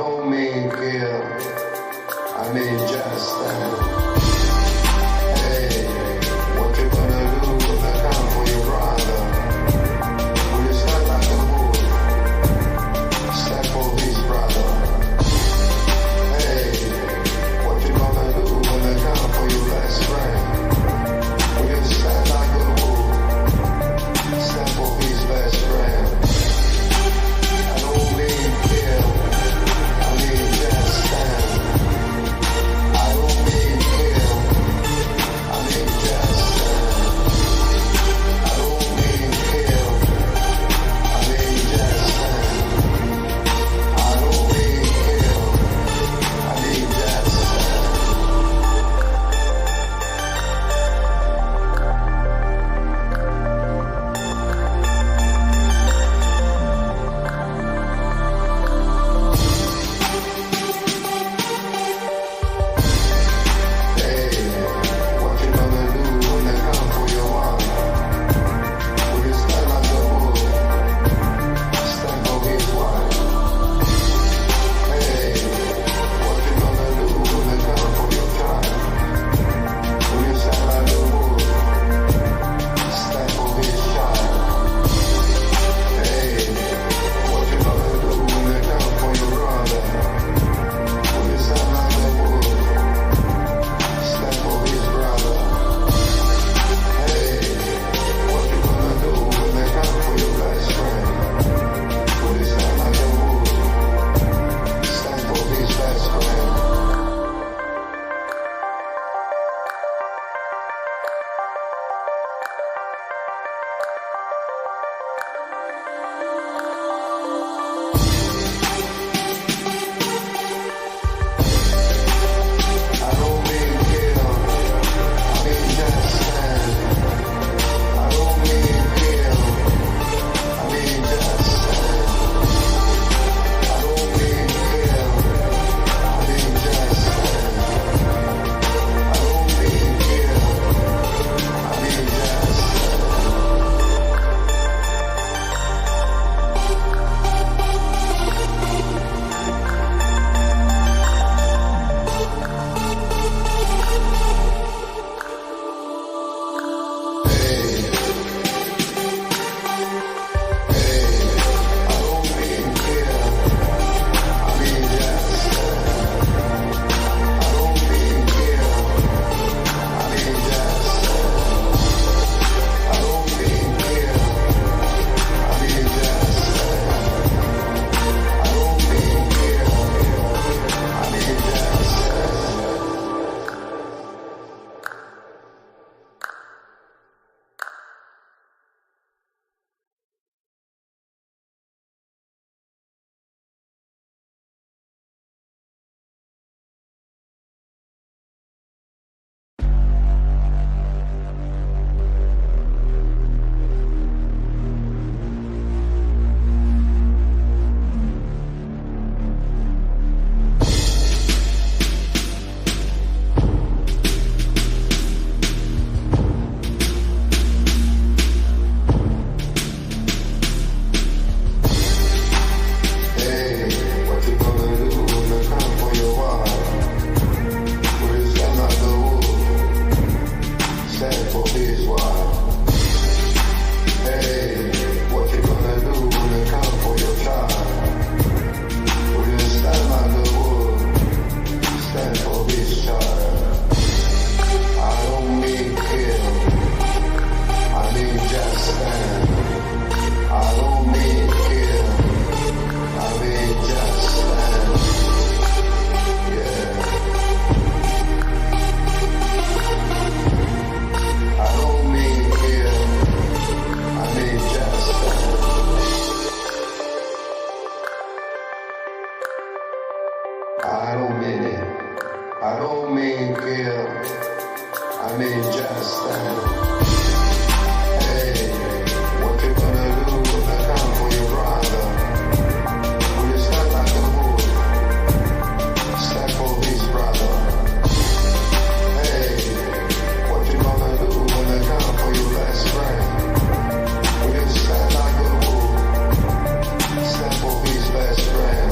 don't mean kill, I mean just stand. Hey, what you gonna do when they come for your brother? Will you stand like a bull? Stand for his brother. Hey, what you gonna do when they come for your best friend? Will you stand like a bull? Stand for his best friend. I don't mean kill, I mean just stand. I don't mean kill, I mean just stand. I don't mean kill, I mean just stand. I don't mean kill, I mean just stand. Hey, what you gonna do when they come for your wife? Will you stand like a bull? Stand for his wife. Hey, what you gonna do when they come for your child? Will you stand like a bull? Stand for his child. Hey, what you gonna do when they come for your brother? Will you stand like a bull? Stand for his brother. Hey, what you gonna do when they come for your best friend? Will you stand like a bull? Stand for his best friend. I don't mean kill, I mean just stand. I don't mean kill, I mean just stand. I don't mean kill, I mean just stand. I don't mean kill, I mean just I don't mean it. I don't mean kill. I mean just stand. Hey, what you gonna do when they come for your brother? Will you stand like a bull? Stand for his brother. Hey, what you gonna do when they come for your best friend? Will you stand like a bull? Stand for his best friend.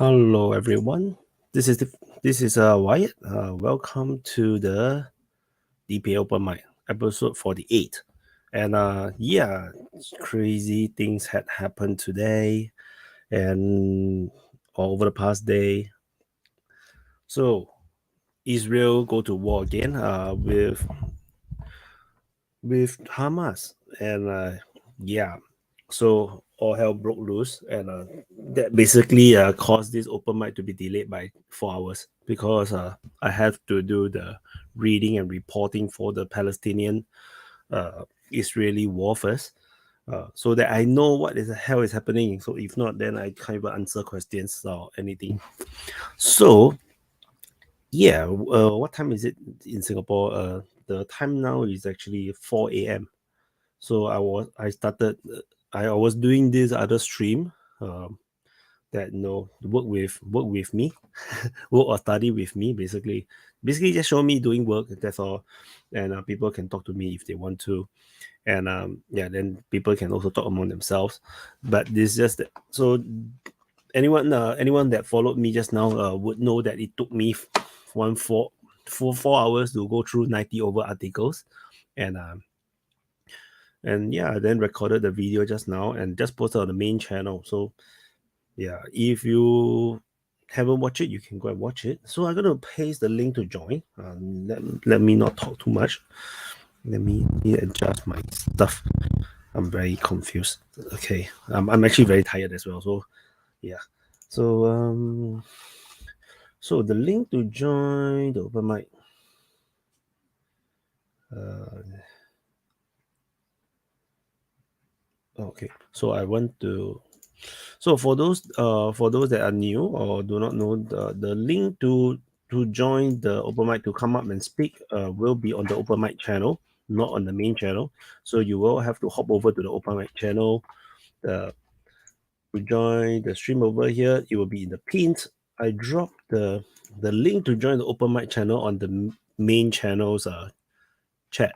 Hello, everyone. This is Wyatt. Welcome to the DPA Open Mic episode 48. And yeah, crazy things had happened today and all over the past day. So Israel go to war again with Hamas, and yeah, so all hell broke loose, and that basically caused this open mic to be delayed by 4 hours because I have to do the reading and reporting for the Palestinian Israeli war first. So that I know what the hell is happening. So if not, then I can't even answer questions or anything. So yeah, what time is it in Singapore? The time now is actually 4 a.m. So I was doing this other stream that work with me, work or study with me, basically just show me doing work, that's all. And people can talk to me if they want to, and yeah, then people can also talk among themselves. But this just so anyone that followed me just now would know that it took me 4 hours to go through 90 over articles, and yeah, I then recorded the video just now and just posted on the main channel. So yeah, if you haven't watched it, you can go and watch it. So I'm gonna paste the link to join. Let me not talk too much. Let me adjust my stuff. I'm very confused. Okay, I'm actually very tired as well. So yeah, so so the link to join the open mic. Okay, so I want to. So for those that are new or do not know, the link to join the open mic, to come up and speak, will be on the open mic channel, not on the main channel. So you will have to hop over to the open mic channel to join the stream over here. It will be in the pins. I dropped the link to join the open mic channel on the main channel's chat.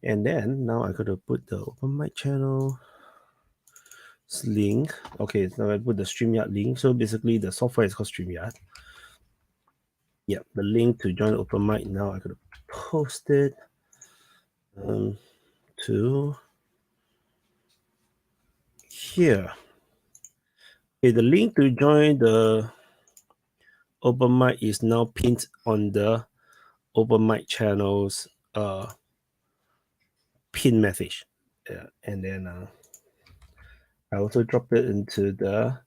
And then now I gotta put the open mic channel link. Okay, so I put the StreamYard link. So basically the software is called StreamYard. Yeah, the link to join open mic. Now I gotta post it to here. Okay, the link to join the open mic is now pinned on the open mic channel's pin message. And then I also dropped it into the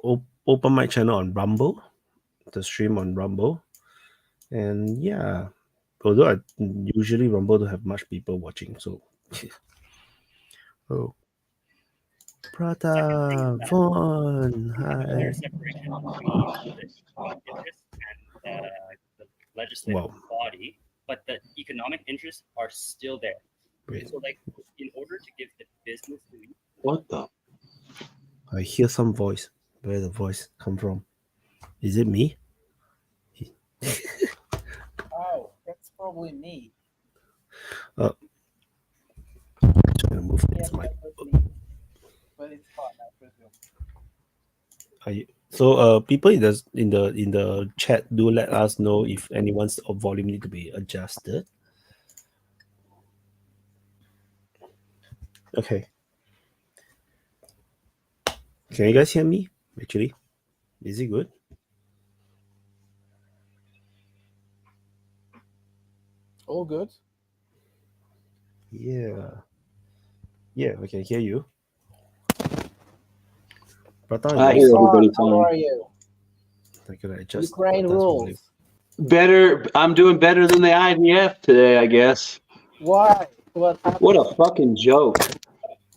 open mic channel on Rumble, the stream on Rumble. And yeah, although I usually Rumble don't have much people watching, so oh, Prata Vaughn, hi. Separation between interests and the legislative body, but the economic interests are still there. Wait. So, like, in order to give the business to me, what the? I hear some voice. Where the voice come from? Is it me? Oh, that's probably me. Trying to move this mic. But it's fine, I presume. So people in the chat, do let us know if anyone's volume need to be adjusted. Okay. Can you guys hear me? Actually, is it good? All good. Yeah, I can hear you. I hear everybody fine. How are you? I could adjust Ukraine rules. Better. I'm doing better than the IDF today, I guess. Why? What happened? What a fucking joke.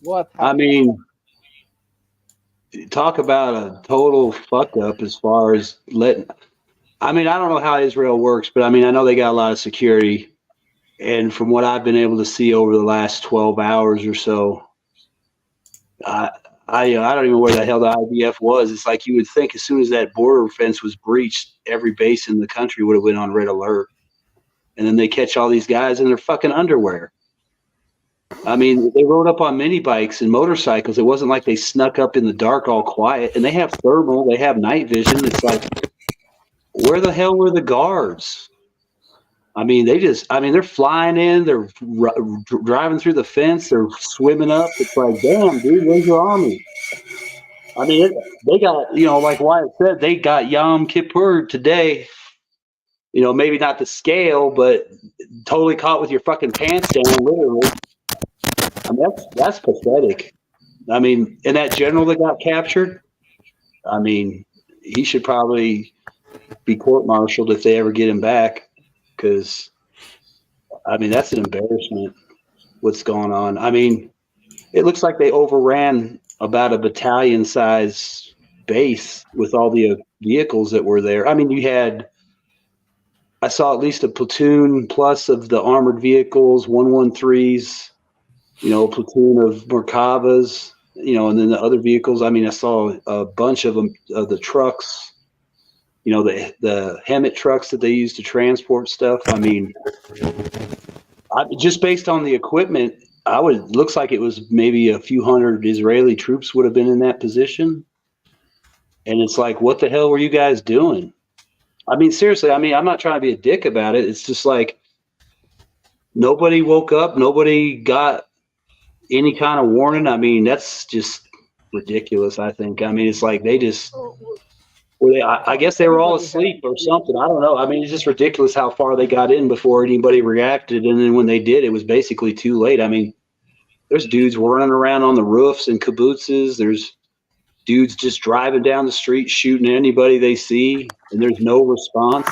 What happened? I mean, talk about a total fuck up as far as letting. I mean, I don't know how Israel works, but I mean, I know they got a lot of security. And from what I've been able to see over the last 12 hours or so, I don't even know where the hell the IDF was. It's like you would think as soon as that border fence was breached, every base in the country would have been on red alert. And then they catch all these guys in their fucking underwear. I mean, they rode up on mini bikes and motorcycles. It wasn't like they snuck up in the dark all quiet. And they have thermal, they have night vision. It's like, where the hell were the guards? I mean, they're flying in, they're driving through the fence, they're swimming up. It's like, damn, dude, where's your army? I mean, they got, like Wyatt said, they got Yom Kippur today. Maybe not the scale, but totally caught with your fucking pants down, literally. I mean, that's pathetic. I mean, and that general that got captured, I mean, he should probably be court-martialed if they ever get him back, because, I mean, that's an embarrassment, what's going on. I mean, it looks like they overran about a battalion-size base with all the vehicles that were there. I mean, I saw at least a platoon plus of the armored vehicles, 113s, a platoon of Merkavas, and then the other vehicles. I mean, I saw a bunch of them, the trucks, the Hemet trucks that they use to transport stuff. I mean, just based on the equipment, looks like it was maybe a few hundred Israeli troops would have been in that position. And it's like, what the hell were you guys doing? I mean, seriously, I mean, I'm not trying to be a dick about it. It's just like nobody woke up. Nobody got any kind of warning. I mean, that's just ridiculous, I think. I mean, it's like they just I guess they were all asleep or something. I don't know. I mean, it's just ridiculous how far they got in before anybody reacted. And then when they did, it was basically too late. I mean, there's dudes running around on the roofs and kibbutzes. There's dudes just driving down the street shooting anybody they see, and there's no response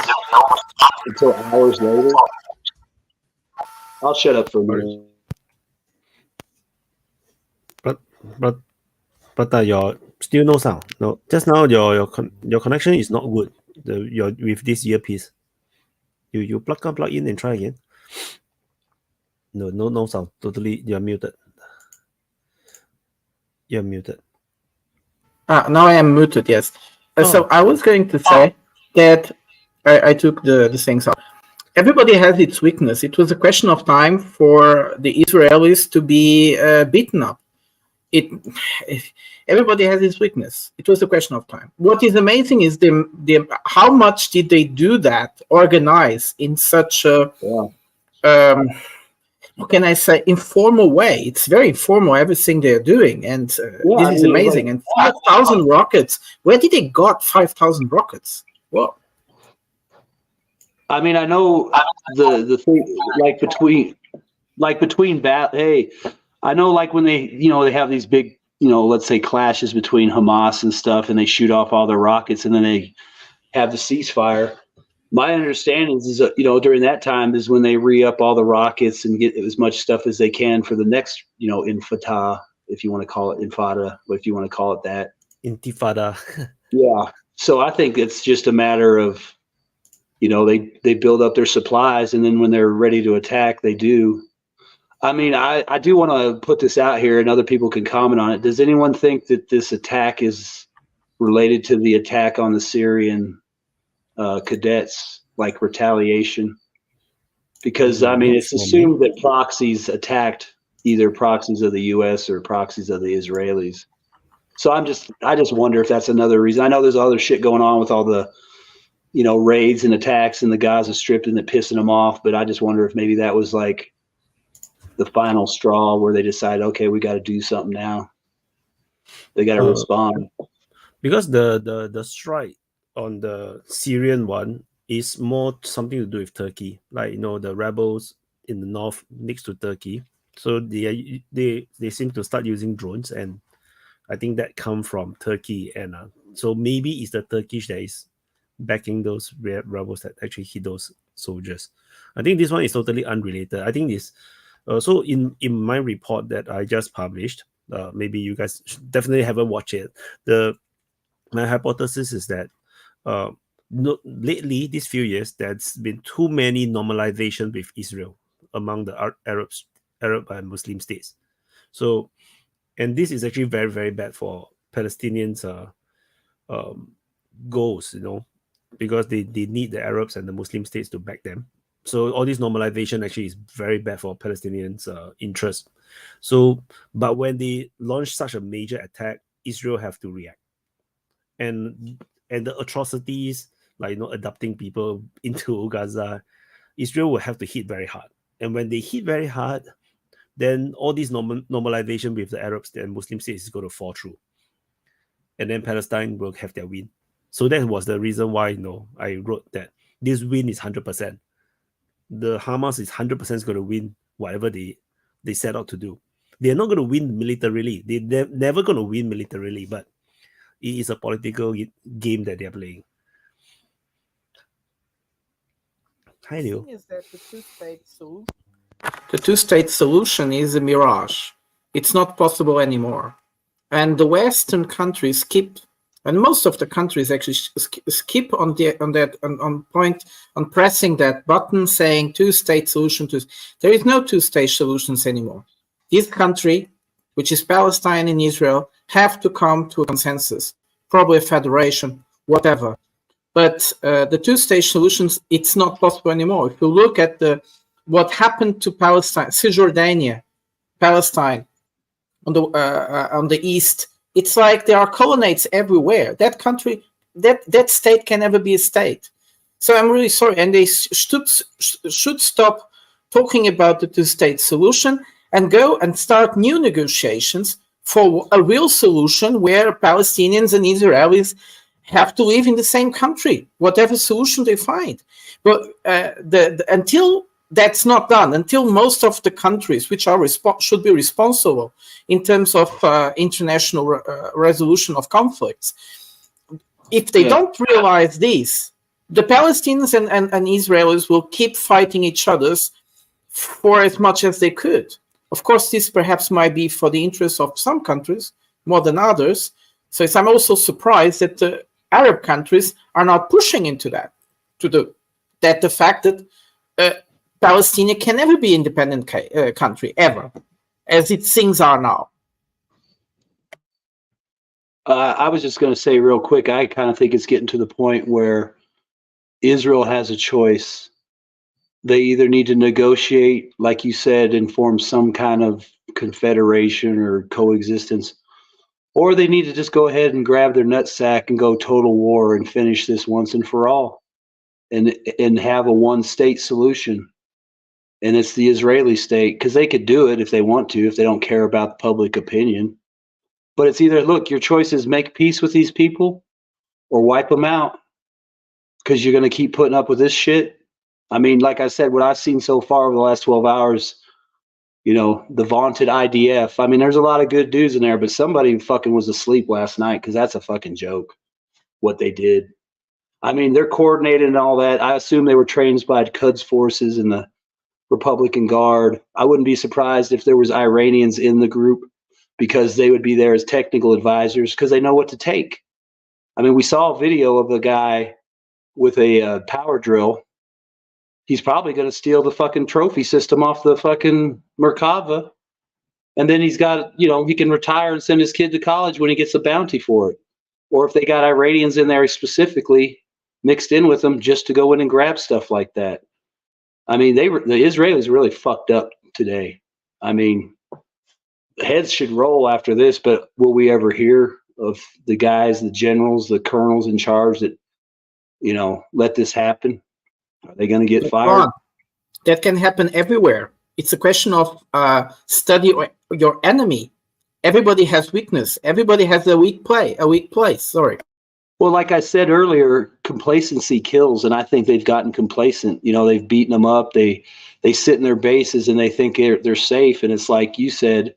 until hours later. I'll shut up for a minute. But your still no sound. No, just now your connection is not good. Your with this earpiece. You plug in and try again. No sound. Totally, you're muted. You're muted. Now I am muted, yes. So I was going to say that I took the things off. Everybody has its weakness. It was a question of time for the Israelis to be beaten up. Everybody has its weakness. It was a question of time. What is amazing is how much did they do that, organize in such a what can I say, informal way. It's very informal, everything they're doing, and this is amazing. And 5,000 rockets. Where did they got 5,000 rockets? Well, I mean, I know the thing between hey, I know like when they they have these big let's say clashes between Hamas and stuff, and they shoot off all their rockets, and then they have the ceasefire. My understanding is during that time is when they re-up all the rockets and get as much stuff as they can for the next infata, if you want to call it infada, if you want to call it that. Intifada. Yeah. So I think it's just a matter of they build up their supplies, and then when they're ready to attack, they do. I mean, I do want to put this out here, and other people can comment on it. Does anyone think that this attack is related to the attack on the Syrian cadets, like retaliation? Because I mean, it's assumed that proxies attacked, either proxies of the U.S. or proxies of the Israelis. So I just wonder if that's another reason. I know there's other shit going on with all the raids and attacks in the Gaza Strip and it pissing them off, but I just wonder if maybe that was like the final straw where they decide, okay, we got to do something now. They got to respond. Because the strike on the Syrian one is more something to do with Turkey, like the rebels in the north next to Turkey. So they seem to start using drones, and I think that come from Turkey, and so maybe it's the Turkish that is backing those rebels that actually hit those soldiers. I think this one is totally unrelated. I think this. So in my report that I just published, maybe you guys definitely haven't watched it. My hypothesis is that lately, these few years, there's been too many normalization with Israel among the Arab and Muslim states. So, and this is actually very, very bad for Palestinians' goals, because they need the Arabs and the Muslim states to back them. So all this normalization actually is very bad for Palestinians' interest. So, but when they launch such a major attack, Israel have to react, and the atrocities like adopting people into Gaza, Israel will have to hit very hard. And when they hit very hard, then all this normalization with the Arabs and Muslim states is going to fall through, and then Palestine will have their win. So that was the reason why I wrote that this win is 100%. The Hamas is 100% going to win whatever they set out to do. They're not going to win militarily. They're never going to win militarily, but it is a political game that they're playing. Hi, Leo. The thing is that the two-state solution is a mirage. It's not possible anymore. And the Western countries keep, and most of the countries actually skip on pressing that button saying two-state solution. There is no two-state solutions anymore. This country, which is Palestine and Israel, have to come to a consensus, probably a federation, whatever. But the two-state solutions, it's not possible anymore. If you look at what happened to Palestine, Cisjordania, Palestine, on the east, it's like there are colonnades everywhere. That country, that state can never be a state. So I'm really sorry, and they should stop talking about the two-state solution and go and start new negotiations for a real solution where Palestinians and Israelis have to live in the same country, whatever solution they find. But until that's not done, until most of the countries which are should be responsible in terms of international resolution of conflicts, if they don't realize this, the Palestinians and Israelis will keep fighting each other for as much as they could. Of course, this perhaps might be for the interests of some countries more than others. So I'm also surprised that the Arab countries are not pushing into that, the fact that Palestine can never be an independent country, ever, as things are now. I was just going to say real quick, I kind of think it's getting to the point where Israel has a choice. They either need to negotiate, like you said, and form some kind of confederation or coexistence, or they need to just go ahead and grab their nutsack and go total war and finish this once and for all, and have a one-state solution. And it's the Israeli state, because they could do it if they want to, if they don't care about public opinion. But it's either, look, your choice is make peace with these people or wipe them out, because you're going to keep putting up with this shit. I mean, like I said, what I've seen so far over the last 12 hours, the vaunted IDF. I mean, there's a lot of good dudes in there, but somebody fucking was asleep last night, because that's a fucking joke what they did. I mean, they're coordinated and all that. I assume they were trained by Quds forces and the Republican Guard. I wouldn't be surprised if there was Iranians in the group, because they would be there as technical advisors, because they know what to take. I mean, we saw a video of a guy with a power drill. He's probably going to steal the fucking trophy system off the fucking Merkava. And then he's got, he can retire and send his kid to college when he gets a bounty for it. Or if they got Iranians in there specifically mixed in with them just to go in and grab stuff like that. I mean, the Israelis really fucked up today. I mean, heads should roll after this, but will we ever hear of the guys, the generals, the colonels in charge that, let this happen? Are they going to get fired? That can happen everywhere. It's a question of study your enemy. Everybody has weakness. Everybody has a weak place. Sorry. Well, like I said earlier, complacency kills, and I think they've gotten complacent. They've beaten them up. They sit in their bases and they think they're safe. And it's like you said,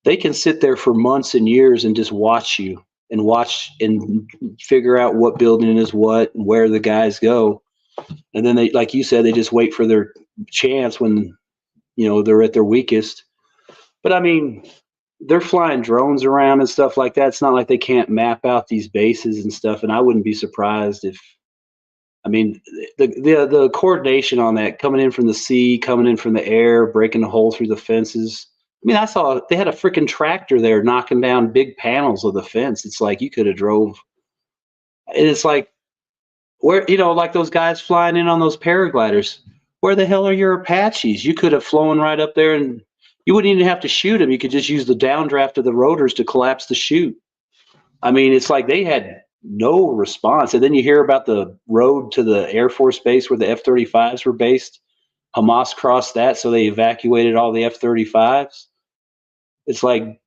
they can sit there for months and years and just watch you and figure out what building is what and where the guys go. And then they, like you said, they just wait for their chance when, they're at their weakest. But I mean, they're flying drones around and stuff like that. It's not like they can't map out these bases and stuff. And I wouldn't be surprised if, the coordination on that, coming in from the sea, coming in from the air, breaking a hole through the fences. I mean, I saw they had a freaking tractor there knocking down big panels of the fence. It's like you could have drove. And it's like, where, like those guys flying in on those paragliders, where the hell are your Apaches? You could have flown right up there and You wouldn't even have to shoot them. You could just use the downdraft of the rotors to collapse the chute. I mean, it's like they had no response. And then you hear about the road to the Air Force base where the F-35s were based. Hamas crossed that, so they evacuated all the F-35s. It's like,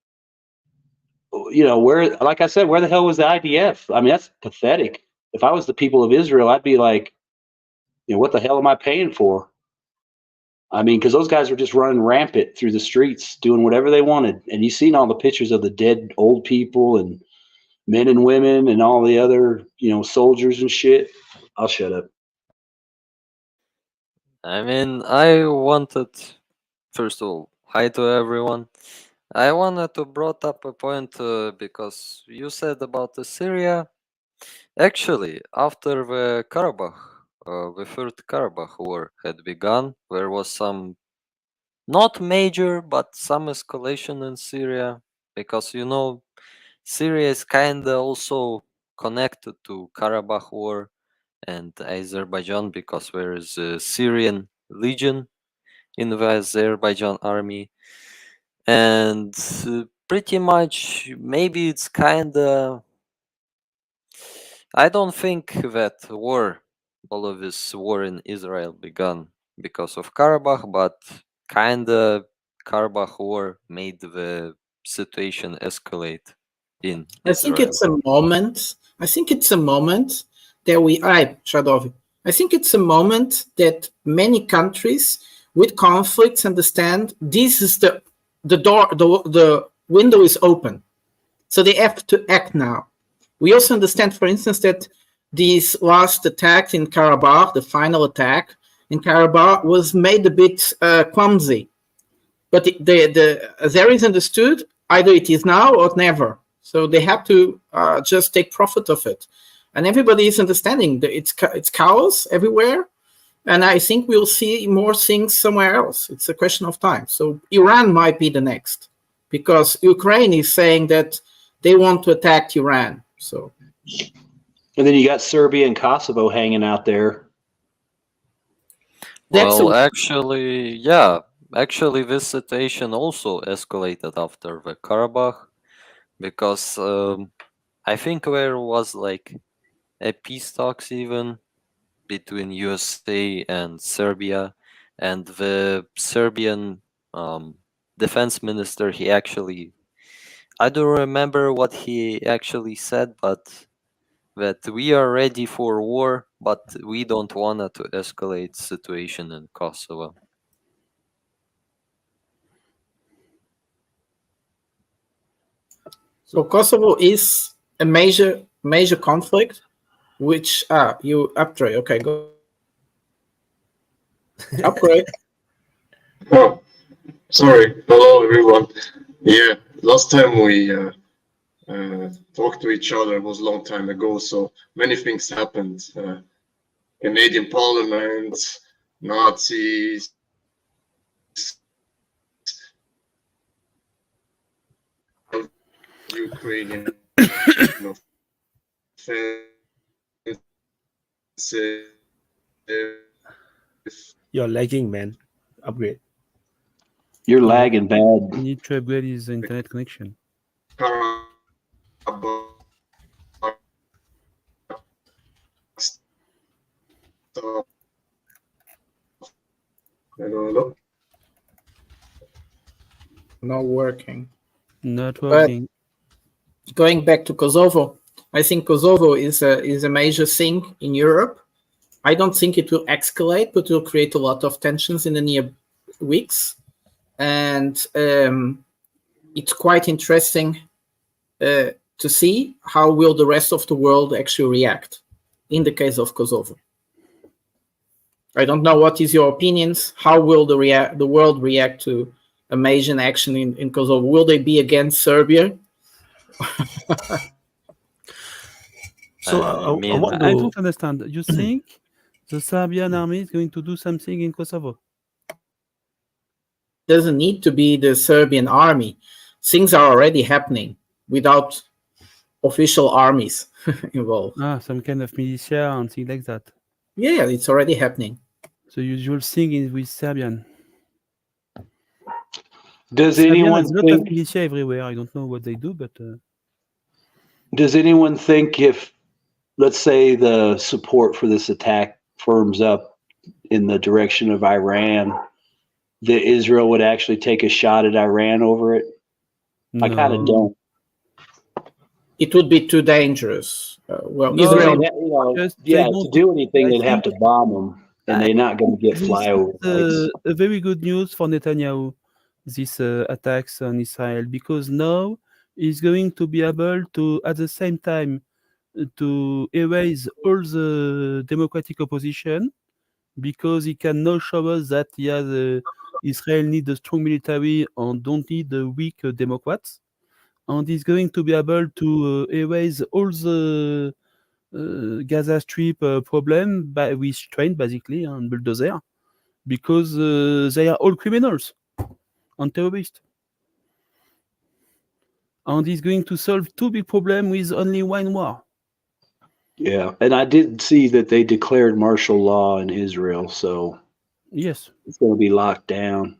you know, where, like I said, where the hell was the IDF? I mean, that's pathetic. If I was the people of Israel, I'd be like, you know, what the hell am I paying for? I mean, because those guys were just running rampant through the streets, doing whatever they wanted. And you've seen all the pictures of the dead old people and men and women and all the other, you know, soldiers and shit. I'll shut up. I mean, I wanted, first of all, hi to everyone. I wanted to brought up a point because you said about the Syria. Actually, after the Karabakh, the third Karabakh war had begun, there was some not major, but some escalation in Syria because, you know, Syria is kinda also connected to Karabakh war and Azerbaijan because there is a Syrian legion in the Azerbaijan army, and pretty much maybe it's kinda. I don't think that all of this war in Israel began because of Karabakh, but kinda Karabakh war made the situation escalate in I Israel. think it's a moment. I think it's a moment that I think it's a moment that many countries with conflicts understand this is the door, the window is open. So they have to act now. We also understand, for instance, that this last attack in Karabakh, the final attack in Karabakh, was made a bit clumsy. But the Azeris understood either it is now or never. So they have to just take profit of it. And everybody is understanding that it's chaos everywhere. And I think we'll see more things somewhere else. It's a question of time. So Iran might be the next, because Ukraine is saying that they want to attack Iran. So, and then you got Serbia and Kosovo hanging out there. Well, actually, this situation also escalated after the Karabakh, because I think there was like a peace talks even between USA and Serbia, and the Serbian defense minister, he actually, I don't remember what he actually said, but that we are ready for war, but we don't want to escalate situation in Kosovo. So Kosovo is a major conflict, which you upgrade. Okay, go upgrade. Oh, sorry. Hello, everyone. Yeah, last time we talked to each other was a long time ago, so many things happened. Canadian Parliament, Nazis, Ukrainian You're lagging, man. Upgrade. You're lagging bad. You need to upgrade his internet connection. Hello. Not working. Not working. But going back to Kosovo, I think Kosovo is a major thing in Europe. I don't think it will escalate, but it will create a lot of tensions in the near weeks. And it's quite interesting to see how will the rest of the world actually react in the case of Kosovo. I don't know what is your opinions. How will the world react to a major action in Kosovo? Will they be against Serbia? So I don't understand. You think the Serbian army is going to do something in Kosovo? Doesn't need to be the Serbian army. Things are already happening without official armies involved. Some kind of militia and things like that. Yeah, it's already happening. The usual thing is with Serbian. Does Syria anyone has a lot of think? militia everywhere. I don't know what they do, but Does anyone think if, let's say, the support for this attack firms up in the direction of Iran, that Israel would actually take a shot at Iran over it? I kind of no. don't. It would be too dangerous. Well, No, Israel. just they To don't. do anything, I they'd have to think bomb them, and they're not going to get this flyover rights. is a very good news for Netanyahu, this attacks on Israel, because now he's going to be able to, at the same time, to erase all the democratic opposition, because he can now show us that he has Israel needs a strong military and don't need the weak Democrats, and he's going to be able to erase all the Gaza Strip problem with train basically and bulldozer, because they are all criminals and terrorists. And he's going to solve two big problems with only one war. Yeah, and I did see that they declared martial law in Israel, so Yes. it's going to be locked down.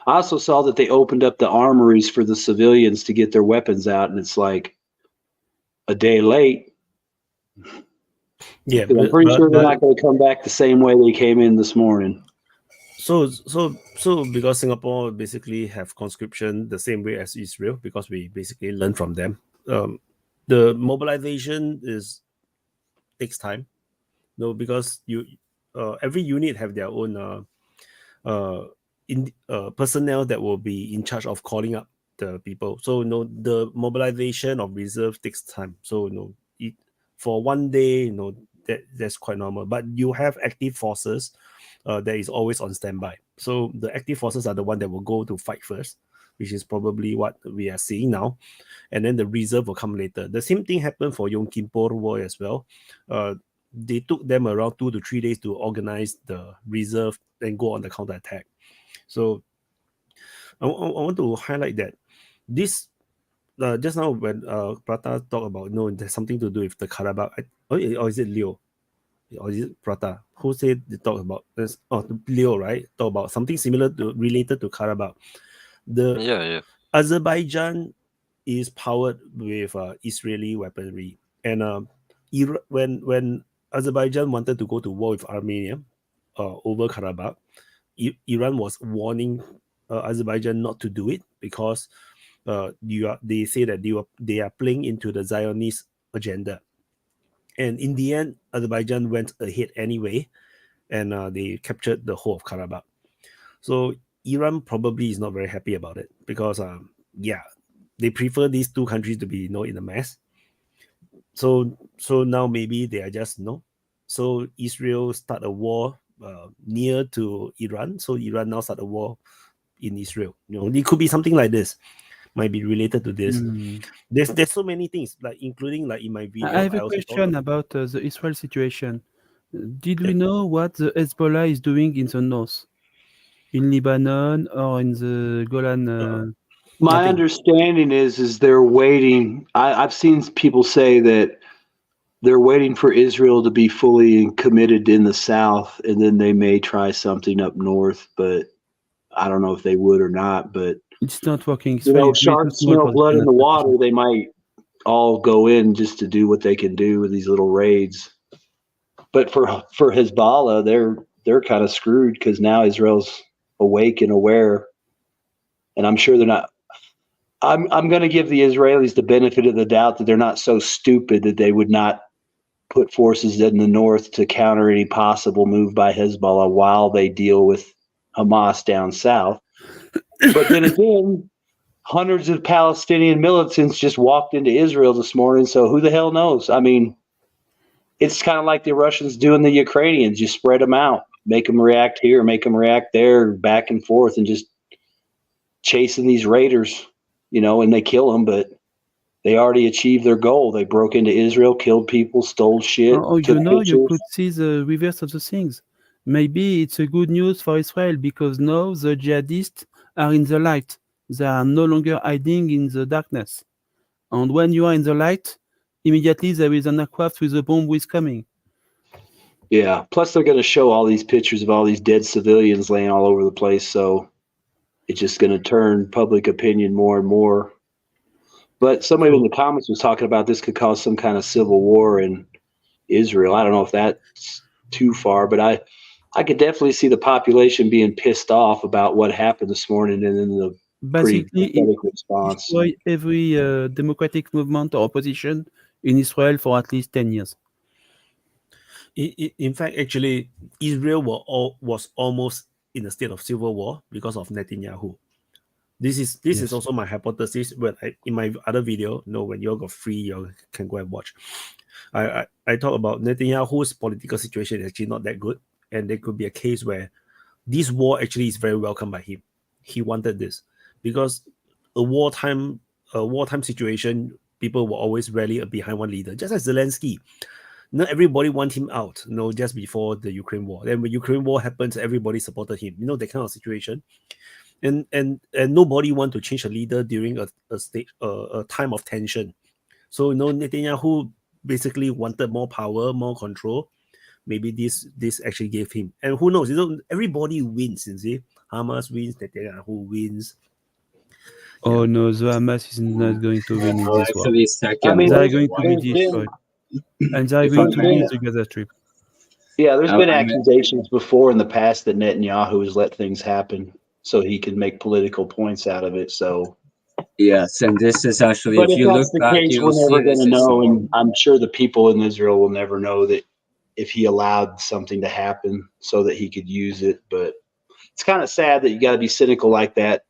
I also saw that they opened up the armories for the civilians to get their weapons out, and it's like a day late. Yeah, I'm pretty sure they're not going to come back the same way they came in this morning. So because Singapore basically have conscription the same way as Israel, because we basically learn from them. The mobilization takes time. No, because every unit have their own personnel that will be in charge of calling up the people. So the mobilization of reserve takes time. So for one day, that's quite normal. But you have active forces that is always on standby. So the active forces are the one that will go to fight first, which is probably what we are seeing now. And then the reserve will come later. The same thing happened for Yom Kippur War as well. They took them around 2 to 3 days to organize the reserve and go on the counterattack. So I want to highlight that this just now when Prata talked about there's something to do with the Karabakh, or is it Leo? Or is it Prata? Who said they talk about this? Oh, Leo, right? Talk about something similar related to Karabakh. Yeah. Azerbaijan is powered with Israeli weaponry, and when Azerbaijan wanted to go to war with Armenia over Karabakh, Iran was warning Azerbaijan not to do it because they say that they are playing into the Zionist agenda. And in the end, Azerbaijan went ahead anyway, and they captured the whole of Karabakh. So Iran probably is not very happy about it because, they prefer these two countries to be, in a mess. So now maybe they are just, So Israel start a war near to Iran. So Iran now start a war in Israel. It could be something like this. Might be related to this. There's so many things, like including like in my video. I have a question about the Israel situation. Did we know what the Hezbollah is doing in the north, in Lebanon or in the Golan? My understanding is they're waiting. I've seen people say that they're waiting for Israel to be fully committed in the south, and then they may try something up north. But I don't know if they would or not. But it's not working. Sharks smell blood in the water. They might all go in just to do what they can do with these little raids. But for Hezbollah, they're kind of screwed because now Israel's awake and aware, and I'm sure they're not. I'm going to give the Israelis the benefit of the doubt that they're not so stupid that they would not put forces in the north to counter any possible move by Hezbollah while they deal with Hamas down south. But then again, hundreds of Palestinian militants just walked into Israel this morning, so who the hell knows? I mean, it's kind of like the Russians doing the Ukrainians. You spread them out, make them react here, make them react there, back and forth, and just chasing these raiders, and they kill them, but they already achieved their goal. They broke into Israel, killed people, stole shit. You could see the reverse of the things. Maybe it's a good news for Israel because now the jihadists are in the light. They are no longer hiding in the darkness. And when you are in the light, immediately there is an aircraft with a bomb which is coming. Yeah. Plus, they're going to show all these pictures of all these dead civilians laying all over the place. So it's just going to turn public opinion more and more. But somebody in the comments was talking about this could cause some kind of civil war in Israel. I don't know if that's too far, but I could definitely see the population being pissed off about what happened this morning, and then the pretty Basically, pathetic response. destroy every democratic movement or opposition in Israel for at least 10 years. In fact, actually, Israel was almost in a state of civil war because of Netanyahu. This is also my hypothesis. But in my other video, when you all got free, you can go and watch. I talk about Netanyahu's political situation is actually not that good, and there could be a case where this war actually is very welcome by him. He wanted this because a wartime situation, people will always rally behind one leader, just like Zelensky. Not everybody want him out, just before the Ukraine war. Then when Ukraine war happens, everybody supported him. That kind of situation. And nobody want to change a leader during a time of tension. So Netanyahu basically wanted more power, more control. Maybe this actually gave him. And who knows? Everybody wins, you see. Hamas wins, Netanyahu wins. Oh no, the Hamas is not going to win in this war. Actually, second. I mean, They are going to be destroyed. And they are going to lose the Gaza Strip. Yeah, there's been I mean- accusations before in the past that Netanyahu has let things happen so he can make political points out of it. So, Yes, and this is actually, but if if you that's look the back, case, you we're will see never going this to is know, and I'm sure the people in Israel will never know that if he allowed something to happen so that he could use it. But it's kind of sad that you got to be cynical like that.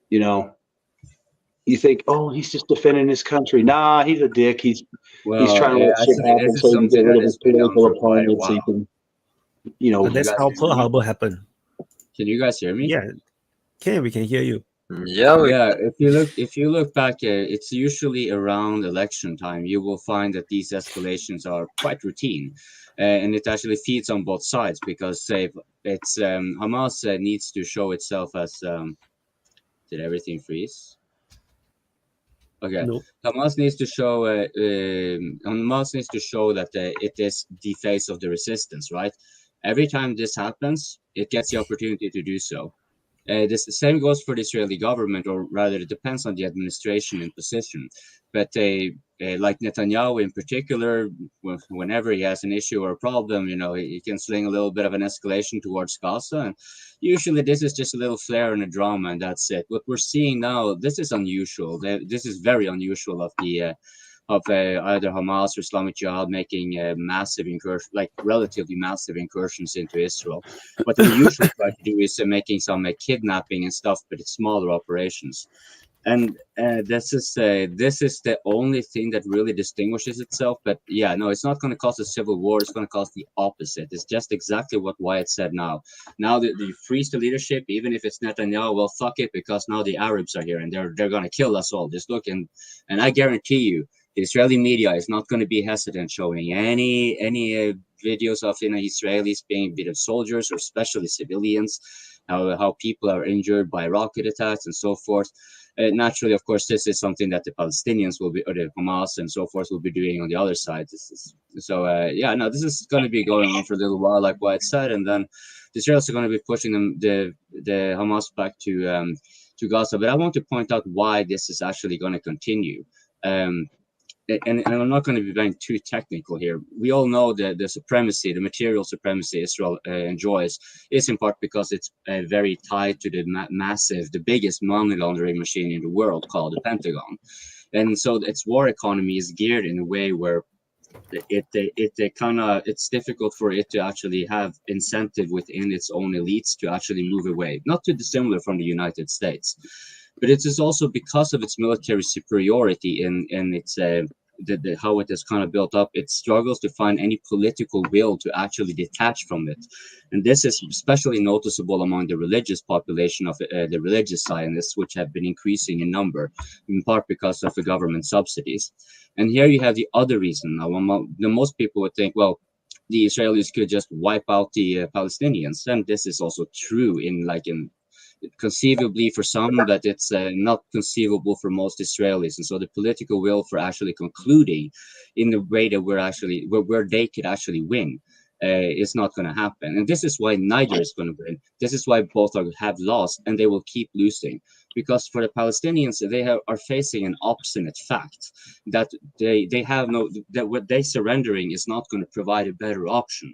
You think, oh, he's just defending his country. Nah, he's a dick. He's trying to let shit actually, happen this is so he can get something rid that of has his been known political for quite a opponents. So he while. can, But that's guys how hear Pearl me? Harbor happened. Can you guys hear me? Yeah, we can hear you. Yeah, If you look back, it's usually around election time. You will find that these escalations are quite routine, and it actually feeds on both sides because it's Hamas needs to show itself as. Did everything freeze? Okay. No. Hamas needs to show. Hamas needs to show that it is the face of the resistance, right? Every time this happens, it gets the opportunity to do so. The same goes for the Israeli government, or rather, it depends on the administration and position. But like Netanyahu in particular, whenever he has an issue or a problem, he can sling a little bit of an escalation towards Gaza. And usually this is just a little flare in a drama, and that's it. What we're seeing now, this is unusual. This is very unusual of either Hamas or Islamic Jihad making massive incursions, like relatively massive incursions into Israel. What they usually try to do is making some kidnapping and stuff, but it's smaller operations. And this is the only thing that really distinguishes itself. But yeah, no, it's not going to cause a civil war. It's going to cause the opposite. It's just exactly what Wyatt said now. Now that you freeze the leadership, even if it's Netanyahu, well, fuck it, because now the Arabs are here and they're going to kill us all. Just look, and I guarantee you, the Israeli media is not going to be hesitant showing any videos of Israelis being beat of soldiers or especially civilians, how people are injured by rocket attacks and so forth. Naturally, of course, this is something that the Palestinians will be, or the Hamas and so forth, will be doing on the other side. This is going to be going on for a little while, like Wyatt said, and then the Israelis are going to be pushing the Hamas back to Gaza. But I want to point out why this is actually going to continue. And I'm not going to be being too technical here. We all know that the supremacy, the material supremacy Israel enjoys, is in part because it's very tied to the the biggest money laundering machine in the world called the Pentagon. And so its war economy is geared in a way where it's difficult for it to actually have incentive within its own elites to actually move away, not too dissimilar from the United States. But it is also because of its military superiority and its how it is kind of built up. It struggles to find any political will to actually detach from it, and this is especially noticeable among the religious population of the religious Zionists, which have been increasing in number, in part because of the government subsidies. And here you have the other reason. Now, most people would think, well, the Israelis could just wipe out the Palestinians, and this is also true in conceivably for some, but it's not conceivable for most Israelis. And so the political will for actually concluding in the way that where they could actually win it's not going to happen. And this is why Niger is going to win. This is why both have lost, and they will keep losing. Because for the Palestinians, they are facing an obstinate fact that they have that what they're surrendering is not going to provide a better option.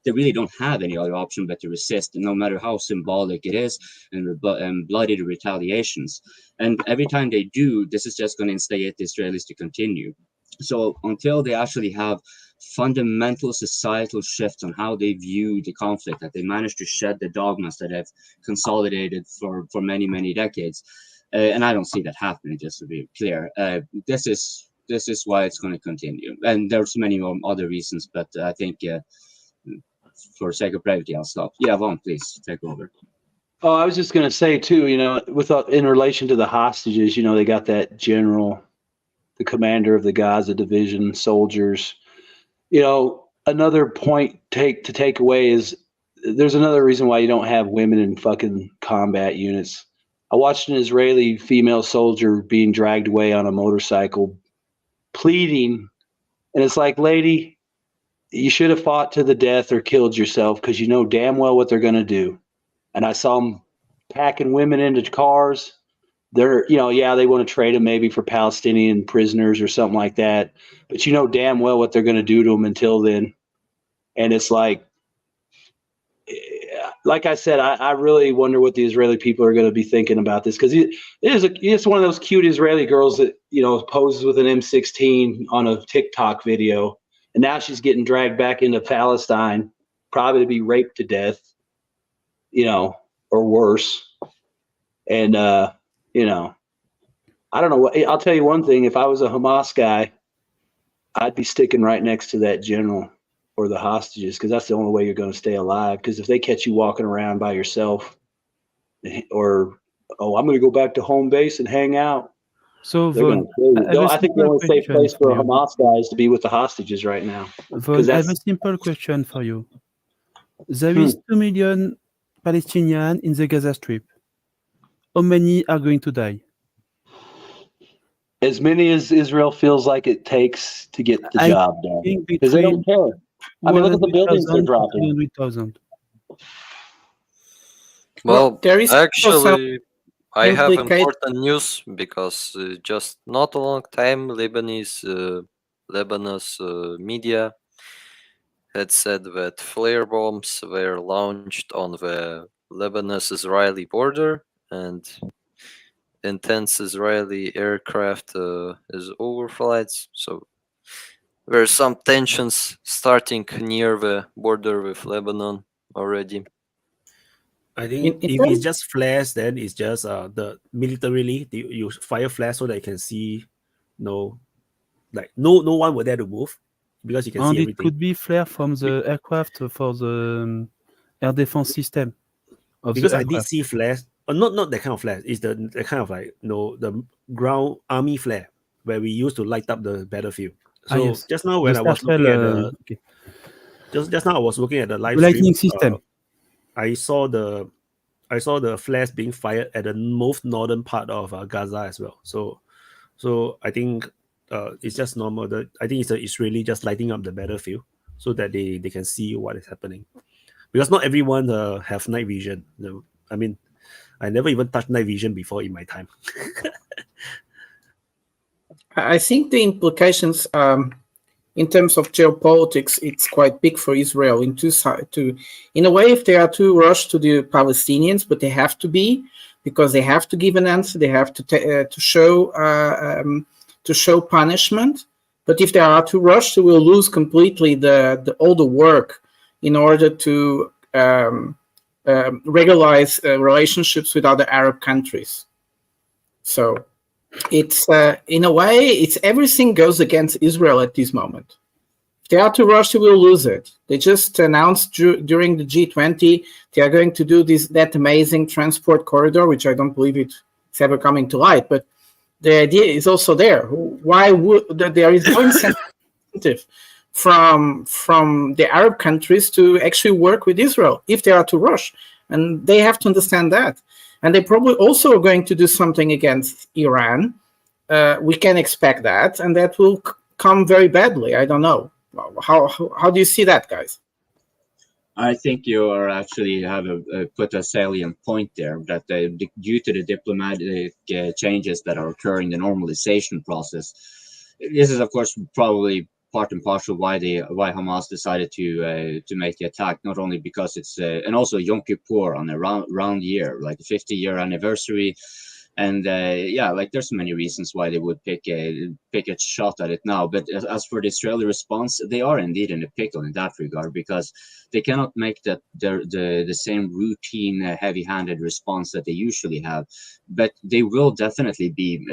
They really don't have any other option but to resist, no matter how symbolic it is and bloody the retaliations. And every time they do, this is just going to instigate the Israelis to continue. So until they actually have fundamental societal shifts on how they view the conflict, that they manage to shed the dogmas that have consolidated for many, many decades, and I don't see that happening, just to be clear. This is why it's going to continue. And there's many other reasons, but I think for sake of brevity, I'll stop. Yeah, Vaughn, please take over. Oh, I was just going to say too, in relation to the hostages, they got that general, the commander of the Gaza division, soldiers. Another point to take away is there's another reason why you don't have women in fucking combat units. I watched an Israeli female soldier being dragged away on a motorcycle, pleading, and it's like, lady, you should have fought to the death or killed yourself, because you know damn well what they're going to do. And I saw them packing women into cars. They're, they want to trade them maybe for Palestinian prisoners or something like that. But you know damn well what they're going to do to them until then. And it's like I said, I really wonder what the Israeli people are going to be thinking about this, because it's one of those cute Israeli girls that, poses with an M16 on a TikTok video. And now she's getting dragged back into Palestine, probably to be raped to death, or worse. And, I don't know what, I'll tell you one thing. If I was a Hamas guy, I'd be sticking right next to that general or the hostages, because that's the only way you're going to stay alive. Because if they catch you walking around by yourself, or, I'm going to go back to home base and hang out. So, I think the only safe place for a Hamas guy is to be with the hostages right now. I have a simple question for you. There is 2 million Palestinians in the Gaza Strip. How many are going to die? As many as Israel feels like it takes to get the job done. Because they don't care. I mean, look at the buildings they're dropping. 100,000. Well, there is actually, I have implicated- important news, because just not a long time, Lebanese media had said that flare bombs were launched on the Lebanese-Israeli border, and intense Israeli aircraft is overflights. So there are some tensions starting near the border with Lebanon already. I think if it's just flares, then it's just militarily you fire flares so that you can see no one were there to move, because you can And see it everything. could be flare from the aircraft for the air defense system of Because the I did aircraft. see flares, not that kind of flare. It's the kind of the ground army flare where we used to light up the battlefield. So yes. just now when The I was Starshell, looking at the okay. just now I was looking at the live Lightning stream. system. I saw the flares being fired at the most northern part of Gaza as well. So I think it's just normal. I think it's the Israeli just lighting up the battlefield so that they can see what is happening. Because not everyone have night vision. I mean, I never even touched night vision before in my time. I think the implications in terms of geopolitics, it's quite big for Israel in in a way, if they are too rushed to the Palestinians, but they have to be, because they have to give an answer, they have to show punishment. But if they are too rushed, they will lose completely all the work in order to regularize relationships with other Arab countries. So it's in a way, it's everything goes against Israel at this moment. If they are too rushed, they will lose it. They just announced during the G20 they are going to do that amazing transport corridor, which I don't believe it's ever coming to light. But the idea is also there. Why would there is no incentive from the Arab countries to actually work with Israel if they are too rushed, and they have to understand that. And they probably also are going to do something against Iran. We can expect that, and that will come very badly. I don't know. How do you see that, guys? I think you are actually have put a salient point there that due to the diplomatic changes that are occurring, the normalization process, this is of course probably part and parcel why Hamas decided to make the attack. Not only because it's and also Yom Kippur on a round year, like the 50-year anniversary. And yeah, like there's many reasons why they would pick a shot at it now. But as for the Israeli response, they are indeed in a pickle in that regard, because they cannot make the same routine, heavy-handed response that they usually have. But they will definitely be.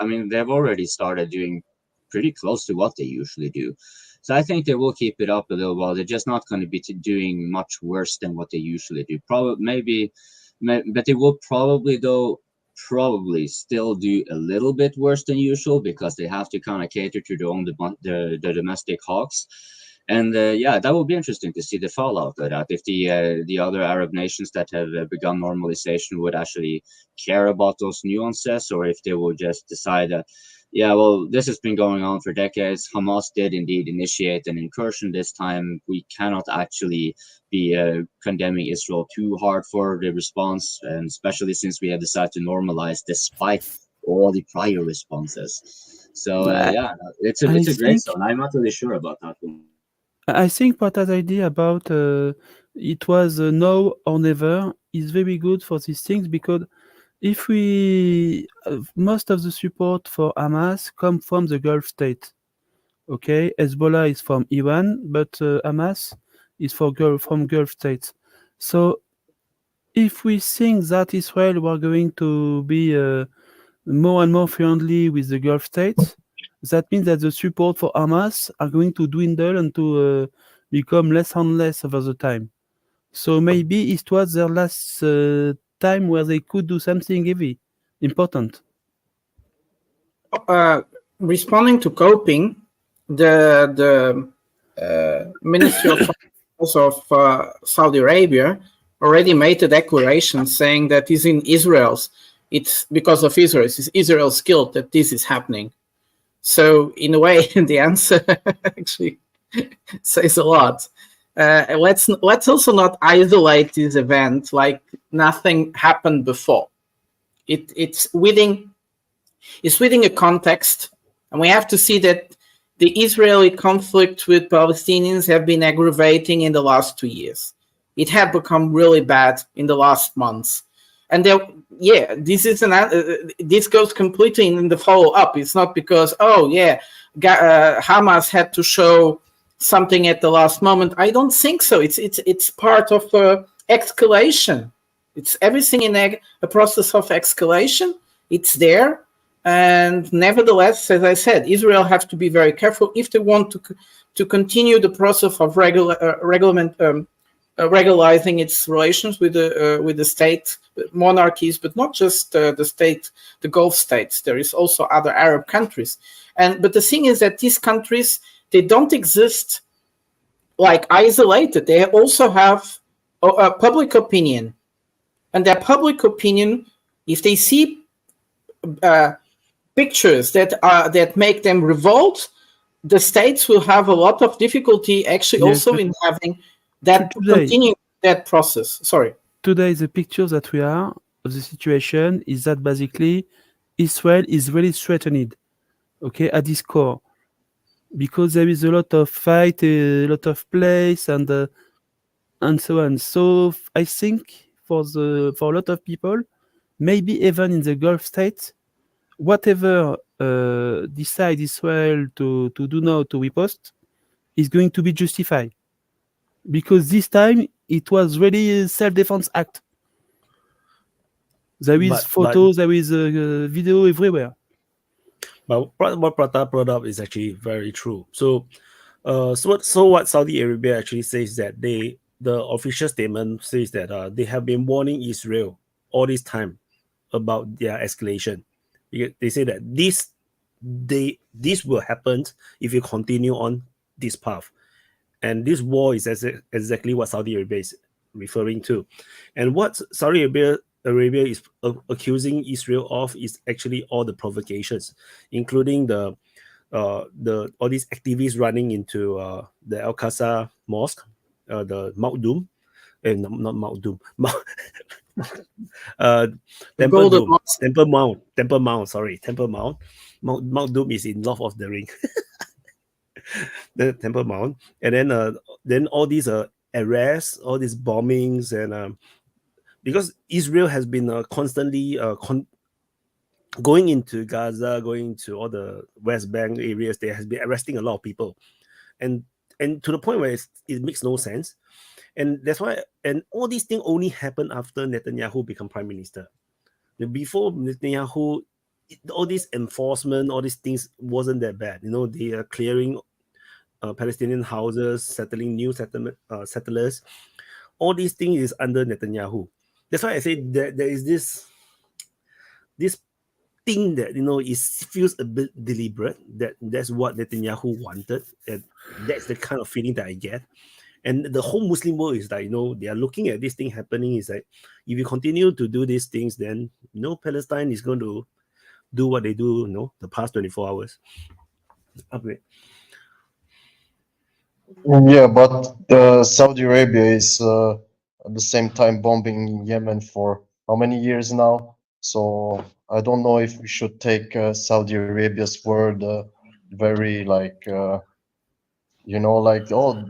I mean, they've already started doing pretty close to what they usually do. So I think they will keep it up a little while. They're just not going to be doing much worse than what they usually do. But they will probably still do a little bit worse than usual, because they have to kind of cater to the domestic hawks. And yeah, that will be interesting to see the fallout of that. If the other Arab nations that have begun normalization would actually care about those nuances, or if they will just decide that, yeah, well, this has been going on for decades. Hamas did indeed initiate an incursion this time. We cannot actually be condemning Israel too hard for the response, and especially since we have decided to normalize despite all the prior responses. So yeah, it's a great zone. I'm not really sure about that one. I think Pata's idea about it was now or never is very good for these things, because if we most of the support for Hamas come from the Gulf state. Okay, Hezbollah is from Iran, but Hamas is from Gulf states. So if we think that Israel were going to be more and more friendly with the Gulf states, that means that the support for Hamas are going to dwindle and to become less and less over the time. So maybe it was their last time where they could do something heavy, important. Responding to coping, the Ministry of Finance of Saudi Arabia already made a declaration saying that it's because of Israel. It's Israel's guilt that this is happening. So in a way, the answer actually says a lot. Let's also not isolate this event like nothing happened before. It's within a context, and we have to see that the Israeli conflict with Palestinians have been aggravating in the last 2 years. It had become really bad in the last months, and this goes completely in the follow-up. It's not because Hamas had to show something at the last moment. I don't think so. It's part of escalation. It's everything in a process of escalation. It's there. And nevertheless, as I said, Israel have to be very careful if they want to continue the process of regularizing its relations with the state monarchies, but not just the Gulf states. There is also other Arab countries, but the thing is that these countries, they don't exist like isolated. They also have a public opinion, and their public opinion, if they see pictures that make them revolt, the states will have a lot of difficulty actually also in having that continue that process. Sorry. Today, the picture that we are of the situation is that basically Israel is really threatened, okay, at its core, because there is a lot of fight, a lot of place, and so on. So I think for a lot of people, maybe even in the Gulf states, whatever decide Israel to do now to riposte is going to be justified, because this time it was really a self-defense act. There is photos, there is video everywhere. But what Pratap brought up is actually very true. So what Saudi Arabia actually says that the official statement says that they have been warning Israel all this time about their escalation. They say that this will happen if you continue on this path, and this war is exactly what Saudi Arabia is referring to. And what Saudi Arabia is accusing Israel of is actually all the provocations, including the all these activists running into the Al-Aqsa Mosque, the Mount Doom, not Mount Doom, Temple Golden Doom, Mosque. Temple Mount. Sorry, Temple Mount. Mount Doom is in Lord of the Ring. The Temple Mount, and then all these arrests, all these bombings, and because Israel has been constantly going into Gaza, going to all the West Bank areas, they has been arresting a lot of people, and to the point where it makes no sense, and that's why, and all these things only happen after Netanyahu become prime minister. Before Netanyahu, all this enforcement, all these things wasn't that bad. They are clearing Palestinian houses, settling new settlers. All these things is under Netanyahu. That's why I say that there is this thing that feels a bit deliberate. That's what Netanyahu wanted, and that's the kind of feeling that I get. And the whole Muslim world is like, they are looking at this thing happening. Is like, if you continue to do these things, then Palestine is going to do what they do, the past 24 hours. Okay. Yeah, but Saudi Arabia is at the same time bombing Yemen for how many years now? So I don't know if we should take Saudi Arabia's word very like, oh,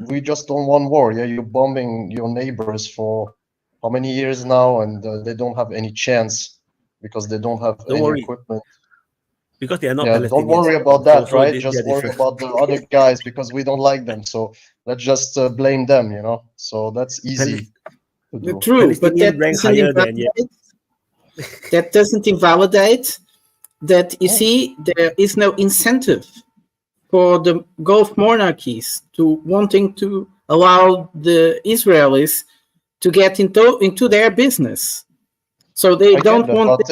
we just don't want war. Yeah, you're bombing your neighbors for how many years now, and they don't have any chance because they don't have Don't any worry. equipment. Because they are not Yeah, Palestinians. don't worry about that, So right? they Just are worry different. about the other guys because we don't like them. So let's just blame them, So that's easy to do. True, but Palestinian rank higher than that doesn't invalidate that. You see, there is no incentive for the Gulf monarchies to wanting to allow the Israelis to get into their business. So they don't want.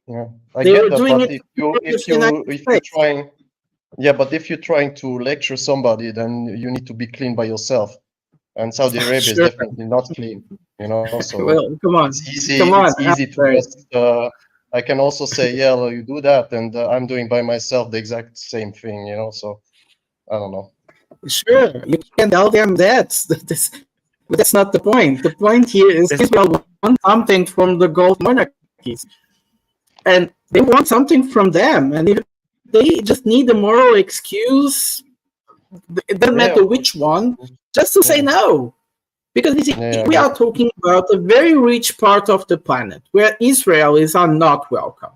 Yeah, I get that. But if you're trying, yeah, but if you're trying to lecture somebody, then you need to be clean by yourself. And Saudi Arabia is definitely not clean, So well, come on, it's easy. come on, It's easy to just. I can also say, yeah, well, you do that, and I'm doing by myself the exact same thing, So I don't know. Sure, you can tell them that. But that's not the point. The point here is Israel wants something from the Gulf monarchies, and they want something from them, and if they just need a moral excuse, it doesn't matter which one, just to say no. Because we are talking about a very rich part of the planet where Israelis are not welcome.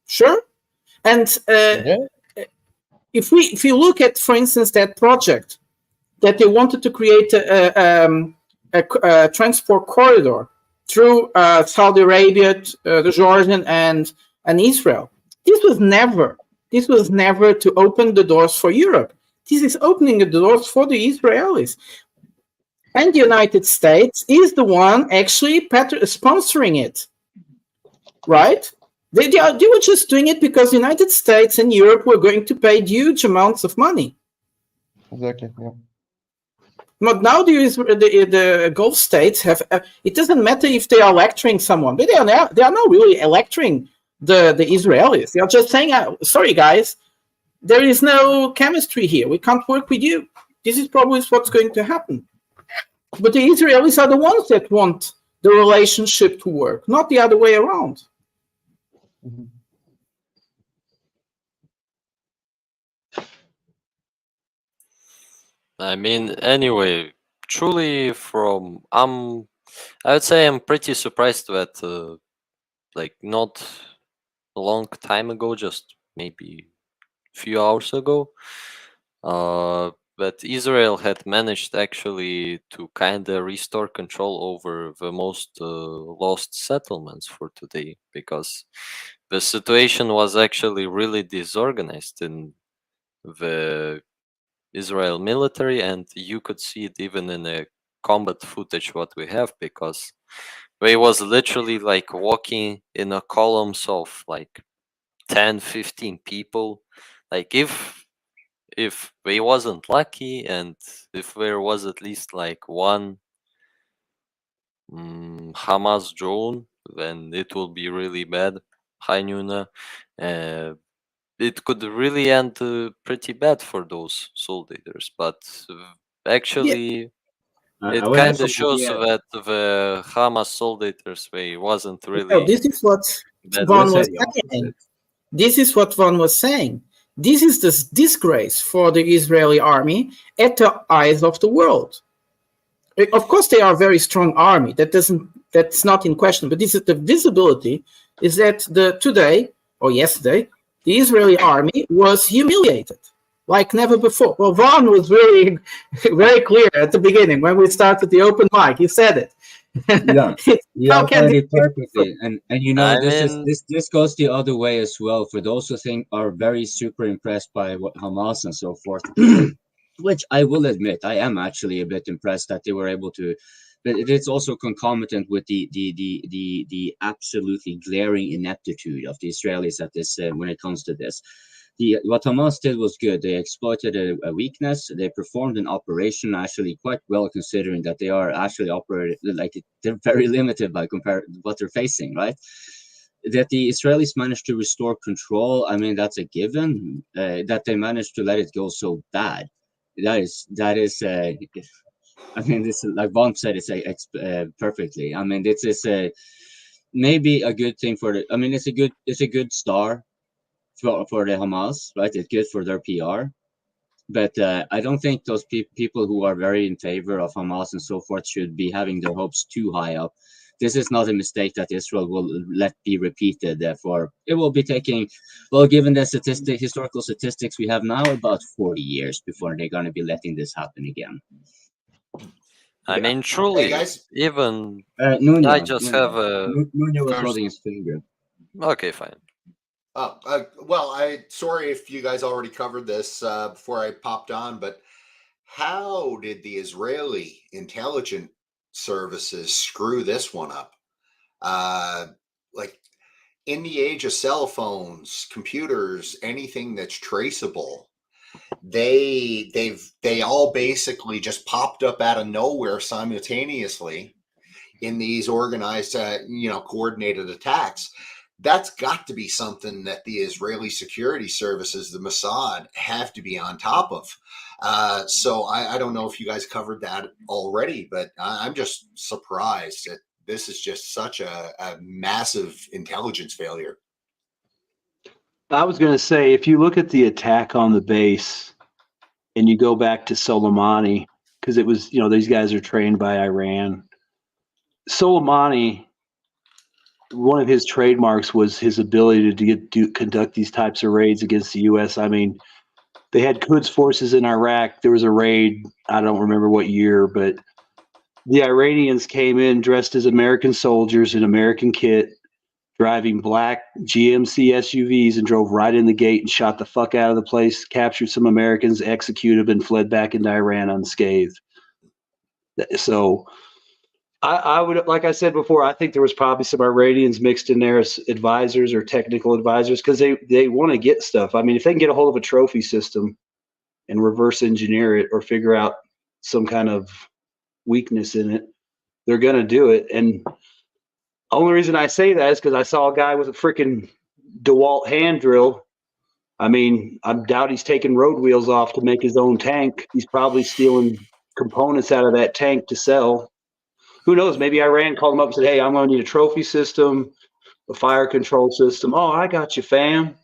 Sure, and if you look at, for instance, that project that they wanted to create a transport corridor through Saudi Arabia, the Jordan, and Israel. This was never to open the doors for Europe. This is opening the doors for the Israelis. And the United States is the one actually sponsoring it, right? They were just doing it because the United States and Europe were going to pay huge amounts of money. Exactly. Yeah. But now the Gulf states have. It doesn't matter if they are lecturing someone, but they are not really lecturing the Israelis. They are just saying, "Sorry, guys, there is no chemistry here. We can't work with you. This is probably what's going to happen." But the Israelis are the ones that want the relationship to work, not the other way around. Mm-hmm. I mean, anyway, truly I would say I'm pretty surprised that, like, not a long time ago, just maybe a few hours ago, that Israel had managed actually to kind of restore control over the most lost settlements for today, because the situation was actually really disorganized in the Israel military, and you could see it even in the combat footage what we have, because they was literally like walking in a columns of like 10-15 people. Like if they wasn't lucky, and if there was at least like one Hamas drone, then it will be really bad. Hi Nuna. it could really end pretty bad for those soldiers. But actually, I it would kind of actually, shows yeah, that the Hamas soldiers way wasn't So really this is what bad. Von let's was say the saying. opposite. This is what Von was saying. This is the disgrace for the Israeli army at the eyes of the world. Of course, they are a very strong army. That's not in question. But this is the visibility is that today or yesterday, the Israeli army was humiliated like never before. Well, Von was really very clear at the beginning when we started the open mic. He said it. Yeah, you How can outlined this it perfectly, and you know I this is mean, this goes the other way as well for those who think are very super impressed by what Hamas and so forth. Which I will admit, I am actually a bit impressed that they were able to. But it's also concomitant with the absolutely glaring ineptitude of the Israelis at this when it comes to this. What Hamas did was good. They exploited a weakness. They performed an operation actually quite well, considering that they are actually operated like they're very limited by what they're facing, right? That the Israelis managed to restore control, I mean, that's a given. That they managed to let it go so bad, that is. I mean, this like Von said, it's perfectly. I mean, this is maybe a good thing for the. I mean, it's a good star for the Hamas, right? It's good for their PR. But I don't think those people who are very in favor of Hamas and so forth should be having their hopes too high up. This is not a mistake that Israel will let be repeated. Therefore, it will be taking, well, given the historical statistics we have now, about 40 years before they're going to be letting this happen again. I mean, truly, Hey guys, even Nuno, I just have a. Nuno was First- holding his finger. Okay, fine. well, sorry if you guys already covered this before I popped on, but how did the Israeli intelligence services screw this one up? Like in the age of cell phones, computers, anything that's traceable, they all basically just popped up out of nowhere simultaneously in these organized, coordinated attacks. That's got to be something that the Israeli security services, the Mossad, have to be on top of. So I don't know if you guys covered that already, but I'm just surprised that this is just such a massive intelligence failure. I was going to say, if you look at the attack on the base and you go back to Soleimani, because it was, these guys are trained by Iran. Soleimani, one of his trademarks was his ability to conduct these types of raids against the U.S. I mean, they had Quds forces in Iraq. There was a raid, I don't remember what year, but the Iranians came in dressed as American soldiers in American kit, driving black GMC SUVs, and drove right in the gate and shot the fuck out of the place, captured some Americans, executed them, and fled back into Iran unscathed. So I would, like I said before, I think there was probably some Iranians mixed in there as advisors or technical advisors, because they want to get stuff. I mean, if they can get a hold of a trophy system and reverse engineer it or figure out some kind of weakness in it, they're going to do it. And only reason I say that is because I saw a guy with a freaking DeWalt hand drill. I mean, I doubt he's taking road wheels off to make his own tank. He's probably stealing components out of that tank to sell. Who knows? Maybe Iran called him up and said, hey, I'm going to need a trophy system, a fire control system. Oh, I got you, fam.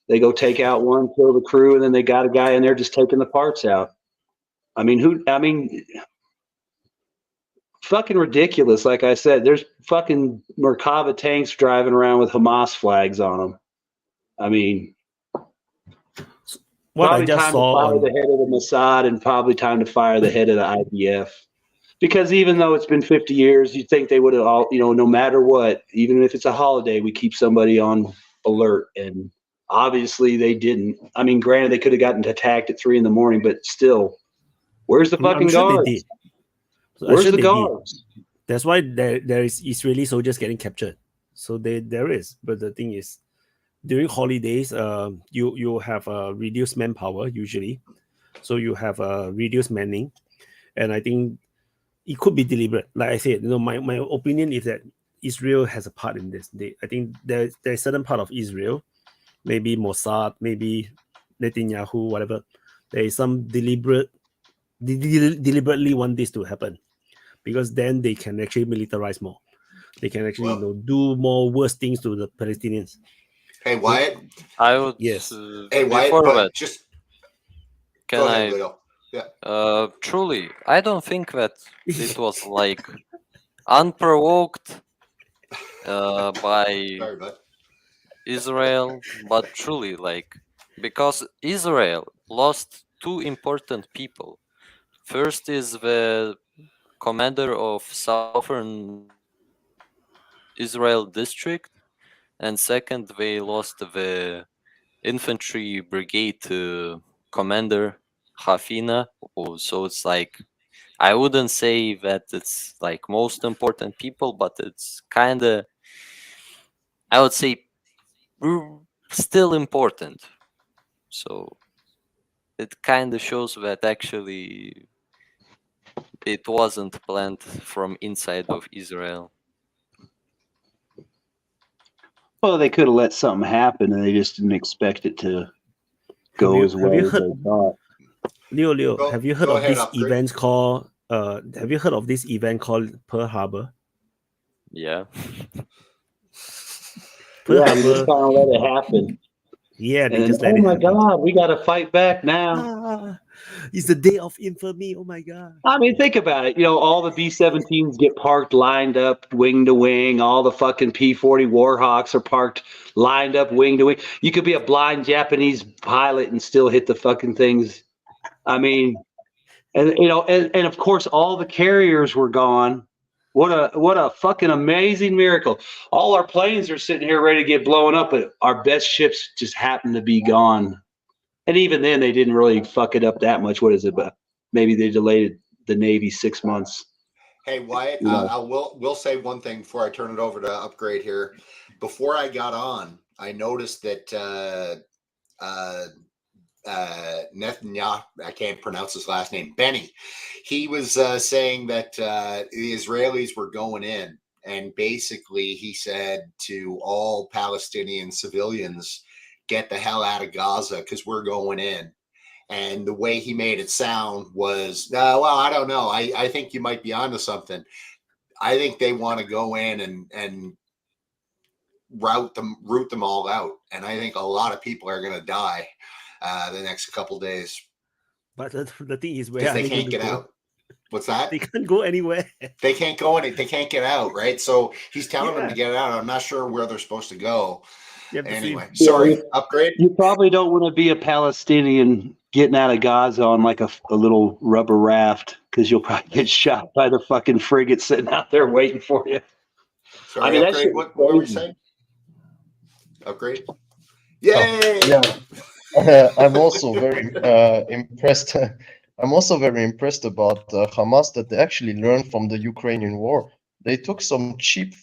They go take out one, kill the crew, and then they got a guy in there just taking the parts out. I mean, fucking ridiculous. Like I said, there's fucking Merkava tanks driving around with Hamas flags on them. I mean, What I probably just time to saw fire on the head of the Mossad and probably time to fire the head of the IDF. Because even though it's been 50 years, you'd think they would have all, no matter what, even if it's a holiday, we keep somebody on alert. And obviously they didn't. I mean, granted, they could have gotten attacked at 3 a.m, but still, where's the fucking I'm sure guards? they did. So I'm Where's sure the they did. guards? That's why there is Israeli soldiers getting captured. So there is. But the thing is, during holidays, you have reduced manpower usually. So you have reduced manning. And I think it could be deliberate. Like I said, my opinion is that Israel has a part in this. I think there's a certain part of Israel maybe Mossad, maybe Netanyahu, whatever. There is some deliberately want this to happen, because then they can actually militarize more. They can actually do more worse things to the Palestinians. Hey, Wyatt. I would. Yes. Hey, Wyatt, before but that, just can go ahead, I? Leo. Yeah. Truly, I don't think that it was like unprovoked by Sorry, bud. Israel, but truly, like, because Israel lost two important people. First is the commander of southern Israel district, and second, they lost the infantry brigade commander Hafina. So it's like, I wouldn't say that it's like most important people, but it's kind of, I would say, still important. So it kind of shows that actually it wasn't planned from inside of Israel. Well, they could have let something happen, and they just didn't expect it to go as well as they thought. Leo, have you heard go of ahead, this Upgrade. event called? Have you heard of this event called Pearl Harbor? Yeah. Pearl Yeah, they just Harbor. kind of let it happen. Yeah, And they then, just let oh it my happen. God, we got to fight back now. It's the day of infamy. Oh my God. I mean, think about it. You know, all the B-17s get parked lined up wing to wing. All the fucking P-40 Warhawks are parked lined up wing to wing. You could be a blind Japanese pilot and still hit the fucking things. I mean, and you know, and of course, all the carriers were gone. What a fucking amazing miracle! All our planes are sitting here ready to get blown up, but our best ships just happen to be gone. And even then, they didn't really fuck it up that much. What is it? But maybe they delayed the Navy 6 months. Hey, Wyatt, No. I will say one thing before I turn it over to Upgrade here. Before I got on, I noticed that Netanyahu, I can't pronounce his last name, Benny, he was saying that the Israelis were going in, and basically he said to all Palestinian civilians, get the hell out of Gaza because we're going in. And the way he made it sound was, well, I don't know. I think you might be onto something. I think they want to go in and root them all out. And I think a lot of people are going to die the next couple of days. But the thing is, where because are they can't going to get go? out. What's that? They can't go anywhere. They can't go any. They can't get out, right? So he's telling them to get out. I'm not sure where they're supposed to go. Anyway, sorry. Upgrade. You probably don't want to be a Palestinian getting out of Gaza on like a little rubber raft, because you'll probably get shot by the fucking frigate sitting out there waiting for you. Sorry, I mean, Upgrade. What were we saying? Upgrade. Yay! I'm also very impressed. I'm also very impressed about Hamas, that they actually learned from the Ukrainian war. They took some cheap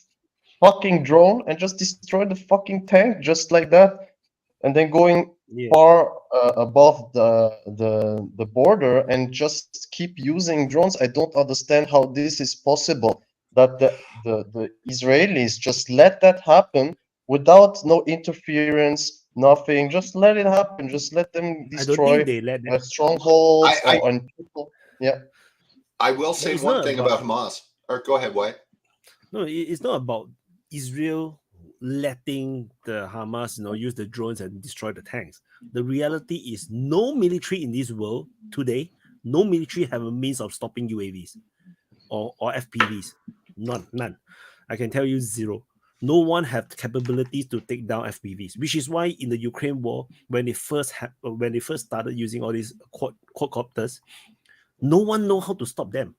fucking drone and just destroyed the fucking tank just like that, and then going far above the border and just keep using drones. I don't understand how this is possible, that the Israelis just let that happen without no interference, nothing. Just let it happen. Just let them destroy strongholds and people. Yeah. I will say one thing about Hamas. Or go ahead, Wyatt. No, it's not about Israel letting the Hamas, use the drones and destroy the tanks. The reality is, no military in this world today, no military have a means of stopping UAVs or FPVs. None. I can tell you zero. No one have the capabilities to take down FPVs, which is why in the Ukraine war, when they first started using all these quadcopters, no one know how to stop them.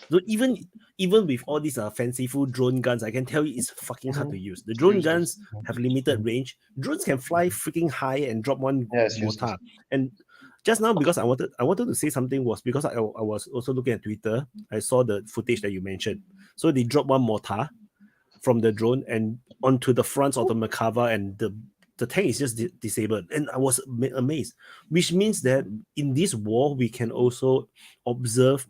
So even with all these fanciful drone guns, I can tell you it's fucking hard to use. The drone guns have limited range. Drones can fly freaking high and drop one mortar. And just now, because I wanted to say something, was because I was also looking at Twitter. I saw the footage that you mentioned. So they dropped one mortar from the drone and onto the front of the Merkava, and the tank is just disabled. And I was amazed, which means that in this war, we can also observe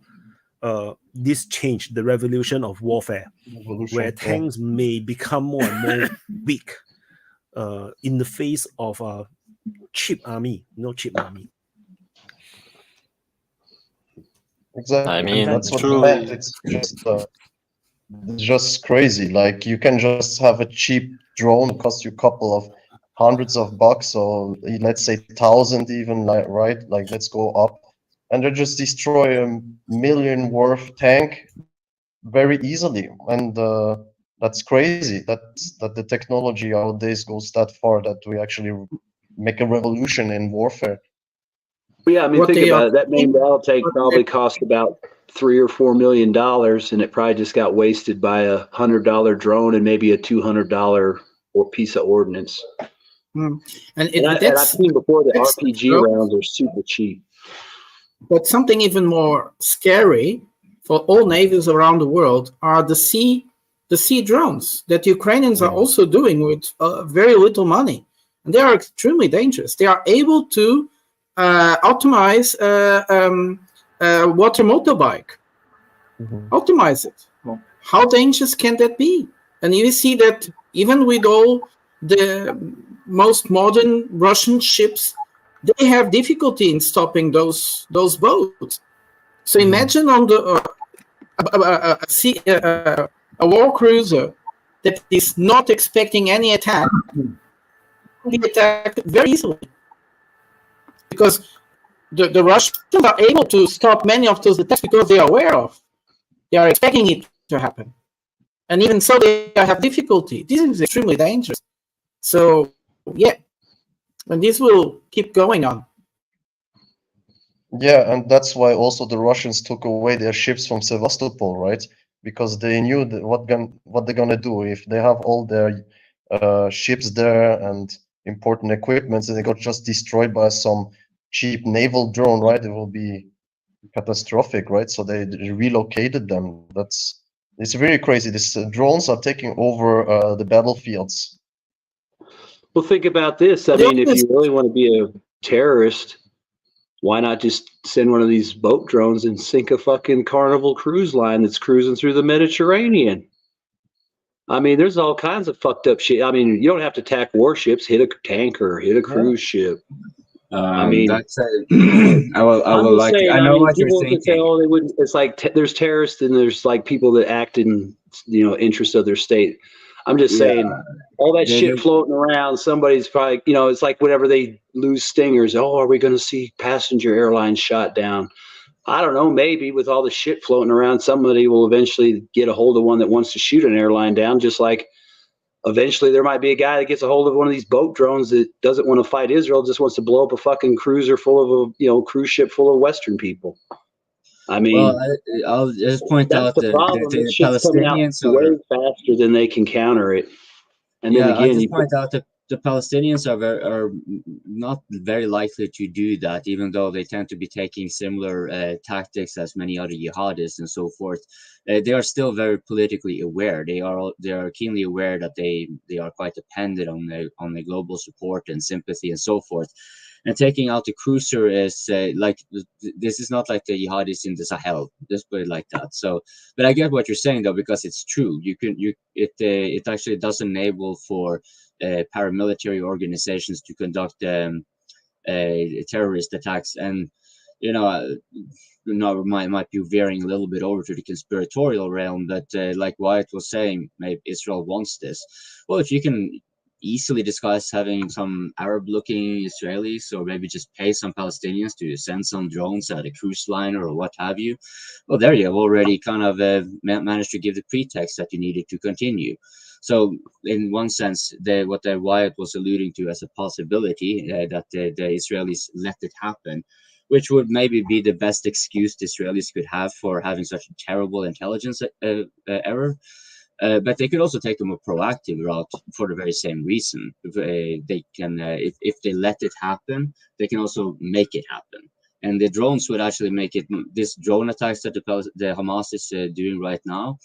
this change, the revolution of warfare, where tanks may become more and more weak. in the face of a cheap army, cheap army. Exactly. I mean, That's what I truly, meant. It's just crazy. Like you can just have a cheap drone that costs you a couple of hundreds of bucks, or let's say 1,000 even, like, right? Like let's go up, and they just destroy a million worth tank very easily. And that's crazy. That the technology nowadays goes that far that we actually make a revolution in warfare. Yeah, I mean, What think they about are it. That main battle tank probably cost about $3 or $4 million, and it probably just got wasted by $100 drone and maybe a $200 or piece of ordnance. And And I've seen before that RPG rounds are super cheap. But something even more scary for all navies around the world are the sea drones that the Ukrainians are also doing with very little money, and they are extremely dangerous. They are able to optimize a water motorbike, optimize it. How dangerous can that be? And you see that even with all the most modern Russian ships, they have difficulty in stopping those boats. So imagine on the a war cruiser that is not expecting any attack be attacked very easily, because the Russians are able to stop many of those attacks because they are aware of, they are expecting it to happen, and even so they have difficulty. This is extremely dangerous. So yeah, and this will keep going on. Yeah, and that's why also the Russians took away their ships from Sevastopol, right? Because they knew that what they're gonna do if they have all their ships there and important equipment, and they got just destroyed by some cheap naval drone, right? It will be catastrophic, right? So they relocated them. It's very crazy. These drones are taking over the battlefields. Well, think about this. I mean, if you really want to be a terrorist, why not just send one of these boat drones and sink a fucking Carnival cruise line that's cruising through the Mediterranean? I mean, there's all kinds of fucked up shit. I mean, you don't have to attack warships, hit a tanker, hit a cruise ship. I mean, that's I will like. saying, I know what you're people can say, thinking. oh, they wouldn't. It's like there's terrorists and there's like people that act in interest of their state. I'm just saying, all that shit floating around, somebody's probably, it's like whenever they lose stingers, oh, are we going to see passenger airlines shot down? I don't know, maybe with all the shit floating around, somebody will eventually get a hold of one that wants to shoot an airline down, just like eventually there might be a guy that gets a hold of one of these boat drones that doesn't want to fight Israel, just wants to blow up a fucking cruiser full of cruise ship full of Western people. I mean, well, I'll just point out the problem. the Shit's coming out Palestinians way faster than they can counter it. And then I'll again, just point out that the Palestinians are not very likely to do that, even though they tend to be taking similar tactics as many other jihadists and so forth. They are still very politically aware. They are keenly aware that they are quite dependent on the global support and sympathy and so forth. And taking out the cruiser is this is not like the jihadis in the Sahel. Just put it like that. So, but I get what you're saying though, because it's true. It actually does enable for paramilitary organizations to conduct terrorist attacks, and might be veering a little bit over to the conspiratorial realm. But like Wyatt was saying, maybe Israel wants this. Well, if you can easily discuss having some Arab-looking Israelis, or maybe just pay some Palestinians to send some drones at a cruise liner or what have you, well, there you have already kind of managed to give the pretext that you needed to continue. So, in one sense, what Wyatt was alluding to as a possibility that the Israelis let it happen, which would maybe be the best excuse the Israelis could have for having such a terrible intelligence error. But they could also take a more proactive route for the very same reason. They can, if they let it happen, they can also make it happen. And the drones would actually make it. This drone attacks that the Hamas is doing right now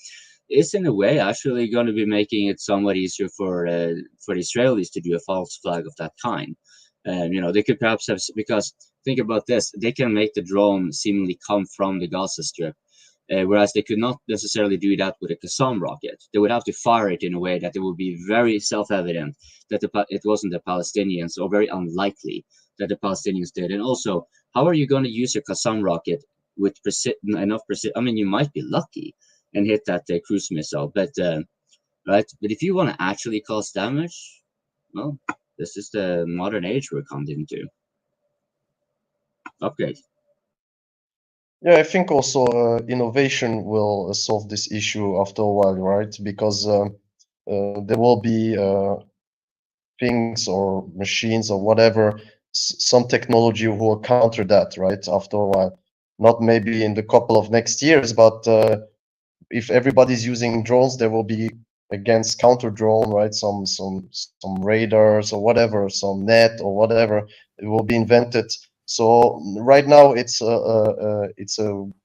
is in a way actually going to be making it somewhat easier for the Israelis to do a false flag of that kind. They could perhaps have, because think about this, they can make the drone seemingly come from the Gaza Strip. whereas they could not necessarily do that with a Qassam rocket. They would have to fire it in a way that it would be very self-evident that it wasn't the Palestinians, or very unlikely that the Palestinians did. And also, how are you going to use a Qassam rocket with enough precision? I mean, you might be lucky and hit that cruise missile, but right. But if you want to actually cause damage, well, this is the modern age we're coming into. Upgrade. Yeah, I think also innovation will solve this issue after a while, right? Because there will be things or machines or whatever, some technology who will counter that, right? After a while, not maybe in the couple of next years, but if everybody's using drones, there will be against counter drone, right? Some radars or whatever, some net or whatever, it will be invented. So right now it's a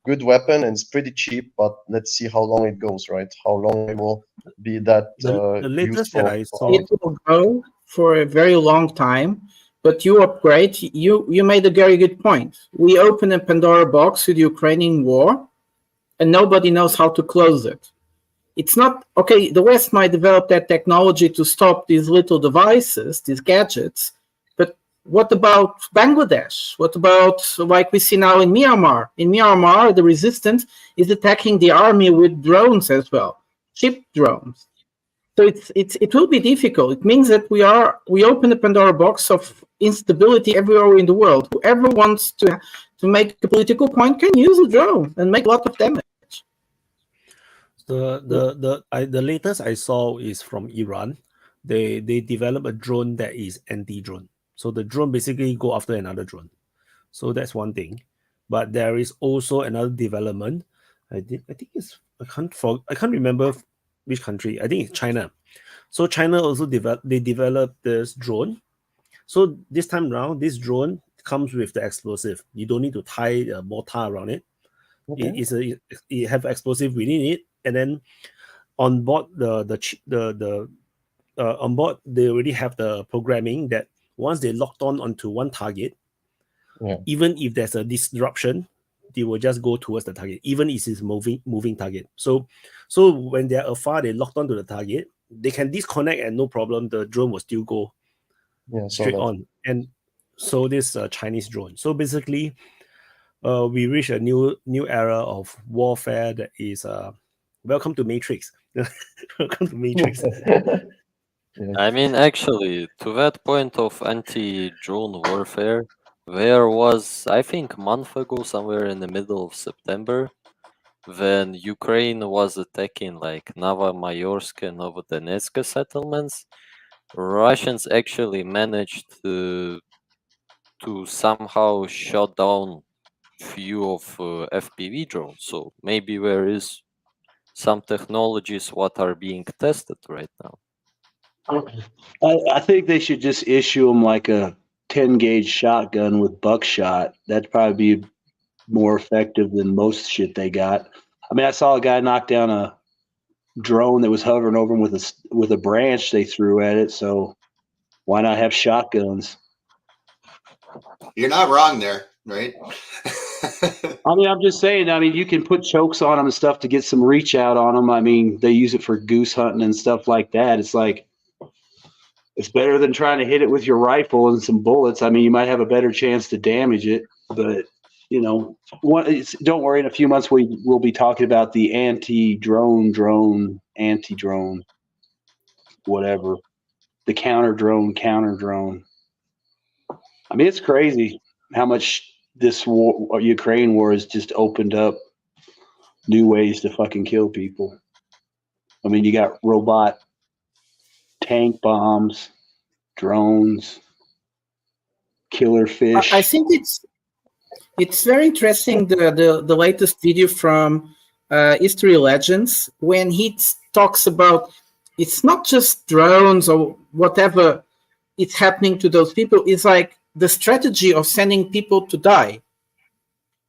good weapon and it's pretty cheap, but let's see how long it goes, right? How long it will be that the latest useful. that I saw. It will go for a very long time, but you upgrade. You made a very good point. We open a Pandora box with the Ukrainian war, and nobody knows how to close it. It's not okay. The West might develop that technology to stop these little devices, these gadgets. What about Bangladesh? What about, like we see now in Myanmar? In Myanmar, the resistance is attacking the army with drones as well, ship drones. So it will be difficult. It means that we open the Pandora box of instability everywhere in the world. Whoever wants to make a political point can use a drone and make a lot of damage. The latest I saw is from Iran. They develop a drone that is anti-drone. So the drone basically go after another drone. So that's one thing. But there is also another development. I think it's I can't remember which country. I think it's China. So China also developed this drone. So this time around, this drone comes with the explosive. You don't need to tie a mortar around it. Okay. It have explosive within it, and then on board on board they already have the programming that once they locked onto one target, even if there's a disruption, they will just go towards the target, even if it's moving target. So when they're afar, they locked onto the target, they can disconnect and no problem. The drone will still go straight on. And so this Chinese drone. So basically, we reach a new era of warfare that is welcome to Matrix. Welcome to Matrix. I mean, actually, to that point of anti-drone warfare, there was, I think, a month ago, somewhere in the middle of September, when Ukraine was attacking like Novomayorsk and Novodonetsk settlements, Russians actually managed to somehow shut down few of FPV drones. So maybe there is some technologies what are being tested right now. I think they should just issue them like a 10-gauge shotgun with buckshot. That'd probably be more effective than most shit they got. I mean, I saw a guy knock down a drone that was hovering over him with a branch they threw at it. So why not have shotguns? You're not wrong there, right? I mean, I'm just saying. I mean, you can put chokes on them and stuff to get some reach out on them. I mean, they use it for goose hunting and stuff like that. It's like, it's better than trying to hit it with your rifle and some bullets. I mean, you might have a better chance to damage it, but you know, don't worry. In a few months, we'll be talking about the anti-drone, whatever, the counter drone. I mean, it's crazy how much this war, Ukraine war, has just opened up new ways to fucking kill people. I mean, you got robot tank bombs, drones, killer fish. I think it's very interesting, the latest video from History Legends, when he talks about it's not just drones or whatever it's happening to those people. It's like the strategy of sending people to die.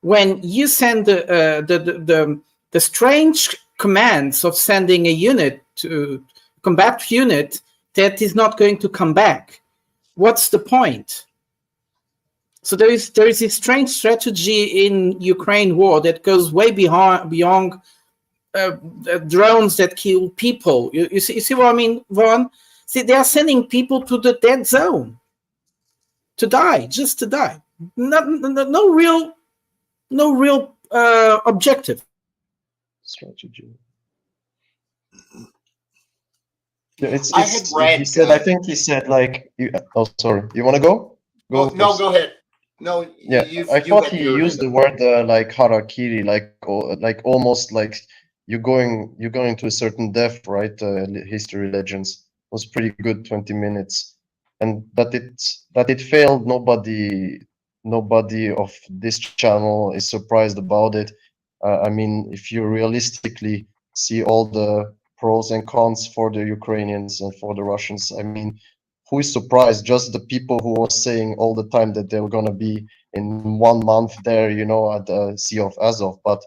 When you send the strange commands of sending a unit to combat unit that is not going to come back, what's the point? So there is this strange strategy in Ukraine war that goes way beyond drones that kill people. You see what I mean, Vaughn? See, they are sending people to the dead zone to die, just to die. No real objective. Strategy. Yeah, I had read. He said, I think he said like. Oh, sorry. You want to go? No, go ahead. No, yeah, I thought he used the word like harakiri, like almost like you're going to a certain death, right? History legends was pretty good, 20 minutes, and that it failed. Nobody of this channel is surprised about it. I mean, if you realistically see all the pros and cons for the Ukrainians and for the Russians, I mean, who is surprised? Just the people who were saying all the time that they were going to be in 1 month there, at the Sea of Azov. But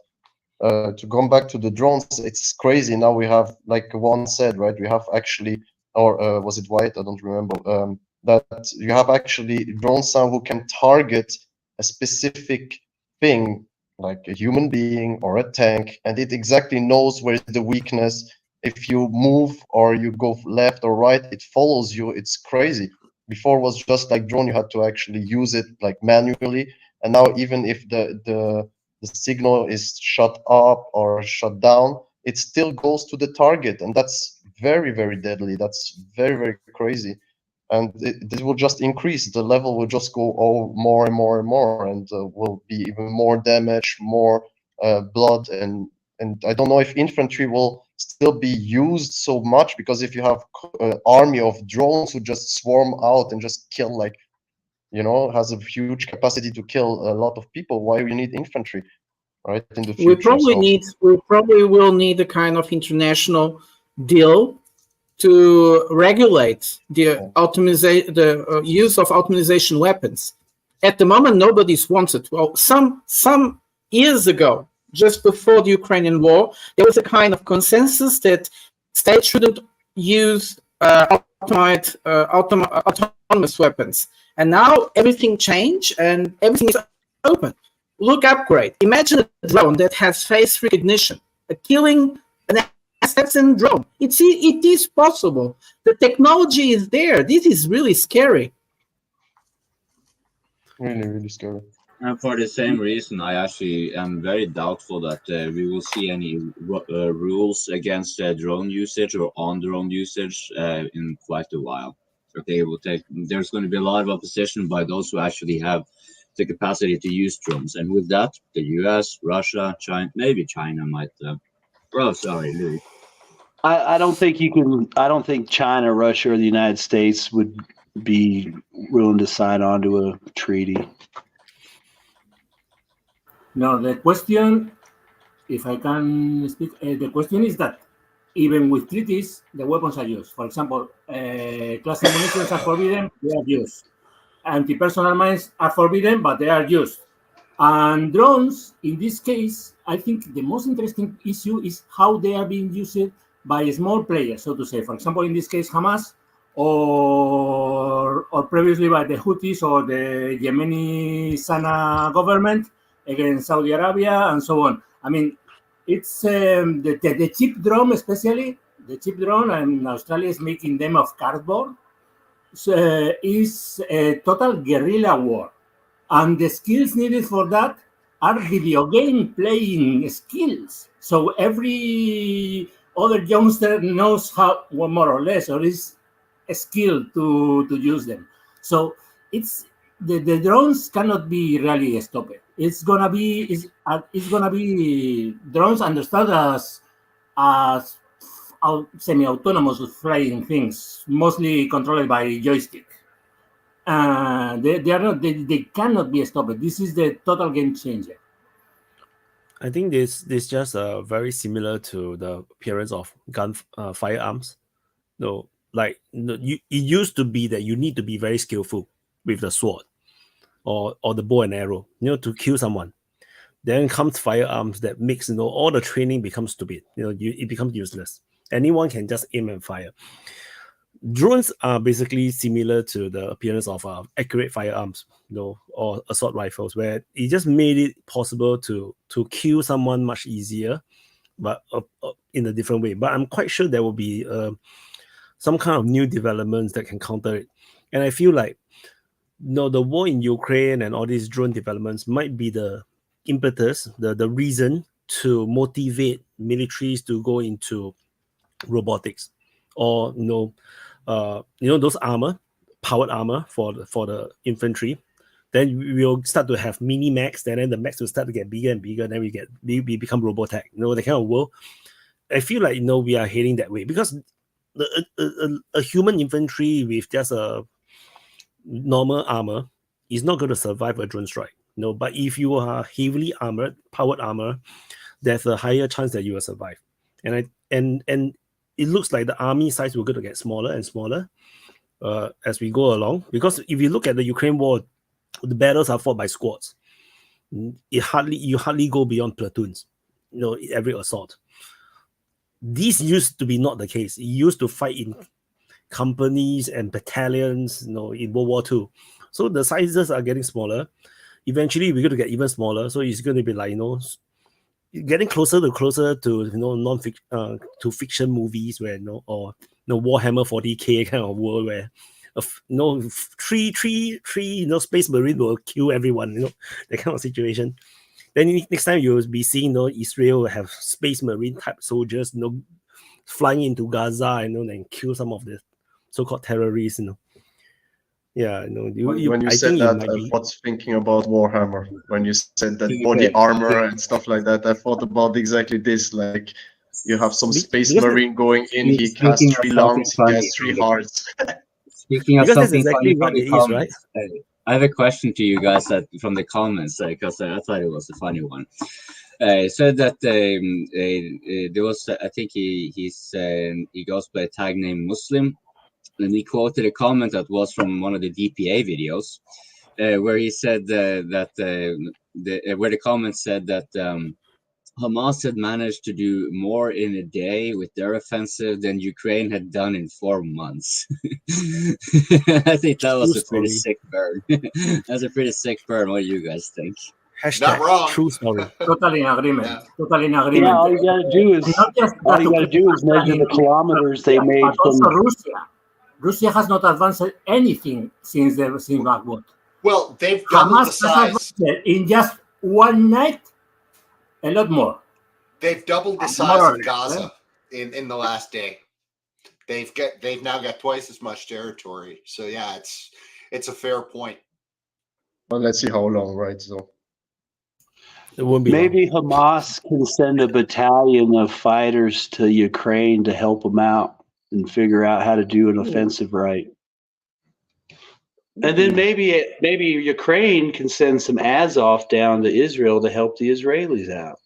to come back to the drones, it's crazy. Now we have, like one said, right? We have actually, or was it White? I don't remember. That you have actually drones now who can target a specific thing, like a human being or a tank, and it exactly knows where the weakness. If you move or you go left or right, it follows you. It's crazy. Before was just like drone, you had to actually use it like manually, and now even if the signal is shut up or shut down, it still goes to the target, and that's very, very deadly. That's very, very crazy, and this will just increase. The level will just go more and more and more, and will be even more damage, more blood, and I don't know if infantry will still be used so much, because if you have an army of drones who just swarm out and just kill, like, has a huge capacity to kill a lot of people, why we need infantry, right? In the future, we probably will need a kind of international deal to regulate the use of optimization weapons. At the moment, nobody's wanted. Well, some years ago, just before the Ukrainian war, there was a kind of consensus that states shouldn't use autonomous weapons. And now everything changed and everything is open. Look, upgrade. Imagine a drone that has face recognition, killing an assassin drone. It is possible. The technology is there. This is really scary. Really, really scary. And for the same reason, I actually am very doubtful that we will see any rules against drone usage or on drone usage in quite a while. Okay, there's going to be a lot of opposition by those who actually have the capacity to use drones, and with that, the U.S., Russia, China, maybe China might. Sorry, Louis. I don't think you can. I don't think China, Russia, or the United States would be willing to sign on to a treaty. No, the question, if I can speak, the question is that even with treaties, the weapons are used. For example, cluster munitions are forbidden, they are used. Anti-personnel mines are forbidden, but they are used. And drones, in this case, I think the most interesting issue is how they are being used by small players, so to say. For example, in this case, Hamas, or previously by the Houthis or the Yemeni Sana government against Saudi Arabia and so on. I mean, it's the cheap drone, especially the cheap drone, and Australia is making them of cardboard, is a total guerrilla war. And the skills needed for that are video game playing skills. So every other youngster knows how, well, more or less, or is a skill to use them. So it's the drones cannot be really stopped. It's gonna be drones understood as semi-autonomous flying things, mostly controlled by joystick. They cannot be stopped. This is the total game changer. I think this just very similar to the appearance of firearms. It used to be that you need to be very skillful with the sword or the bow and arrow, to kill someone. Then comes firearms that makes all the training becomes stupid. It becomes useless. Anyone can just aim and fire. drones are basically similar to the appearance of accurate firearms, or assault rifles, where it just made it possible to kill someone much easier, but in a different way. But I'm quite sure there will be some kind of new developments that can counter it. And I feel like the war in Ukraine and all these drone developments might be the impetus, the reason to motivate militaries to go into robotics, or those powered armor for the infantry. Then we'll start to have mini mechs, and then the mechs will start to get bigger and bigger. And then we become Robotech. The kind of world. I feel like we are heading that way, because a human infantry with just a normal armor is not going to survive a drone strike. But if you are heavily armored, powered armor, there's a higher chance that you will survive. And it looks like the army size will going to get smaller and smaller as we go along. Because if you look at the Ukraine war, the battles are fought by squads. You hardly go beyond platoons, every assault. This used to be not the case. It used to fight in companies and battalions, in World War II. So the sizes are getting smaller. Eventually, we're going to get even smaller. So it's going to be like, getting closer to non-fiction to fiction movies where or Warhammer 40K kind of world where three space marine will kill everyone, that kind of situation. Then next time you'll be seeing Israel will have space marine type soldiers flying into Gaza and kill some of the so-called terrorists. Yeah, when you said that, I was thinking about Warhammer. When you said that body armor and stuff like that, I thought about exactly this. Like, you have some space marine going in, he has 3 lungs, he has 3 hearts. Speaking of something exactly what it is, right? I have a question to you guys from the comments, because I thought it was a funny one. Said that there was, I think he goes by a tag named Muslim. And he quoted a comment that was from one of the DPA videos, where he said where the comment said that Hamas had managed to do more in a day with their offensive than Ukraine had done in 4 months. I think that was a pretty sick burn. That's a pretty sick burn. What do you guys think? Not wrong. True story. Totally in agreement. Totally in agreement. Yeah, all you gotta do is measure the kilometers they made but from also Russia has not advanced anything since the Bakhmut. Well, they've doubled the Hamas size. has in just one night, a lot more. They've doubled the size of Gaza in the last day. They've now got twice as much territory. So yeah, it's a fair point. Well, let's see how long, right? So it won't be maybe long. Hamas can send a battalion of fighters to Ukraine to help them out and figure out how to do an offensive right. And then maybe Ukraine can send some Azov down to Israel to help the Israelis out.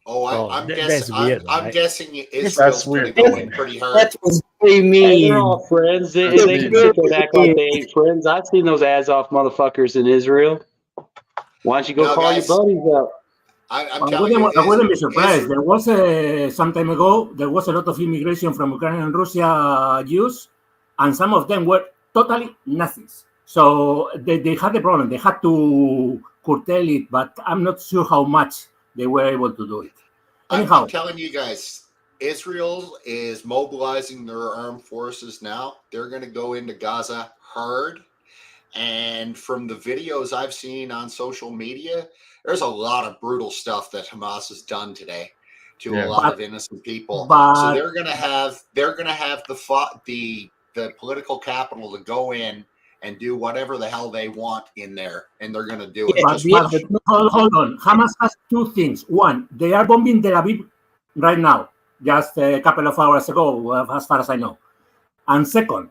I'm guessing. That's weird, I'm guessing Israel's going to go in pretty hard. That was very mean. They're all friends. They can sit there and act like they ain't friends. I've seen those Azov motherfuckers in Israel. Why don't you go call your buddies out? I'm telling you, I wouldn't be surprised. There was some time ago, there was a lot of immigration from Ukraine and Russia Jews, and some of them were totally Nazis. So they had a problem. They had to curtail it, but I'm not sure how much they were able to do it. Anyhow, I'm telling you guys, Israel is mobilizing their armed forces now. They're going to go into Gaza hard. And from the videos I've seen on social media, there's a lot of brutal stuff that Hamas has done today to a lot of innocent people. So they're going to have the political capital to go in and do whatever the hell they want in there, and they're going to do it. But hold on. Hamas has 2 things. One, they are bombing Tel Aviv right now, just a couple of hours ago, as far as I know. And second,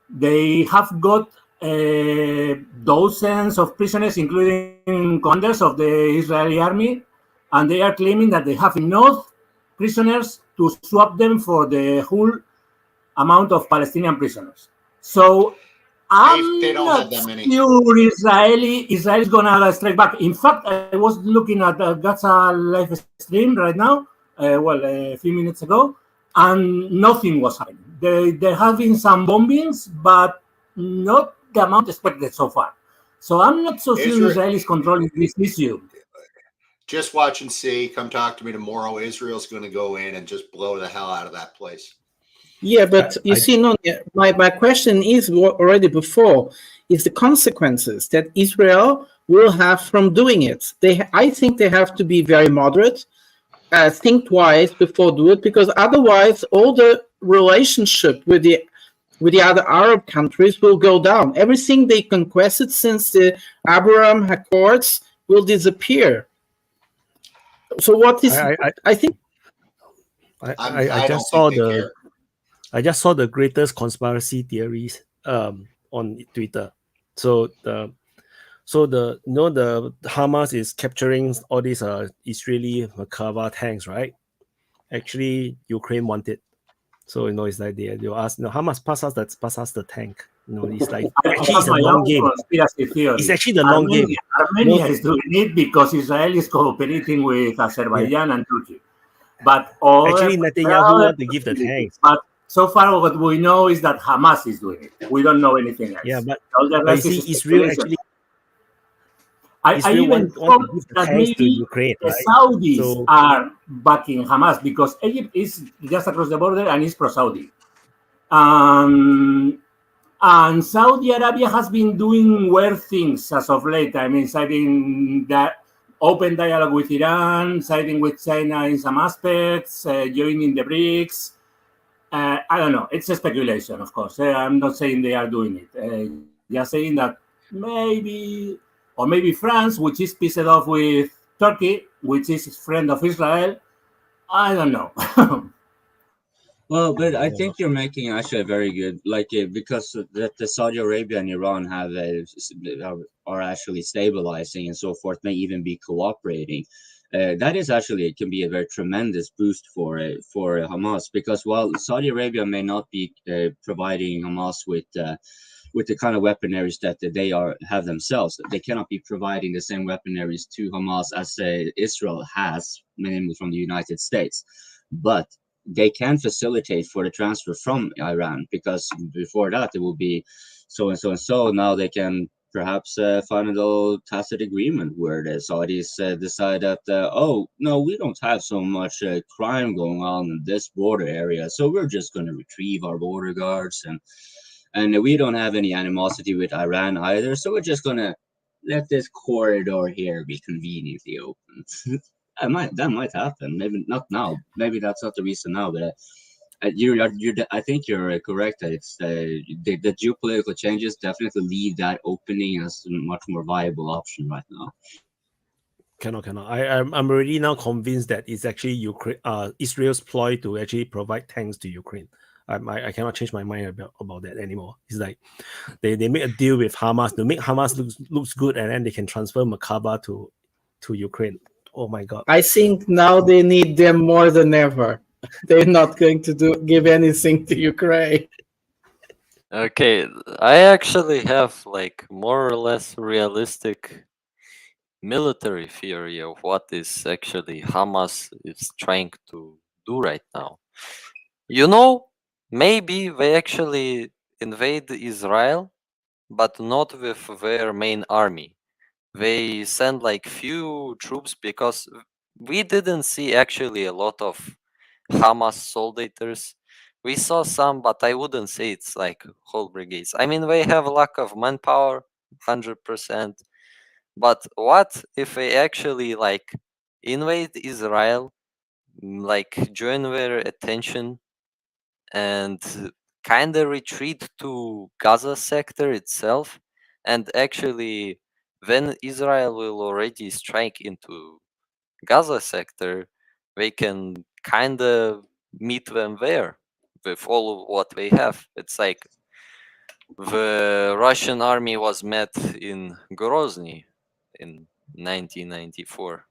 they have got dozens of prisoners, including commanders of the Israeli army, and they are claiming that they have enough prisoners to swap them for the whole amount of Palestinian prisoners. So I'm they don't not have that many. sure Israel is gonna strike back. In fact, I was looking at Gaza live stream right now, a few minutes ago, and nothing was happening. There have been some bombings, but not the amount expected so far. So I'm not so sure Israel is controlling this issue. Just watch and see. Come talk to me tomorrow. Israel's going to go in and just blow the hell out of that place. Yeah, but you see, no, my question is already before, is the consequences that Israel will have from doing it. I think they have to be very moderate, think twice before do it, because otherwise all the relationship with the other Arab countries will go down. Everything they conquested since the Abraham Accords will disappear. So what is? I think I just saw the greatest conspiracy theories on Twitter. So the Hamas is capturing all these Israeli Merkava tanks, right? Actually, Ukraine wanted. So it's like they'll ask, Hamas pass us the tank. It's like actually it's a long game. It's actually the long game. Armenia is doing it because Israel is cooperating with Azerbaijan and Turkey. But actually Netanyahu want to give the tanks. But so far, what we know is that Hamas is doing it. We don't know anything else. Yeah, but all the rest is Israel actually. I even thought that maybe Ukraine, the Saudis are backing Hamas because Egypt is just across the border and is pro-Saudi. And Saudi Arabia has been doing weird things as of late. I mean, citing that open dialogue with Iran, siding with China in some aspects, joining the BRICS. I don't know. It's a speculation, of course. I'm not saying they are doing it. Just saying that maybe France, which is pissed off with Turkey, which is a friend of Israel. I don't know. Well, but I think you're making actually a very good, because that the Saudi Arabia and Iran are actually stabilizing and so forth, may even be cooperating. That is actually, it can be a very tremendous boost for Hamas, because while Saudi Arabia may not be providing Hamas with the kind of weaponaries that they have themselves, they cannot be providing the same weaponaries to Hamas as Israel has, mainly from the United States. But they can facilitate for the transfer from Iran, because before that it will be so and so and so. Now they can perhaps find a little tacit agreement where the Saudis decide that, oh, no, we don't have so much crime going on in this border area, so we're just going to retrieve our border guards, and we don't have any animosity with Iran either, so we're just going to let this corridor here be conveniently open. That might happen. Maybe not now. Maybe that's not the reason now. But I think you're correct that it's the geopolitical changes definitely leave that opening as a much more viable option right now. Cannot. I'm already now convinced that it's actually Israel's ploy to actually provide tanks to Ukraine. I cannot change my mind about that anymore. It's like they make a deal with Hamas to make Hamas looks good, and then they can transfer Merkava to Ukraine. Oh my God! I think now they need them more than ever. They're not going to give anything to Ukraine. Okay, I actually have more or less realistic military theory of what is actually Hamas is trying to do right now. Maybe they actually invade Israel, but not with their main army. They send few troops, because we didn't see actually a lot of Hamas soldiers. We saw some, but I wouldn't say it's whole brigades. I mean, they have lack of manpower, 100%. But what if they actually invade Israel, join their attention and kind of retreat to Gaza sector itself, and actually when Israel will already strike into Gaza sector, they can kind of meet them there with all of what they have. It's like the Russian army was met in Grozny in 1994.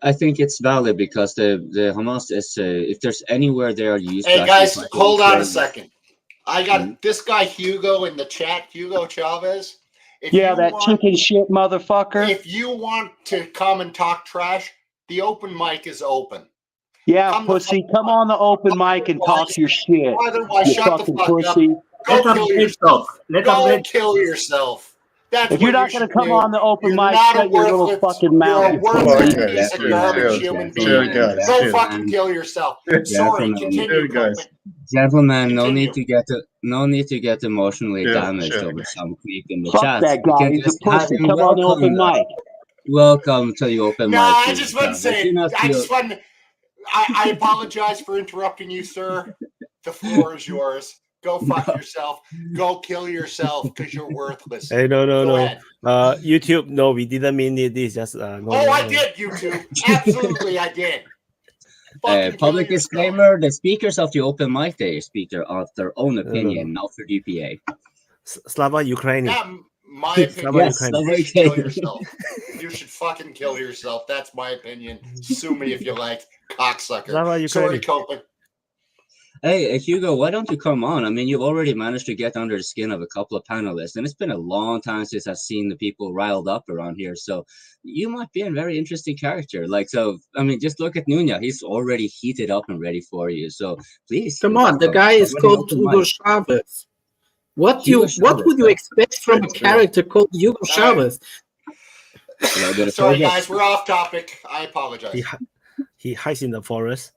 I think it's valid because the Hamas is, if there's anywhere they are used. Hey guys, hold on a second. I got this guy Hugo in the chat, Hugo Chavez. That chicken shit motherfucker. If you want to come and talk trash, the open mic is open. Yeah, Come the pussy, fuck come on the open mic and talk your shit. Otherwise, You shut the fucking fuck pussy. up. Go Let us kill get yourself. talk. Let us Go get kill yourself. That's If you're what you not gonna should come do. on the open You're mic, not a shut your little worthless. fucking mouth, You're a you Come on, worthless pussy. guys, piece of chill, garbage chill, human chill, being. guys, Go chill, fucking kill yourself. Sorry, Gentlemen, continue, chill, guys. Copeland. gentlemen, Continue. no need to get emotionally Chill, damaged chill. over some creep in the Fuck chat. that We guy. can He's a just have pussy. him Come on the open welcome. mic. Welcome to the open No, mic. I just want to say, Do not I feel. just want. I apologize for interrupting you, sir. The floor is yours. Go fuck yourself. Go kill yourself because you're worthless. Hey, no, Go ahead. YouTube, no, we didn't mean it. This just no. Oh, no, I no. did, YouTube. Absolutely, I did. Fucking kill Public yourself. disclaimer: the speakers of the open mic day speak of their own opinion, no. not for DPA. Slava Ukrainian. Not my opinion. Slava Yes, Ukrainian. You should kill yourself. You should fucking kill yourself. That's my opinion. Sue me if you like, cocksucker. Slava Sorry, Ukrainian. Copeland. Hey, Hugo, why don't you come on? I mean, you've already managed to get under the skin of a couple of panelists, and it's been a long time since I've seen the people riled up around here. So you might be a very interesting character. Like, so, I mean, just look at Nunya. He's already heated up and ready for you. So please. Come on, the guy is called Hugo Chavez. What would you expect from a character called Hugo Chavez? Sorry, guys, we're off topic. I apologize. He hides in the forest,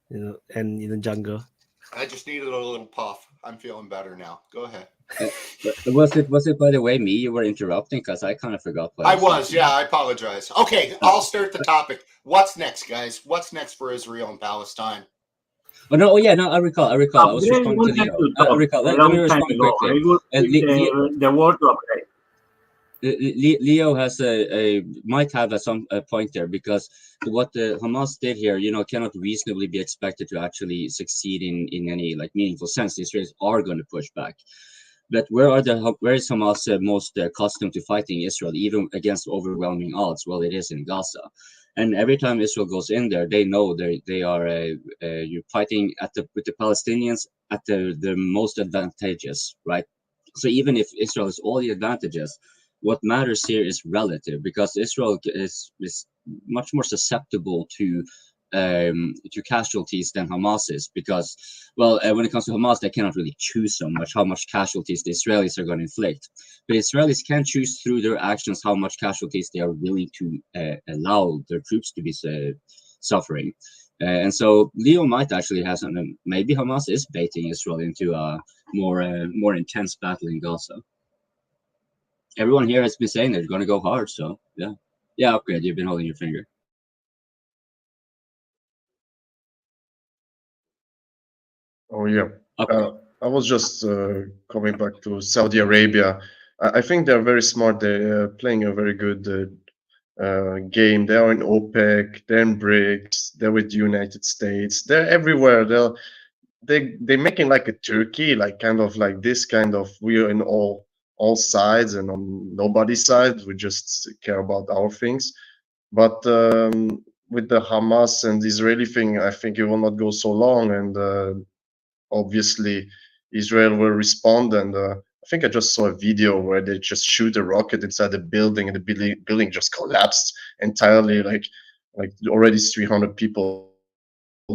and in the jungle. I just needed a little puff. I'm feeling better now. Go ahead. Was it by the way me you were interrupting? Because I kind of forgot. I was, yeah. I apologize. Okay, I'll start the topic. What's next, guys? What's next for Israel and Palestine? Oh no! Oh yeah, no. I recall. I was responding to Leo. I recall. Let me respond quickly. The word to upgrade. Leo has might have some point there, because what the Hamas did here, cannot reasonably be expected to actually succeed in any like meaningful sense. The Israelis are going to push back, but where is Hamas most accustomed to fighting Israel, even against overwhelming odds? Well, it is in Gaza, and every time Israel goes in there, they know they are you're fighting with the Palestinians at the most advantageous, right? So even if Israel has all the advantages, what matters here is relative, because Israel is much more susceptible to casualties than Hamas is, because, well, when it comes to Hamas, they cannot really choose so much how much casualties the Israelis are going to inflict. But Israelis can choose through their actions how much casualties they are willing to allow their troops to be suffering. And so Leo might actually have something. Maybe Hamas is baiting Israel into a more intense battle in Gaza. Everyone here has been saying they're going to go hard, so yeah, Upgrade, you've been holding your finger. Oh yeah, I was just coming back to Saudi Arabia. I think they're very smart. They're playing a very good game. They are in OPEC, they're in BRICS, they're with the United States. They're everywhere. They're making like a Turkey, like kind of like this kind of, we're in all sides and on nobody's side. We just care about our things. But with the Hamas and the Israeli thing, I think it will not go so long, and obviously Israel will respond. And I think I just saw a video where they just shoot a rocket inside the building, and the building just collapsed entirely. Like already 300 people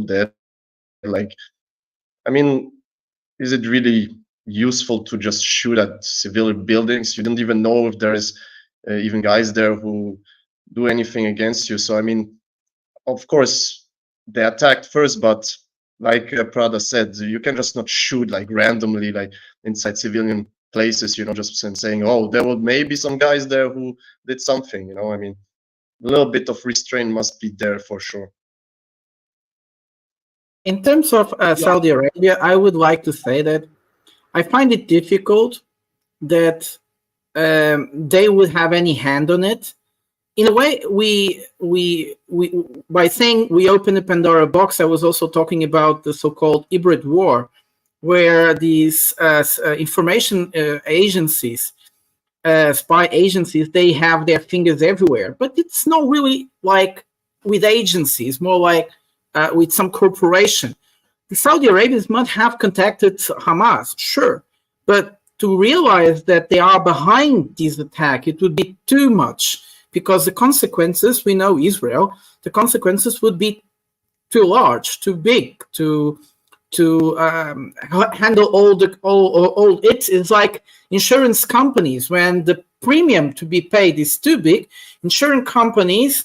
dead. Like, I mean, is it really useful to just shoot at civilian buildings? You don't even know if there is even guys there who do anything against you. So I mean, of course they attacked first, but like Prada said, you can just not shoot like randomly, like inside civilian places, just saying, oh, there will maybe some guys there who did something. I mean, a little bit of restraint must be there for sure. In terms of Saudi Arabia, I would like to say that I find it difficult that they would have any hand on it. In a way, we by saying we open a Pandora box, I was also talking about the so-called hybrid war, where these information agencies, spy agencies, they have their fingers everywhere. But it's not really like with agencies, more like with some corporation. The Saudi Arabians might have contacted Hamas, sure, but to realize that they are behind this attack, it would be too much, because the consequences, we know Israel, the consequences would be too large, too big to handle all it is like insurance companies. When the premium to be paid is too big, insurance companies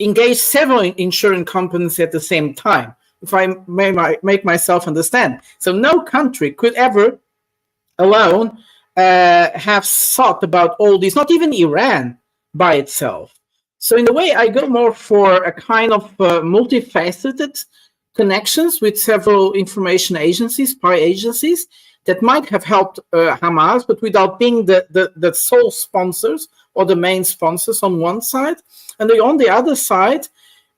engage several insurance companies at the same time, if I may make myself understand. So no country could ever alone have thought about all this, not even Iran by itself. So in a way, I go more for a kind of multifaceted connections with several information agencies, spy agencies, that might have helped Hamas, but without being the sole sponsors or the main sponsors on one side. And on the other side,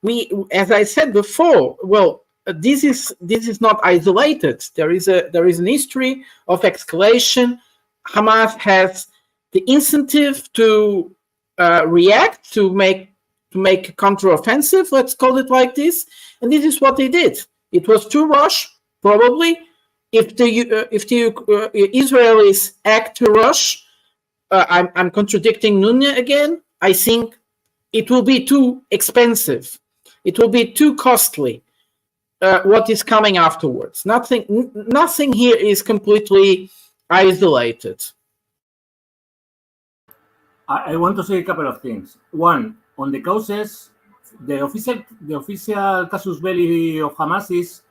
we, as I said before, well, this is not isolated. There is an history of escalation. Hamas has the incentive to react, to make a counteroffensive, let's call it like this, and this is what they did. It was too rush, probably. If the Israelis act to rush, I'm contradicting Nunya again. I think it will be too expensive. It will be too costly. What is coming afterwards? Nothing here is completely isolated. I want to say a couple of things. One, on the causes, the official casus belli of Hamas is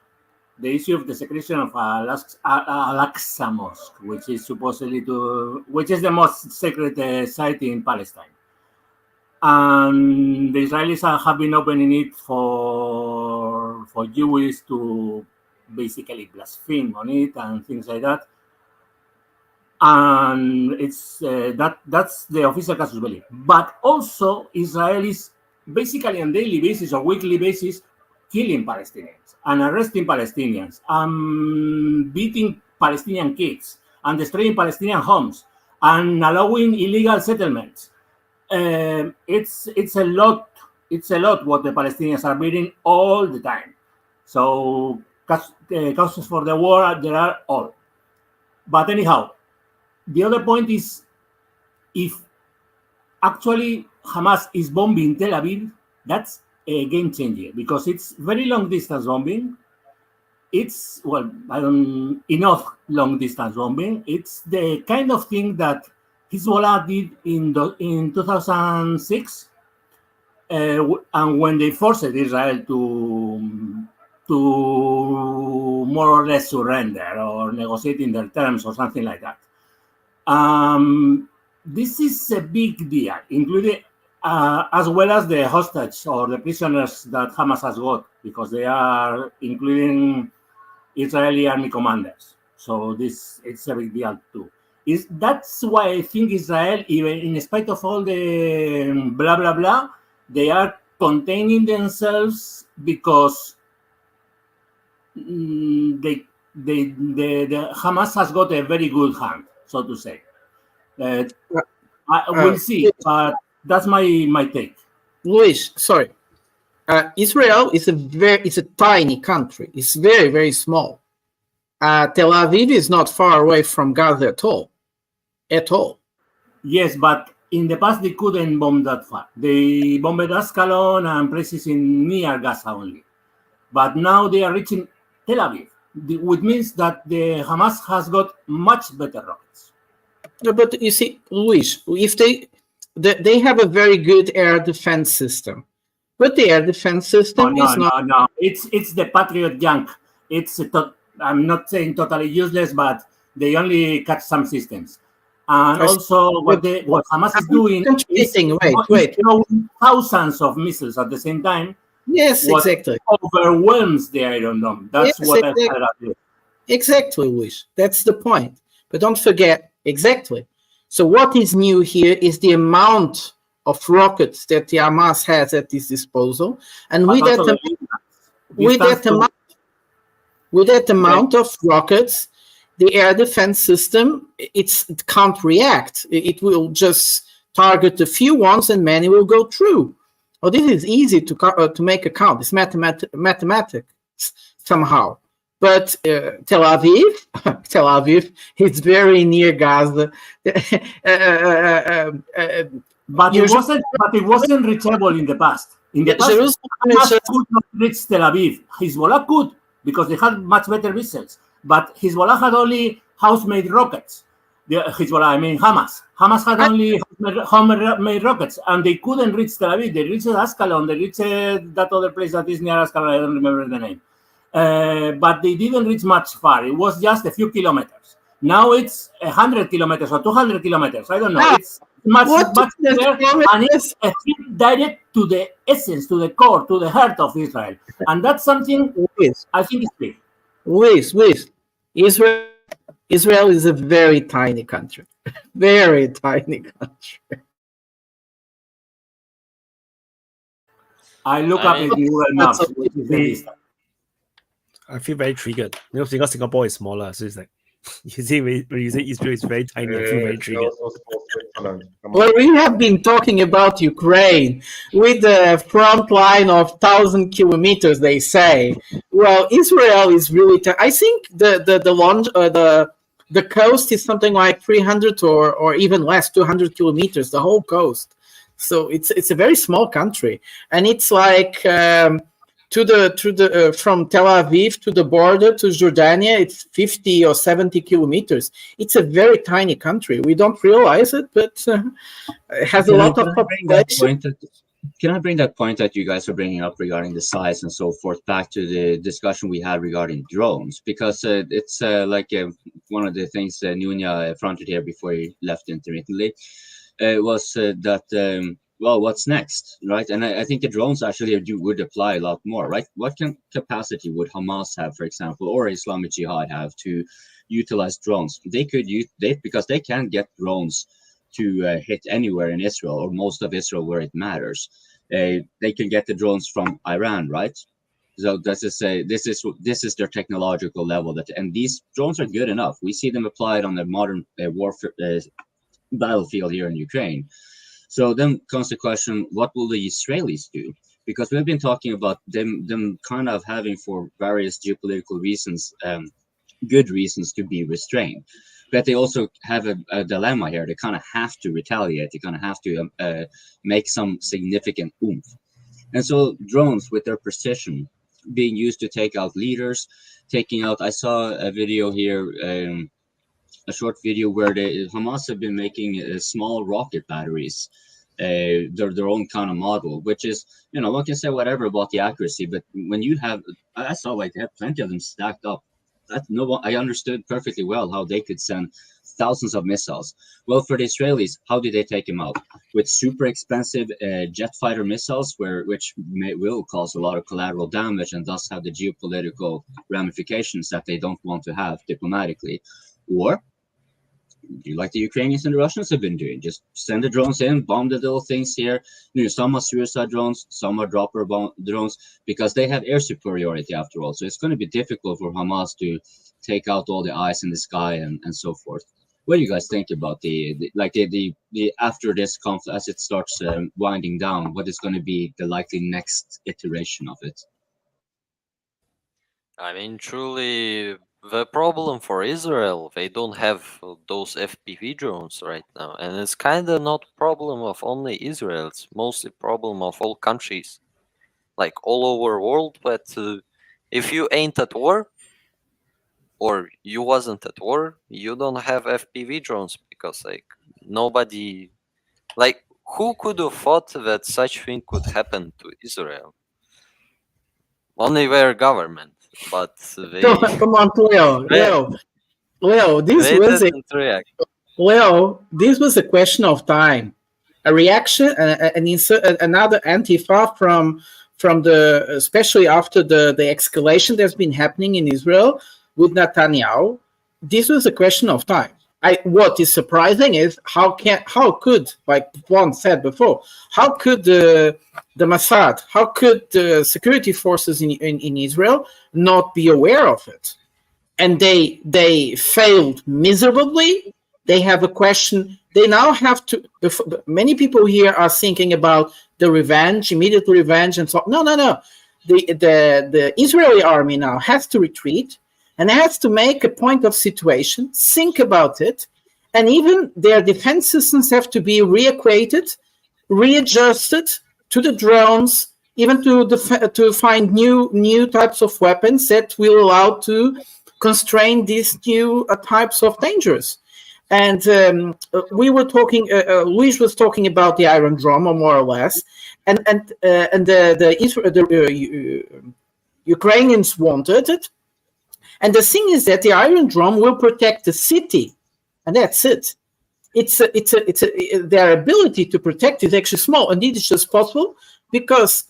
the issue of the secretion of Al-Aqsa Mosque, which is the most sacred site in Palestine. And the Israelis have been opening it for Jews to basically blaspheme on it and things like that. And it's that's the official casus belli. But also Israelis basically on daily basis or weekly basis killing Palestinians and arresting Palestinians and beating Palestinian kids and destroying Palestinian homes and allowing illegal settlements. It's a lot what the Palestinians are beating all the time. So causes for the war there are all. But anyhow, the other point is, if actually Hamas is bombing Tel Aviv, that's a game changer because it's very long distance bombing. It's enough long distance bombing. It's the kind of thing that Hezbollah did in 2006, and when they forced Israel to more or less surrender or negotiate in their terms or something like that. This is a big deal, including as well as the hostage or the prisoners that Hamas has got, because they are including Israeli army commanders. So it's a big deal too. That's why I think Israel, even in spite of all the blah blah blah, they are containing themselves because the Hamas has got a very good hand, so to say. We'll see, but that's my take. Luis, sorry. Israel is a tiny country. It's very, very small. Tel Aviv is not far away from Gaza at all. Yes, but in the past they couldn't bomb that far. They bombed Ascalon and places near Gaza only. But now they are reaching Tel Aviv, which means that the Hamas has got much better rockets. But you see, Luis, if they have a very good air defense system, but the air defense system is not. No. It's the Patriot junk. I'm not saying totally useless, but they only catch some systems. And also, what Hamas is doing is throwing thousands of missiles at the same time. Yes, exactly. Overwhelms the Iron Dome. That's what I said. Exactly, Luis. That's the point. But don't forget, exactly. So what is new here is the amount of rockets that the Hamas has at its disposal, and with that amount of rockets, the air defense system it can't react. It will just target a few ones, and many will go through. Oh, this is easy to make a count. It's mathematics somehow. But Tel Aviv, it's very near Gaza. But it wasn't reachable in the past. In the past, Jerusalem is Hamas just could not reach Tel Aviv. Hezbollah could, because they had much better missiles. But Hezbollah had only house-made rockets. Hamas. Hamas had only home-made rockets, and they couldn't reach Tel Aviv. They reached Ascalon. They reached that other place that is near Ascalon. I don't remember the name. But they didn't reach much far. It was just a few kilometers. Now it's 100 kilometers or 200 kilometers. I don't know. It's much bigger, and it's a hit direct to the essence, to the core, to the heart of Israel. And that's something I think is big. Israel is a very tiny country. Very tiny country. I look up at Google Maps. I feel very triggered. Because Singapore is smaller, so it's like you see when you say Israel is very tiny, I feel very triggered. Well, we have been talking about Ukraine with the front line of 1,000 kilometers, they say. Well, Israel is really I think the coast is something like 300 or even less, 200 kilometers, the whole coast. So it's a very small country, and it's like from Tel Aviv to the border to Jordania, it's 50 or 70 kilometers. It's a very tiny country. We don't realize it, but it has a lot of population. Can I bring that point that you guys are bringing up regarding the size and so forth back to the discussion we had regarding drones? Because it's like one of the things Nunya fronted here before he left intermittently was that, well, what's next, right? And I think the drones actually would apply a lot more, right? What capacity would Hamas have, for example, or Islamic Jihad have to utilize drones? They could because they can get drones to hit anywhere in Israel or most of Israel where it matters. They can get the drones from Iran, right? So this is their technological level, and these drones are good enough. We see them applied on the modern warfare battlefield here in Ukraine. So then comes the question: what will the Israelis do? Because we've been talking about them kind of having, for various geopolitical reasons, good reasons to be restrained. But they also have a dilemma here. They kind of have to retaliate. They kind of have to make some significant oomph. And so drones, with their precision, being used to take out leaders, taking out. I saw a video here, a short video where Hamas have been making small rocket batteries, their own kind of model, which is, one can say whatever about the accuracy, but when you have, I saw like they have plenty of them stacked up. I understood perfectly well how they could send thousands of missiles. Well, for the Israelis, how did they take them out? With super expensive jet fighter missiles, which will cause a lot of collateral damage and thus have the geopolitical ramifications that they don't want to have diplomatically. Or like the Ukrainians and the Russians have been doing, just send the drones in, bomb the little things here. Some are suicide drones, some are dropper drones, because they have air superiority after all. So it's going to be difficult for Hamas to take out all the eyes in the sky and so forth. What do you guys think about the after this conflict, as it starts winding down? What is going to be the likely next iteration of it? I mean, truly, the problem for Israel, they don't have those FPV drones right now, and it's kind of not problem of only Israel. It's mostly problem of all countries, like all over world. But if you ain't at war, or you wasn't at war, you don't have FPV drones, because like nobody, like who could have thought that such thing could happen to Israel? Only their government, but they come on, Leo, this was Leo, this was a question of time. A reaction, another Antifa from the, especially after the escalation that's been happening in Israel with Netanyahu. This was a question of time. What is surprising is how could, like Juan said before, how could the Mossad, how could the security forces in Israel not be aware of it? And they failed miserably. They have a question. They now have to. Many people here are thinking about the revenge, immediate revenge, and so on. No. The Israeli army now has to retreat and has to make a point of situation, think about it, and even their defense systems have to be reacquainted, readjusted to the drones, even to find new types of weapons that will allow to constrain these new types of dangers. And we were talking. Luis was talking about the Iron Dome, or more or less, and the Ukrainians wanted it. And the thing is that the Iron Dome will protect the city, and that's it. Their ability to protect is actually small, and it is just possible because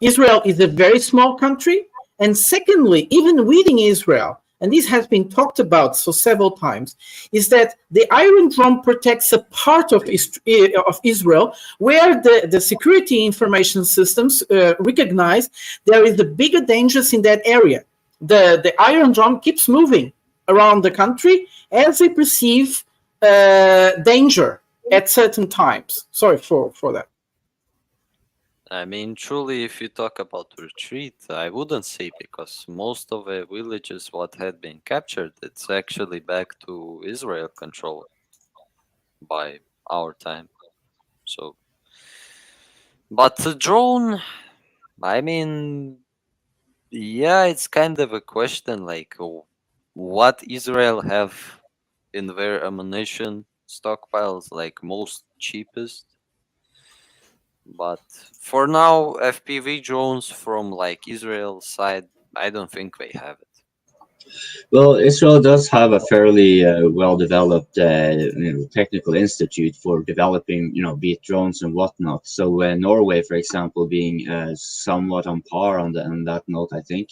Israel is a very small country, and secondly, even within Israel, and this has been talked about so several times, is that the Iron Dome protects a part of Israel where the security information systems recognize there is the bigger dangers in that area. The Iron Dome keeps moving around the country as they perceive danger at certain times. Sorry for that. I mean, truly, if you talk about retreat, I wouldn't say, because most of the villages what had been captured, it's actually back to Israel control by our time. So, but the drone, I mean, yeah, it's kind of a question like what Israel have in their ammunition stockpiles, like most cheapest. But for now, FPV drones from like Israel's side, I don't think they have it. Well, Israel does have a fairly well-developed technical institute for developing, be it drones and whatnot. So Norway, for example, being somewhat on par on that note, I think.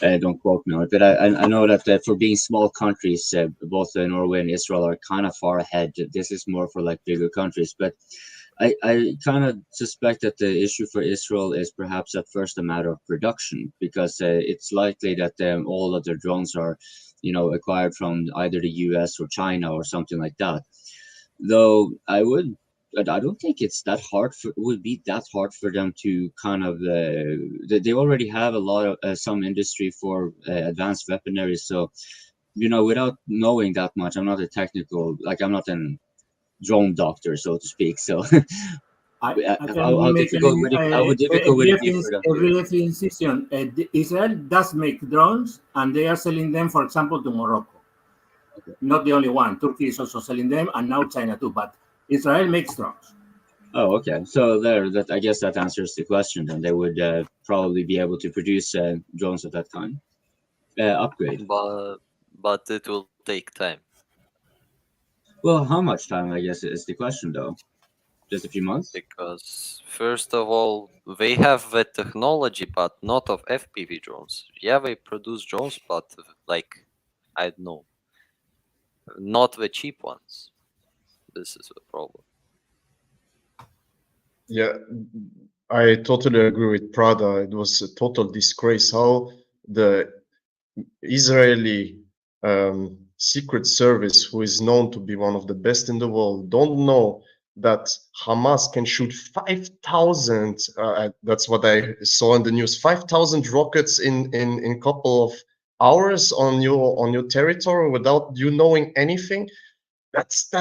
Don't quote me on it, but I know that for being small countries, both Norway and Israel are kind of far ahead. This is more for like bigger countries, but I kind of suspect that the issue for Israel is perhaps at first a matter of production, because it's likely that all of their drones are, acquired from either the US or China or something like that. Though I don't think it's that hard would be that hard for them to kind of. They already have a lot of some industry for advanced weaponry, so without knowing that much, I'm not a technical, I'm not an drone doctor, so to speak. So, how difficult would it be for them? Every incision, Israel does make drones, and they are selling them, for example, to Morocco. Okay. Not the only one. Turkey is also selling them, and now China too. But Israel makes drones. Oh, okay. So I guess that answers the question. Then they would probably be able to produce drones of that kind. Upgrade. But it will take time. Well, how much time, I guess, is the question, though? Just a few months? Because, first of all, they have the technology, but not of FPV drones. Yeah, they produce drones, but, I don't know, not the cheap ones. This is the problem. Yeah, I totally agree with Prada. It was a total disgrace how the Israeli Secret Service, who is known to be one of the best in the world, don't know that Hamas can shoot 5,000. That's what I saw in the news. 5,000 rockets in a couple of hours on your territory without you knowing anything. That's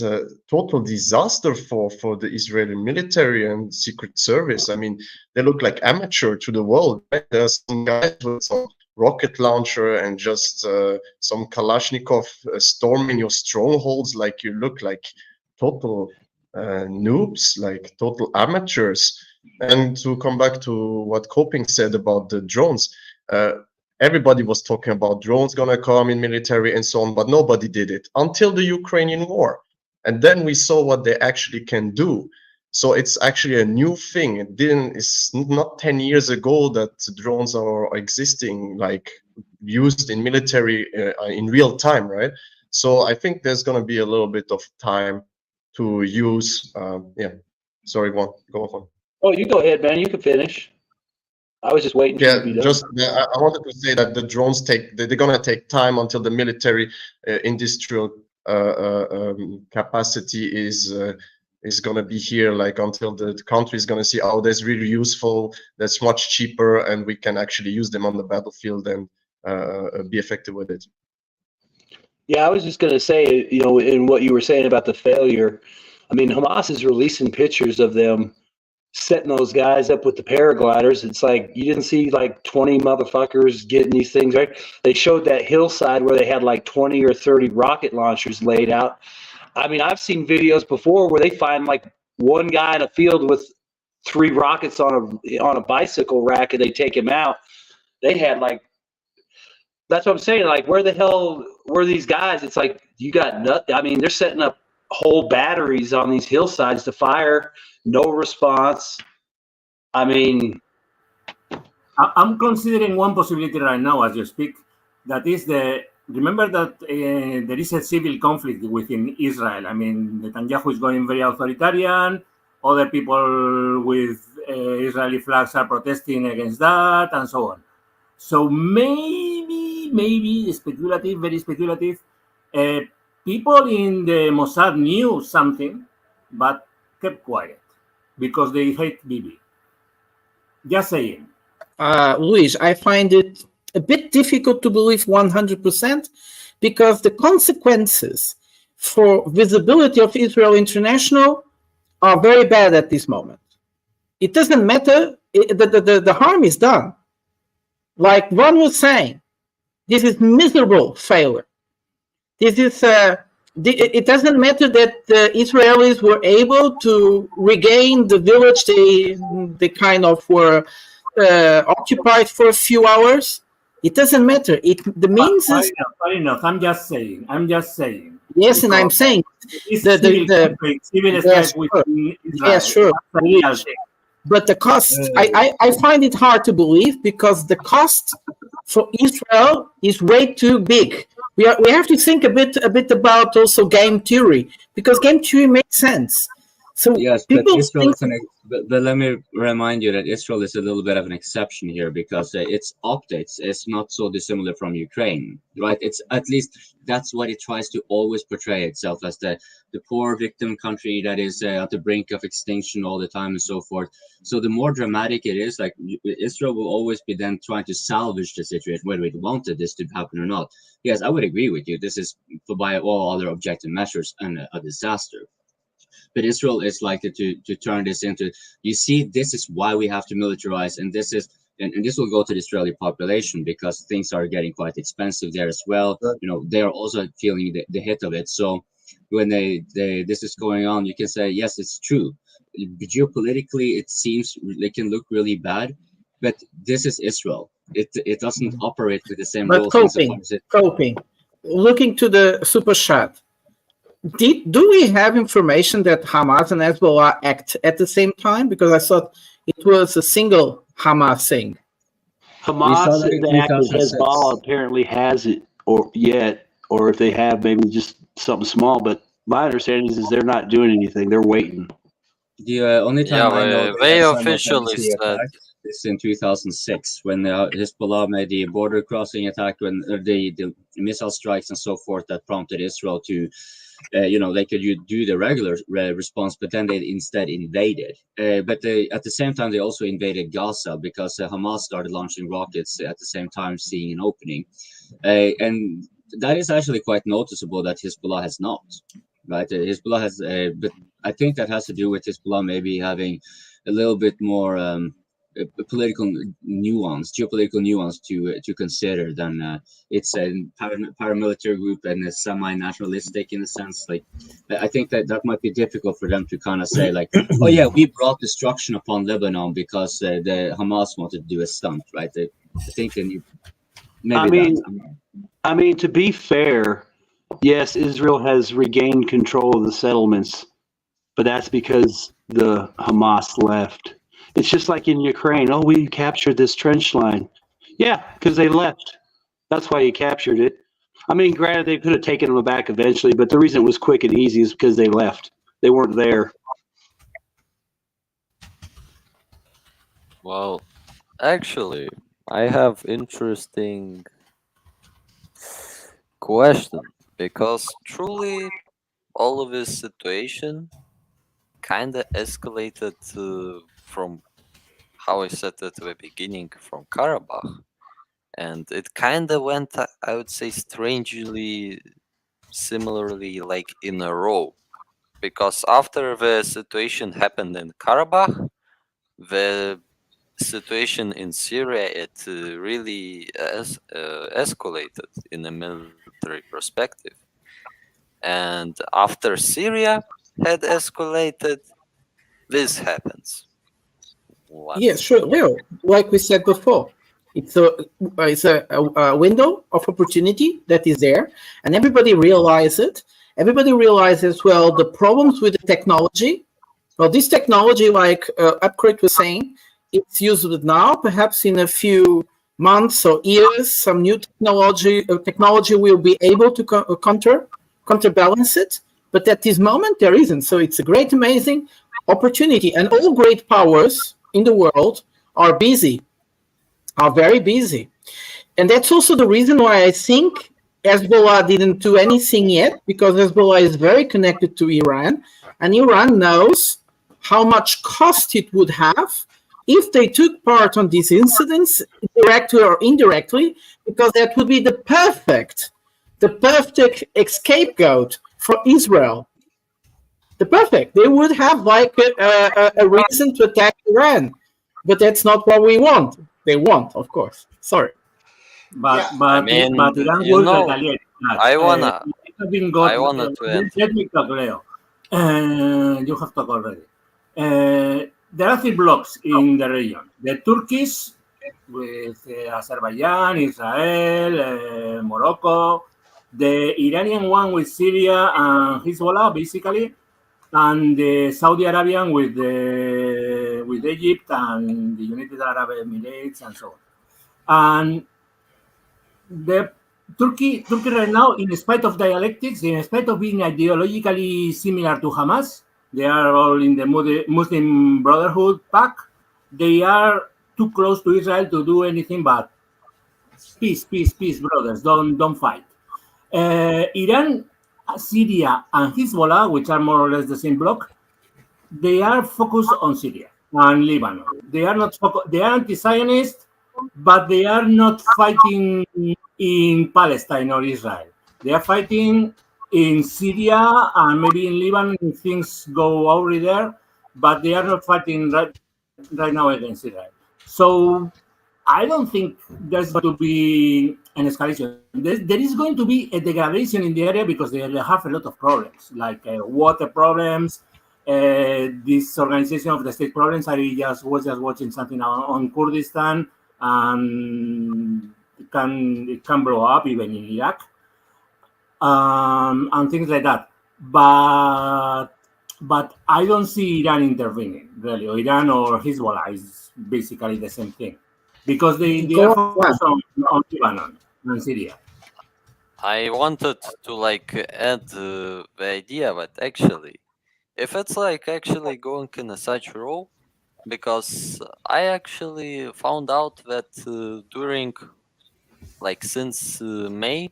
a total disaster for the Israeli military and Secret Service. I mean, they look like amateur to the world. Right? There's some guys with some rocket launcher and just some Kalashnikov storming your strongholds. Like you look like total noobs, like total amateurs. And to come back to what Coping said about the drones, everybody was talking about drones gonna come in military and so on, but nobody did it until the Ukrainian war. And then we saw what they actually can do. So it's actually a new thing. It's not 10 years ago that drones are existing, like used in military in real time, right? So I think there's going to be a little bit of time to use. Sorry, go on. Oh, you go ahead, man. You can finish. I was just waiting. Yeah, I wanted to say that the drones they're going to take time until the military industrial capacity is going to be here, like until the country is going to see, oh, that's really useful, that's much cheaper, and we can actually use them on the battlefield and be effective with it. Yeah, I was just going to say, in what you were saying about the failure, I mean, Hamas is releasing pictures of them setting those guys up with the paragliders. It's like you didn't see like 20 motherfuckers getting these things right. They showed that hillside where they had like 20 or 30 rocket launchers laid out. I mean, I've seen videos before where they find like one guy in a field with 3 rockets on a bicycle rack, and they take him out. They had like, that's what I'm saying. Like, where the hell were these guys? It's like you got nothing. I mean, they're setting up whole batteries on these hillsides to fire. No response. I mean, I'm considering one possibility right now as you speak. That is remember that there is a civil conflict within Israel. I mean, Netanyahu is going very authoritarian. Other people with Israeli flags are protesting against that, and so on. So maybe speculative, very speculative. People in the Mossad knew something, but kept quiet because they hate Bibi. Just saying. Luis, I find it a bit difficult to believe 100% because the consequences for visibility of Israel International are very bad at this moment. It doesn't matter. The harm is done. Like Ron was saying, this is miserable failure. This is it doesn't matter that the Israelis were able to regain the village they kind of were occupied for a few hours. It doesn't matter. The means is fair enough. I'm just saying. Yes, and I'm saying civil strife within Israel. Yes, sure. But the cost, I find it hard to believe because the cost for Israel is way too big. We have to think a bit about also game theory because game theory makes sense. So yes, but Israel but let me remind you that Israel is a little bit of an exception here because its optics is not so dissimilar from Ukraine, right? It's at least that's what it tries to always portray itself as the poor victim country that is at the brink of extinction all the time and so forth. So the more dramatic it is, like Israel will always be then trying to salvage the situation, whether it wanted this to happen or not. Yes, I would agree with you. This is, by all other objective measures, a disaster. But Israel is likely to turn this into, you see, this is why we have to militarize, and this is, and this will go to the Israeli population because things are getting quite expensive there as well. You know, they are also feeling the hit of it. So when this is going on, you can say, yes, it's true. Geopolitically, it seems they can look really bad, but this is Israel. It doesn't operate with the same rules. Coping. Looking to the super chat. Do we have information that Hamas and Hezbollah act at the same time? Because I thought it was a single Hamas thing. Hamas and Hezbollah apparently has it, or if they have, maybe just something small. But my understanding is they're not doing anything; they're waiting. The only time I know they officially said is in 2006 when Hezbollah made the border crossing attack, when the missile strikes and so forth that prompted Israel to. They could do the regular response, but then they instead invaded. But at the same time, they also invaded Gaza because Hamas started launching rockets at the same time, seeing an opening. And that is actually quite noticeable that Hezbollah has not. Right? Hezbollah has, but I think that has to do with Hezbollah maybe having a little bit more political nuance, geopolitical nuance to consider than it's a paramilitary group and a semi-nationalistic in a sense. Like, I think that might be difficult for them to kind of say like, oh yeah, we brought destruction upon Lebanon because the Hamas wanted to do a stunt, right? I think I mean, to be fair, yes, Israel has regained control of the settlements, but that's because the Hamas left. It's just like in Ukraine. Oh, we captured this trench line. Yeah, because they left. That's why you captured it. I mean, granted, they could have taken them back eventually, but the reason it was quick and easy is because they left. They weren't there. Well, actually, I have interesting question because truly all of this situation kind of escalated from how I said at the beginning from Karabakh, and it kind of went, I would say, strangely similarly like in a row, because after the situation happened in Karabakh, the situation in Syria, it really escalated in a military perspective. And after Syria had escalated, this happens. Yes, sure. Well, like we said before, it's a window of opportunity that is there, and everybody realizes it. Everybody realizes, well, the problems with the technology. Well, this technology, like Upgrade was saying, it's used now. Perhaps in a few months or years, some new technology will be able to counterbalance it. But at this moment, there isn't. So it's a great, amazing opportunity, and all great powers in the world are busy, are very busy. And that's also the reason why I think Hezbollah didn't do anything yet, because Hezbollah is very connected to Iran, and Iran knows how much cost it would have if they took part on these incidents, directly or indirectly, because that would be the perfect scapegoat for Israel. They would have like a reason to attack Iran, but that's not what we want. They want, of course. Sorry. But Iran will retaliate. I wanna to end. Let me talk, Leo. You have talked already. There are 3 blocks in the region. The Turkish with Azerbaijan, Israel, Morocco, the Iranian one with Syria and Hezbollah, basically, and the Saudi Arabian with Egypt and the United Arab Emirates and so on. And the Turkey right now, in spite of dialectics, in spite of being ideologically similar to Hamas, they are all in the Muslim Brotherhood pack. They are too close to Israel to do anything but peace, brothers. Don't fight. Iran, Syria, and Hezbollah, which are more or less the same bloc, they are focused on Syria and Lebanon. They are not they are anti-Zionist, but they are not fighting in Palestine or Israel. They are fighting in Syria and maybe in Lebanon if things go over there, but they are not fighting right now against Israel. So I don't think there's going to be an escalation. There is going to be a degradation in the area because they have a lot of problems, like water problems, this organization of the state problems. I was just watching something on Kurdistan, and it can blow up even in Iraq, and things like that. But I don't see Iran intervening, really. Or Iran or Hezbollah is basically the same thing, because they are focused on Lebanon and Syria. I wanted to add the idea, but actually, if it's actually going in a such role, because I actually found out that during since May,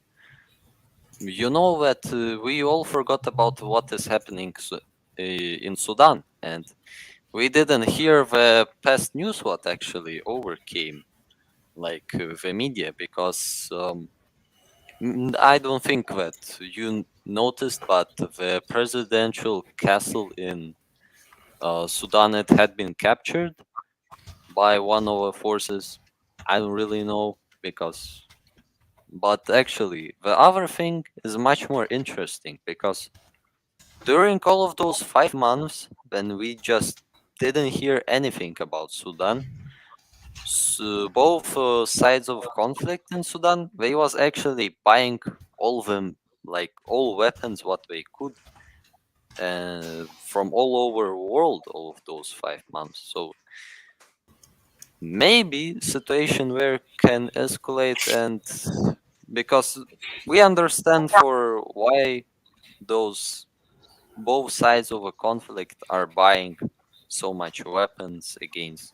you know that we all forgot about what is happening in Sudan, and we didn't hear the past news what actually overcame the media, because I don't think that you noticed, but the presidential castle in Sudan, it had been captured by one of the forces. I don't really know, but actually the other thing is much more interesting, because during all of those 5 months when we just didn't hear anything about Sudan, so both sides of conflict in Sudan, they was actually buying all all weapons what they could from all over the world all of those 5 months. So maybe situation where can escalate, and because we understand for why those both sides of a conflict are buying so much weapons against,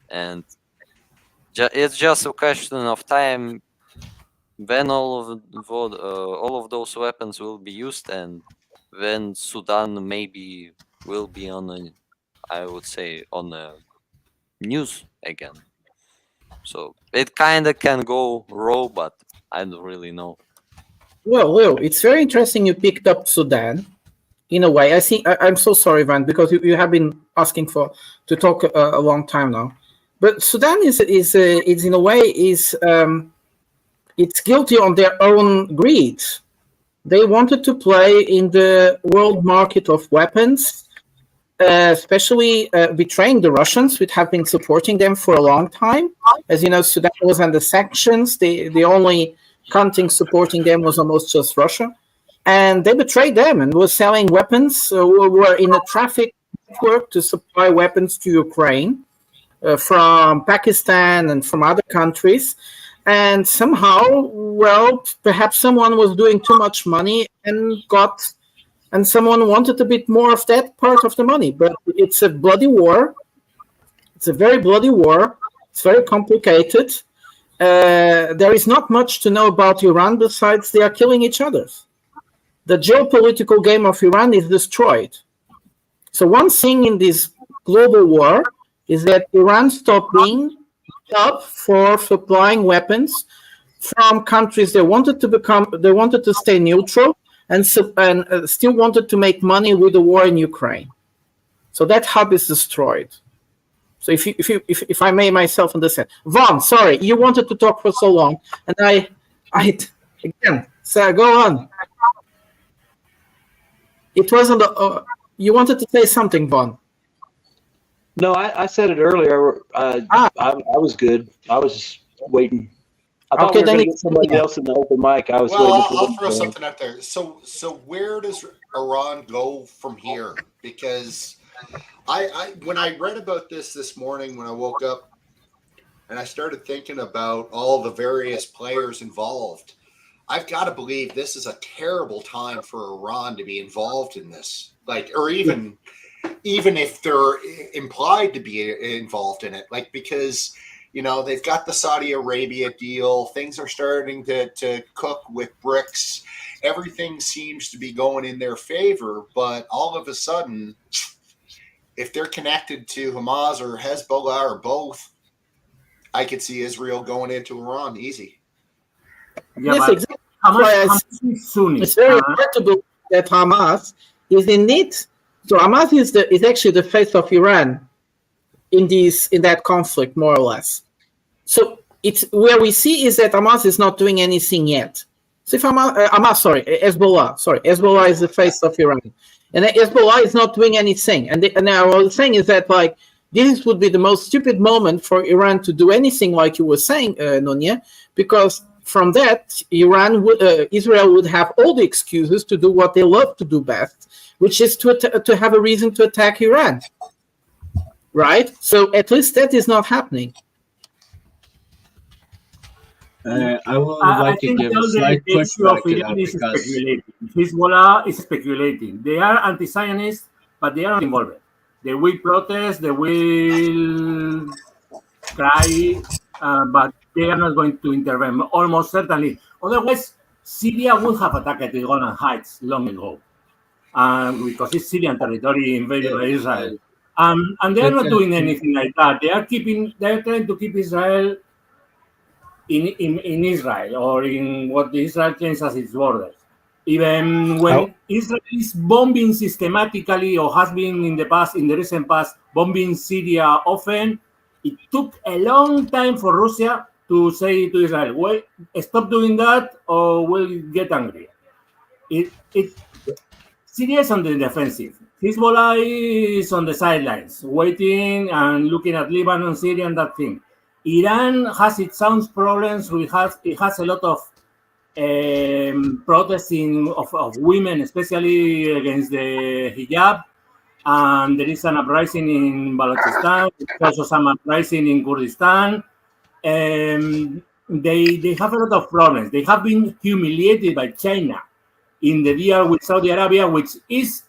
and it's just a question of time when all of those weapons will be used, and then Sudan maybe will be on I would say on the news again. So it kind of can go raw, but I don't really know. Well, it's very interesting you picked up Sudan, in a way. I'm so sorry, Van, because you have been asking to talk a long time now. But Sudan is in a way it's guilty on their own greed. They wanted to play in the world market of weapons, especially betraying the Russians, which have been supporting them for a long time. As you know, Sudan was under sanctions. The only country supporting them was almost just Russia. And they betrayed them and were selling weapons, were in a traffic network to supply weapons to Ukraine from Pakistan and from other countries. And somehow, well, perhaps someone was doing too much money and someone wanted a bit more of that part of the money. But it's a bloody war. It's a very bloody war. It's very complicated. There is not much to know about Iran besides they are killing each other. The geopolitical game of Iran is destroyed. So one thing in this global war is that Iran stopped being up for supplying weapons from countries they wanted to stay neutral and still wanted to make money with the war in Ukraine. So that hub is destroyed. So if I may myself understand, Vaughn, sorry, you wanted to talk for so long, and I again, so go on. It wasn't you wanted to say something, Vaughn. No, I said it earlier. I was good. I was just waiting. I thought we were going to get somebody else in the open mic. I was waiting. I'll throw something out there. So where does Iran go from here? Because when I read about this morning when I woke up, and I started thinking about all the various players involved, I've got to believe this is a terrible time for Iran to be involved in this. Or even if they're implied to be involved in it, because they've got the Saudi Arabia deal, things are starting to cook with BRICS, everything seems to be going in their favor, but all of a sudden, if they're connected to Hamas or Hezbollah or both, I could see Israel going into Iran easy. Yeah, yes, exactly. It's very incredible that Hamas is in it. So Hamas is actually the face of Iran in that conflict, more or less. So it's where we see is that Hamas is not doing anything yet. So if Hezbollah is the face of Iran, and Hezbollah is not doing anything. And what I was saying is that this would be the most stupid moment for Iran to do anything, like you were saying, Nunya, because from that Israel would have all the excuses to do what they love to do best, which is to have a reason to attack Iran, right? So at least that is not happening. I would like to give a slight pushback to that because Hezbollah is speculating. They are anti-Zionists, but they are not involved. They will protest, they will cry, but they are not going to intervene, almost certainly. Otherwise, Syria would have attacked the Golan Heights long ago, because it's Syrian territory invaded by Israel. And they are not doing anything like that. They are trying to keep Israel in Israel, or in what Israel claims as its borders. Even when Israel is bombing systematically, or has been in the recent past, bombing Syria often, it took a long time for Russia to say to Israel, well, stop doing that or we'll get angry. Syria is on the defensive. Hezbollah is on the sidelines, waiting and looking at Lebanon, Syria, and that thing. Iran has its own problems. It has a lot of protesting of women, especially against the hijab. And there is an uprising in Balochistan. There's also some uprising in Kurdistan. They have a lot of problems. They have been humiliated by China in the deal with Saudi Arabia, which is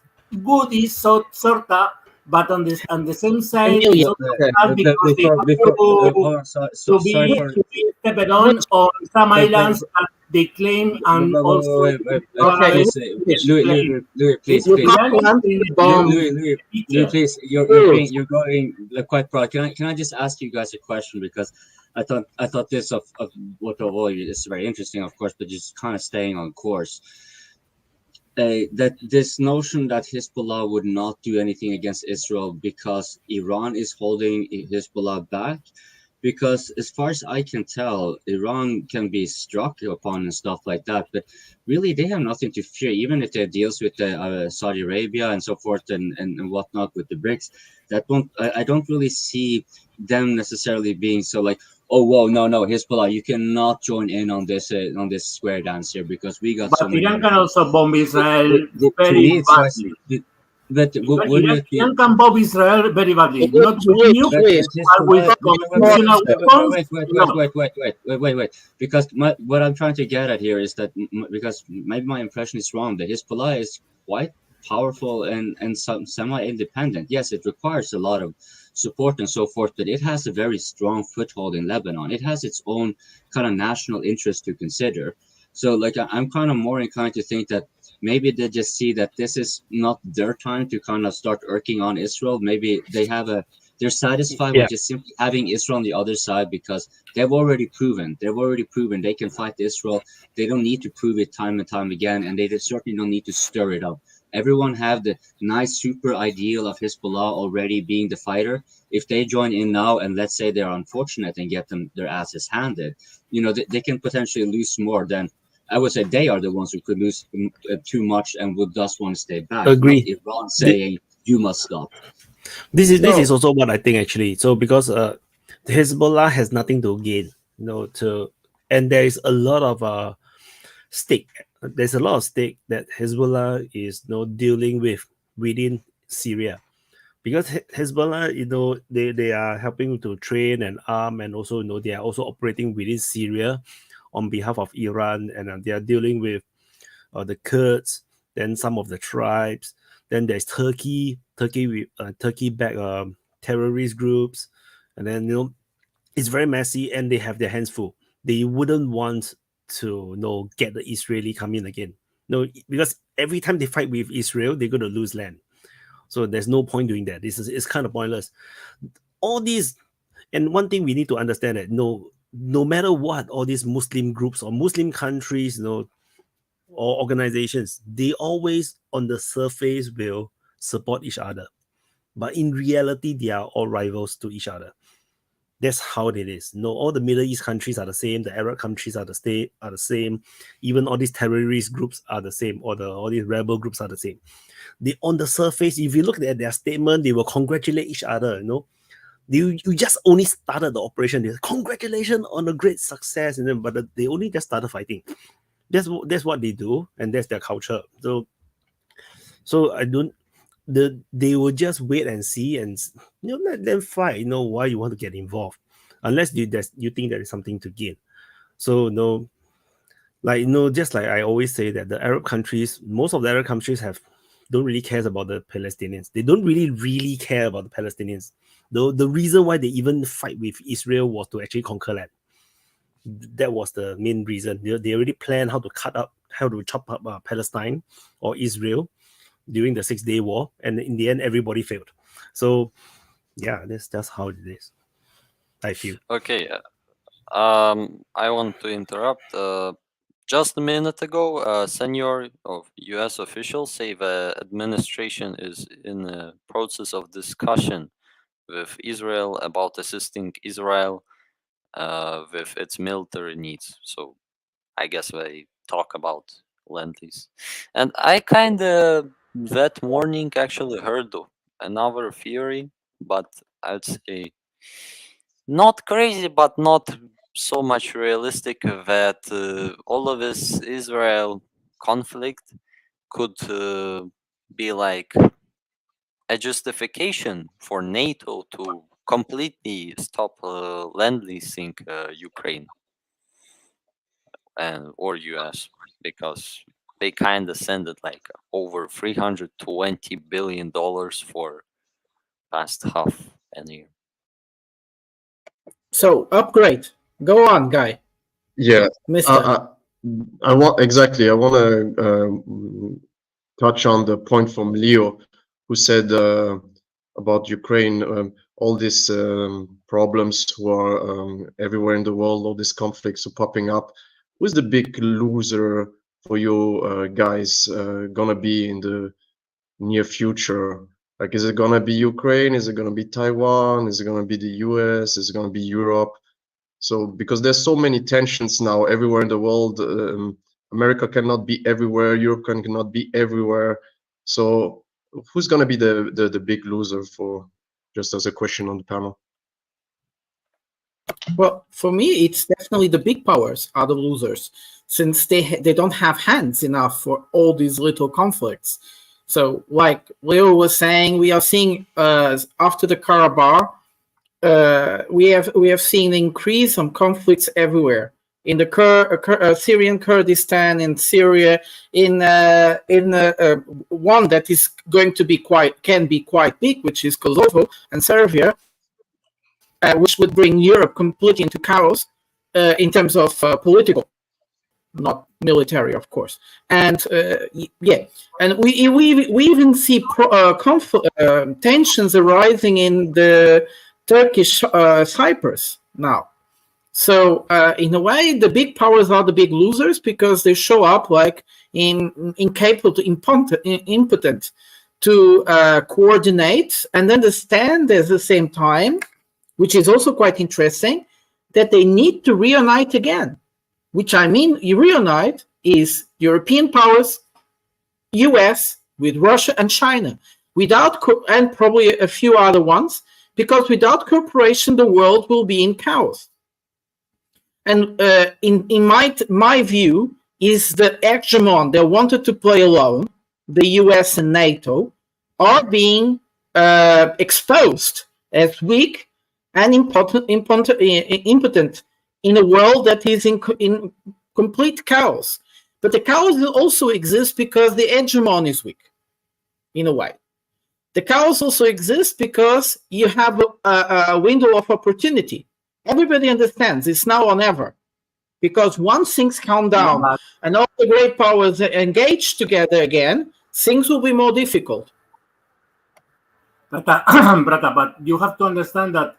good, is sorta, but on the same side, to be stepped on some islands that they claim, and also. Louis, please, you're going quite broad. Can I just ask you guys a question, because I thought this of what of all is very interesting, of course, but just kind of staying on course. that this notion that Hezbollah would not do anything against Israel because Iran is holding Hezbollah back. Because as far as I can tell, Iran can be struck upon and stuff like that, but really they have nothing to fear. Even if they have deals with Saudi Arabia and so forth and whatnot with the BRICS, that won't. I don't really see them necessarily being so like, oh, whoa, no, Hezbollah, you cannot join in on this square dance here because we got so many. Iran can also bomb Israel to very me, it's badly. but wouldn't it be? Iran can bomb Israel very badly. Not with nukes, but with conventional weapons. Wait. Because what I'm trying to get at here is that because maybe my impression is wrong, that Hezbollah is quite powerful and semi-independent. Yes, it requires a lot of support and so forth, but it has a very strong foothold in Lebanon. It has its own kind of national interest to consider. So, like, I'm kind of more inclined to think that maybe they just see that this is not their time to kind of start irking on Israel. Maybe they're satisfied with just simply having Israel on the other side because they've already proven they can fight Israel. They don't need to prove it time and time again, and they certainly don't need to stir it up. Everyone have the nice super ideal of Hezbollah already being the fighter. If they join in now and let's say they're unfortunate and get them their asses handed, they can potentially lose more than, I would say they are the ones who could lose too much and would thus want to stay back. Agree. Not Iran saying you must stop. This is also what I think actually. So because Hezbollah has nothing to gain, and there is a lot of stake. There's a lot of stake that Hezbollah is dealing with within Syria, because Hezbollah, they are helping to train and arm, and also they are also operating within Syria on behalf of Iran, and they are dealing with the Kurds, then some of the tribes. Then there's Turkey-backed terrorist groups, and then it's very messy, and they have their hands full. They wouldn't want to get the Israeli come in again. Because every time they fight with Israel, they're going to lose land. So there's no point doing that. It's kind of pointless. All these, and one thing we need to understand that no matter what, all these Muslim groups or Muslim countries, or organizations, they always on the surface will support each other, but in reality they are all rivals to each other. That's how it is. All the Middle East countries are the same, the Arab countries are the same, even all these terrorist groups are the same, or all these rebel groups are the same. They on the surface, if you look at their statement, they will congratulate each other. You just only started the operation. Congratulations on a great success, but they only just started fighting. That's what they do, and that's their culture. So I don't. They will just wait and see, and let them fight. Why you want to get involved, unless you think there is something to gain. So just like I always say that the Arab countries, most of the Arab countries don't really care about the Palestinians. They don't really care about the Palestinians. The reason why they even fight with Israel was to actually conquer land. That was the main reason. They already planned how to chop up Palestine or Israel during the 6-day war, and in the end everybody failed. So yeah, that's how it is, I feel. Okay, I want to interrupt. Just a minute ago, senior of U.S. officials say the administration is in a process of discussion with Israel about assisting Israel with its military needs. So I guess they talk about lend-lease. And I kind of that morning actually heard another theory, but I'd say not crazy, but not so much realistic, that all of this Israel conflict could be like a justification for NATO to completely stop lend-leasing Ukraine or US, because they kind of send it like over $320 billion for past half a year. So upgrade. Go on, guy. Yeah, Mister. I want to touch on the point from Leo, who said about Ukraine, all these problems who are everywhere in the world, all these conflicts are popping up. Who's the big loser for you guys gonna be in the near future? Like, is it gonna be Ukraine? Is it gonna be Taiwan? Is it gonna be the US? Is it gonna be Europe? So because there's so many tensions now everywhere in the world, America cannot be everywhere, Europe cannot be everywhere. So who's gonna be the big loser, for just as a question on the panel? Well, for me, it's definitely the big powers are the losers, since they don't have hands enough for all these little conflicts. So, like Leo was saying, we are seeing after the Karabakh, we have seen an increase on conflicts everywhere in the Syrian Kurdistan, in Syria, in one that is going to be can be quite big, which is Kosovo and Serbia. Which would bring Europe completely into chaos in terms of political, not military, of course. And yeah, and we even see tensions arising in the Turkish Cyprus now. So in a way, the big powers are the big losers because they show up like incapable, impotent to coordinate and understand at the same time, which is also quite interesting, that they need to reunite again. Which I mean, reunite is European powers, US with Russia and China, and probably a few other ones, because without cooperation, the world will be in chaos. And in my view, is the hegemon that wanted to play alone, the US and NATO, are being exposed as weak and impotent in a world that is in complete chaos. But the chaos also exists because the hegemon is weak, in a way. The chaos also exists because you have a window of opportunity. Everybody understands it's now or never. Because once things calm down and all the great powers engage together again, things will be more difficult. But you have to understand that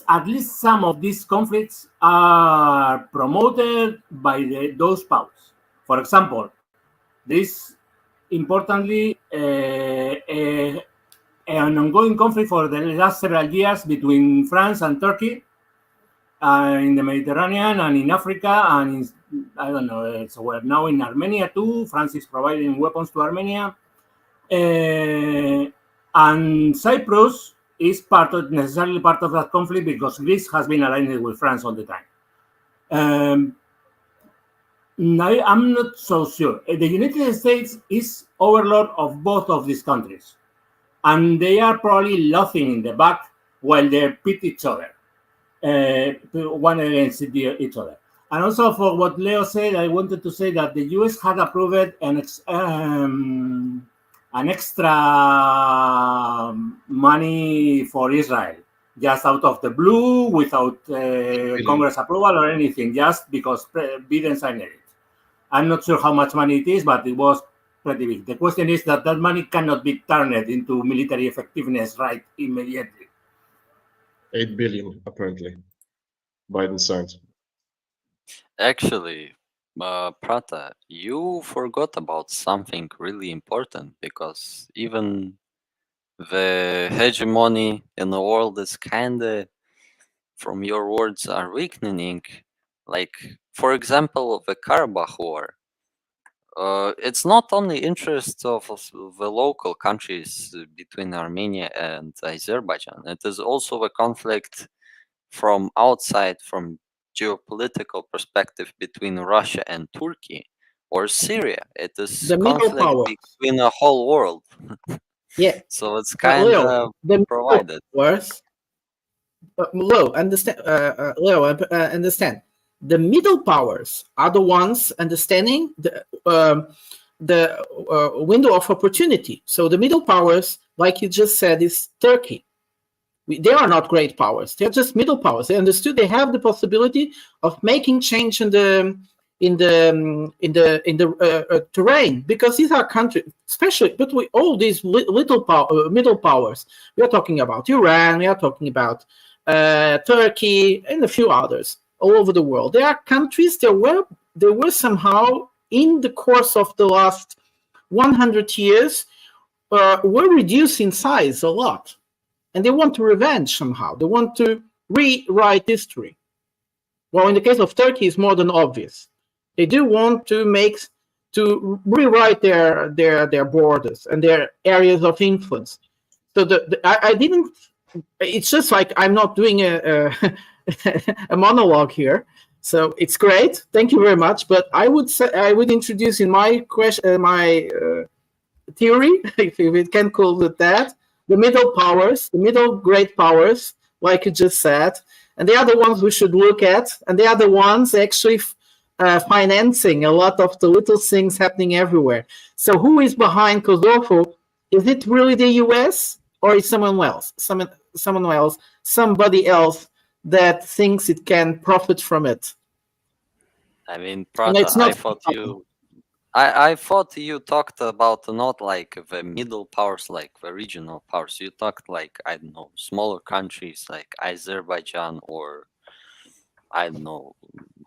at least some of these conflicts are promoted by those powers. For example, this importantly an ongoing conflict for the last several years between France and Turkey in the Mediterranean and in Africa and I don't know, so we're now in Armenia too. France is providing weapons to Armenia. And Cyprus is necessarily part of that conflict because Greece has been aligned with France all the time. I'm not so sure. The United States is overlord of both of these countries. And they are probably laughing in the back while they pit each other, one against each other. And also for what Leo said, I wanted to say that the US had approved an extra money for Israel, just out of the blue, without Congress approval or anything, just because Biden signed it. I'm not sure how much money it is, but it was pretty big. The question is that money cannot be turned into military effectiveness right immediately. 8 billion, apparently, Biden signed. Actually, Prata, you forgot about something really important because even the hegemony in the world is kinda, from your words, are weakening. Like, for example, the Karabakh war. It's not only interest of the local countries between Armenia and Azerbaijan. It is also a conflict from outside, from geopolitical perspective between Russia and Turkey or Syria. It is the conflict between the whole world. Yeah. So it's kind of provided. Leo, understand. Leo, understand. The middle powers are the ones understanding the window of opportunity. So the middle powers, like you just said, is Turkey. They are not great powers. They're just middle powers. They understood they have the possibility of making change in the terrain, because these are countries, especially between all these middle powers. We are talking about Iran. We are talking about Turkey and a few others all over the world. There are countries that were somehow in the course of the last 100 years were reduced in size a lot. And they want to revenge somehow. They want to rewrite history. Well, in the case of Turkey, it's more than obvious. They do want to rewrite their borders and their areas of influence. So I didn't. It's just like I'm not doing a monologue here. So it's great. Thank you very much. But I would introduce in my question my theory, if we can call it that, the middle powers, the middle great powers, like you just said, and they are the ones we should look at, and they are the ones actually financing a lot of the little things happening everywhere. So who is behind Kosovo? Is it really the US or is someone else? Somebody else that thinks it can profit from it? I mean, Prata, I thought you talked about not like the middle powers, like the regional powers. You talked like, I don't know, smaller countries like Azerbaijan or, I don't know,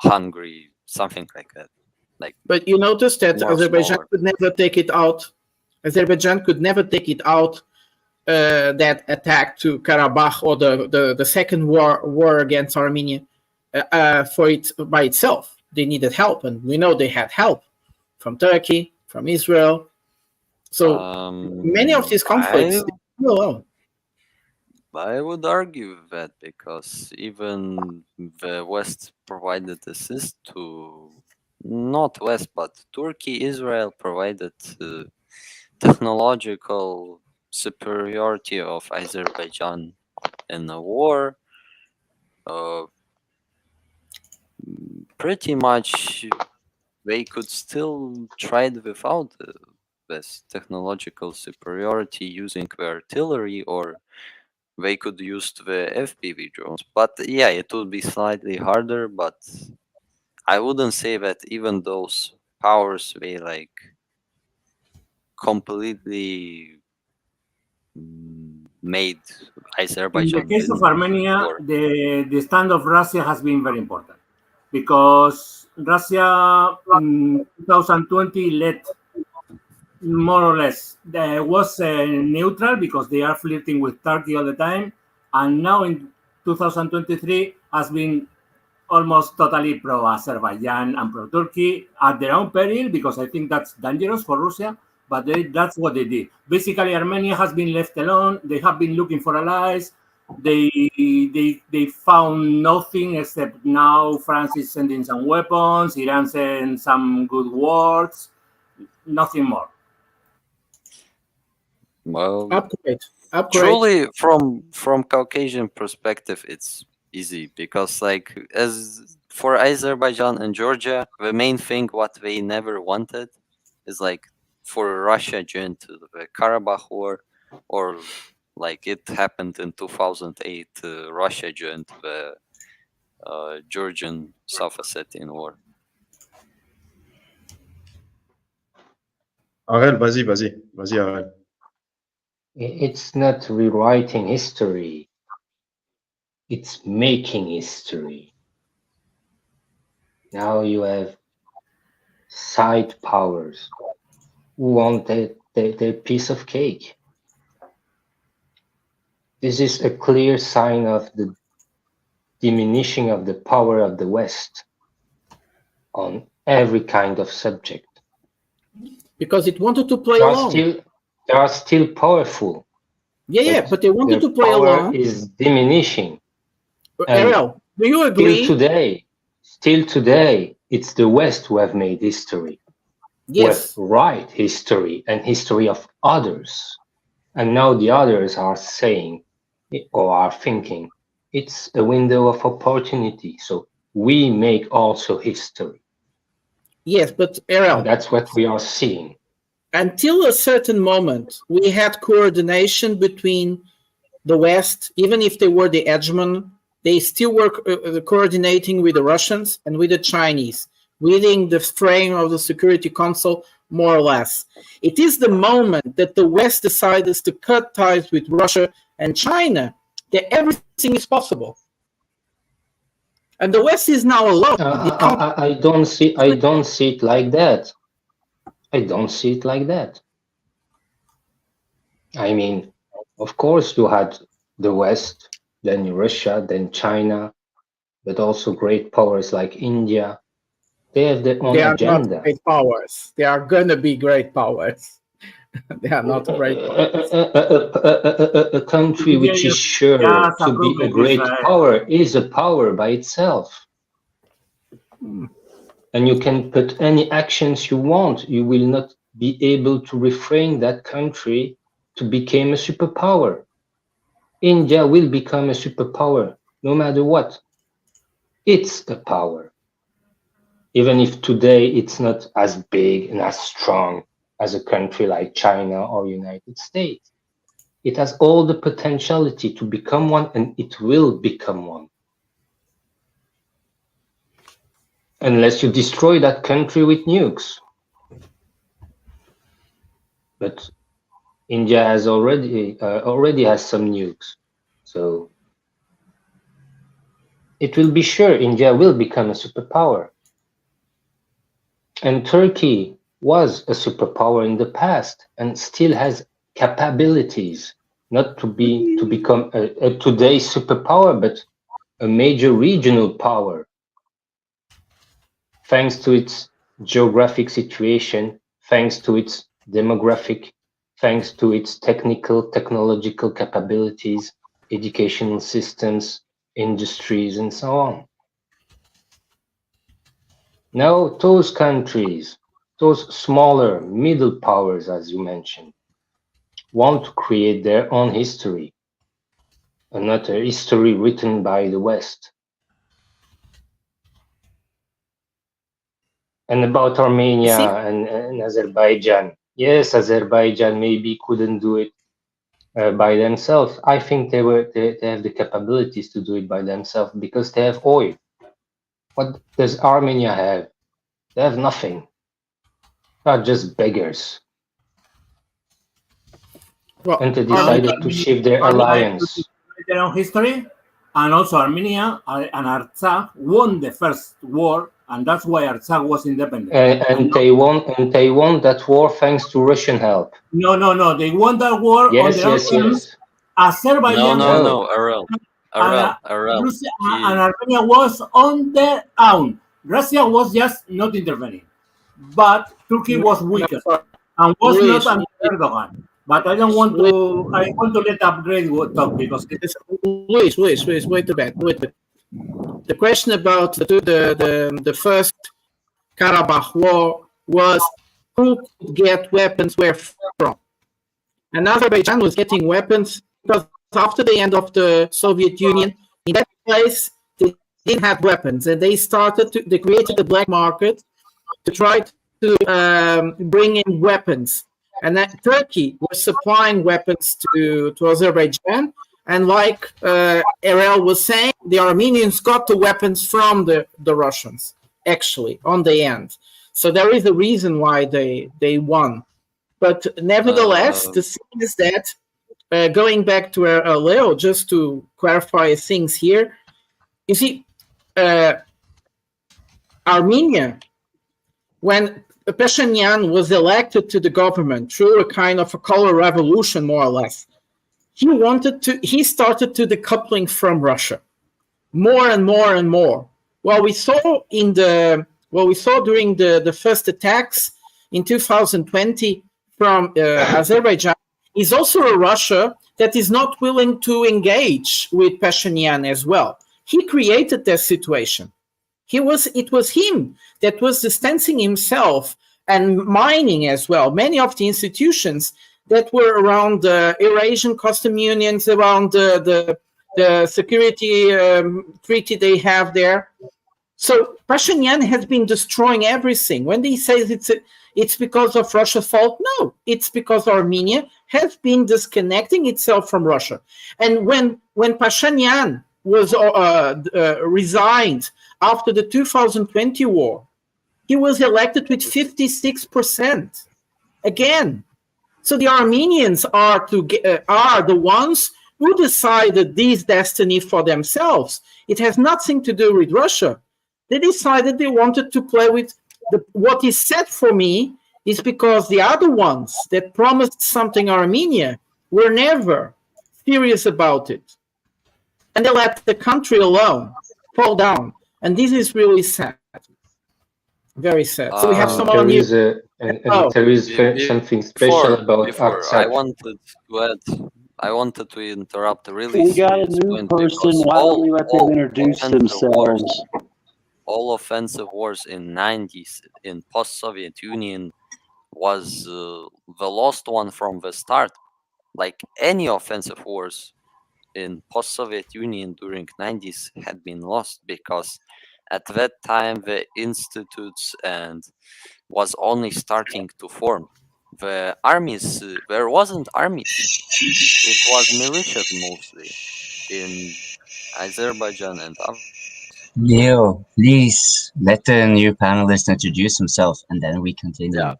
Hungary, something like that. But you notice that Azerbaijan could never take it out. Azerbaijan could never take it out, that attack to Karabakh or the second war against Armenia for it by itself. They needed help, and we know they had help from Turkey, from Israel. So many of these conflicts go alone. I would argue that because even the West provided assist to, not West, but Turkey, Israel provided technological superiority of Azerbaijan in the war. Pretty much they could still try it without this technological superiority using the artillery, or they could use the FPV drones. But yeah, it would be slightly harder, but I wouldn't say that even those powers, they like completely made Azerbaijan. In the case of Armenia, the stand of Russia has been very important, because Russia in 2020 led more or less, was neutral because they are flirting with Turkey all the time, and now in 2023 has been almost totally pro-Azerbaijan and pro-Turkey at their own peril, because I think that's dangerous for Russia, but that's what they did. Basically, Armenia has been left alone. They have been looking for allies. They found nothing, except now France is sending some weapons, Iran sends some good words, nothing more. Well, upgrade. Truly, from Caucasian perspective, it's easy, because like, as for Azerbaijan and Georgia, the main thing what they never wanted is like for Russia join to the Karabakh war, or like it happened in 2008, Russia joined the Georgian South Ossetian war. Arel, vas-y, Arel. It's not rewriting history. It's making history. Now you have side powers who want their piece of cake. This is a clear sign of the diminishing of the power of the West on every kind of subject. Because it wanted to play along. They are still powerful. Yeah, but they wanted to play along. Power is diminishing. Ariel, do you agree? Still today, it's the West who have made history. Yes. Who have write history and history of others. And now the others are saying or are thinking it's a window of opportunity. So we make also history. Yes, but Ariel, that's what we are seeing. Until a certain moment, we had coordination between the West, even if they were the hegemon, they still were coordinating with the Russians and with the Chinese, within the frame of the Security Council, more or less. It is the moment that the West decides to cut ties with Russia and China that everything is possible. And the West is now alone. I don't see it like that. I don't see it like that. I mean, of course, you had the West, then Russia, then China, but also great powers like India. They have their own agenda. Not great powers. They are going to be great powers. They are not great powers. A country which is sure to be a great power is a power by itself. And you can put any actions you want. You will not be able to refrain that country to become a superpower. India will become a superpower no matter what. It's a power. Even if today it's not as big and as strong as a country like China or United States. It has all the potentiality to become one, and it will become one. Unless you destroy that country with nukes. But India has already has some nukes. So it will be sure India will become a superpower. And Turkey was a superpower in the past and still has capabilities, not to become a today's superpower, but a major regional power. Thanks to its geographic situation, thanks to its demographic, thanks to its technological capabilities, educational systems, industries, and so on. Now, those countries, those smaller middle powers, as you mentioned, want to create their own history, and not a history written by the West. And about Armenia and Azerbaijan, yes, Azerbaijan maybe couldn't do it by themselves. I think they have the capabilities to do it by themselves because they have oil. What does Armenia have? They have nothing. They are just beggars. Well, and they decided to shift their alliance. Their own history, and also Armenia and Artsakh won the first war, and that's why Artsakh was independent. And they won that war thanks to Russian help. No. They won that war. Yes. Azerbaijan. No, Arel. Russia and Armenia was on their own. Russia was just not intervening, but Turkey was weaker and was not under Erdogan. But I don't want to. I want to let Upgrade talk because Luis, wait a bit. The question about the first Karabakh war was who could get weapons where from, and Azerbaijan was getting weapons because after the end of the Soviet Union, in that place they didn't have weapons, and they created the black market to try to bring in weapons. And that Turkey was supplying weapons to Azerbaijan. And like Erel was saying, the Armenians got the weapons from the Russians, actually, on the end. So there is a reason why they won. But nevertheless, the thing is that, going back to Leo, just to clarify things here, you see, Armenia, when Pashinyan was elected to the government through a kind of a color revolution, more or less. He started to decoupling from Russia more and more and more. What we saw during the first attacks in 2020 from Azerbaijan is also a Russia that is not willing to engage with Pashinyan as well. He created that situation. It was him that was distancing himself and mining as well. Many of the institutions that were around the Eurasian custom unions, around the security treaty they have there. So Pashinyan has been destroying everything. When he says it's because of Russia's fault, no, it's because Armenia has been disconnecting itself from Russia. And when Pashinyan was resigned after the 2020 war, he was elected with 56% again. So the Armenians are the ones who decided this destiny for themselves. It has nothing to do with Russia. They decided they wanted to play with what is sad for me is because the other ones that promised something Armenia were never serious about it. And they let the country alone fall down. And this is really sad. Very sad. So we have someone there new. is there is something special about I wanted to add. I wanted to interrupt a really We got a serious new point person. because Why don't we let them introduce themselves? All offensive wars in 90s in post-Soviet Union was the lost one from the start. Like any offensive wars in post-Soviet Union during 90s had been lost because at that time the institutes and was only starting to form. The armies, there wasn't armies. It was militias mostly in Azerbaijan and Leo, please let the new panelist introduce himself and then we continue. Yeah.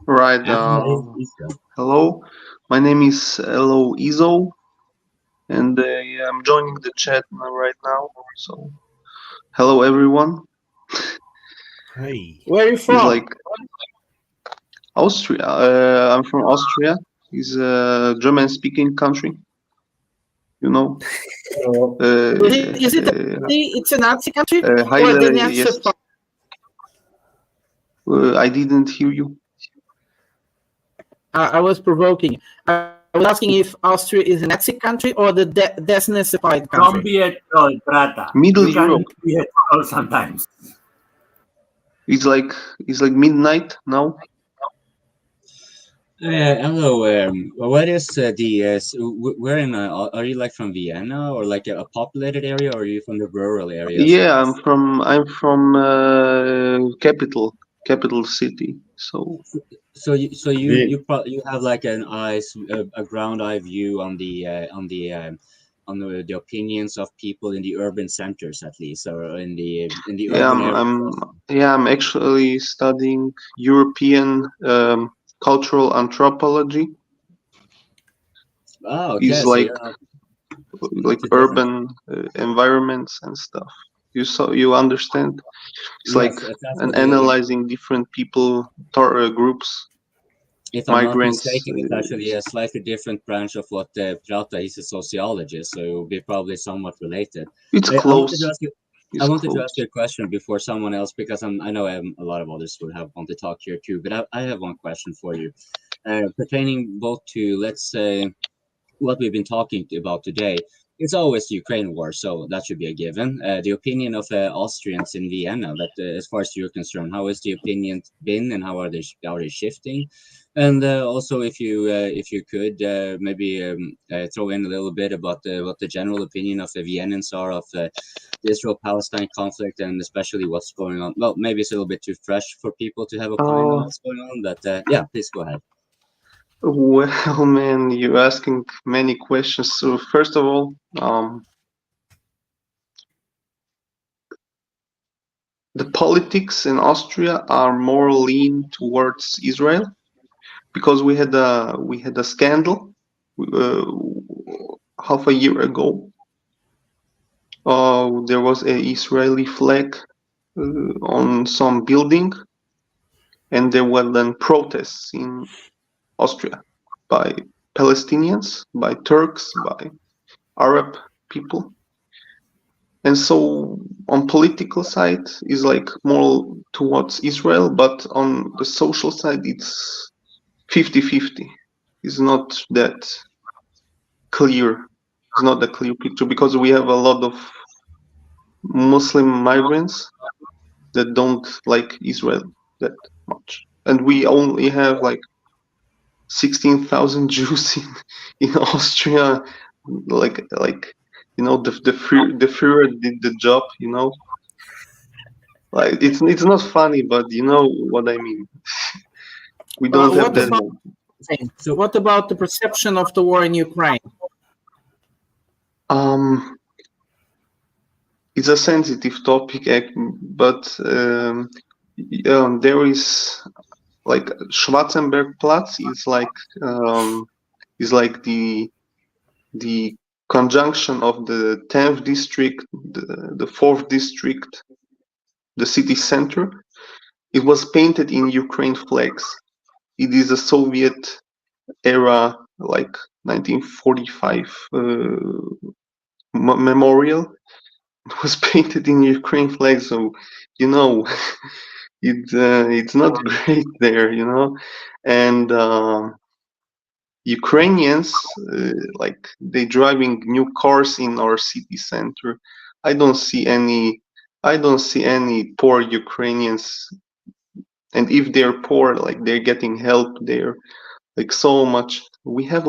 Right. Hello, my name is Elo Izo, and I'm joining the chat right now. So, hello everyone. Hey. Where are you from? It's like Austria. I'm from Austria. It's a German-speaking country. You know. Is it? It's a Nazi country, or Heile, the Nazi? yes. I didn't hear you. I was provoking. I was asking if Austria is a Nazi country or the Desnazified country. Don't be a troll, Prata. Middle You can Europe. be a troll sometimes. It's like midnight now. Hello. What is where in? Are you like from Vienna or like a populated area, or are you from the rural areas? Yeah, I'm from capital city. So you have like a ground eye view on the opinions of people in the urban centers, at least, or in the urban areas. I'm actually studying European cultural anthropology. Oh, okay. Is So like urban environments and stuff. You understand? It's Yes, like absolutely. analyzing different people groups. If I'm not migrants. mistaken, it's actually a slightly different branch of what Prata is, a sociologist, so it will be probably somewhat related. It's I close. wanted to ask you a question before someone else, because I know a lot of others would want to talk here too, but I have one question for you, pertaining both to, let's say, what we've been talking about today. It's always the Ukraine war, so that should be a given. The opinion of Austrians in Vienna, that as far as you're concerned, how has the opinion been, and how are they shifting? And also, if you could maybe throw in a little bit about what the general opinion of the Viennans are of the Israel-Palestine conflict, and especially what's going on. Well, maybe it's a little bit too fresh for people to have a opinion on what's going on, but yeah, please go ahead. Well, man, you're asking many questions. So first of all, the politics in Austria are more lean towards Israel, because we had a scandal half a year ago. There was an Israeli flag on some building, and there were then protests in Austria by Palestinians, by Turks, by Arab people. And so on political side is like more towards Israel, but on the social side it's 50-50. It's not that clear. It's not a clear picture, because we have a lot of Muslim migrants that don't like Israel that much, and we only have like 16,000 Jews in Austria. Like you know, the Führer did the job. You know, like it's not funny, but you know what I mean. We don't have that. So what about the perception of the war in Ukraine? It's a sensitive topic, but there is like Schwarzenbergplatz is like the conjunction of the 10th district, the 4th district, the city center. It was painted in Ukraine flags. It is a Soviet era, like 1945 memorial. It was painted in Ukraine flag, so you know, it's not great there, you know, and Ukrainians like they driving new cars in our city center. I don't see any poor Ukrainians, and if they're poor, like they're getting help there, like so much. We have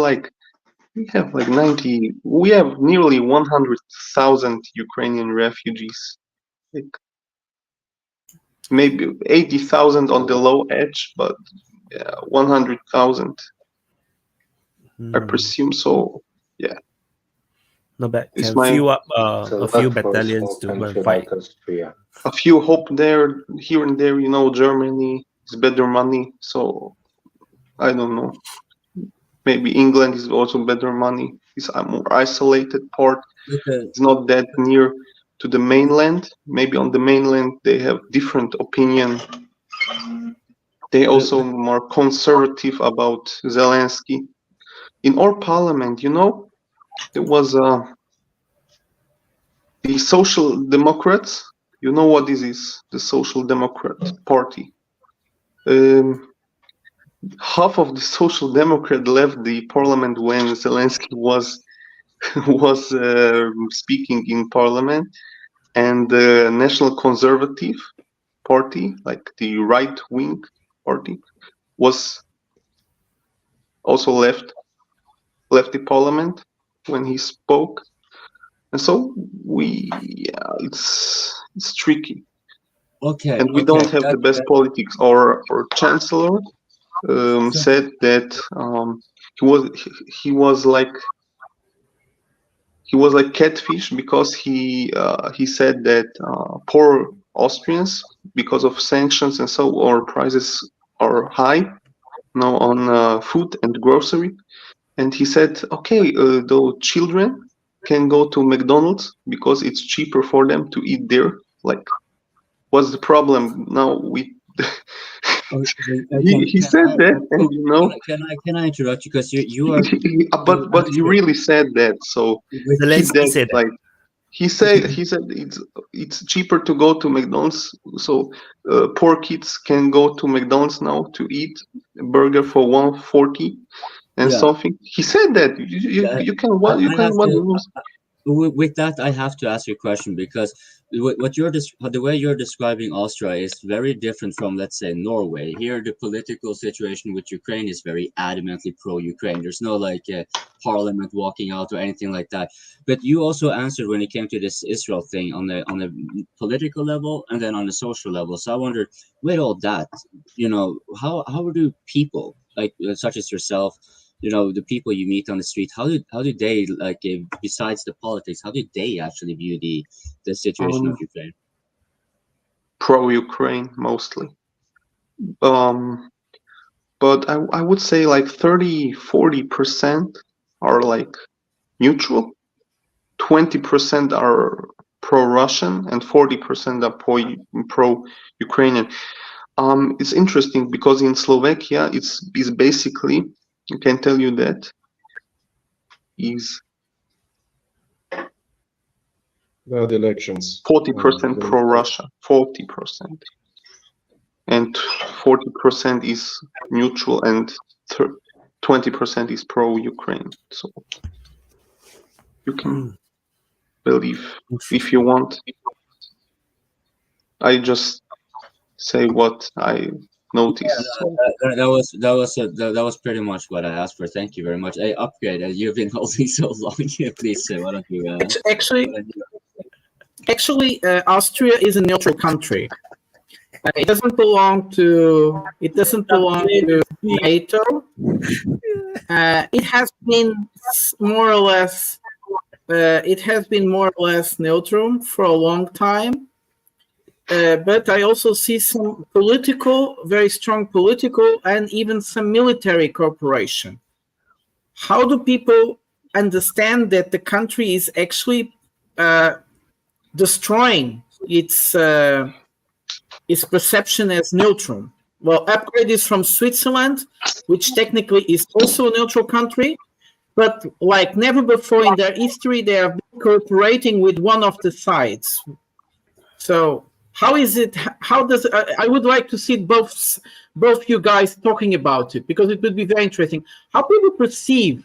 nearly 100,000 Ukrainian refugees, like maybe 80,000 on the low edge, but yeah, 100,000. I presume so. Yeah. Not bad. It's Can my- fill up It's a few lot for a battalions small to go and country fight. like Austria. A few hope there, here and there, you know, Germany is better money, so I don't know. Maybe England is also better money. It's a more isolated part. It's not that near to the mainland. Maybe on the mainland they have different opinion. They also more conservative about Zelensky. In our parliament, you know, there was the Social Democrats. You know what this is? The Social Democrat Party. Half of the Social Democrat left the parliament when Zelensky was speaking in parliament, and the National Conservative Party, like the right wing party, was also left the parliament when he spoke, and so it's tricky. Okay. And we don't have the best politics. Our chancellor said that he was like catfish because he said that poor Austrians, because of sanctions and so, our prices are high now on food and grocery, and he said, okay, the children can go to McDonald's because it's cheaper for them to eat there. Like, what's the problem now? He said that, and you know. Can I interrupt you because you are. But he really said that. So Zelensky said that. like he said it's cheaper to go to McDonald's. So poor kids can go to McDonald's now to eat a burger for $1.40 and something. He said that you can what you can what. With that, I have to ask you a question because the way you're describing Austria is very different from, let's say, Norway. Here, the political situation with Ukraine is very adamantly pro-Ukraine. There's no like parliament walking out or anything like that. But you also answered when it came to this Israel thing on the political level and then on the social level. So I wondered, with all that, you know, how do people like such as yourself, you know, the people you meet on the street, how do they, like, besides the politics, how do they actually view the situation of Ukraine? Pro-Ukraine mostly. But I would say like 30-40% are like neutral, 20% are pro-Russian, and 40% are pro-Ukrainian. It's interesting because in Slovakia, it's basically, I can tell you that, is the elections. 40% pro-Russia, 40%. And 40% is neutral, and 20% is pro-Ukraine. So you can believe if you want. I just say what I noticed. That was pretty much what I asked for. Thank you very much. Hey, Upgrade, you've been holding so long. Please say, why don't you? Actually, Austria is a neutral country. It doesn't belong to NATO. It has been more or less neutral for a long time. But I also see some very strong political and even some military cooperation. How do people understand that the country is actually destroying its perception as neutral. Well, upgrade is from Switzerland, which technically is also a neutral country, but like never before in their history, they have been cooperating with one of the sides. So how is it? How does I would like to see both you guys talking about it, because it would be very interesting. How people perceive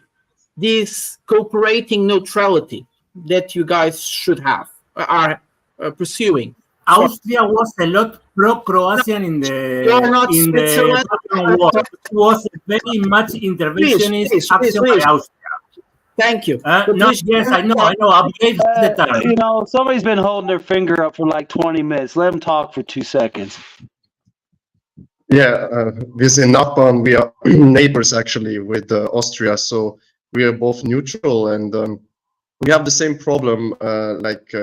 this cooperating neutrality that you guys should have are pursuing. Austria was a lot pro-Croatian in the Balkan War. It was a very much interventionist action by Austria. Thank you. No, yes, I know. The time. You know, somebody's been holding their finger up for like 20 minutes. Let them talk for 2 seconds. Yeah, with Napan, we are neighbors actually with Austria, so we are both neutral, and we have the same problem, like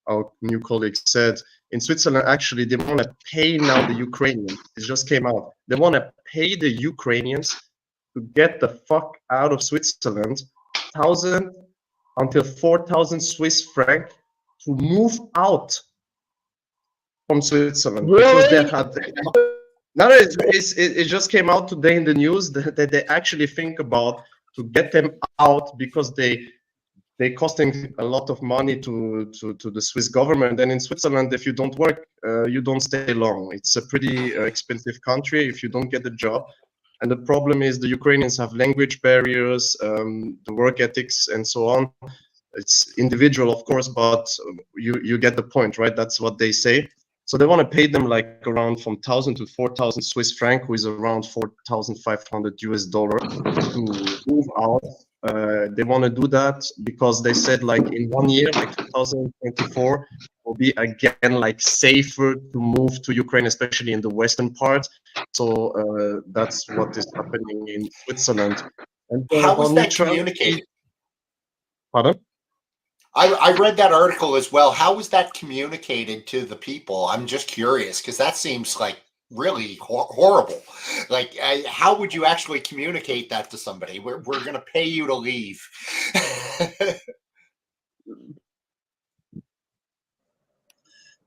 our new colleague said. In Switzerland, actually, they want to pay now the Ukrainians. It just came out. They want to pay the Ukrainians to get the fuck out of Switzerland, 1,000 until 4,000 Swiss franc to move out from Switzerland. Really? Because they had. No, it just came out today in the news that they actually think about to get them out because they costing a lot of money to the Swiss government. And in Switzerland, if you don't work, you don't stay long. It's a pretty expensive country if you don't get a job. And the problem is the Ukrainians have language barriers, the work ethics, and so on. It's individual, of course, but you get the point, right? That's what they say. So they want to pay them like around from 1,000 to 4,000 Swiss franc, which is around $4,500 to move out. They want to do that because they said like in 1 year, like 2024, will be again like safer to move to Ukraine, especially in the western part. So that's what is happening in Switzerland. And how was that communicated? Pardon? I read that article as well. How was that communicated to the people? I'm just curious because that seems like really horrible. Like, how would you actually communicate that to somebody? We're going to pay you to leave.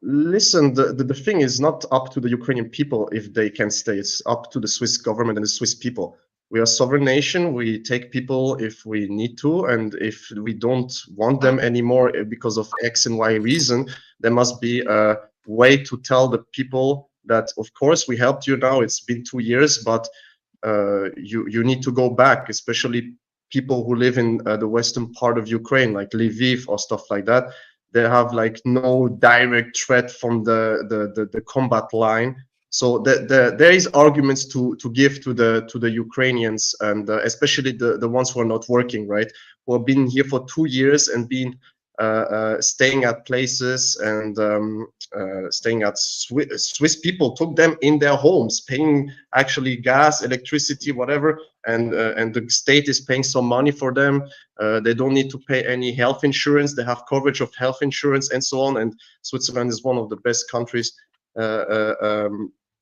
Listen, the thing is not up to the Ukrainian people if they can stay. It's up to the Swiss government and the Swiss people. We are a sovereign nation. We take people if we need to, and if we don't want them anymore because of X and Y reason, there must be a way to tell the people that, of course, we helped you now. It's been 2 years, but you need to go back, especially people who live in the western part of Ukraine, like Lviv or stuff like that. They have like no direct threat from the combat line. So there is arguments to give to the Ukrainians, and especially the ones who are not working, right? Who have been here for 2 years and been staying at places and staying at Swiss people took them in their homes, paying actually gas, electricity, whatever, and the state is paying some money for them. They don't need to pay any health insurance. They have coverage of health insurance and so on. And Switzerland is one of the best countries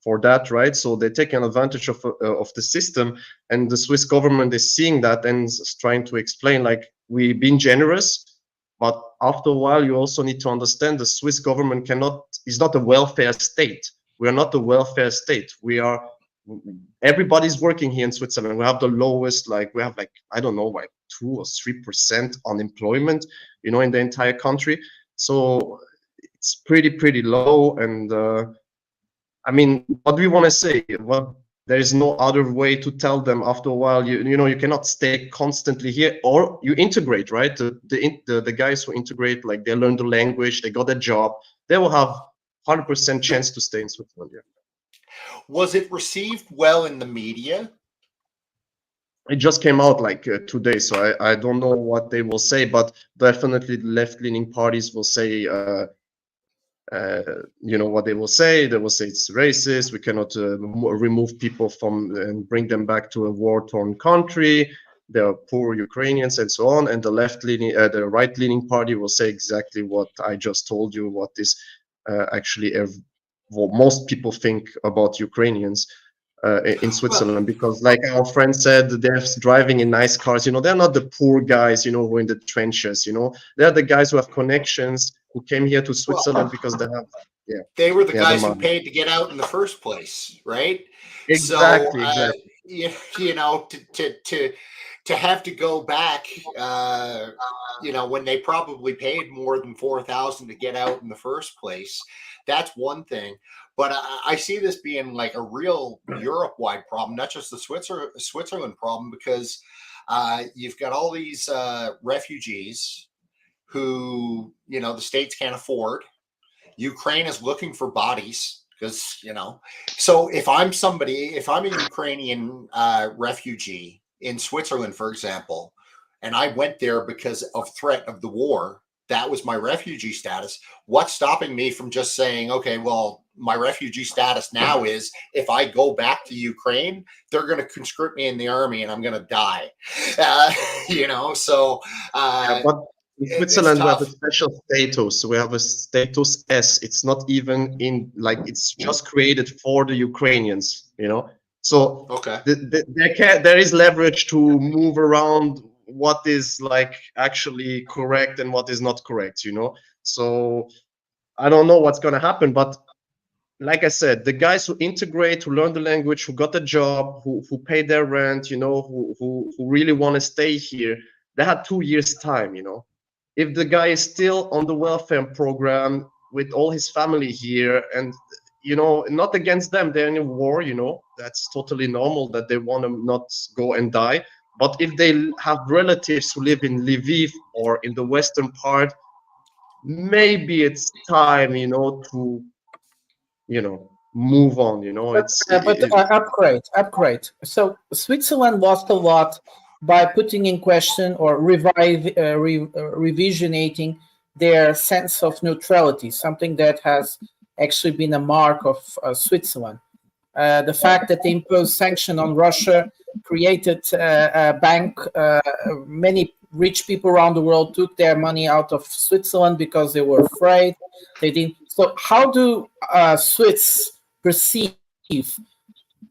for that, right? So they're taking advantage of the system, and the Swiss government is seeing that and is trying to explain, like, we've been generous, but after a while you also need to understand the Swiss government is not a welfare state. We are not a welfare state. Everybody's working here in Switzerland. We have the lowest, we have I don't know, 2 or 3% unemployment, in the entire country. So it's pretty low. And I mean, what do we want to say? Well, there is no other way to tell them. After a while, you cannot stay constantly here, or you integrate, right? The guys who integrate, like, they learn the language, they got a job, they will have 100% chance to stay in Switzerland. Yeah. Was it received well in the media? It just came out like today, so I don't know what they will say, but definitely the left-leaning parties will say, what they will say. They will say it's racist. We cannot remove people from and bring them back to a war-torn country. They are poor Ukrainians and so on. And the left-leaning, the right-leaning party will say exactly what I just told you. What is actually what most people think about Ukrainians. in Switzerland, because like our friend said, they're driving in nice cars. You know, they're not the poor guys, you know, who are in the trenches. You know, they're the guys who have connections, who came here to Switzerland because they have, yeah, they were the yeah, guys the who money. paid to get out in the first place, right? Exactly, So exactly. you know, to have to go back, you know, when they probably paid more than 4,000 to get out in the first place, that's one thing. But I see this being like a real Europe-wide problem, not just the Switzerland problem, because you've got all these refugees who, you know, the states can't afford. Ukraine is looking for bodies because, you know, so if I'm a Ukrainian refugee in Switzerland, for example, and I went there because of threat of the war, that was my refugee status. What's stopping me from just saying, okay, well, my refugee status now is if I go back to Ukraine, they're going to conscript me in the army and I'm going to die. You know, so Yeah, but in Switzerland, we have a tough. special status. We have a status S. It's not even in, like, it's just created for the Ukrainians, you know? So Okay. there is leverage to move around what is like actually correct and what is not correct, you know? So I don't know what's going to happen, but like I said, the guys who integrate, who learn the language, who got a job, who pay their rent, you know, who really want to stay here, they had 2 years time, you know. If the guy is still on the welfare program with all his family here, and you know, not against them, they're in a war, you know, that's totally normal that they want to not go and die. But if they have relatives who live in Lviv or in the western part, maybe it's time, you know, to, you know, move on, you know. Upgrade. So Switzerland lost a lot by putting in question or revisionating their sense of neutrality, something that has actually been a mark of Switzerland. The fact that they imposed sanction on Russia created a bank. Many rich people around the world took their money out of Switzerland because they were afraid. They didn't. So how do Swiss perceive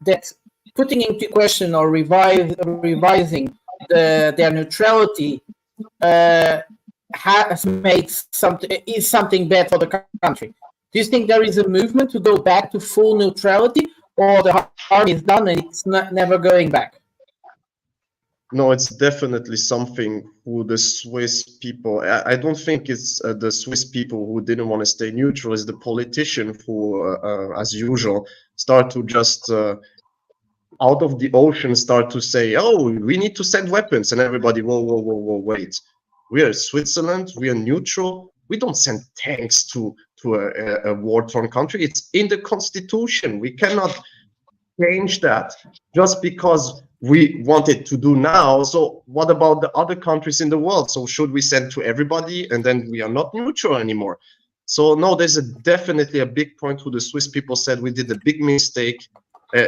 that putting into question or revising their neutrality has made something bad for the country? Do you think there is a movement to go back to full neutrality, or the harm is done and it's never going back? No, it's definitely something who the Swiss people, I don't think it's the Swiss people who didn't want to stay neutral, it's the politician who, as usual, start to just out of the ocean start to say, oh, we need to send weapons, and everybody, whoa, wait. We are Switzerland, we are neutral, we don't send tanks to a war-torn country. It's in the constitution. We cannot change that just because we wanted to do now. So what about the other countries in the world? So should we send to everybody and then we are not neutral anymore? So no, there's definitely a big point who the Swiss people said we did a big mistake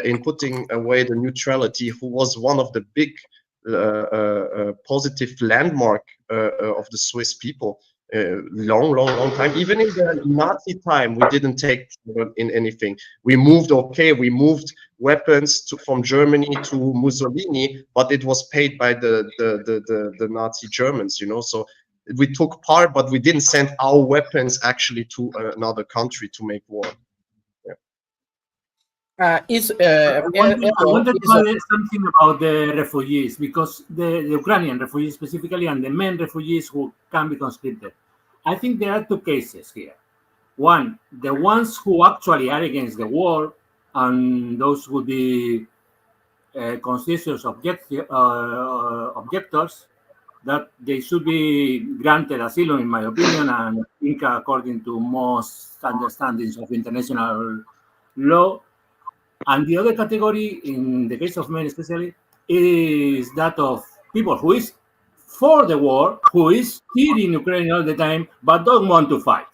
in putting away the neutrality, who was one of the big positive landmark of the Swiss people. Long time. Even in the Nazi time, we didn't take in anything. We moved weapons from Germany to Mussolini, but it was paid by the Nazi Germans, you know. So we took part, but we didn't send our weapons actually to another country to make war. I wanted to add something about the refugees, because the Ukrainian refugees specifically and the main refugees who can be conscripted. I think there are two cases here. One, the ones who actually are against the war, and those would be constitutional objectors, that they should be granted asylum, in my opinion, and I think according to most understandings of international law. And the other category, in the case of men especially, is that of people who is for the war, who is here in Ukraine all the time, but don't want to fight.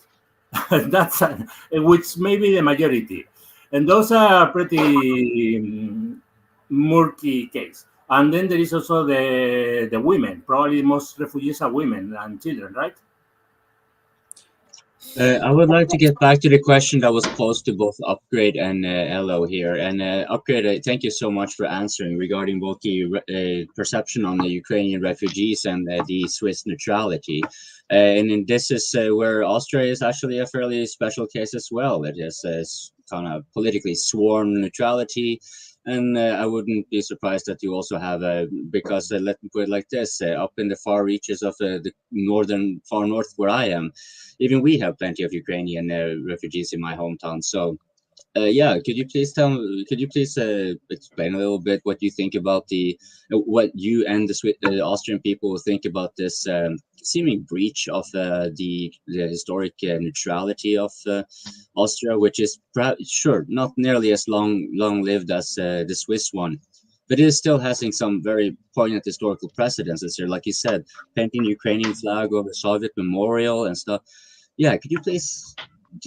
That's which may be the majority. And those are pretty murky case. And then there is also the women. Probably most refugees are women and children, right? I would like to get back to the question that was posed to both Upgrade and Elo here. And Upgrade, thank you so much for answering regarding both the perception on the Ukrainian refugees and the Swiss neutrality. And this is where Austria is actually a fairly special case as well. It is kind of politically sworn neutrality. And I wouldn't be surprised that you also have, because let me put it like this, up in the far reaches of the far north where I am, even we have plenty of Ukrainian refugees in my hometown. So, yeah, could you please explain a little bit what you think about what you and the Austrian people think about this seeming breach of the historic neutrality of Austria, which is sure not nearly as long-lived as the Swiss one, but it still having some very poignant historical precedences here. Like you said, painting Ukrainian flag over Soviet memorial and stuff. Yeah, could you please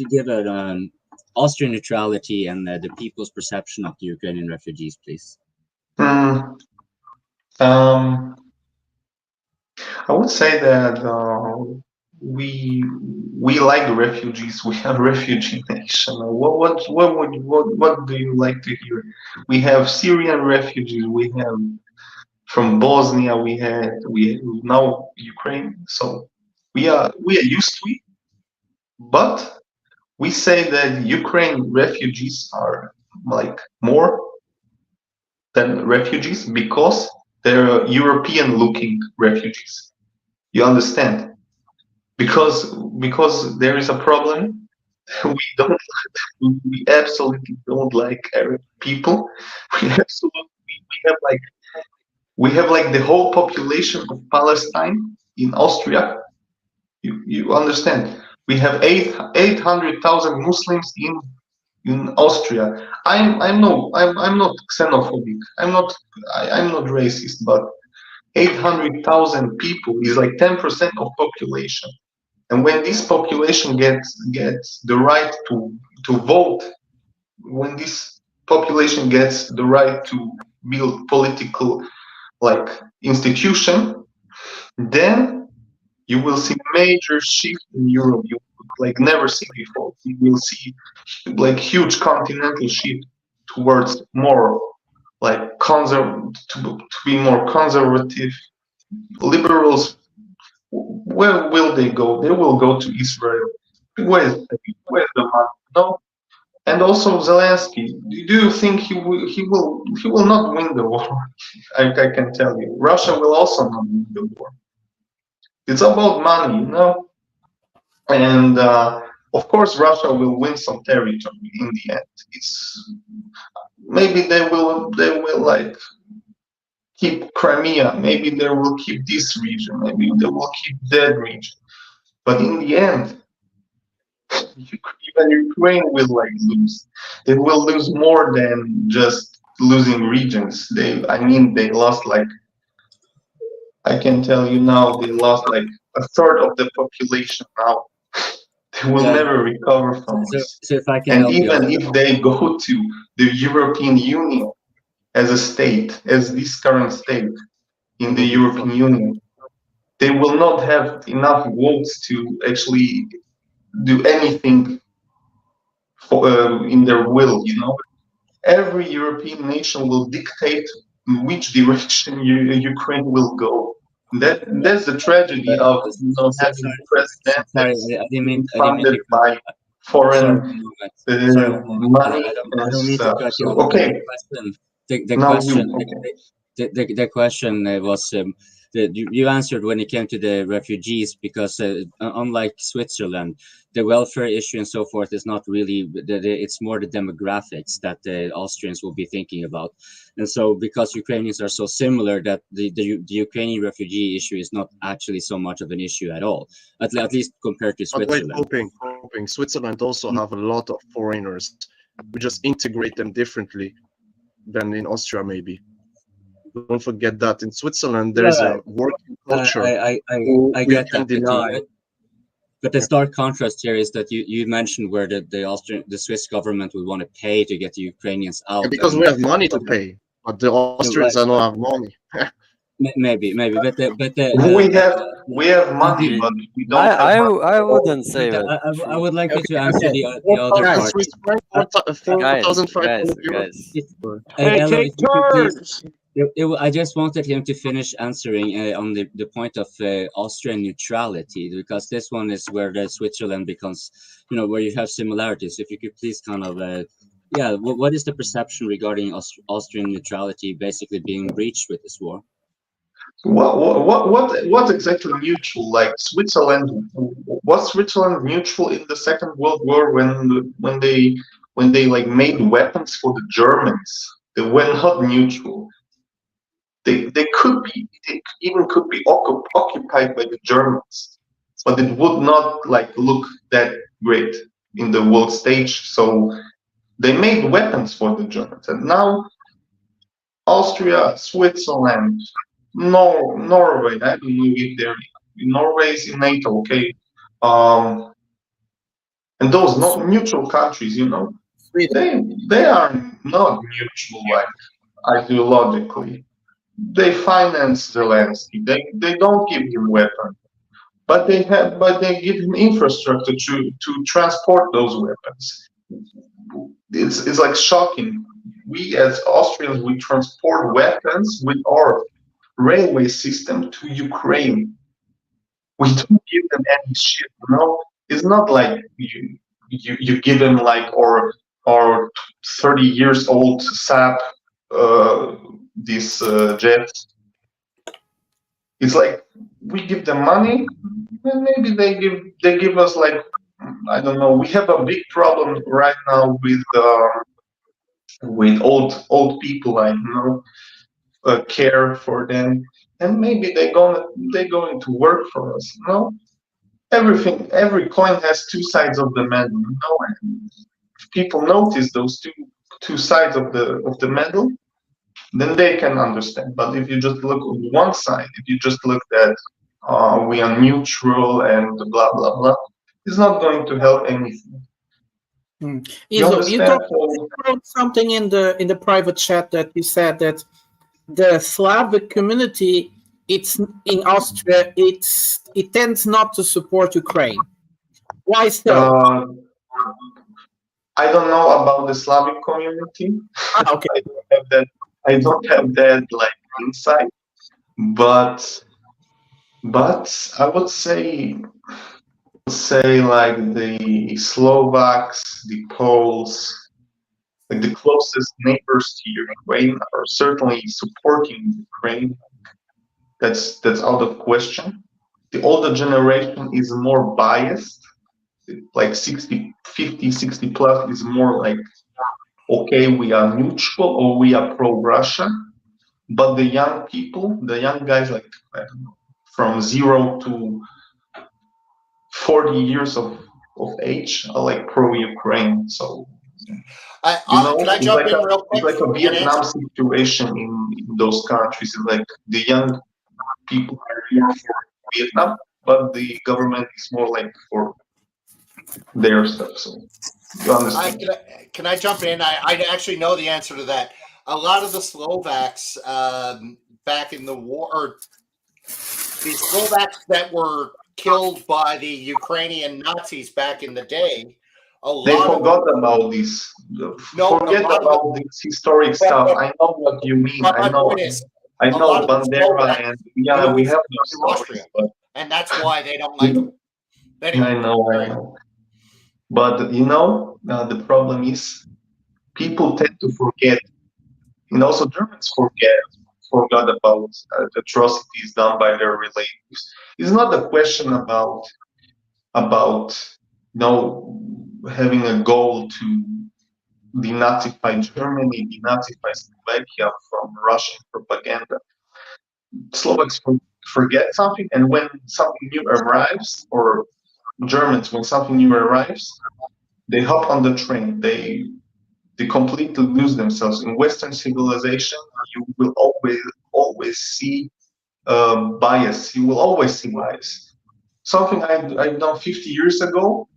give an Austrian neutrality and the people's perception of the Ukrainian refugees, please? I would say that we like the refugees. We have refugee nation. What do you like to hear? We have Syrian refugees. We have from Bosnia. We now Ukraine. So we are used to it. But we say that Ukraine refugees are like more than refugees because they're European-looking refugees. You understand? Because there is a problem. We absolutely don't like Arab people. We have like the whole population of Palestine in Austria. You understand? We have 800,000 Muslims in Austria. I'm not xenophobic. I'm not racist, but 800,000 people is like 10% of population. And when this population gets the right to vote, when this population gets the right to build political like institution, then you will see major shift in Europe. You like never seen before. You will see like huge continental shift towards more like to be more conservative. Liberals, where will they go? They will go to Israel. Where's the money? No. And also Zelensky, do you think he will not win the war? I can tell you. Russia will also not win the war. It's about money, you know? And of course Russia will win some territory in the end. It's maybe they will like keep Crimea, maybe they will keep this region, maybe they will keep that region. But in the end, even Ukraine will like lose. They will lose more than just losing regions. They lost like, I can tell you now, they lost like a third of the population now. They will never recover from this. So if I can and even if they go to the European Union as a state, as this current state in the European Union, they will not have enough votes to actually do anything for, in their will, you know. Every European nation will dictate in which direction Ukraine will go. That's the tragedy of having a president that's funded by foreign money. I don't mean to cut you off. Okay. The question was you answered when it came to the refugees, because unlike Switzerland, the welfare issue and so forth is not really it's more the demographics that the Austrians will be thinking about. And so because Ukrainians are so similar, that the Ukrainian refugee issue is not actually so much of an issue at all, at least compared to Switzerland. But wait, hoping Switzerland also have a lot of foreigners. We just integrate them differently than in Austria, maybe. Don't forget that in Switzerland there is a working culture. I get that. Deny. But the stark contrast here is that you mentioned where the Swiss government would want to pay to get the Ukrainians out. Yeah, because we have money to pay, but the Austrians don't have money. Maybe, but we have money, but we don't have money. I wouldn't say that. I would like you Okay, to answer okay. the other Guys, part. Guys, 4,500 euros. Hey, Elo, take if you could please. turns. I just wanted him to finish answering on the point of Austrian neutrality, because this one is where the Switzerland becomes, where you have similarities. If you could please kind of, what is the perception regarding Austrian neutrality basically being breached with this war? What exactly neutral? Like Switzerland, was Switzerland neutral in the Second World War when they like made weapons for the Germans? They were not neutral. They even could be occupied by the Germans, but it would not like look that great in the world stage. So they made weapons for the Germans, and now Austria, Switzerland, Norway. I don't know if they're Norway is in NATO, okay. And those not neutral countries, they are not neutral like ideologically. They finance Zelensky. They don't give him weapons, but they give him infrastructure to transport those weapons. It's like shocking. We as Austrians, we transport weapons with our railway system to Ukraine. We don't give them any shit, It's not like you give them like or 30 years old SAP this jet. It's like we give them money, and maybe they give us like, I don't know. We have a big problem right now with old people, care for them, and maybe they're going to work for us. Every coin has two sides of the medal. And if people notice those two sides of the medal, then they can understand. But if you just look on one side, if you just look at we are neutral and blah blah blah, it's not going to help anything. You wrote something in the private chat that you said that the Slavic community, it's in Austria, it tends not to support Ukraine. Why so? I don't know about the Slavic community. Okay. I don't have that like insight, but I would say like the Slovaks, the Poles, like the closest neighbors to Ukraine are certainly supporting Ukraine. That's out of question. The older generation is more biased, like 50, 60 plus is more like, okay, we are neutral or we are pro-Russia. But the young people, the young guys, like, I don't know, from 0 to 40 years of age are like pro-Ukraine. So, can I jump in real quick? It's like a Vietnam situation in those countries. It's like the young people are more for Vietnam, but the government is more like for their stuff. So you understand. Can I jump in? I actually know the answer to that. A lot of the Slovaks back in the war, or the Slovaks that were killed by the Ukrainian Nazis back in the day, they forgot about this. Forget about this historic stuff. I know what you mean. I know Bandera, and yeah, we have those stories, and that's why they don't like them. Anyway, I know. But the problem is people tend to forget. Also Germans forgot about the atrocities done by their relatives. It's not a question about having a goal to denazify Germany, denazify Slovakia from Russian propaganda. Slovaks forget something, and when something new arrives, or Germans, when something new arrives, they hop on the train. They completely lose themselves. In Western civilization, you will always see bias. You will always see bias. Something I've done 50 years ago,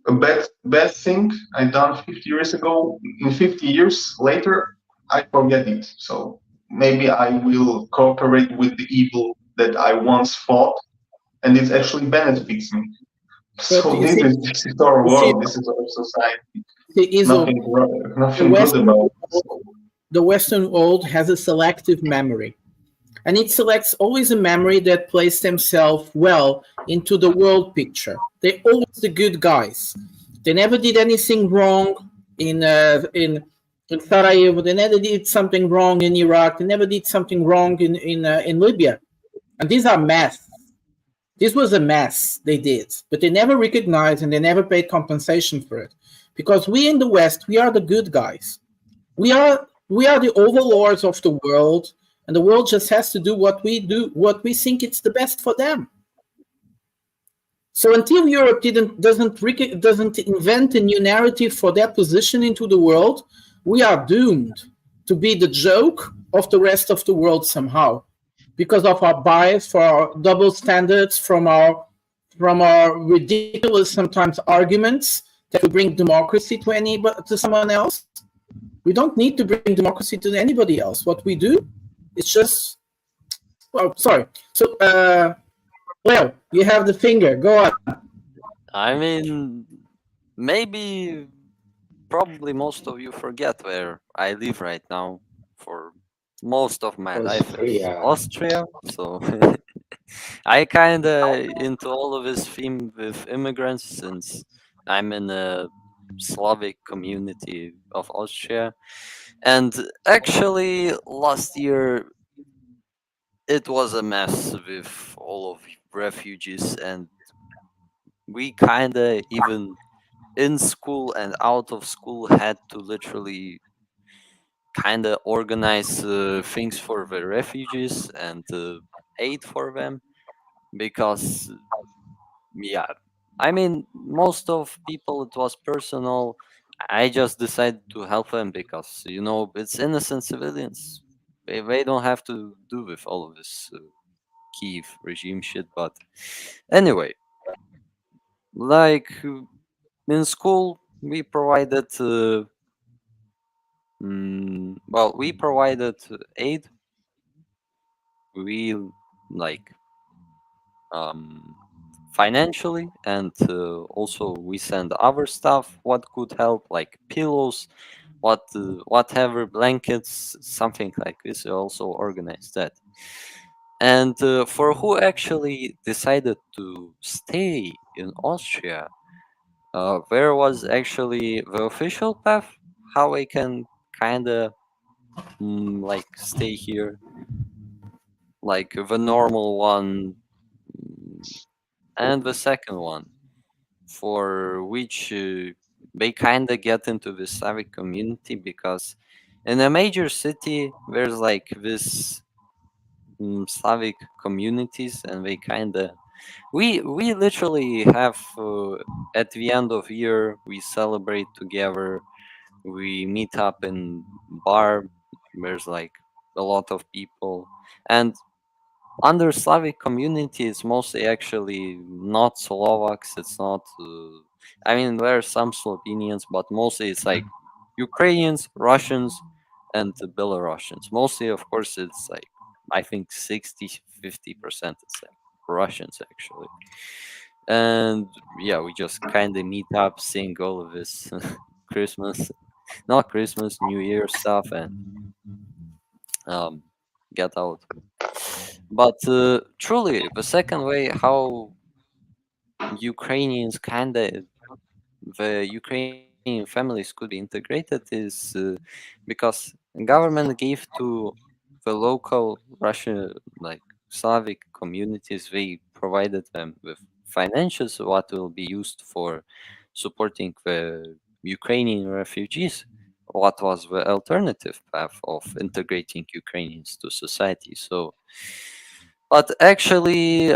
a bad thing I done 50 years ago, in 50 years later, I forget it. So maybe I will cooperate with the evil that I once fought, and it actually benefits me. So this is our world. This is our society. Nothing good about it. The Western world has a selective memory, and it selects always a memory that plays themselves well into the world picture. They're always the good guys. They never did anything wrong in Sarajevo. They never did something wrong in Iraq. They never did something wrong in Libya. And these are mess. This was a mess they did, but they never recognized and they never paid compensation for it. Because we in the West, we are the good guys. We are the overlords of the world, and the world just has to do what we think it's the best for them. So until Europe doesn't invent a new narrative for their position into the world, we are doomed to be the joke of the rest of the world somehow, because of our bias, for our double standards, from our ridiculous sometimes arguments that we bring democracy to someone else. We don't need to bring democracy to anybody else. What we do is just, well, sorry. So, Leo, you have the finger. Go on. I mean, maybe, probably most of you forget where I live right now for most of my life in Austria. So I kind of into all of this theme with immigrants since I'm in a Slavic community of Austria. And actually, last year, it was a mess with all of refugees, and we kind of even in school and out of school had to literally kind of organize things for the refugees and aid for them, because yeah, I mean, most of people it was personal. I just decided to help them because it's innocent civilians. They don't have to do with all of this Kiev regime shit. But anyway, like in school, we provided we provided aid. We like financially, and also we send our stuff what could help, like pillows, whatever, blankets, something like this. We also organized that. And for who actually decided to stay in Austria, there was actually the official path, how I can kind of like stay here, like the normal one, and the second one, for which they kind of get into the Slavic community, because in a major city there's like this Slavic communities, and they kind of we literally have at the end of year we celebrate together. We meet up in bar. There's like a lot of people, and under Slavic community, it's mostly actually not Slovaks. It's not. I mean, there are some Slovenians, but mostly it's like Ukrainians, Russians, and Belarusians. Mostly, of course, it's like I think 50% it's like Russians actually. And yeah, we just kind of meet up, sing all of this Christmas, not Christmas, New Year stuff, and get out. But truly, the second way how Ukrainians the Ukrainian families could be integrated is because government gave to the local Russian, like Slavic communities, they provided them with financials what will be used for supporting the Ukrainian refugees. What was the alternative path of integrating Ukrainians to society? So, but actually,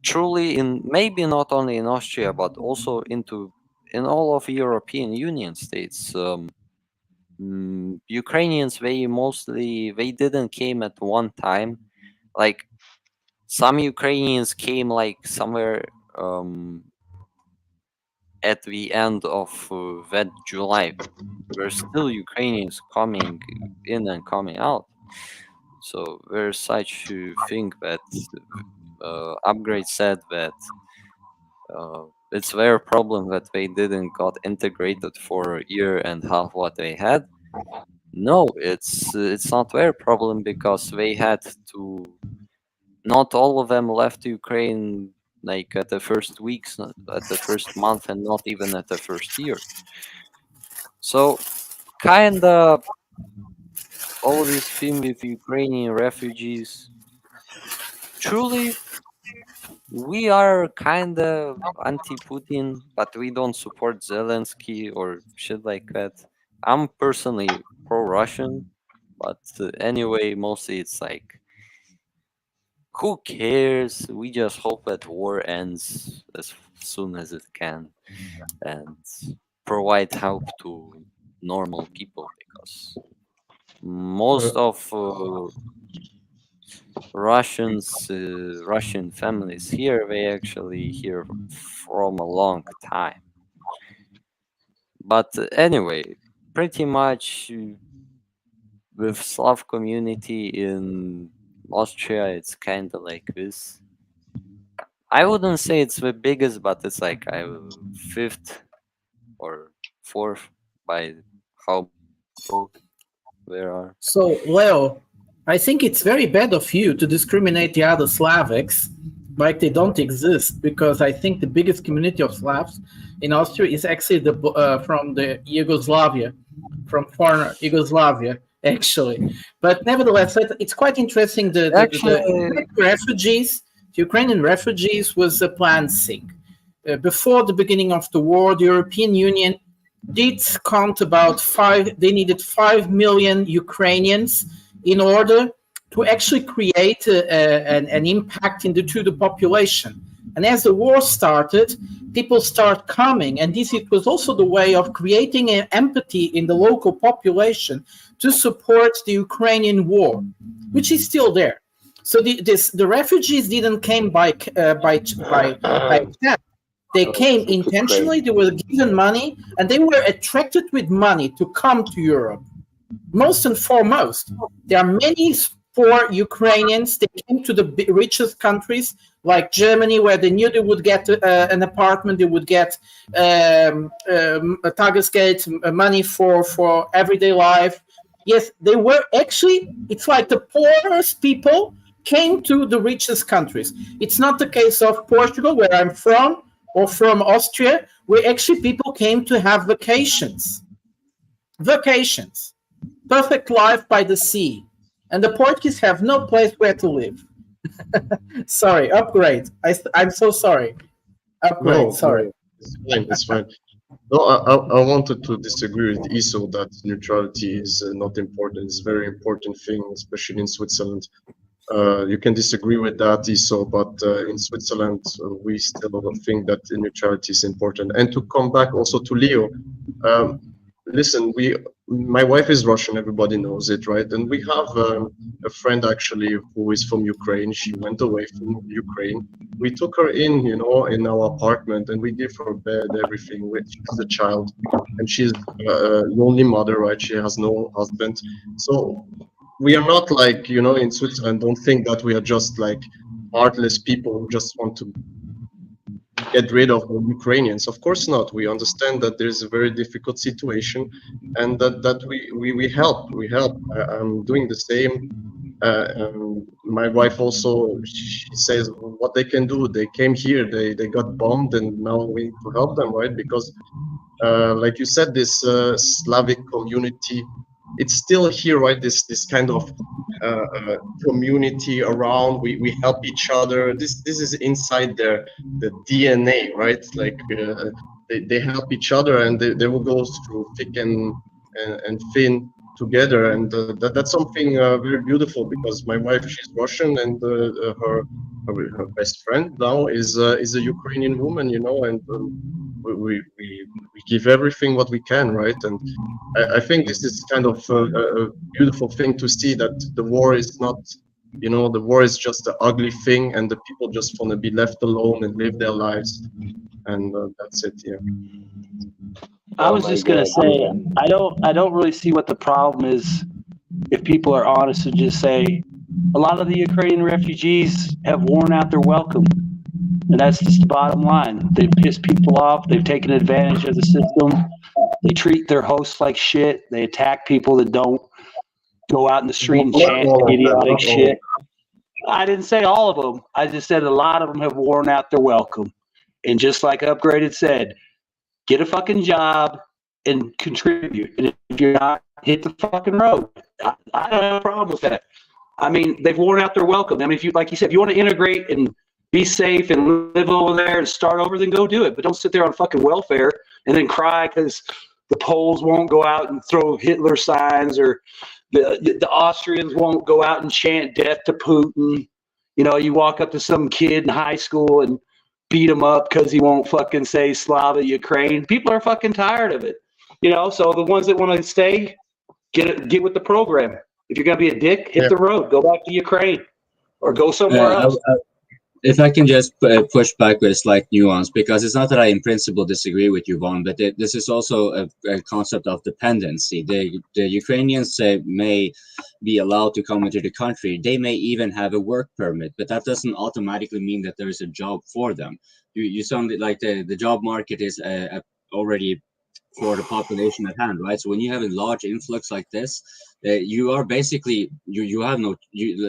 truly, in maybe not only in Austria but also in all of European Union states, Ukrainians they didn't came at one time. Like some Ukrainians came like somewhere at the end of that July. There's still Ukrainians coming in and coming out. So there's such thing that Upgrade said that it's their problem that they didn't got integrated for a year and a half what they had. No, it's not their problem because they had to. Not all of them left Ukraine like at the first weeks, not at the first month, and not even at the first year. So kinda all this thing with Ukrainian refugees. Truly, we are kinda anti-Putin, but we don't support Zelensky or shit like that. I'm personally pro-Russian, but anyway, mostly it's like, who cares? We just hope that war ends as soon as it can and provide help to normal people, because most of Russian families here, they actually here from a long time. But anyway, pretty much with Slav community in Austria, it's kind of like this. I wouldn't say it's the biggest, but it's like fifth or fourth by how there are. So, Leo, I think it's very bad of you to discriminate the other Slavics like they don't exist, because I think the biggest community of Slavs in Austria is actually from the Yugoslavia, from former Yugoslavia, actually. But nevertheless, it's quite interesting. The refugees, the Ukrainian refugees, was a planned thing. Before the beginning of the war, the European Union did count about they needed 5 million Ukrainians in order to actually create an impact to the population. And as the war started, people start coming, and it was also the way of creating an empathy in the local population to support the Ukrainian war, which is still there. So the refugees didn't come by chance. They came intentionally, they were given money, and they were attracted with money to come to Europe. Most and foremost, there are many poor Ukrainians. They came to the richest countries like Germany, where they knew they would get an apartment, they would get Tagesgeld, money for everyday life. Yes, they were actually, it's like the poorest people came to the richest countries. It's not the case of Portugal, where I'm from, or from Austria, where actually people came to have vacations. Vacations. Perfect life by the sea. And the Portuguese have no place where to live. Sorry, Upgrade. I'm so sorry. Upgrade, sorry. It's fine. No, I wanted to disagree with Iso that neutrality is not important. It's a very important thing, especially in Switzerland. You can disagree with that, Iso, but in Switzerland, we still think that neutrality is important. And to come back also to Leo, listen, my wife is Russian, everybody knows it, right? And we have a friend actually who is from Ukraine. She went away from Ukraine. We took her in, in our apartment, and we gave her bed, everything. She's a child, and she's a lonely mother, right? She has no husband. So we are not like, in Switzerland, don't think that we are just like heartless people who just want to get rid of the Ukrainians. Of course not. We understand that there's a very difficult situation, and that we help. We help. I'm doing the same. My wife also, she says what they can do. They came here, they got bombed, and now we need to help them, right? Because like you said, this Slavic community, it's still here, right? This kind of community around. We help each other. This is inside the DNA, right? Like they help each other, and they will go through thick and thin together, and that's something very beautiful. Because my wife, she's Russian, and her best friend now is a Ukrainian woman, and we give everything what we can, right? And I think this is kind of a beautiful thing to see, that the war is not, the war is just an ugly thing, and the people just want to be left alone and live their lives, and that's it. Yeah. I was just gonna say, I don't really see what the problem is if people are honest, to just say a lot of the Ukrainian refugees have worn out their welcome. And that's just the bottom line. They've pissed people off. They've taken advantage of the system. They treat their hosts like shit. They attack people that don't go out in the street and chant idiotic shit. I didn't say all of them. I just said a lot of them have worn out their welcome. And just like Upgraded said, get a fucking job and contribute. And if you're not, hit the fucking road. I don't have a problem with that. I mean, they've worn out their welcome. I mean, if you, like you said, if you want to integrate and be safe and live over there and start over, then go do it. But don't sit there on fucking welfare and then cry because the Poles won't go out and throw Hitler signs, or the Austrians won't go out and chant death to Putin. You know, you walk up to some kid in high school and beat him up because he won't fucking say Slava Ukraine. People are fucking tired of it. You know, so the ones that want to stay, get with the program. If you're going to be a dick, hit the road. Go back to Ukraine or go somewhere else. If I can just push back with a slight nuance, because it's not that I in principle disagree with you, Vaughn, but this is also a concept of dependency. The Ukrainians may be allowed to come into the country. They may even have a work permit, but that doesn't automatically mean that there is a job for them. You sounded like the job market is already for the population at hand, right? So when you have a large influx like this, you are basically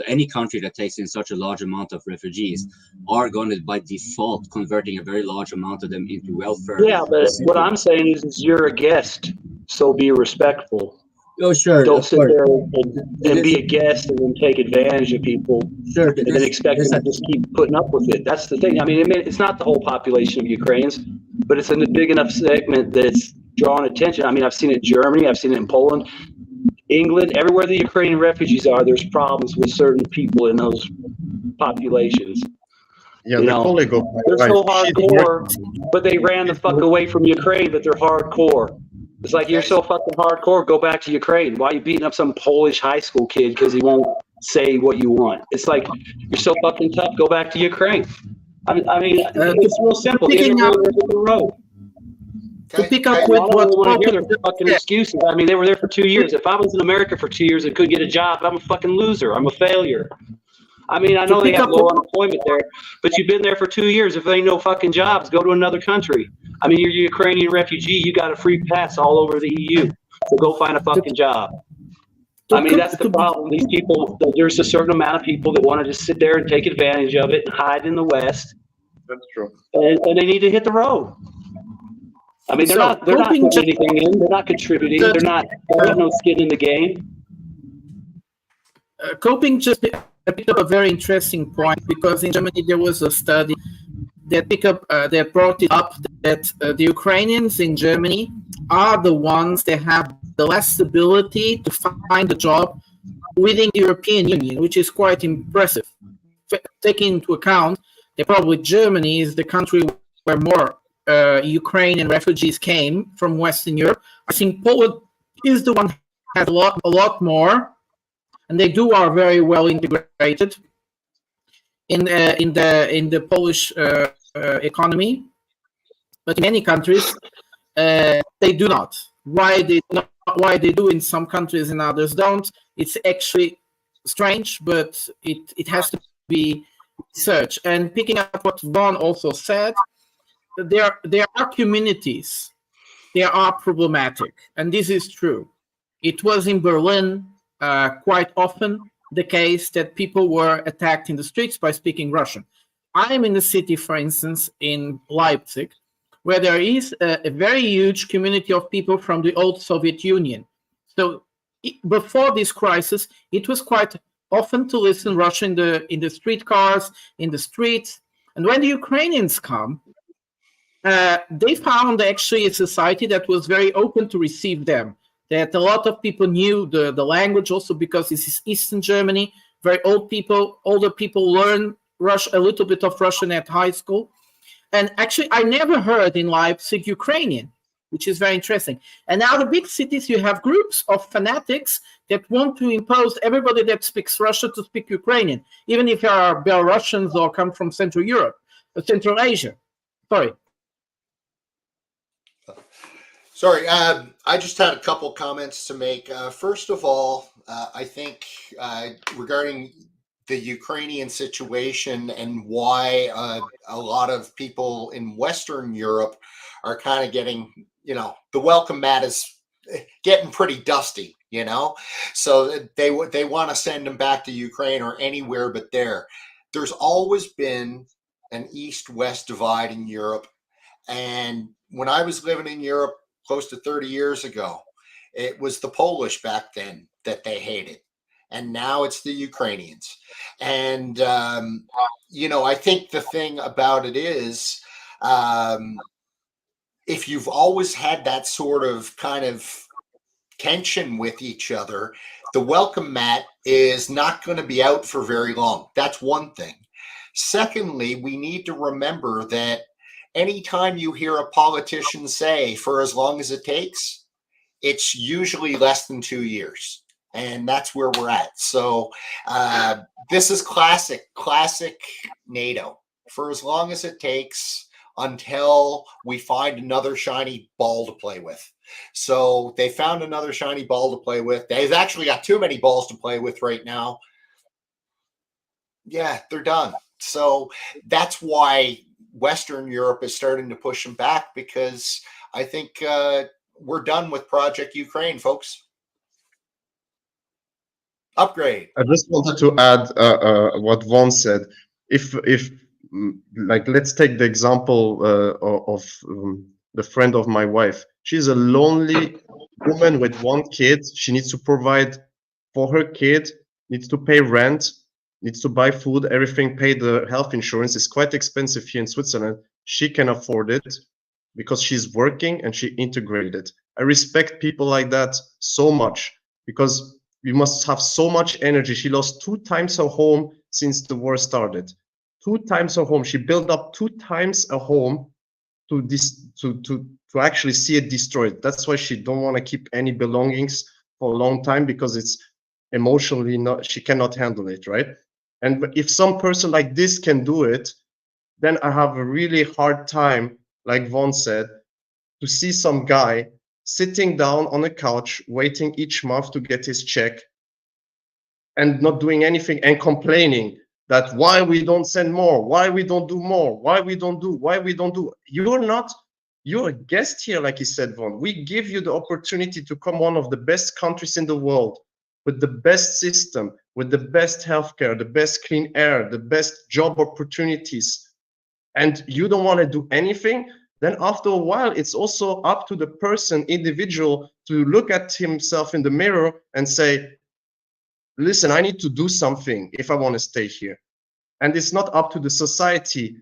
any country that takes in such a large amount of refugees are going to by default converting a very large amount of them into welfare. Yeah, but what I'm saying is you're a guest, so be respectful. Oh, sure. Don't sit there and be a guest and then take advantage of people, and then expect them to just keep putting up with it. That's the thing. I mean, it's not the whole population of Ukrainians, but it's in a big enough segment that's drawing attention. I mean, I've seen it in Germany, I've seen it in Poland, England, everywhere the Ukrainian refugees are, there's problems with certain people in those populations. Yeah, you know, they're so hardcore, but they ran the fuck away from Ukraine, but they're hardcore. It's like, you're so fucking hardcore, go back to Ukraine. Why are you beating up some Polish high school kid because he won't say what you want? It's like, you're so fucking tough, go back to Ukraine. I mean it's real simple. The road. To pick up with what want to hear their fucking excuses. I mean, they were there for 2 years. If I was in America for 2 years and couldn't get a job, I'm a fucking loser. I'm a failure. I mean, I know they have low unemployment there, but you've been there for 2 years. If there ain't no fucking jobs, go to another country. I mean, you're a Ukrainian refugee. You got a free pass all over the EU. So go find a fucking job. I mean, that's the problem. These people, there's a certain amount of people that want to just sit there and take advantage of it and hide in the West. That's true. And they need to hit the road. I mean, they're not putting anything in. They're not contributing. They have no skin in the game. Coping just picked up a very interesting point, because in Germany there was a study that brought it up that the Ukrainians in Germany are the ones that have the less ability to find a job within the European Union, which is quite impressive. Taking into account that probably Germany is the country where more Ukrainian refugees came from Western Europe. I think Poland is the one that has a lot more, and they are very well integrated in the Polish economy. But in many countries, they do not. Why they do in some countries and others don't? It's actually strange, but it has to be researched. And picking up what Vaughn also said, there are communities that are problematic, and this is true. It was in Berlin quite often the case that people were attacked in the streets by speaking Russian. I'm in the city, for instance, in Leipzig, where there is a very huge community of people from the old Soviet Union. So before this crisis, it was quite often to listen Russian in the streetcars, in the streets. And when the Ukrainians come, they found actually a society that was very open to receive them, that a lot of people knew the language, also because this is Eastern Germany. Very older people learn a little bit of Russian at high school. And actually, I never heard in Leipzig Ukrainian, which is very interesting. And now the big cities, you have groups of fanatics that want to impose everybody that speaks Russian to speak Ukrainian, even if you are Belarusians or come from Central Europe, Central Asia. Sorry. Sorry, I just had a couple comments to make. First of all, I think regarding the Ukrainian situation and why a lot of people in Western Europe are kind of getting, the welcome mat is getting pretty dusty, so they want to send them back to Ukraine or anywhere but there. There's always been an East-West divide in Europe. And when I was living in Europe close to 30 years ago, it was the Polish back then that they hated. And now it's the Ukrainians. And, I think the thing about it is, if you've always had that sort of kind of tension with each other, the welcome mat is not going to be out for very long. That's one thing. Secondly, we need to remember that anytime you hear a politician say for as long as it takes, it's usually less than 2 years. And that's where we're at. So this is classic NATO. For as long as it takes until we find another shiny ball to play with. So they found another shiny ball to play with. They've actually got too many balls to play with right now. Yeah, they're done. So that's why Western Europe is starting to push them back, because I think we're done with Project Ukraine, folks. Upgrade. I just wanted to add what Vaughn said. If like, let's take the example of the friend of my wife. She's a lonely woman with one kid. She needs to provide for her kid, needs to pay rent, needs to buy food, everything, pay the health insurance. It's quite expensive here in Switzerland. She can afford it because she's working and she integrated. I respect people like that so much, because we must have so much energy. She lost 2 times her home since the war started. 2 times her home. She built up 2 times a home to actually see it destroyed. That's why she don't want to keep any belongings for a long time, because it's emotionally she cannot handle it, right? And if some person like this can do it, then I have a really hard time, like Vaughn said, to see some guy sitting down on a couch waiting each month to get his check and not doing anything and complaining that why we don't send more, why we don't do more, why we don't do. You're a guest here, like he said, Vaughn. We give you the opportunity to come one of the best countries in the world, with the best system, with the best healthcare, the best clean air, the best job opportunities, and you don't want to do anything. Then after a while, it's also up to the person, individual, to look at himself in the mirror and say, listen, I need to do something if I want to stay here. And it's not up to the society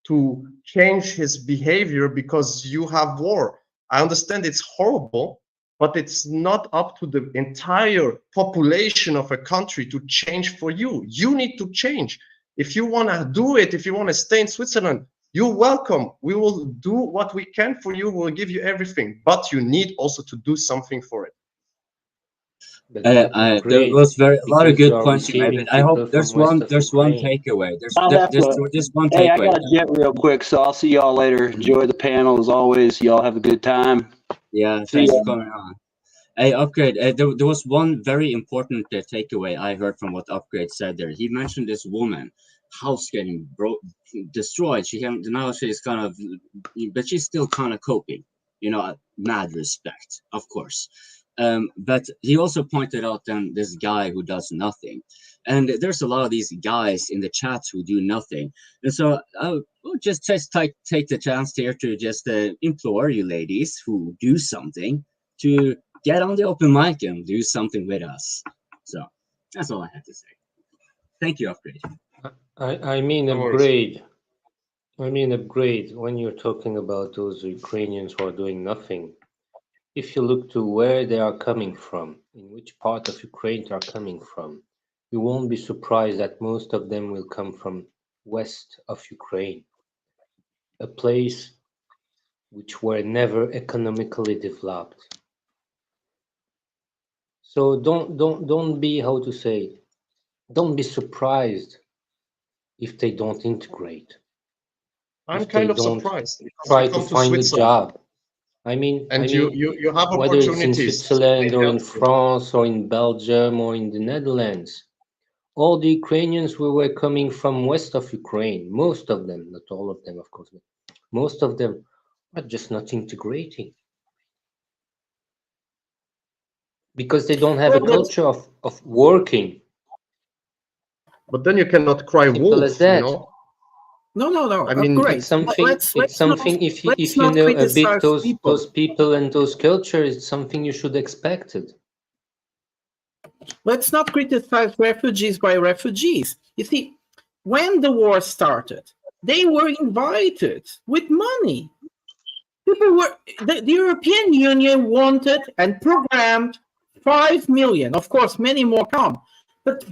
to change his behavior because you have war. I understand it's horrible, but it's not up to the entire population of a country to change for you. You need to change. If you want to do it, if you want to stay in Switzerland, you're welcome. We will do what we can for you. We'll give you everything, but you need also to do something for it. There was a lot of good points you made, but I hope there's one takeaway. There's one takeaway. Hey, I gotta jet real quick, so I'll see y'all later. Enjoy the panel as always. Y'all have a good time. Yeah, thanks for coming on. Hey, Upgrade, there was one very important takeaway I heard from what Upgrade said there. He mentioned this woman, house getting destroyed. Now she's kind of, but she's still kind of coping, mad respect, of course. But he also pointed out then this guy who does nothing. And there's a lot of these guys in the chats who do nothing. And so I'll just take the chance here to just implore you ladies who do something to get on the open mic and do something with us. So that's all I had to say. Thank you, Upgrade. I mean Upgrade. When you're talking about those Ukrainians who are doing nothing, if you look to where they are coming from, in which part of Ukraine they are coming from, you won't be surprised that most of them will come from west of Ukraine, a place which were never economically developed. So don't be, don't be surprised if they don't integrate. I'm kind of surprised. Try to find a job. I mean, you have whether it's in opportunities. Switzerland or in France or in Belgium or in the Netherlands, all the Ukrainians who were coming from west of Ukraine, most of them, not all of them, of course, but most of them are just not integrating because they don't have a culture of working. But then you cannot cry Simple wolf, as that. you know? No. I mean, great. It's something. If you not know a bit criticize those people and those cultures, it's something you should expect it. Let's not criticize refugees by refugees. You see, when the war started, they were invited with money. The European Union wanted and programmed 5 million. Of course, many more come, but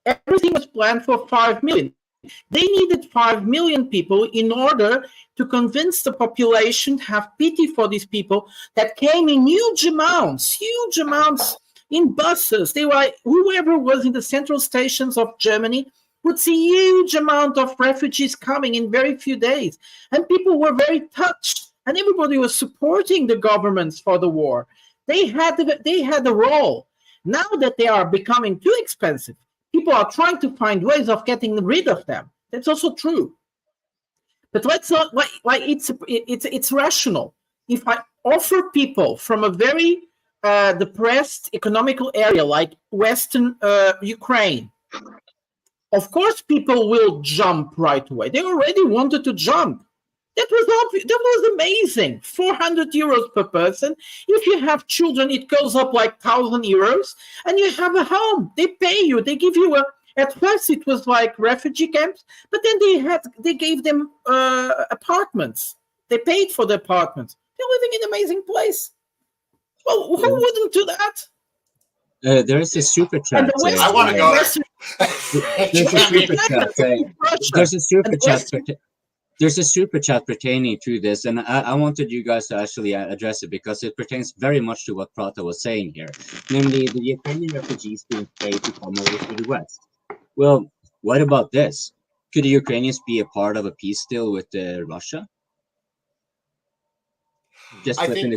everything was planned for 5 million. They needed 5 million people in order to convince the population to have pity for these people that came in huge amounts in buses. Whoever was in the central stations of Germany would see huge amount of refugees coming in very few days. And people were very touched, and everybody was supporting the governments for the war. They had a role. Now that they are becoming too expensive, people are trying to find ways of getting rid of them. That's also true. But let's not it's rational. If I offer people from a very depressed economical area like Western Ukraine, of course people will jump right away. They already wanted to jump. That was amazing. 400 euros per person. If you have children, it goes up like 1,000 euros, and you have a home. They pay you. They give you at first it was like refugee camps, but then they gave them apartments. They paid for the apartments. They're living in an amazing place. Well, who wouldn't do that? There is a super chat. I want to go. There's a super chat pertaining to this, and I wanted you guys to actually address it because it pertains very much to what Prata was saying here, namely the Ukrainian refugees being paid to come over to the West. Well, what about this? Could the Ukrainians be a part of a peace deal with Russia? I think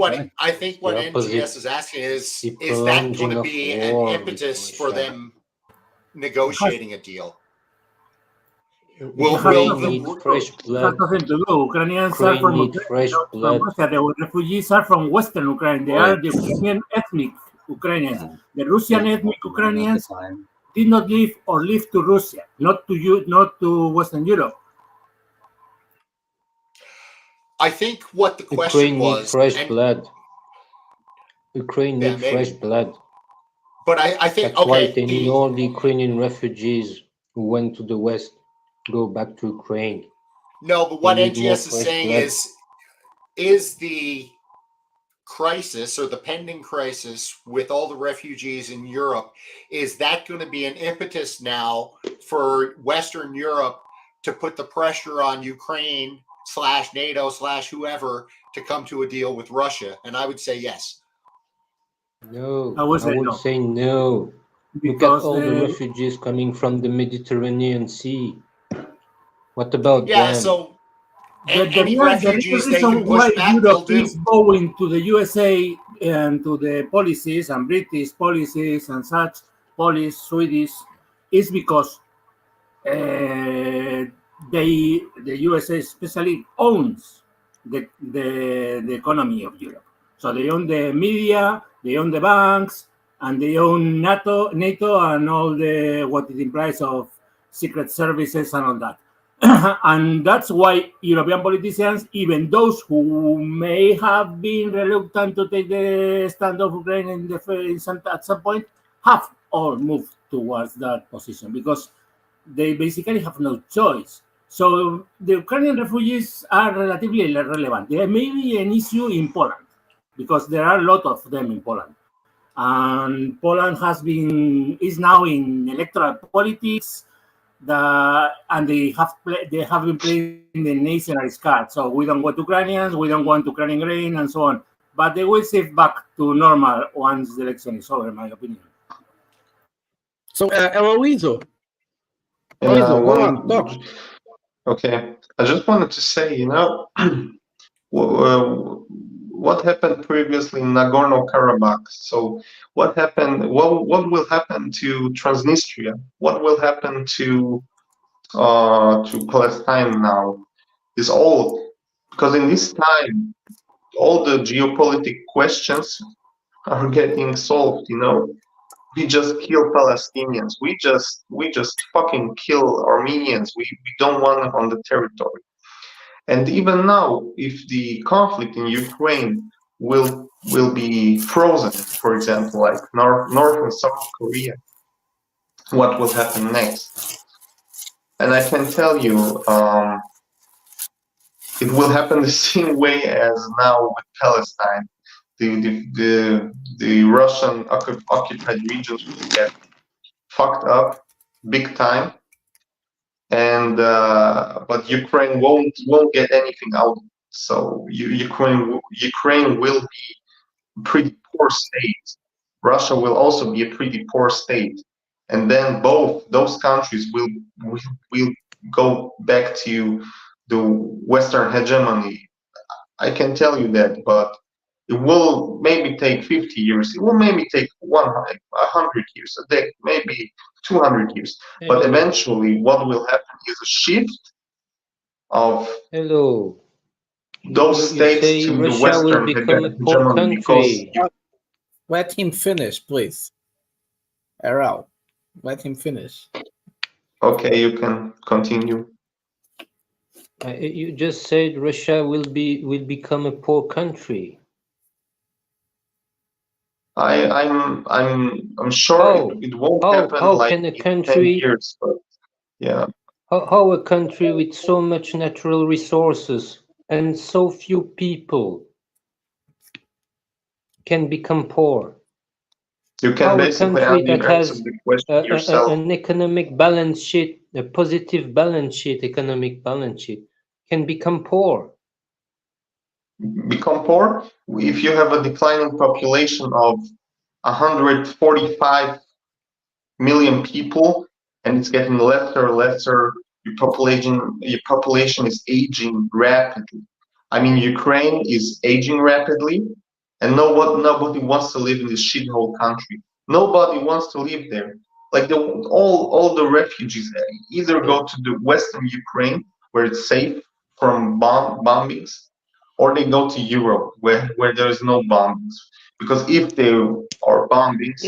what NGS is asking is that going to be an impetus for them negotiating a deal? Fresh blood. Ukrainians are from Russia. The refugees are from Western Ukraine. They are the Ukrainian ethnic Ukrainians. The Russian ethnic Ukrainians did not live to Russia, not to Western Europe. I think what the question was. Ukraine need fresh blood. But I think that's why they need all the Ukrainian refugees who went to the West go back to Ukraine. No, but what NGS is saying is the crisis or the pending crisis with all the refugees in Europe, is that going to be an impetus now for Western Europe to put the pressure on Ukraine / NATO / whoever to come to a deal with Russia? And I would say yes. No, I would say no. Look at all the refugees coming from the Mediterranean Sea. What about them? So the reason why Europe is going to the USA and to the policies and British policies and such, Polish, Swedish, is because the USA especially owns the economy of Europe. So they own the media, they own the banks, and they own NATO, and all what it implies of secret services and all that. And that's why European politicians, even those who may have been reluctant to take the stand of Ukraine at some point, have all moved towards that position because they basically have no choice. So the Ukrainian refugees are relatively irrelevant. There may be an issue in Poland because there are a lot of them in Poland. And Poland is now in electoral politics, and they have been playing the nationalist card. So we don't want Ukrainians, we don't want Ukrainian grain, and so on. But they will shift back to normal once the election is over, in my opinion. So, Eloiso. Okay, I just wanted to say, what happened previously in Nagorno-Karabakh. So what happened? What will happen to Transnistria? What will happen to Palestine now? Is all because in this time all the geopolitical questions are getting solved. You know, we just kill Palestinians. We just fucking kill Armenians. We don't want them on the territory. And even now, if the conflict in Ukraine will be frozen, for example, like North and South Korea, what will happen next? And I can tell you, it will happen the same way as now with Palestine. The Russian occupied regions will get fucked up big time, and but Ukraine won't get anything out of it. So Ukraine will be a pretty poor state. Russia will also be a pretty poor state, and then both those countries will go back to the Western hegemony. I can tell you that, but it will maybe take 50 years. It will maybe take 100 years, a decade, maybe 200 years. But eventually, what will happen is a shift of those states to the Western hegemony. Because let him finish, please. Errol, let him finish. Okay, you can continue. You just said Russia will become a poor country. I'm sure it won't happen like can a in country 10 years, but yeah. How a country with so much natural resources and so few people can become poor? You can basically answer the question yourself. An economic balance sheet, a positive balance sheet, economic balance sheet, can become poor. Become poor if you have a declining population of 145 million people, and it's getting lesser and lesser. Your population is aging rapidly. I mean, Ukraine is aging rapidly, and nobody wants to live in this shithole country. Nobody wants to live there. Like all the refugees either go to the Western Ukraine where it's safe from bombings, or they go to Europe where there is no bombings. Because if there are bombings,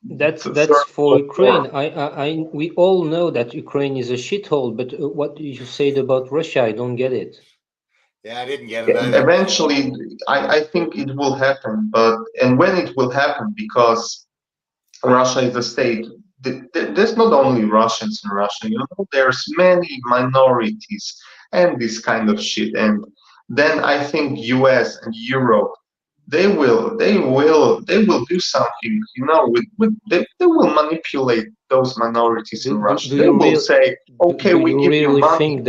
that's for Ukraine. We all know that Ukraine is a shithole, but what you said about Russia, I don't get it. Yeah, I didn't get it either. Eventually, I think it will happen, and when it will happen, because Russia is a state. There's not only Russians in Russia, you know, there's many minorities and this kind of shit. And then I think US and Europe, they will do something, you know, they will manipulate those minorities in Russia. They will say, okay, we give you money.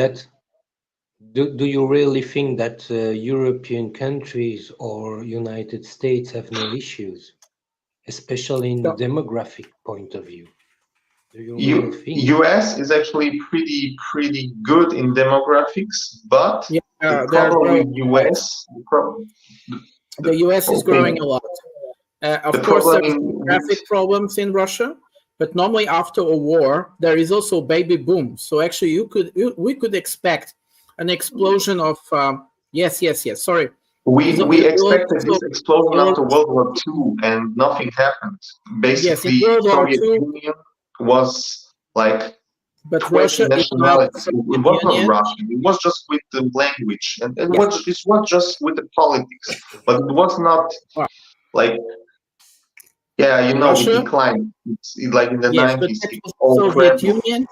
Do you really think that European countries or United States have no issues, especially in the demographic point of view? Do you really think? US is actually pretty good in demographics, but the problem with US, the US is growing a lot. Of course, there's demographic problems in Russia, but normally after a war, there is also baby boom. So actually, we could expect an explosion of yes. Sorry, we expected this explosion after World War II, and nothing happened. Basically, Soviet Union was like. But Russia nationalities. It was not Russian. It was just with the language, and it was just with the politics. But it was not like, you know, it declined. It's like in the 90s. Soviet Union,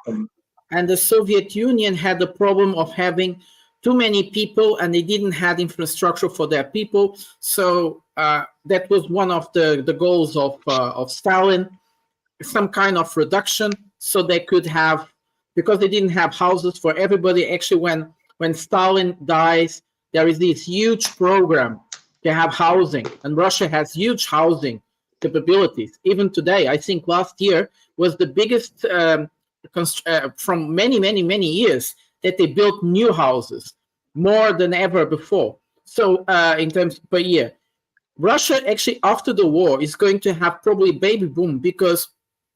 and the Soviet Union had the problem of having too many people, and they didn't have infrastructure for their people. So that was one of the goals of Stalin, some kind of reduction, so they could have. Because they didn't have houses for everybody. Actually, when Stalin dies, there is this huge program to have housing, and Russia has huge housing capabilities. Even today, I think last year was the biggest from many years that they built new houses, more than ever before. So in terms per year, Russia actually after the war is going to have probably baby boom, because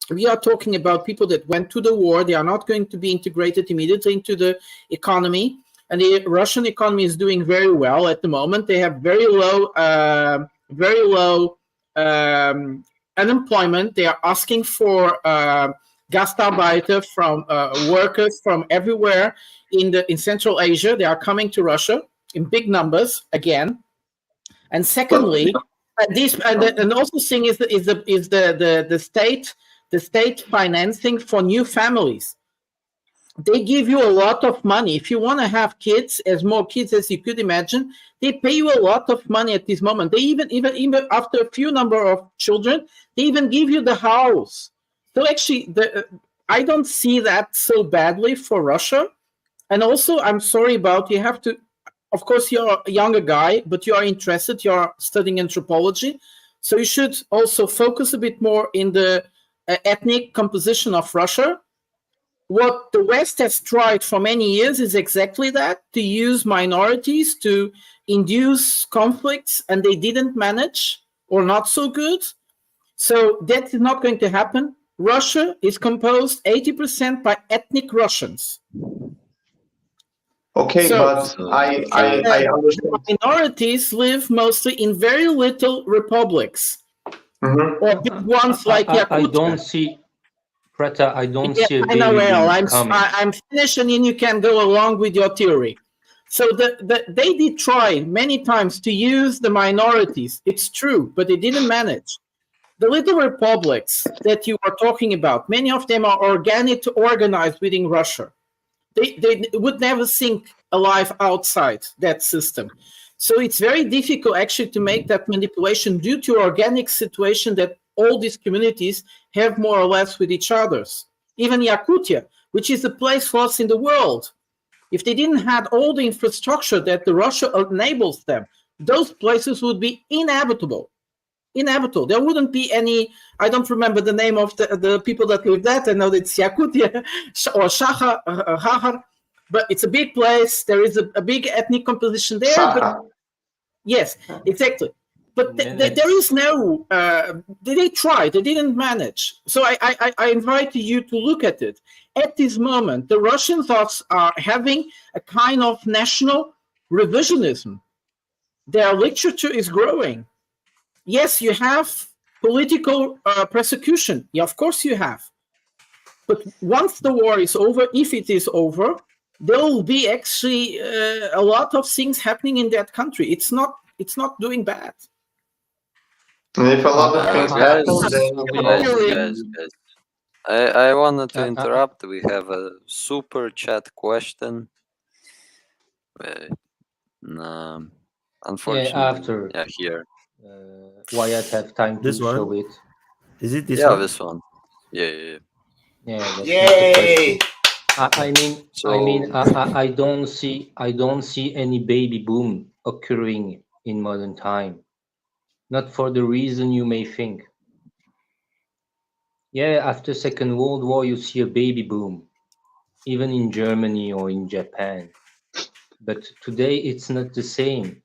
we are talking about people that went to the war. They are not going to be integrated immediately into the economy. And the Russian economy is doing very well at the moment. They have very low unemployment. They are asking for Gastarbeiter from workers from everywhere in Central Asia. They are coming to Russia in big numbers again. And secondly, and also thing is the state financing for new families. They give you a lot of money. If you want to have kids, as more kids as you could imagine, they pay you a lot of money at this moment. They even after a few number of children, they even give you the house. So actually, I don't see that so badly for Russia. And also, I'm sorry about, you have to, of course, you're a younger guy, but you are interested, you're studying anthropology. So you should also focus a bit more in the ethnic composition of Russia. What the West has tried for many years is exactly that, to use minorities to induce conflicts, and they didn't manage, or not so good. So that is not going to happen. Russia is composed 80% by ethnic Russians. Okay, So, but I understand. Minorities live mostly in very little republics, or big ones like Yakutia. I don't see, Preta, I don't see a I know, baby well, boom coming. I'm finished, and then you can go along with your theory. So they did try many times to use the minorities. It's true, but they didn't manage. The little republics that you are talking about, many of them are organized within Russia. They would never think alive outside that system. So it's very difficult actually to make that manipulation due to organic situation that all these communities have more or less with each others. Even Yakutia, which is the place for us in the world. If they didn't have all the infrastructure that the Russia enables them, those places would be inhabitable. There wouldn't be any, I don't remember the name of the people that live there. I know that it's Yakutia or Shahar, but it's a big place. There is a big ethnic composition there. But yes, exactly. But there is no, they tried, they didn't manage. So I invite you to look at it. At this moment, the Russians are having a kind of national revisionism. Their literature is growing. Yes, you have political persecution. Yeah, of course you have. But once the war is over, if it is over, there will be actually a lot of things happening in that country. It's not doing bad. If a lot of things Guys, I wanted to interrupt. We have a super chat question. Unfortunately, here. Wyatt have time This to one? show it. Is it this Yeah, one? this one. Yeah. Yeah. Yay! I don't see any baby boom occurring in modern time. Not for the reason you may think. Yeah, after Second World War, you see a baby boom, even in Germany or in Japan. But today it's not the same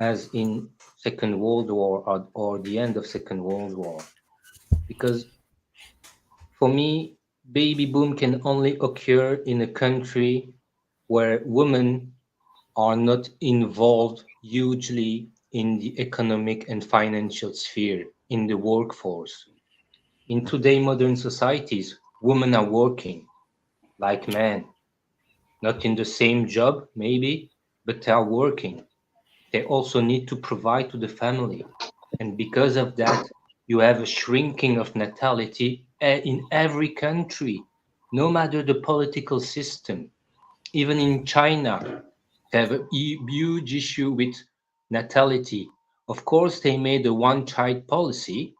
as in Second World War or the end of Second World War. Because for me, baby boom can only occur in a country where women are not involved hugely in the economic and financial sphere, in the workforce. In today's modern societies, women are working like men, not in the same job maybe, but they are working. They also need to provide to the family. And because of that, you have a shrinking of natality in every country, no matter the political system. Even in China, they have a huge issue with natality. Of course, they made a one-child policy,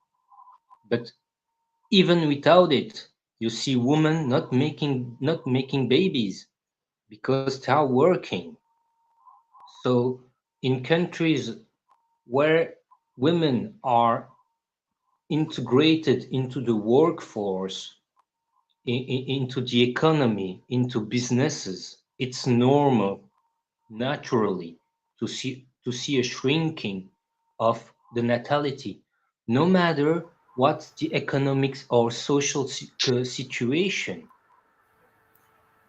but even without it, you see women not making babies because they are working. So in countries where women are integrated into the workforce, into the economy, into businesses, it's normal, naturally, to see to see a shrinking of the natality, no matter what the economics or social situation.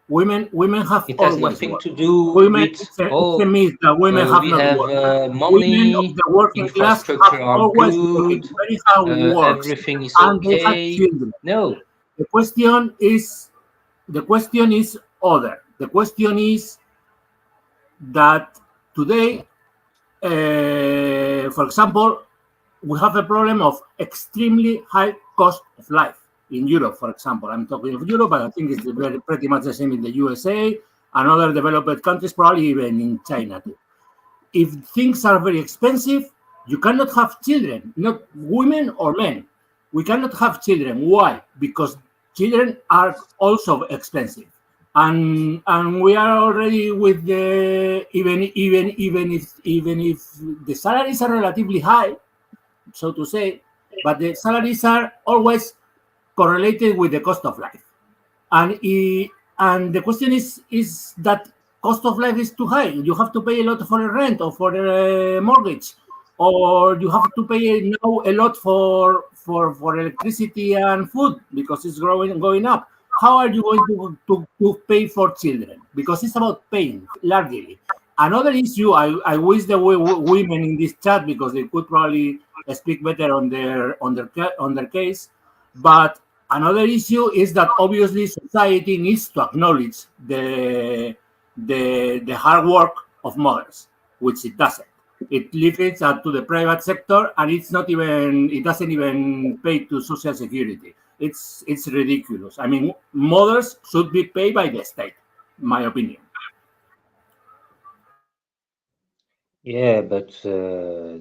Women have It has always nothing worked. to do Women, with, it's a myth that women have we not have worked. money, Women of the working class have infrastructure are always good, worked, very hard works, everything is and they have okay. children. No. The question is other. The question is that today, for example, we have a problem of extremely high cost of life in Europe, for example. I'm talking of Europe, but I think it's pretty much the same in the USA and other developed countries, probably even in China too. If things are very expensive, you cannot have children, not women or men. We cannot have children. Why? Because children are also expensive. And we are already with the even if the salaries are relatively high, so to say, but the salaries are always correlated with the cost of life. And the question is that cost of life is too high. You have to pay a lot for a rent or for a mortgage, or you have to pay now a lot for electricity and food because it's going up. How are you going to pay for children? Because it's about paying largely. Another issue, I wish there were women in this chat because they could probably speak better on their case. But another issue is that obviously society needs to acknowledge the hard work of mothers, which it doesn't. It leaves it to the private sector, and it doesn't even pay to social security. It's ridiculous. I mean, mothers should be paid by the state, in my opinion. Yeah, but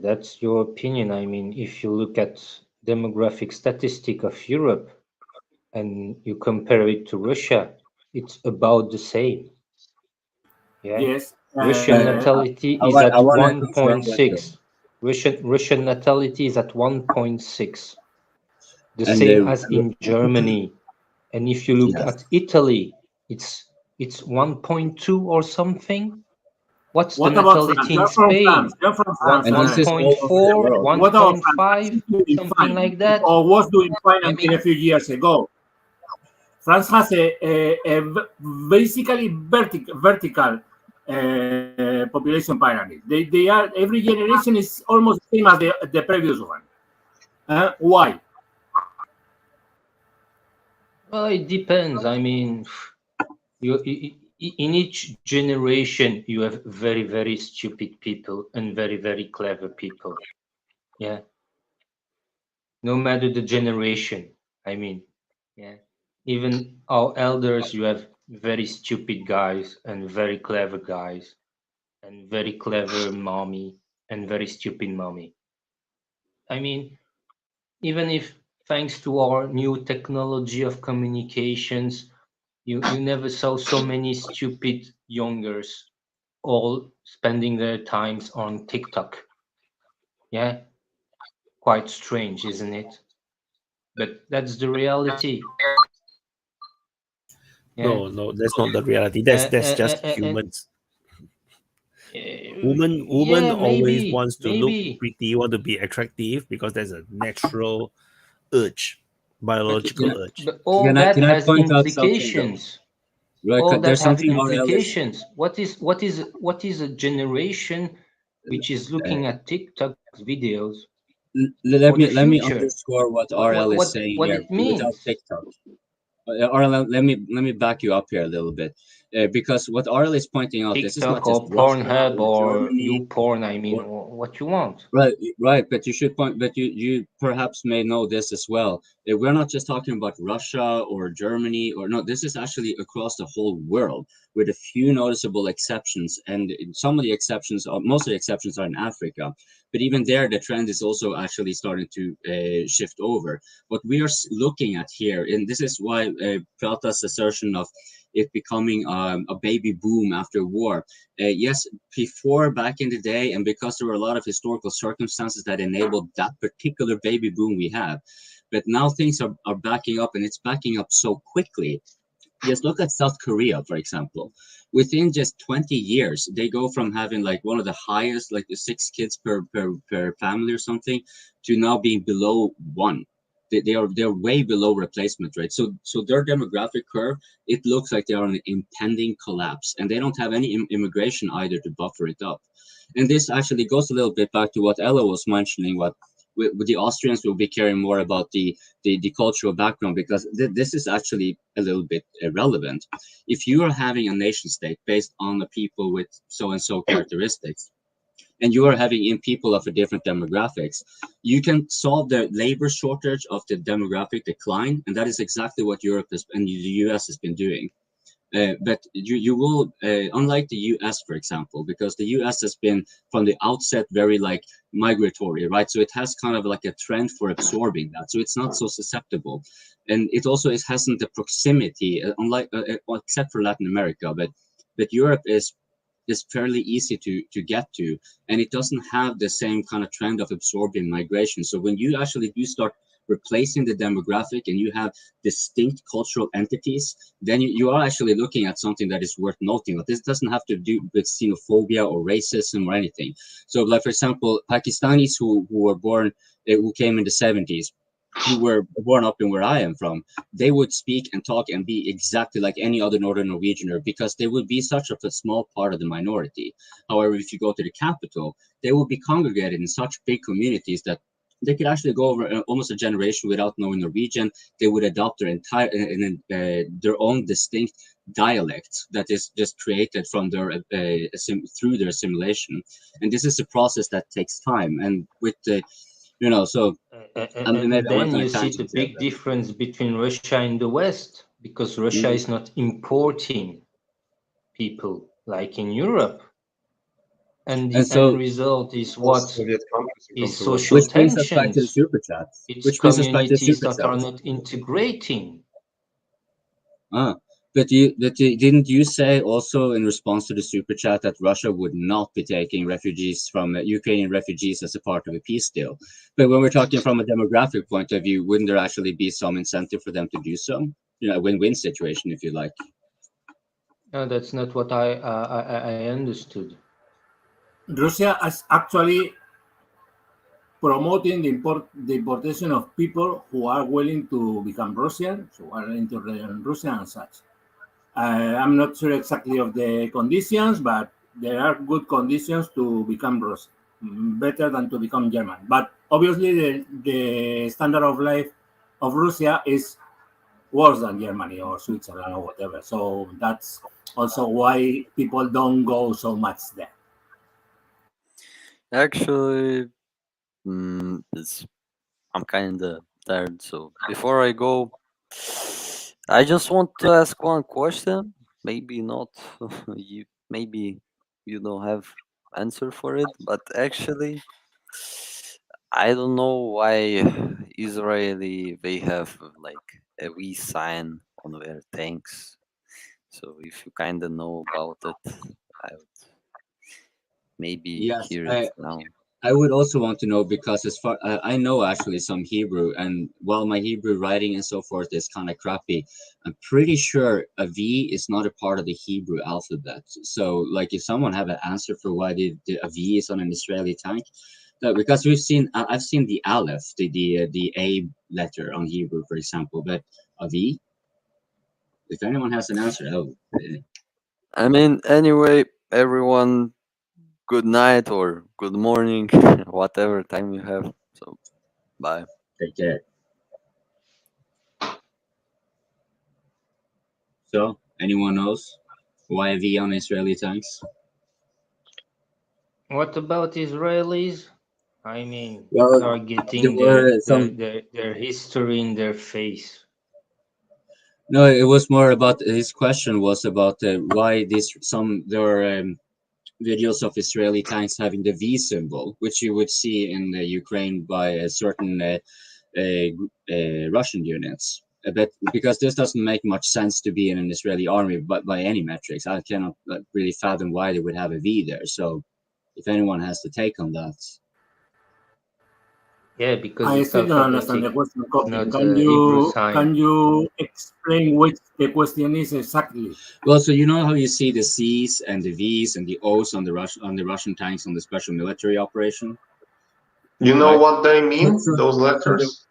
that's your opinion. I mean, if you look at demographic statistic of Europe and you compare it to Russia, it's about the same. Yeah. Yes. Russian natality is I at wanna confirm that 1.6. Russian natality is at 1.6. The And same as in Germany. And if you look Yes. at Italy, it's 1.2 or something. What's What the about natality France? in You're from Spain? France. You're from France. And this is all over the 1.4, world. What about France? 1.5, Doing something fine, like that. or was doing fine I until mean, a few years ago. France has a basically vertical population pyramid. They are, every generation is almost the same as the previous one. Why? well, it depends. I mean, in each generation, you have very, very stupid people and very, very clever people. Yeah. No matter the generation, I mean, yeah. Even our elders, you have very stupid guys and very clever guys and very clever mommy and very stupid mommy. I mean, even if thanks to our new technology of communications, you never saw so many stupid youngers all spending their times on TikTok. Yeah, quite strange, isn't it? But that's the reality. Yeah. No, that's not the reality. That's just humans. Woman yeah, always maybe, wants to maybe. look pretty, want to be attractive because there's a natural urge, biological urge. But all that can I has point out something though? implications. Right, All that there's has something RL is implications. What is a generation which is looking at TikTok videos let for the me future? underscore what RL is saying What here it means? without TikTok. RL, let me back you up here a little bit, because what RL is pointing out, this is not TikTok just or Russia Pornhub or or Germany. YouPorn. I mean, or- what you want? Right, but you should point, but you perhaps may know this as well. We're not just talking about Russia or Germany or no, this is actually across the whole world with a few noticeable exceptions, and some of the exceptions, most of the exceptions are in Africa, but even there, the trend is also actually starting to shift over. What we are looking at here, and this is why Prata's assertion of it becoming a baby boom after war. Yes, before back in the day, and because there were a lot of historical circumstances that enabled that particular baby boom we have, but now things are backing up, and it's backing up so quickly Just look at South Korea, for example. Within just 20 years, they go from having like one of the highest, like 6 kids per family or something, to now being below 1. They're way below replacement rate. So their demographic curve, it looks like they are on an impending collapse, and they don't have any immigration either to buffer it up. And this actually goes a little bit back to what Ella was mentioning, what with the Austrians will be caring more about the cultural background, because this is actually a little bit irrelevant. If you are having a nation state based on the people with so and so characteristics, and you are having in people of a different demographics, you can solve the labor shortage of the demographic decline, and that is exactly what Europe and the US has been doing. But you will, unlike the US, for example, because the US has been from the outset very like migratory, right? So it has kind of like a trend for absorbing that. So it's not so susceptible. And it also hasn't the proximity, unlike, except for Latin America, but Europe is fairly easy to get to, and it doesn't have the same kind of trend of absorbing migration. So when you actually do start replacing the demographic and you have distinct cultural entities, then you are actually looking at something that is worth noting. But this doesn't have to do with xenophobia or racism or anything. So like, for example, Pakistanis who were born, who came in the 70s, who were born up in where I am from, they would speak and talk and be exactly like any other Northern Norwegianer, because they would be such a small part of the minority. However, if you go to the capital, they will be congregated in such big communities that they could actually go over almost a generation without knowing Norwegian. They would adopt their entire their own distinct dialect that is just created from their through their assimilation. And this is a process that takes time. And with the so and then you see the big difference between Russia and the West, because Russia is not importing people like in Europe. And the end result is what is social tensions. It's communities that are not integrating. But didn't you say also in response to the super chat that Russia would not be taking refugees from Ukrainian refugees as a part of a peace deal? But when we're talking from a demographic point of view, wouldn't there actually be some incentive for them to do so? A win-win situation, if you like. No, that's not what I understood. Russia is actually promoting the importation of people who are willing to become Russian, who are into Russia and such. I'm not sure exactly of the conditions, but there are good conditions to become Russian, better than to become German. But obviously, the standard of life of Russia is worse than Germany or Switzerland or whatever. So that's also why people don't go so much there. Actually, I'm kind of tired. So before I go, I just want to ask one question. Maybe not. Maybe you don't have answer for it, but actually, I don't know why Israeli they have like a V sign on their tanks. So if you kind of know about it, I would maybe hear it now. I would also want to know, because as far I know actually some Hebrew, and while my Hebrew writing and so forth is kind of crappy, I'm pretty sure a V is not a part of the Hebrew alphabet. So like, if someone have an answer for why a V is on an Israeli tank, because I've seen the Aleph, the A letter on Hebrew, for example, but a V. If anyone has an answer, I mean, anyway, everyone, good night or good morning, whatever time you have. So, bye. Take care. So, anyone else? Why a V on Israeli tanks? What about Israelis? I mean, Well, they are getting their history in their face. No, it was more about, his question was about why there are videos of Israeli tanks having the V symbol, which you would see in Ukraine by certain Russian units. But because this doesn't make much sense to be in an Israeli army, but by any metrics, I cannot really fathom why they would have a V there. So, if anyone has to take on that. Yeah, because I it's still don't understand the alphabetic, question, Kofi. not Can Hebrew you sign. explain which the question is exactly? Well, so you know how you see the C's and the V's and the O's on the Russian tanks on the special military operation. You know Right. what they mean, So, those so, letters?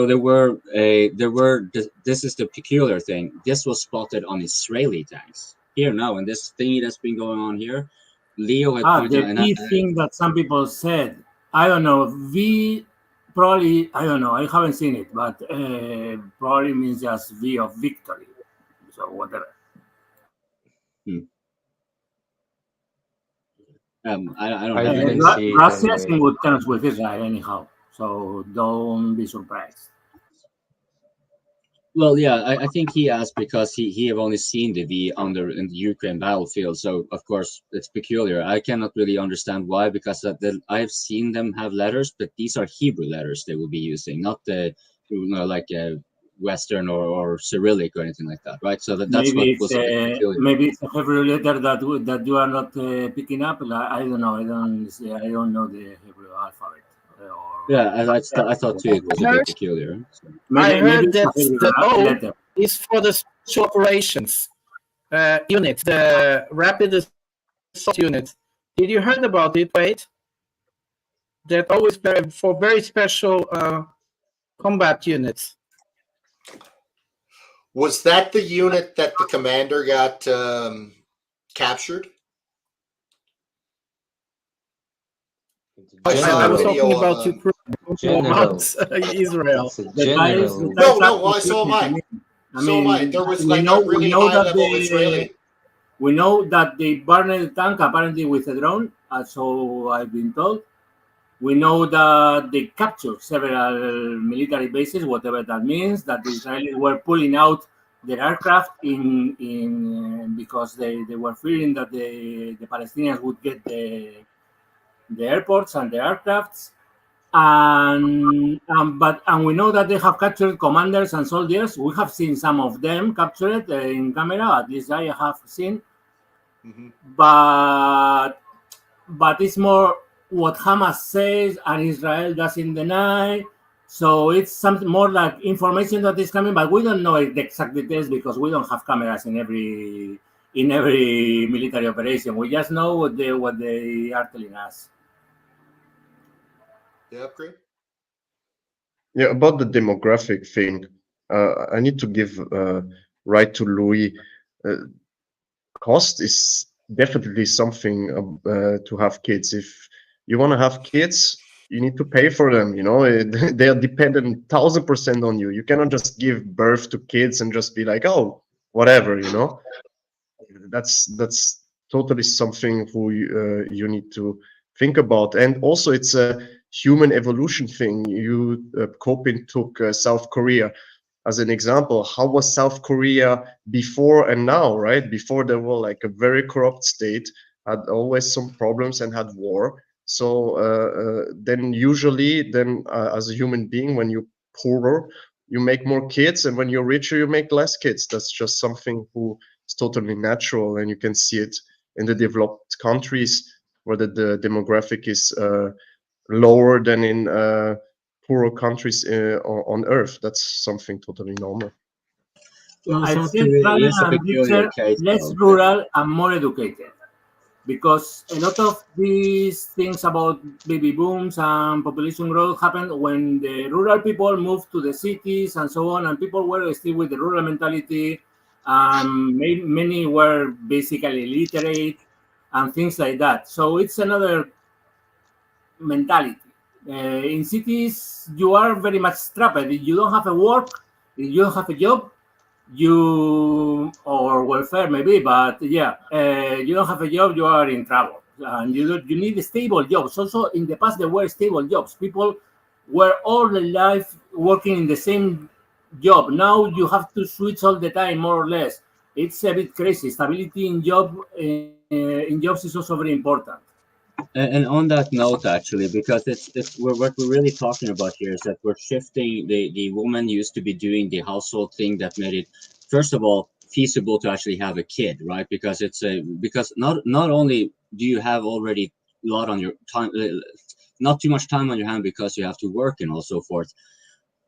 there were this is the peculiar thing. This was spotted on Israeli tanks. Here now, and this thingy that's been going on here, Leo had pointed The out, V thing that some people said. I don't know. V probably, I don't know. I haven't seen it, but probably means just V of victory. So whatever. I don't I have didn't any. see it Russia is anyway. in good terms with Israel anyhow. So don't be surprised. Well, yeah, I think he asked because he have only seen the V in the Ukraine battlefield, so of course it's peculiar. I cannot really understand why, because I've seen them have letters, but these are Hebrew letters they will be using, not the like Western or Cyrillic or anything like that, right? So that's what was a bit peculiar. Maybe it's a Hebrew letter that you are not picking up. I don't know. I don't know the Hebrew alphabet. Yeah, I thought too it was a bit peculiar. So. I heard it's a that Hebrew the O letter. is for the special operations unit, the rapid assault unit. Did you heard about it? Wait, that O is for very special combat units. Was that the unit that the commander got captured? I was talking about Ukraine, not Israel. It's a general. No, so am I. So am I. There was like a really high-level Israeli. We know that they burned the tank apparently with a drone, so I've been told. We know that they captured several military bases, whatever that means, that the Israelis were pulling out their aircraft because they were fearing that the Palestinians would get the airports and the aircrafts. And we know that they have captured commanders and soldiers. We have seen some of them captured in camera, at least I have seen. Mm-hmm. But it's more what Hamas says and Israel doesn't deny. So it's something more like information that is coming, but we don't know the exact details because we don't have cameras in every military operation. We just know what they are telling us. Yeah, great. Yeah, about the demographic thing, I need to give right to Louis. Cost is definitely something to have kids. If you want to have kids, you need to pay for them. You know, they are dependent 1000% on you. You cannot just give birth to kids and just be like, oh, whatever. You know, that's totally something who you need to think about. And also, it's a human evolution thing. You Kopin took South Korea as an example. How was South Korea before and now, right? Before they were like a very corrupt state, had always some problems and had war. So then usually as a human being, when you're poorer, you make more kids, and when you're richer, you make less kids. That's just something who is totally natural, and you can see it in the developed countries where the demographic is lower than in poorer countries on Earth. That's something totally normal. I think Australia are less rural and more educated, because a lot of these things about baby booms and population growth happened when the rural people moved to the cities and so on, and people were still with the rural mentality. Many were basically illiterate and things like that. So it's another mentality. In cities, you are very much trapped. If you don't have a work, if you don't have a job, or welfare maybe, but yeah, you don't have a job, you are in trouble, and you need stable jobs. Also, in the past, there were stable jobs. People were all their life working in the same job. Now you have to switch all the time, more or less. It's a bit crazy. Stability in jobs is also very important. And on that note, actually, because what we're really talking about here is that we're shifting. The woman used to be doing the household thing that made it, first of all, feasible to actually have a kid, right? Because not only do you have already a lot on your time, not too much time on your hand because you have to work and all so forth.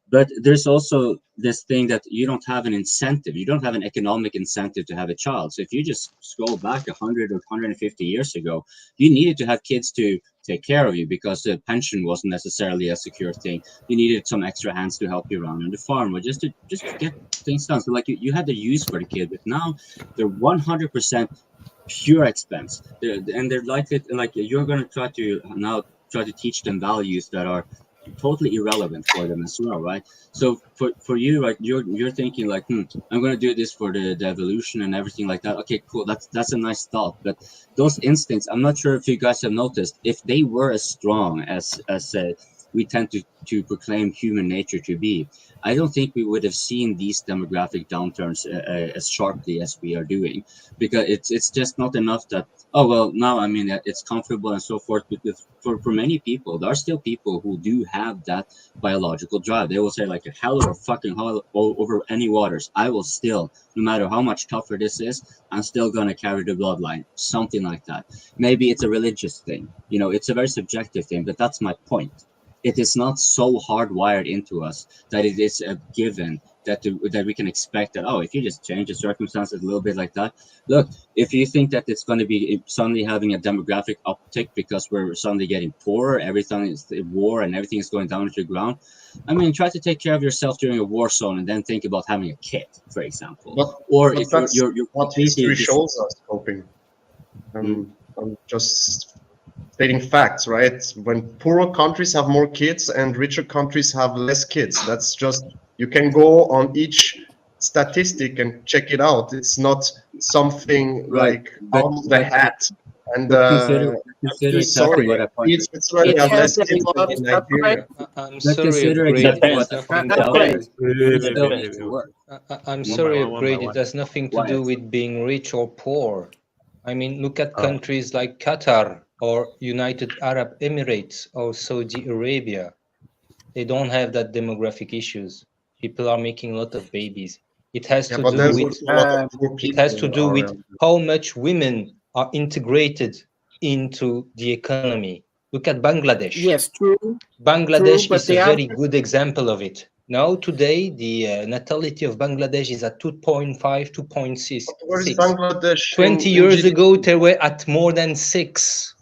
But there's also this thing that you don't have an incentive. You don't have an economic incentive to have a child. So if you just scroll back 100 or 150 years ago, you needed to have kids to take care of you because the pension wasn't necessarily a secure thing. You needed some extra hands to help you around on the farm or just to get things done. So like you had the use for the kid, but now they're 100% pure expense. And they're likely, like you're going to try to teach them values that are totally irrelevant for them as well, right? So for you, like you're thinking like, I'm going to do this for the evolution and everything like that. Okay, cool. That's a nice thought. But those instincts, I'm not sure if you guys have noticed, if they were as strong as we tend to proclaim human nature to be, I don't think we would have seen these demographic downturns as sharply as we are doing, because it's just not enough that, oh, well, now, I mean, it's comfortable and so forth. Because for many people, there are still people who do have that biological drive. They will say, like, hell or fucking hell over any waters, I will still, no matter how much tougher this is, I'm still going to carry the bloodline, something like that. Maybe it's a religious thing. You know, it's a very subjective thing, but that's my point. It is not so hardwired into us that it is a given that we can expect that, oh, if you just change the circumstances a little bit like that. Look, if you think that it's going to be suddenly having a demographic uptick because we're suddenly getting poorer, everything is war and everything is going down to the ground, I mean, try to take care of yourself during a war zone and then think about having a kid, for example. But if you're what history shows us, hoping. I'm just stating facts, right? When poorer countries have more kids and richer countries have less kids, that's just, you can go on each statistic and check it out. It's not something like out of the hat. And consider sorry, what I pointed. Switzerland have less kids than in Nigeria. I'm sorry, I'm sorry, Brady. It has nothing to do with being rich or poor. I mean, look at countries like Qatar or United Arab Emirates or Saudi Arabia. They don't have that demographic issues. People are making a lot of babies. It has to do with how much women are integrated into the economy. Look at Bangladesh. Yes, true. Bangladesh is a very good example of it. Now, today, the natality of Bangladesh is at 2.5, 2.6. Where is Bangladesh? 20 years ago, they were at more than 6.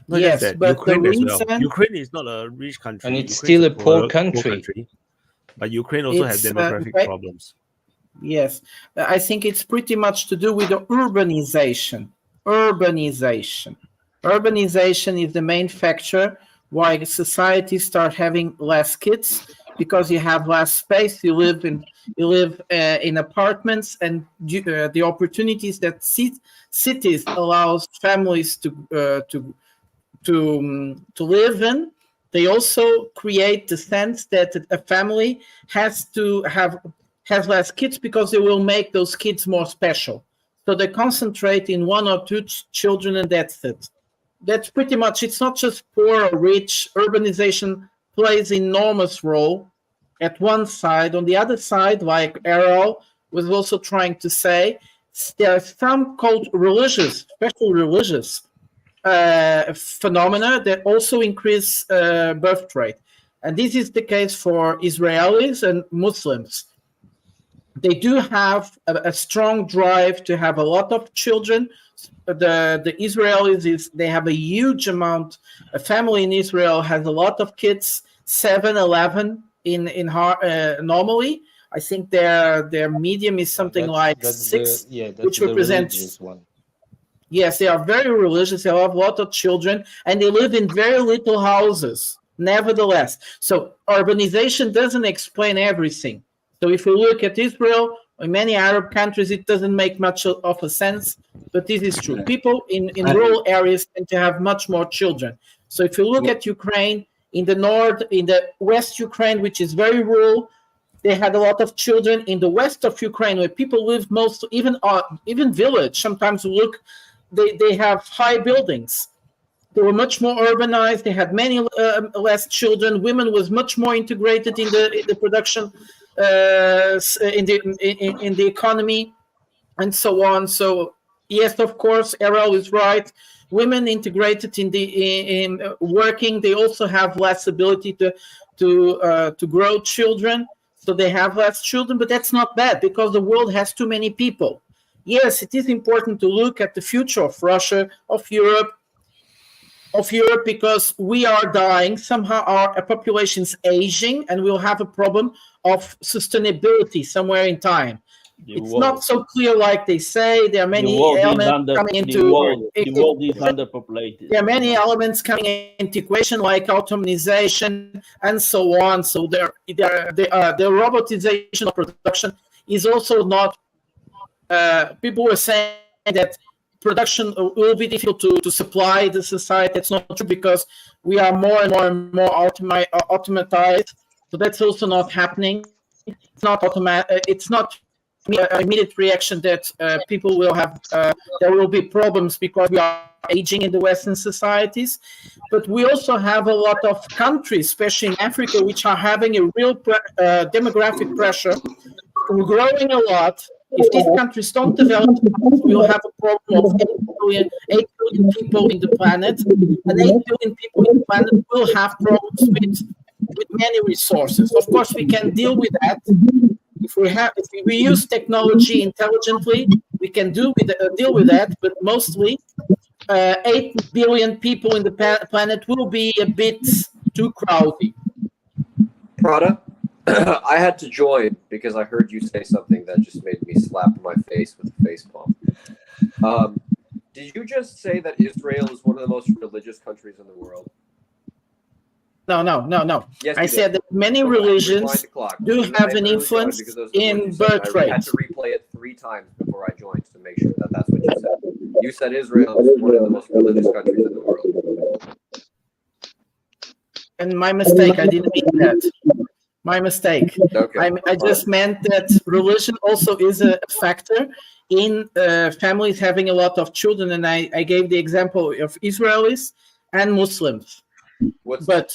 Not Yes, just that, but Ukraine the as well. reason- Ukraine is not a rich country. And it's Ukraine's still a poor country. But Ukraine also has It's, demographic right- problems. Yes, I think it's pretty much to do with the urbanization. Urbanization is the main factor why societies start having less kids, because you have less space. You live in apartments, and the opportunities that cities allows families to live in. They also create the sense that a family has less kids because they will make those kids more special. So they concentrate in 1 or 2 children, and that's it. That's pretty much, it's not just poor or rich. Urbanization plays an enormous role at one side. On the other side, like Errol was also trying to say, there are some called religious, special religious phenomena that also increase birth rate. And this is the case for Israelis and Muslims. They do have a strong drive to have a lot of children. The Israelis, they have a huge amount. A family in Israel has a lot of kids, 7, 11 normally. I think their medium is something like 6, which represents. Yes, they are very religious. They have a lot of children, and they live in very little houses. Nevertheless, so urbanization doesn't explain everything. So if you look at Israel, in many Arab countries, it doesn't make much of a sense, but this is true. People in rural areas tend to have much more children. So if you look at Ukraine, in the west Ukraine, which is very rural, they had a lot of children. In the west of Ukraine, where people live even village, sometimes look, they have high buildings. They were much more urbanized. They had many less children. Women was much more integrated in the production, in the economy, and so on. So yes, of course, Errol is right. women integrated in working, they also have less ability to grow children, so they have less children. But that's not bad because the world has too many people. Yes, it is important to look at the future of Russia, of Europe, because we are dying. Somehow our population is aging, and we'll have a problem of sustainability somewhere in time. It's not so clear like they say. There are many elements coming into the world is underpopulated. There are many elements coming into equation, like automation and so on. So the robotization of production is also not. People were saying that production will be difficult to supply the society. That's not true because we are more and more automatized. So that's also not happening. It's not automatic. It's not an immediate reaction that people will have. There will be problems because we are aging in the Western societies. But we also have a lot of countries, especially in Africa, which are having a real demographic pressure. We're growing a lot. If these countries don't develop, we'll have a problem of 8 billion people in the planet. And 8 billion people in the planet will have problems with many resources. Of course, we can deal with that. If we use technology intelligently, we can deal with that. But mostly, 8 billion people in the planet will be a bit too crowded. Prada, I had to join because I heard you say something that just made me slap my face with a face palm. Did you just say that Israel is one of the most religious countries in the world? No. Yes, I said that many religions do have an influence in birth I had rates. to replay it 3 times before I joined to make sure that that's what you said. You said Israel is one of the most religious countries in the world. And my mistake, I didn't mean that. My mistake. Okay. I just meant that religion also is a factor in families having a lot of children, and I gave the example of Israelis and Muslims. But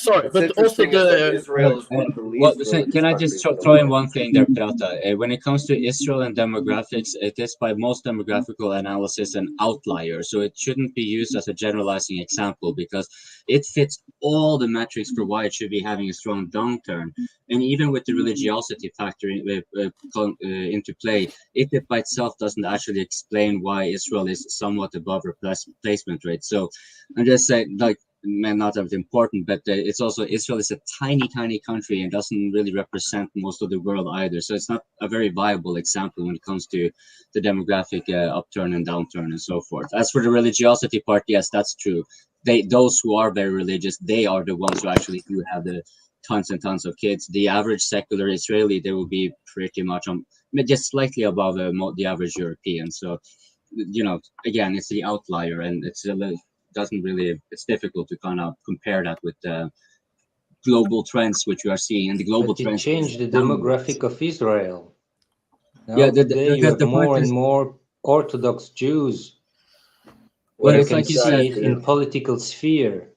also Israel is one of the least can I just throw in one thing there, Prata? When it comes to Israel and demographics, it is by most demographical analysis an outlier. So it shouldn't be used as a generalizing example because it fits all the metrics for why it should be having a strong downturn. And even with the religiosity factor into play, it by itself doesn't actually explain why Israel is somewhat above replacement rate. So I'm just saying, like, not that important, but it's also Israel is a tiny country and doesn't really represent most of the world either. So it's not a very viable example when it comes to the demographic upturn and downturn and so forth. As for the religiosity part, yes, that's true. Those who are very religious, they are the ones who actually do have the tons and tons of kids. The average secular Israeli, they will be pretty much on just slightly above the average European. So, again, it's the outlier, and it's it's difficult to kind of compare that with the global trends which we are seeing, and the global trends change the demographic of Israel. Now, Yeah, today you have more and more Orthodox Jews. Well, You it's can like you see said, it in political sphere.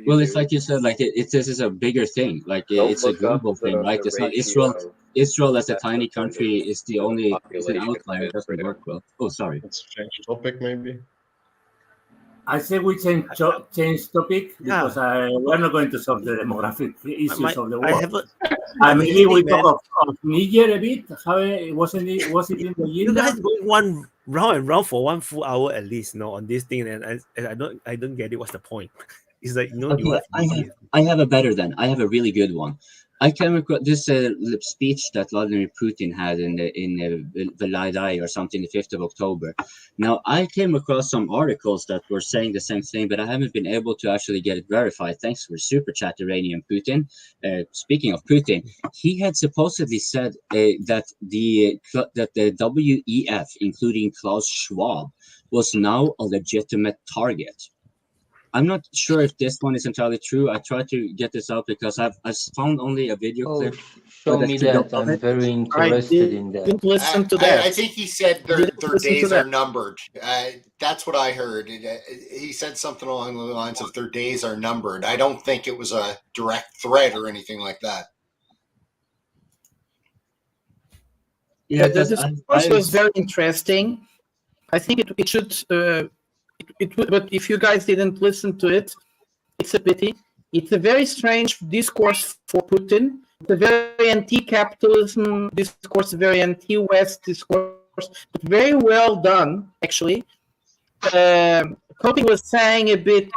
Well, it's like you said, like this is a bigger thing. Like it's a global thing, right? It's not Israel. Israel as a tiny country is the only is an outlier. It doesn't work well. Oh, sorry. Let's change topic, maybe. I say we change topic because we're not going to solve the demographic issues of the world. Maybe we talk of Niger a bit. How was it in the You guys going one round and round for 1 full hour at least, on this thing, and I don't get it. What's the point? It's like Okay, I have a better then. I have a really good one. I came across this speech that Vladimir Putin had in Veladai or something, the 5th of October. Now, I came across some articles that were saying the same thing, but I haven't been able to actually get it verified. Thanks for super chat, Iranian Putin. Speaking of Putin, he had supposedly said that the WEF, including Klaus Schwab, was now a legitimate target. I'm not sure if this one is entirely true. I tried to get this out because I found only a video clip. Show me that. I'm very interested in that. Listen to that. I think he said their days are numbered. That's what I heard. He said something along the lines of their days are numbered. I don't think it was a direct threat or anything like that. Yeah, this was very interesting. I think it should But if you guys didn't listen to it, it's a pity. It's a very strange discourse for Putin. It's a very anti-capitalism discourse, a very anti-West discourse, but very well done, actually. Kopi was saying a bit,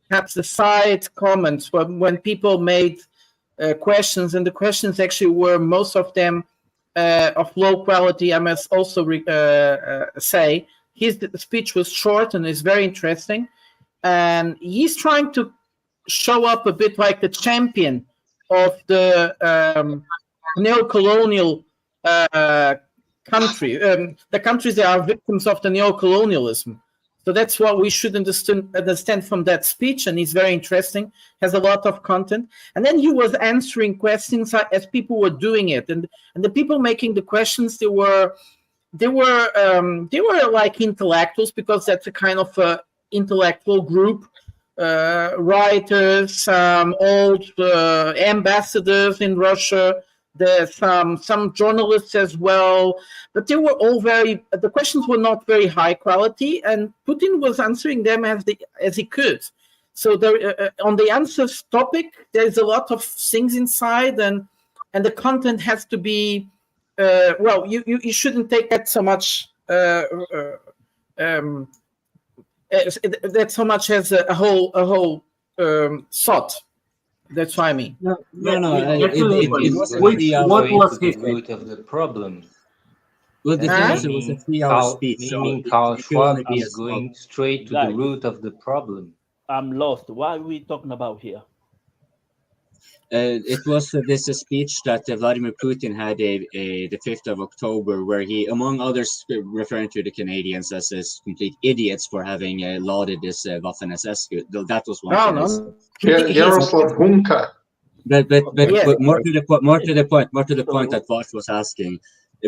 perhaps the side comments when people made questions, and the questions actually were, most of them, of low quality. I must also say his speech was short and is very interesting, and he's trying to show up a bit like the champion of the neo-colonial country, the countries that are victims of the neo-colonialism. So that's what we should understand from that speech, and it's very interesting, has a lot of content. And then he was answering questions as people were doing it, and the people making the questions, they were like intellectuals, because that's a kind of intellectual group, writers, old ambassadors in Russia. There's some journalists as well, but they were all the questions were not very high quality, and Putin was answering them as he could. So there, on the answers topic, there's a lot of things inside, and the content has to be, well, you shouldn't take that so much, that so much as a whole thought. That's what I mean. No. It was a 3-hour into the root of the problem. Well, the thing was a 3-hour speech. Meaning Karl Schwab is going straight to the root of the problem. I'm lost. What are we talking about here? It was this speech that Vladimir Putin had the 5th of October, where he, among others, referring to the Canadians as complete idiots for having lauded this Waffen-SS. That was one thing. Yaroslav Hunka. But more to the point that Vosh was asking,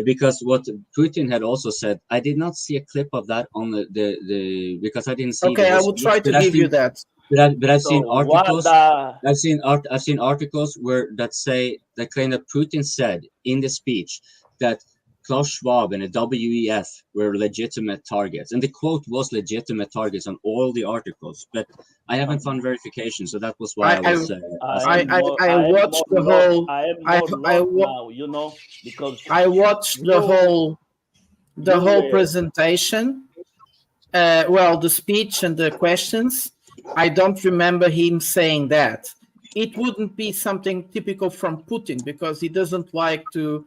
because what Putin had also said, I did not see a clip of that on the because I didn't see. Okay, I will try to give you that. But I've seen articles. I've seen articles that say that kind of Putin said in the speech that Klaus Schwab and the WEF were legitimate targets, and the quote was legitimate targets on all the articles. But I haven't found verification, so that was why I was. I watched the whole. Now, you know, because I watched the whole presentation. Well, the speech and the questions. I don't remember him saying that. It wouldn't be something typical from Putin, because he doesn't like to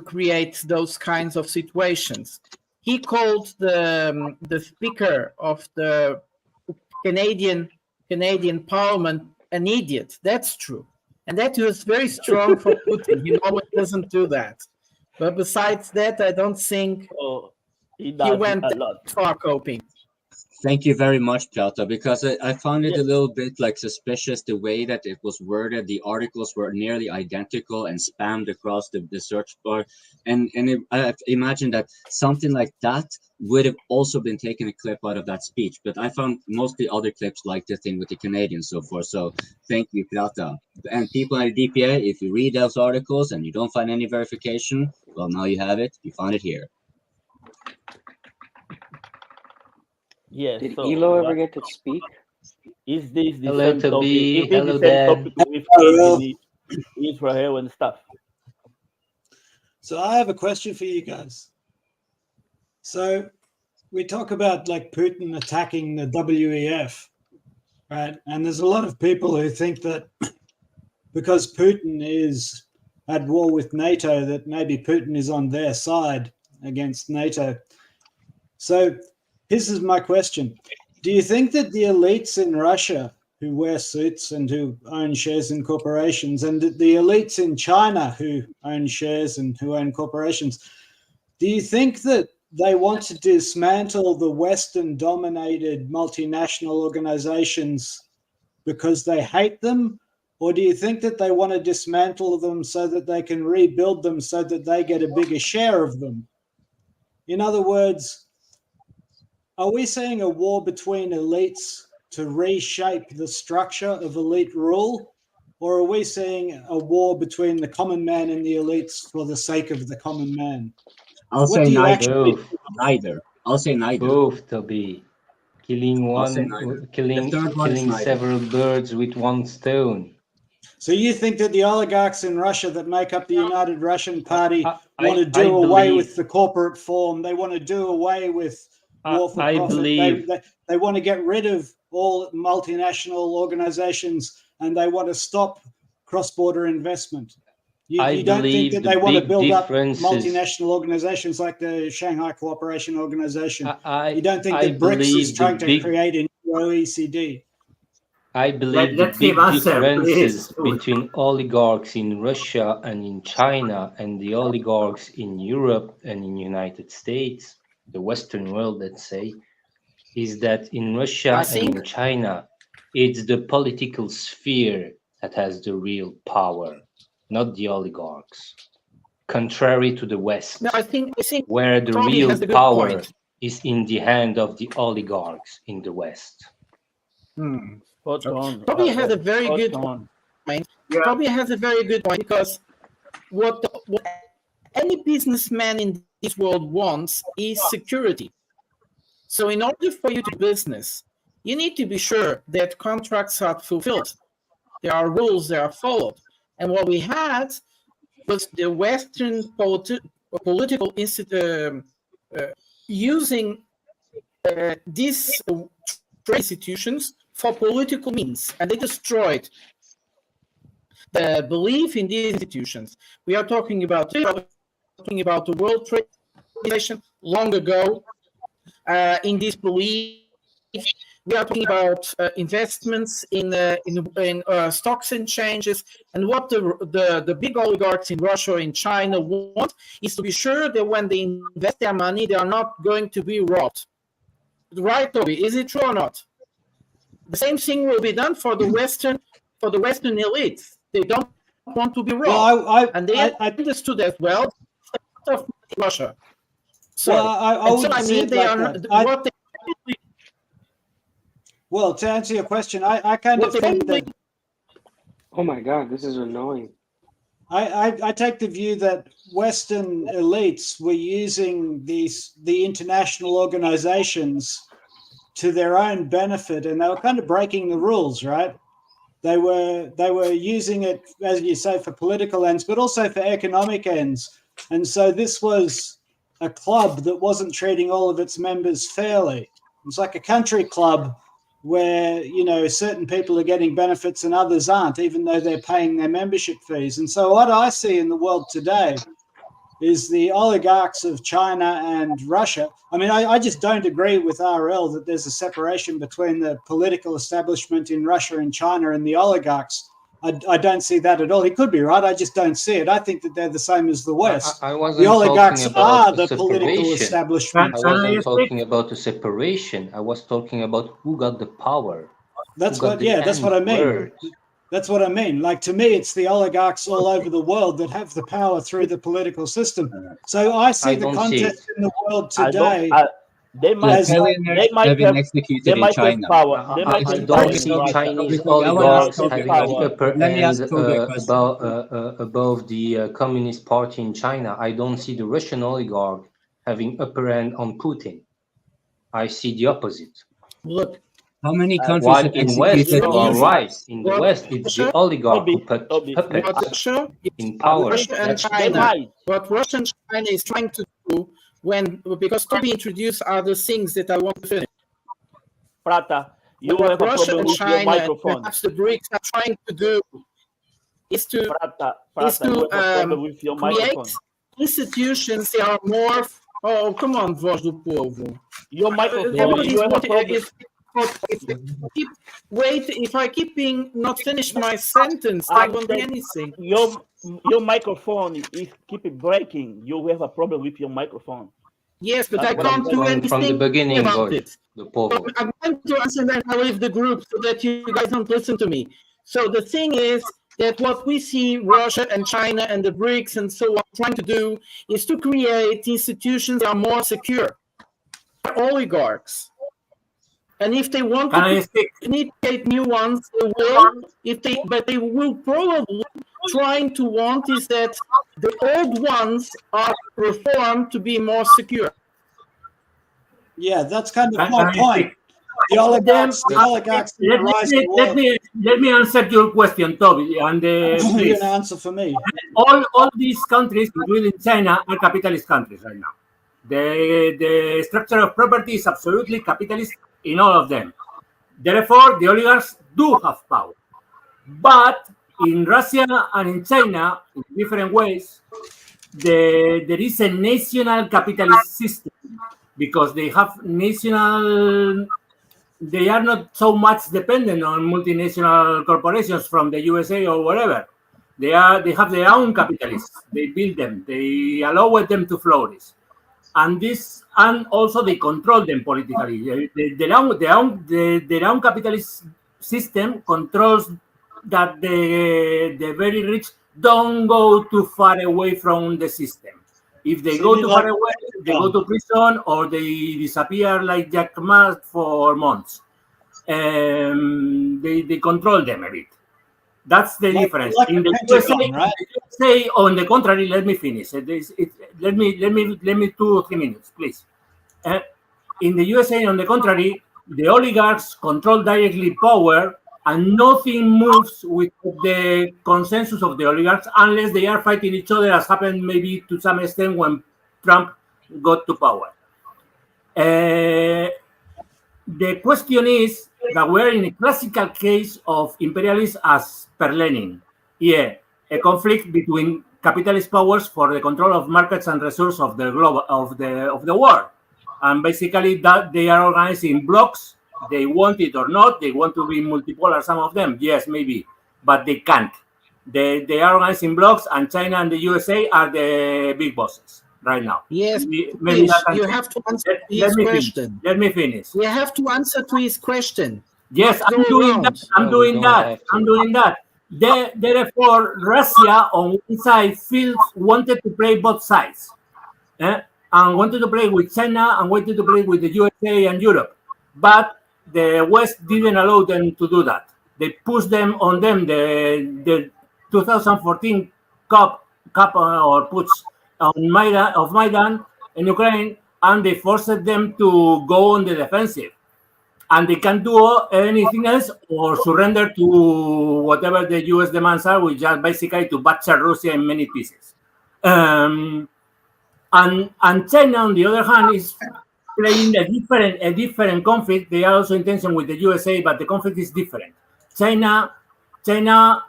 create those kinds of situations. He called the speaker of the Canadian Parliament an idiot. That's true, and that was very strong for Putin. He normally doesn't do that. But besides that, I don't think he went far coping. Thank you very much, Piotr, because I found it a little bit like suspicious the way that it was worded. The articles were nearly identical and spammed across the search bar. And I imagine that something like that would have also been taken a clip out of that speech. But I found mostly other clips like the thing with the Canadians so forth. So thank you, Piotr. And people at the DPA, if you read those articles and you don't find any verification, well, now you have it. You found it here. Yes. Did Elo ever get to speak? Is this the Hello, same topic? Toby. Is this Hello, the same Dan. topic with Israel and stuff? So I have a question for you guys. So we talk about like Putin attacking the WEF, right? And there's a lot of people who think that because Putin is at war with NATO, that maybe Putin is on their side against NATO. So this is my question. Do you think that the elites in Russia who wear suits and who own shares in corporations, and the elites in China who own shares and who own corporations, do you think that they want to dismantle the Western-dominated multinational organizations because they hate them? Or do you think that they want to dismantle them so that they can rebuild them so that they get a bigger share of them? In other words, are we seeing a war between elites to reshape the structure of elite rule? Or are we seeing a war between the common man and the elites for the sake of the common man? I'll say neither. Neither. I'll say neither. Both, Toby. killing I'll say one, neither. The killing third one is killing neither. several birds with one stone. So you think that the oligarchs in Russia that make up the United Russian Party want to I do away believe- with the corporate form? They want to do away with war for I profit. believe- They want to get rid of all multinational organizations, and they want to stop cross-border investment. You don't think believe that the they want to big build up difference is- multinational organizations like the Shanghai Cooperation Organization? You don't think I that BRICS is believe the trying to big- create a new OECD? I believe Let's the big give answer, differences please. between oligarchs in Russia and in China and the oligarchs in Europe and in United States, the Western world, let's say, is that in Russia and in China, it's the political sphere that has the real power, not the oligarchs. Contrary to the West, No, I think where the Toby real has a good power point. is in the hand of the oligarchs in the West. Spot on. Toby has a very Spot good on. point. Toby has a very good point because what any businessman in this world wants is security. So in order for you to do business, you need to be sure that contracts are fulfilled. There are rules that are followed. And what we had was the Western political using these trade institutions for political means, and they destroyed the belief in these institutions. We are talking about the World Trade Organization long ago. In this belief, we are talking about investments in stocks and changes, and what the big oligarchs in Russia or in China want is to be sure that when they invest their money, they are not going to be robbed. Right, Toby? Is it true or not? The same thing will be done for the Western elites. They don't want to be robbed, and they understood as well of Russia. So, Well, to answer your question, I kind of think that Oh my God, this is annoying. I take the view that Western elites were using the international organizations to their own benefit, and they were kind of breaking the rules, right? They were using it, as you say, for political ends, but also for economic ends. And so this was a club that wasn't treating all of its members fairly. It's like a country club where, you know, certain people are getting benefits and others aren't, even though they're paying their membership fees. And so what I see in the world today is the oligarchs of China and Russia. I mean, I just don't agree with RL that there's a separation between the political establishment in Russia and China and the oligarchs. I don't see that at all. He could be right. I just don't see it. I think that they're the same as the West. I wasn't The oligarchs talking about are the political separation. establishment. I wasn't talking about the separation. I was talking about who got the power. That's who got what, the yeah, that's what I end mean. word. That's what I mean. Like, to me, it's the oligarchs all over the world that have the power through the political system. So I see I the don't see context in the world I today. They might as- have, they might have been have, executed they in might have China. power. They might I have don't power see in Russia. Chinese I wanna oligarchs ask having Toby- the upper let me hand ask Toby a question. above the Communist Party in China. I don't see the Russian oligarch having upper hand on Putin. I see the opposite. Look, How many countries While have in West, executed you are oligarchs? right. In the West, it's the oligarch who put puppets Russia, in power. Russia and China. What Russia and China is trying to do because Toby introduced other things that I want to finish. Prata, you What have a Russia problem and with your China, microphone. perhaps the BRICS are trying to do is to Prata, you have a problem with your create microphone. institutions that are more. Oh, come on, voz do povo. Your microphone, Everybody's you have a wanting. problem. If I keep being not finish my sentence, I won't do anything. Your microphone is keep breaking. You have a problem with your microphone. Yes, but That's I what I'm can't do saying. anything From the beginning, about Vosh, it. the povo. I'm going to answer that I leave the group so that you guys don't listen to me. So the thing is that what we see Russia and China and the BRICS and so on trying to do is to create institutions that are more secure. Oligarchs. And if they want to create new ones, they will. But they will probably trying to want is that the old ones are reformed to be more secure. Yeah, that's kind of my point. The oligarchs let me answer your question, Toby, and You're please. an answer for me. All these countries, including China, are capitalist countries right now. The structure of property is absolutely capitalist in all of them. Therefore, the oligarchs do have power. But in Russia and in China, in different ways, there is a national capitalist system because they have national. They are not so much dependent on multinational corporations from the USA or wherever. They have their own capitalists. They build them. They allow them to flourish, and also they control them politically. Their own capitalist system controls that the very rich don't go too far away from the system. If they go too far away, they go to prison or they disappear like Jack Ma for months. They control them a bit. That's the difference. In the USA, on the contrary, let me finish. Let me 2 or 3 minutes, please. In the USA, on the contrary, the oligarchs control directly power, and nothing moves with the consensus of the oligarchs unless they are fighting each other, as happened maybe to some extent when Trump got to power. The question is that we're in a classical case of imperialism as per Lenin. Yeah, a conflict between capitalist powers for the control of markets and resources of the globe of the world, and basically that they are organized in blocks. They want it or not. They want to be multipolar. Some of them, yes, maybe, but they can't. They are organized in blocks, and China and the USA are the big bosses right now. Yes, maybe you have to answer his question. Let me finish. You have to answer to his question. Yes, I'm doing that. I'm doing that. Therefore, Russia on one side wanted to play both sides, and wanted to play with China and wanted to play with the USA and Europe, but the West didn't allow them to do that. They pushed them on them the 2014 cup or push on Maidan in Ukraine, and they forced them to go on the defensive. And they can't do anything else or surrender to whatever the US demands are, which are basically to butcher Russia in many pieces. And China, on the other hand, is playing a different conflict. They are also in tension with the USA, but the conflict is different. China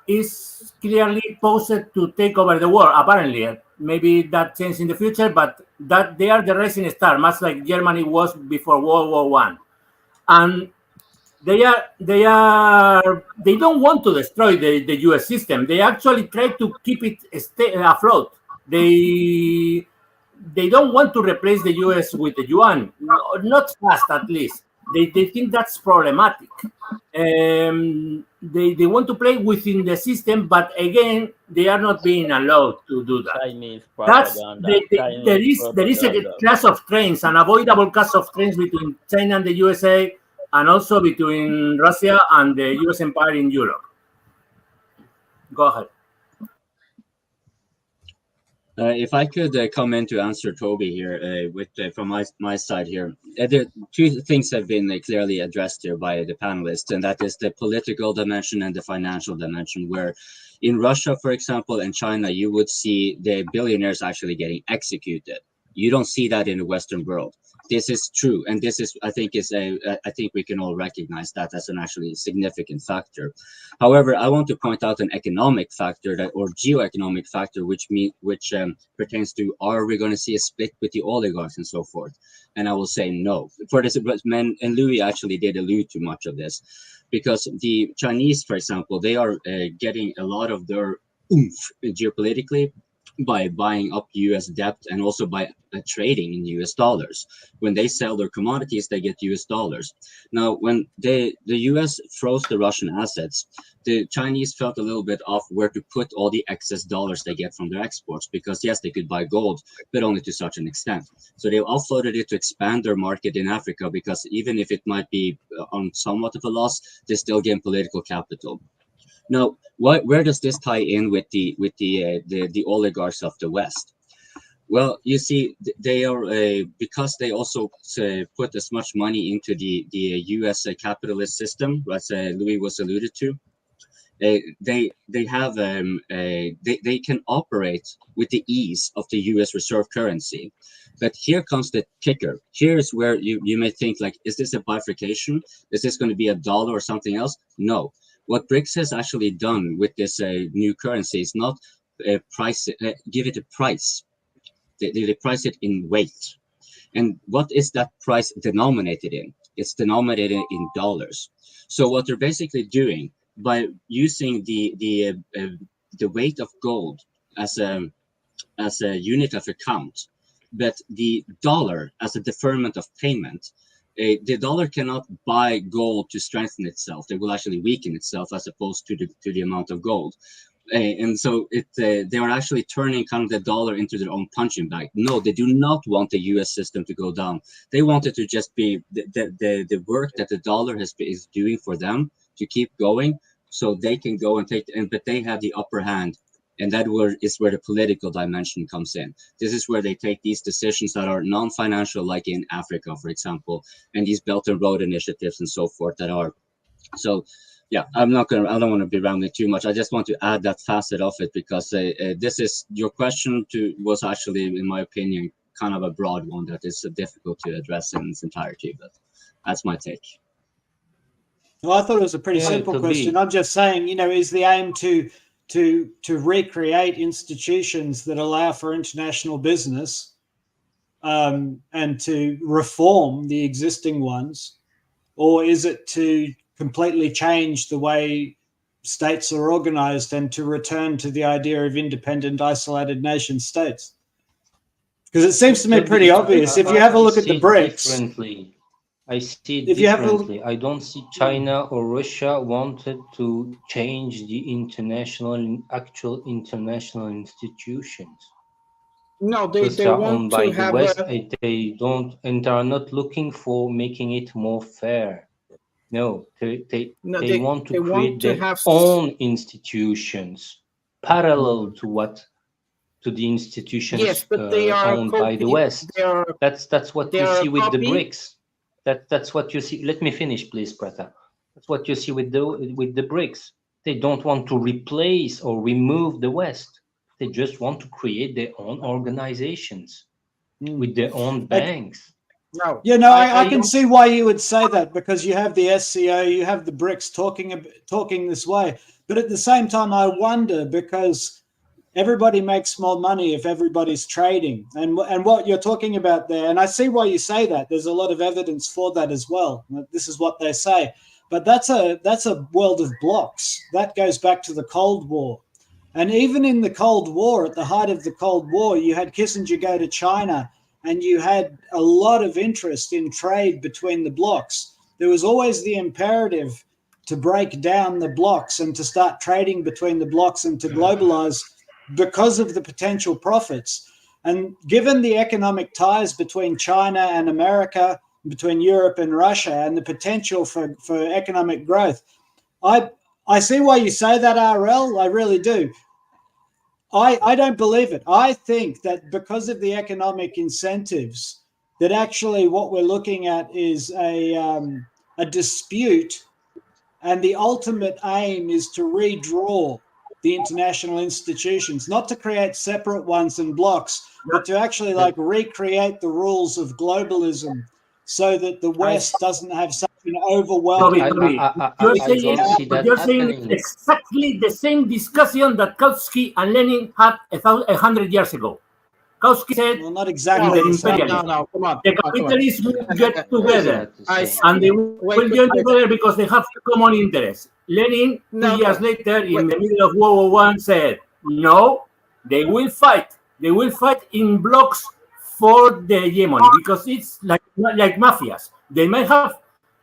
is clearly posed to take over the world, apparently. Maybe that changes in the future, but that they are the rising star, much like Germany was before World War I. And they don't want to destroy the US system. They actually try to keep it afloat. They don't want to replace the US with the yuan, not fast at least. They think that's problematic. They want to play within the system, but again, they are not being allowed to do that. There is a clash of trains, an avoidable clash of trains between China and the USA, and also between Russia and the US empire in Europe. Go ahead. If I could come in to answer Toby here, from my side here, there 2 things have been clearly addressed here by the panelists, and that is the political dimension and the financial dimension, where in Russia, for example, and China, you would see the billionaires actually getting executed. You don't see that in the Western world. This is true, and this is, I think we can all recognize that as an actually significant factor. However, I want to point out an economic factor or geoeconomic factor, which pertains to, are we going to see a split with the oligarchs and so forth? And I will say no. For this, and Louis actually did allude to much of this, because the Chinese, for example, they are getting a lot of their oomph geopolitically by buying up US debt and also by trading in US dollars. When they sell their commodities, they get US dollars. Now, when the US froze the Russian assets, the Chinese felt a little bit off where to put all the excess dollars they get from their exports, because yes, they could buy gold, but only to such an extent. So they offloaded it to expand their market in Africa, because even if it might be on somewhat of a loss, they still gain political capital. Now, where does this tie in with the oligarchs of the West? Well, you see, they are because they also put as much money into the U.S. Capitalist system, as Louis was alluded to. They have they can operate with the ease of the U.S. reserve currency. But here comes the kicker. Here's where you may think, like, is this a bifurcation? Is this going to be a dollar or something else? No. What BRICS has actually done with this new currency is not give it a price. They price it in weight. And what is that price denominated in? It's denominated in dollars. So what they're basically doing by using the weight of gold as a unit of account, but the dollar as a deferment of payment, the dollar cannot buy gold to strengthen itself. It will actually weaken itself as opposed to the amount of gold. And so they are actually turning kind of the dollar into their own punching bag. No, they do not want the U.S. system to go down. They want it to just be the work that the dollar is doing for them to keep going, so they can go and take. But they have the upper hand, and that is where the political dimension comes in. This is where they take these decisions that are non-financial, like in Africa, for example, and these Belt and Road initiatives and so forth that are so. Yeah, I don't want to be rambling too much. I just want to add that facet of it because this is your question was actually, in my opinion, kind of a broad one that is difficult to address in its entirety. But that's my take. Well, I thought it was a pretty simple question. I'm just saying, is the aim to recreate institutions that allow for international business and to reform the existing ones, or is it to completely change the way states are organized and to return to the idea of independent, isolated nation states? Because it seems to me pretty obvious. If you have a look at the BRICS, I see it differently. I don't see China or Russia wanted to change the actual international institutions. No, they are want owned by to the have West. They don't, and are not looking for making it more fair. No, they want to create their own institutions parallel to the institutions but they are owned by the West. That's what you see with the BRICS. That's what you see. Let me finish, please, Prata. That's what you see with the BRICS. They don't want to replace or remove the West. They just want to create their own organizations with their own banks. No, I can see why you would say that, because you have the SCO, you have the BRICS talking this way. But at the same time, I wonder, because everybody makes more money if everybody's trading. And what you're talking about there, and I see why you say that. There's a lot of evidence for that as well. This is what they say. But that's a world of blocks. That goes back to the Cold War. And even in the Cold War, at the height of the Cold War, you had Kissinger go to China, and you had a lot of interest in trade between the blocks. There was always the imperative to break down the blocks and to start trading between the blocks and to globalize because of the potential profits. And given the economic ties between China and America, between Europe and Russia, and the potential for economic growth, I see why you say that, RL. I really do. I don't believe it. I think that because of the economic incentives, that actually what we're looking at is a dispute, and the ultimate aim is to redraw the international institutions, not to create separate ones and blocks, but to actually recreate the rules of globalism so that the West doesn't have such an overwhelming... You're saying exactly the same discussion that Kautsky and Lenin had 100 years ago. Kautsky said, well, not exactly the same. No, come on. The capitalists will get together, and they will get together because they have common interests. Lenin, 2 years later, in the middle of World War I, said, no, they will fight. They will fight in blocks for the hegemony, because it's like mafias. They may have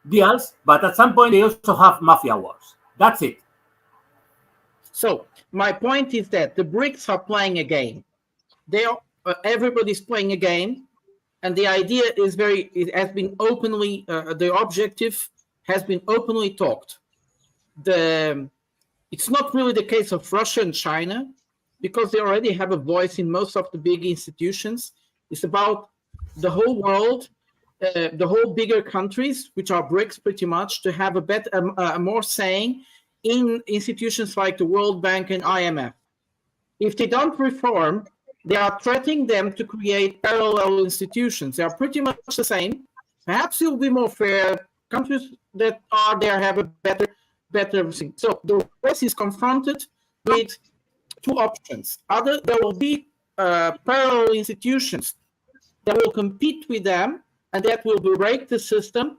deals, but at some point they also have mafia wars. That's it. So my point is that the BRICS are playing a game. They are everybody's playing a game, and the idea is it has been openly the objective has been openly talked. It's not really the case of Russia and China. because they already have a voice in most of the big institutions. It's about the whole world, the whole bigger countries, which are BRICS pretty much, to have a better, more saying in institutions like the World Bank and IMF. If they don't reform, they are threatening them to create parallel institutions. They are pretty much the same. Perhaps it will be more fair. Countries that are there have a better everything. So the West is confronted with two options. Either there will be parallel institutions that will compete with them and that will break the system,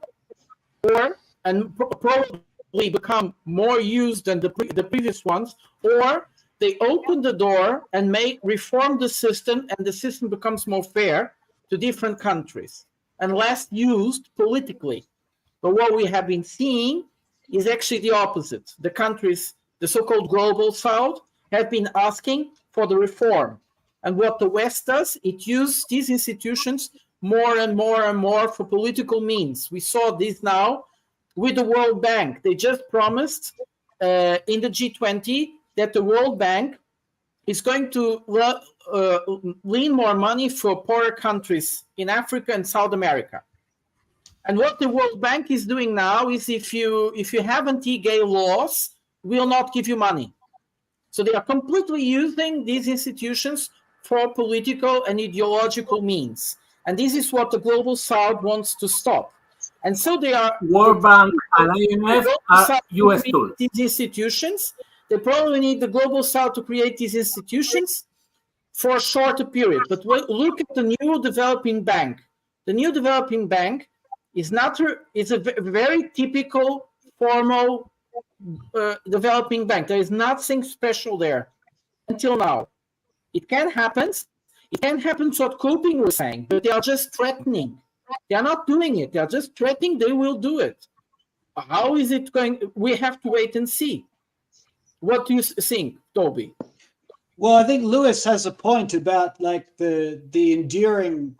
or and probably become more used than the previous ones, or they open the door and reform the system, and the system becomes more fair to different countries and less used politically. But what we have been seeing is actually the opposite. The countries, the so-called global South, have been asking for the reform. And what the West does, it uses these institutions more and more and more for political means. We saw this now with the World Bank. They just promised in the G20 that the World Bank is going to lean more money for poorer countries in Africa and South America. And what the World Bank is doing now is if you have anti-gay laws, we'll not give you money. So they are completely using these institutions for political and ideological means. And this is what the Global South wants to stop. And so they are... World Bank and IMF are US tools. These institutions, they probably need the Global South to create these institutions for a shorter period. But look at the new developing bank. The new developing bank is a very typical formal developing bank. There is nothing special there until now. It can happen. It can happen, what Coping was saying, but they are just threatening. They are not doing it. They are just threatening they will do it. How is it going? We have to wait and see. What do you think, Toby? Well, I think Lewis has a point about like the enduring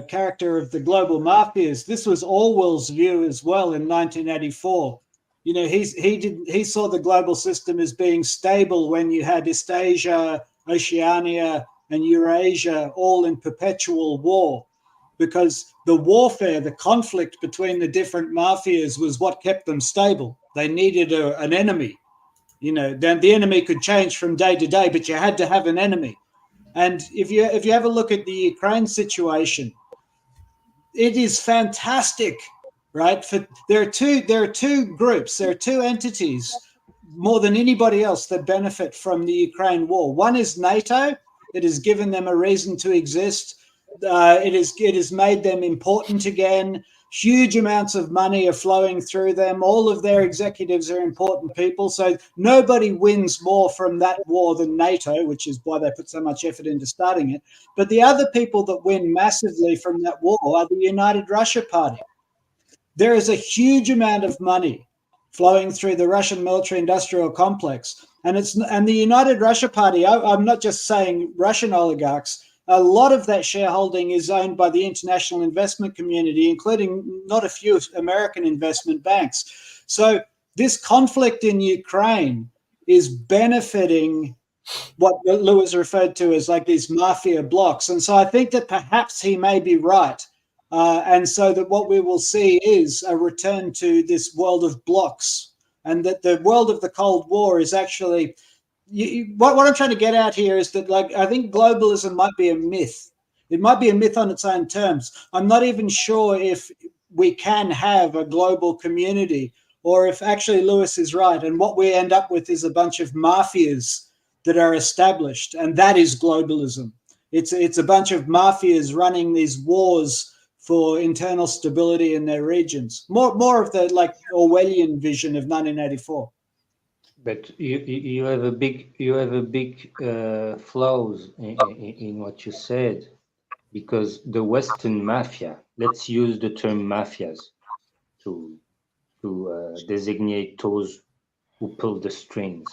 character of the global mafias. This was Orwell's view as well in 1984. You know, he saw the global system as being stable when you had Eastasia, Oceania, and Eurasia all in perpetual war, because the warfare, the conflict between the different mafias was what kept them stable. They needed an enemy. You know, then the enemy could change from day to day, but you had to have an enemy. And if you have a look at the Ukraine situation, it is fantastic, right? There are two groups, there are two entities more than anybody else that benefit from the Ukraine war. One is NATO. It has given them a reason to exist. It has made them important again. Huge amounts of money are flowing through them. All of their executives are important people. So nobody wins more from that war than NATO, which is why they put so much effort into starting it. But the other people that win massively from that war are the United Russia Party. There is a huge amount of money flowing through the Russian military-industrial complex. And the United Russia Party, I'm not just saying Russian oligarchs, a lot of that shareholding is owned by the international investment community, including not a few American investment banks. So this conflict in Ukraine is benefiting what Lewis referred to as like these mafia blocks. And so I think that perhaps he may be right. And so that what we will see is a return to this world of blocks, and that the world of the Cold War is actually... What I'm trying to get at here is that, like, I think globalism might be a myth. It might be a myth on its own terms. I'm not even sure if we can have a global community, or if actually Lewis is right, and what we end up with is a bunch of mafias that are established, and that is globalism. It's a bunch of mafias running these wars for internal stability in their regions. More of the like Orwellian vision of 1984. But you have a big flaws in what you said, because the Western mafia, let's use the term mafias to designate those who pull the strings.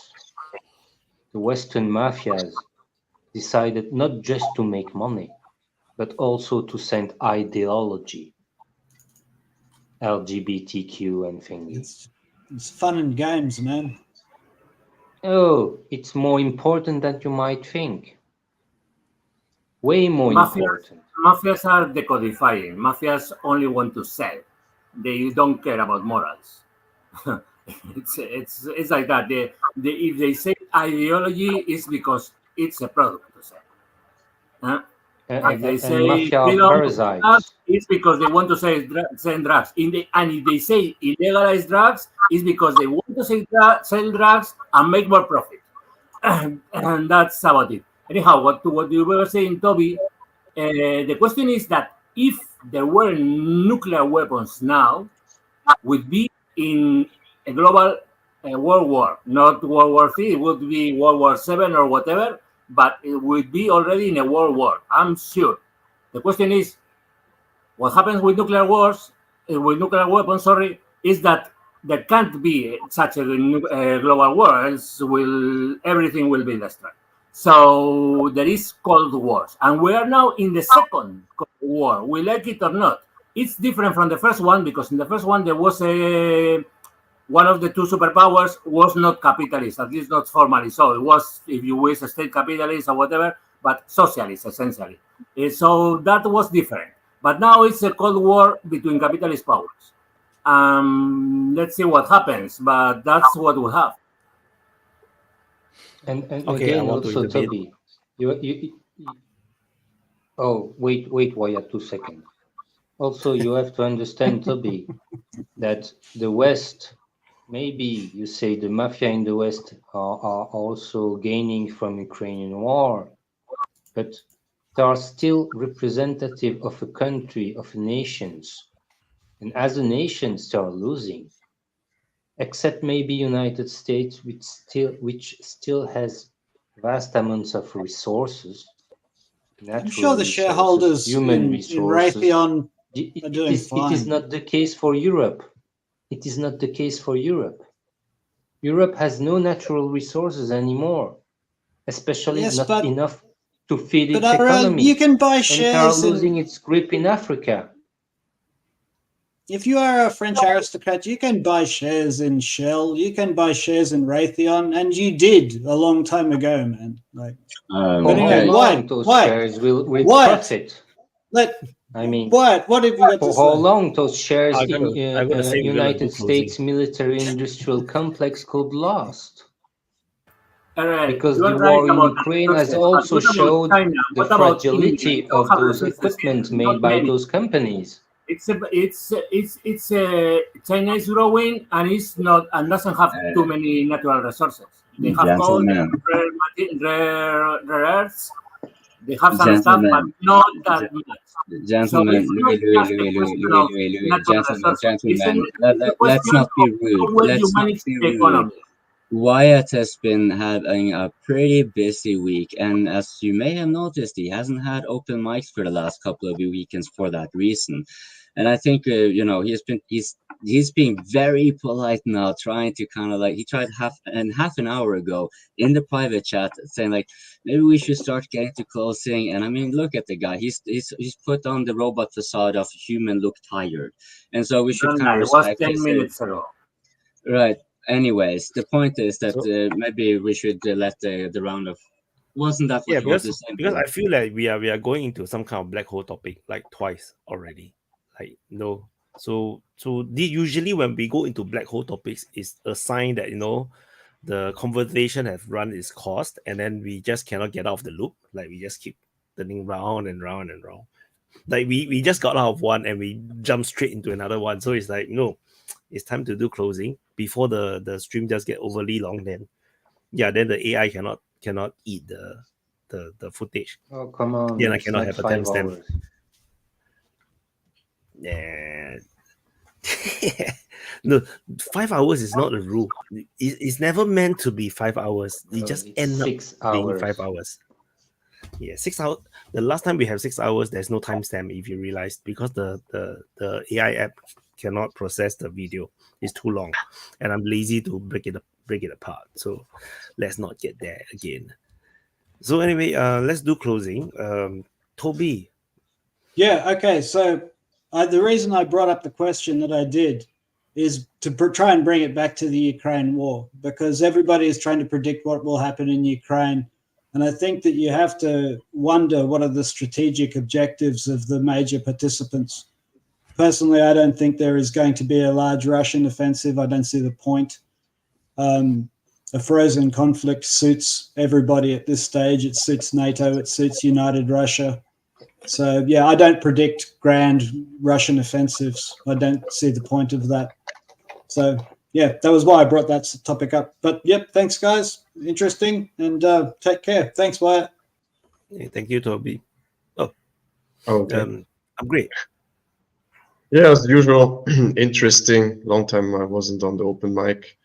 The Western mafias decided not just to make money, but also to send ideology, LGBTQ and things. It's fun and games, man. Oh, it's more important than you might think. Way more important. Mafias are decodifying. Mafias only want to sell. They don't care about morals. it's like that. If they say ideology, it's because it's a product to sell. If they say mafia are freedom of parasites. drugs, it's because they want to sell drugs. And if they say illegalize drugs, it's because they want to sell drugs and make more profit. And that's about it. Anyhow, what you were saying, Toby, the question is that if there were nuclear weapons now, would be in a global world war, not World War III, it would be World War VII or whatever, but it would be already in a world war, I'm sure. The question is, what happens with nuclear wars, with nuclear weapons, is that there can't be such a global war, else everything will be destroyed. So there is Cold Wars, and we are now in the second Cold War. We like it or not. It's different from the first one because in the first one there was one of the two superpowers was not capitalist, at least not formally. So it was, if you wish, a state capitalist or whatever, but socialist essentially. So that was different. But now it's a Cold War between capitalist powers. Let's see what happens, but that's what we have. And Okay, again, also, Toby, oh, wait, Wyatt, 2 seconds. Also, you have to understand, Toby, that the West, maybe you say the mafia in the West are also gaining from Ukrainian war, but they are still representative of a country, of nations. And as a nation, they are losing. Except maybe United States, which still has vast amounts of resources. I'm sure the shareholders human in resources. Raytheon are doing fine. It is not the case for Europe. It is not the case for Europe. Europe has no natural resources anymore, especially not enough to feed its economy. You can buy and shares. They are losing its grip in Africa. If you are a French aristocrat, you can buy shares in Shell, you can buy shares in Raytheon, and you did a long time ago, man. Like, shares will profit. I mean, what have you got for to how say? long those shares I'm gonna say in United States military-industrial complex could last? Because the war in Ukraine has also showed the fragility of those equipment made by those companies. China is growing and it's not and doesn't have too many natural resources. They have coal, they have rare earths, they have some stuff, but not that much. Gentlemen, let's not be rude. Wyatt has been having a pretty busy week, and as you may have noticed, he hasn't had open mics for the last couple of weekends for that reason. And I think he's being very polite now, trying to kind of like, he tried half an hour ago in the private chat saying like, maybe we should start getting to closing. And I mean, look at the guy, he's put on the robot facade of human look tired, and so we should kind of respect it was 10 minutes ago. Right. Anyways, the point is that maybe we should let the round of. Wasn't that what you wanted to say? Because I feel like we are going into some kind of black hole topic like twice already. Like no, so usually when we go into black hole topics, is a sign that the conversation has run its course, and then we just cannot get out of the loop. Like we just keep turning round and round and round. Like we just got out of one and we jump straight into another one. So it's like it's time to do closing before the stream just get overly long. Then the AI cannot eat the footage. Oh come on! Then I cannot have a timestamp. Yeah. No, 5 hours is not a rule. It's never meant to be 5 hours. It just ends up 6 hours. being 5 hours. Yeah, 6 hours. The last time we have 6 hours, there's no timestamp if you realize, because the AI app cannot process the video. It's too long, and I'm lazy to break it apart. So let's not get there again. So anyway, let's do closing. Toby. Yeah. Okay. So the reason I brought up the question that I did is to try and bring it back to the Ukraine war, because everybody is trying to predict what will happen in Ukraine. And I think that you have to wonder what are the strategic objectives of the major participants. Personally, I don't think there is going to be a large Russian offensive. I don't see the point. A frozen conflict suits everybody at this stage. It suits NATO. It suits United Russia. So, yeah, I don't predict grand Russian offensives. I don't see the point of that. So, yeah, that was why I brought that topic up. But, yep, thanks, guys. Interesting. And take care. Thanks, Wyatt. Yeah, thank you, Toby. Oh, okay. I'm great. Yeah, as usual, interesting. Long time I wasn't on the open mic.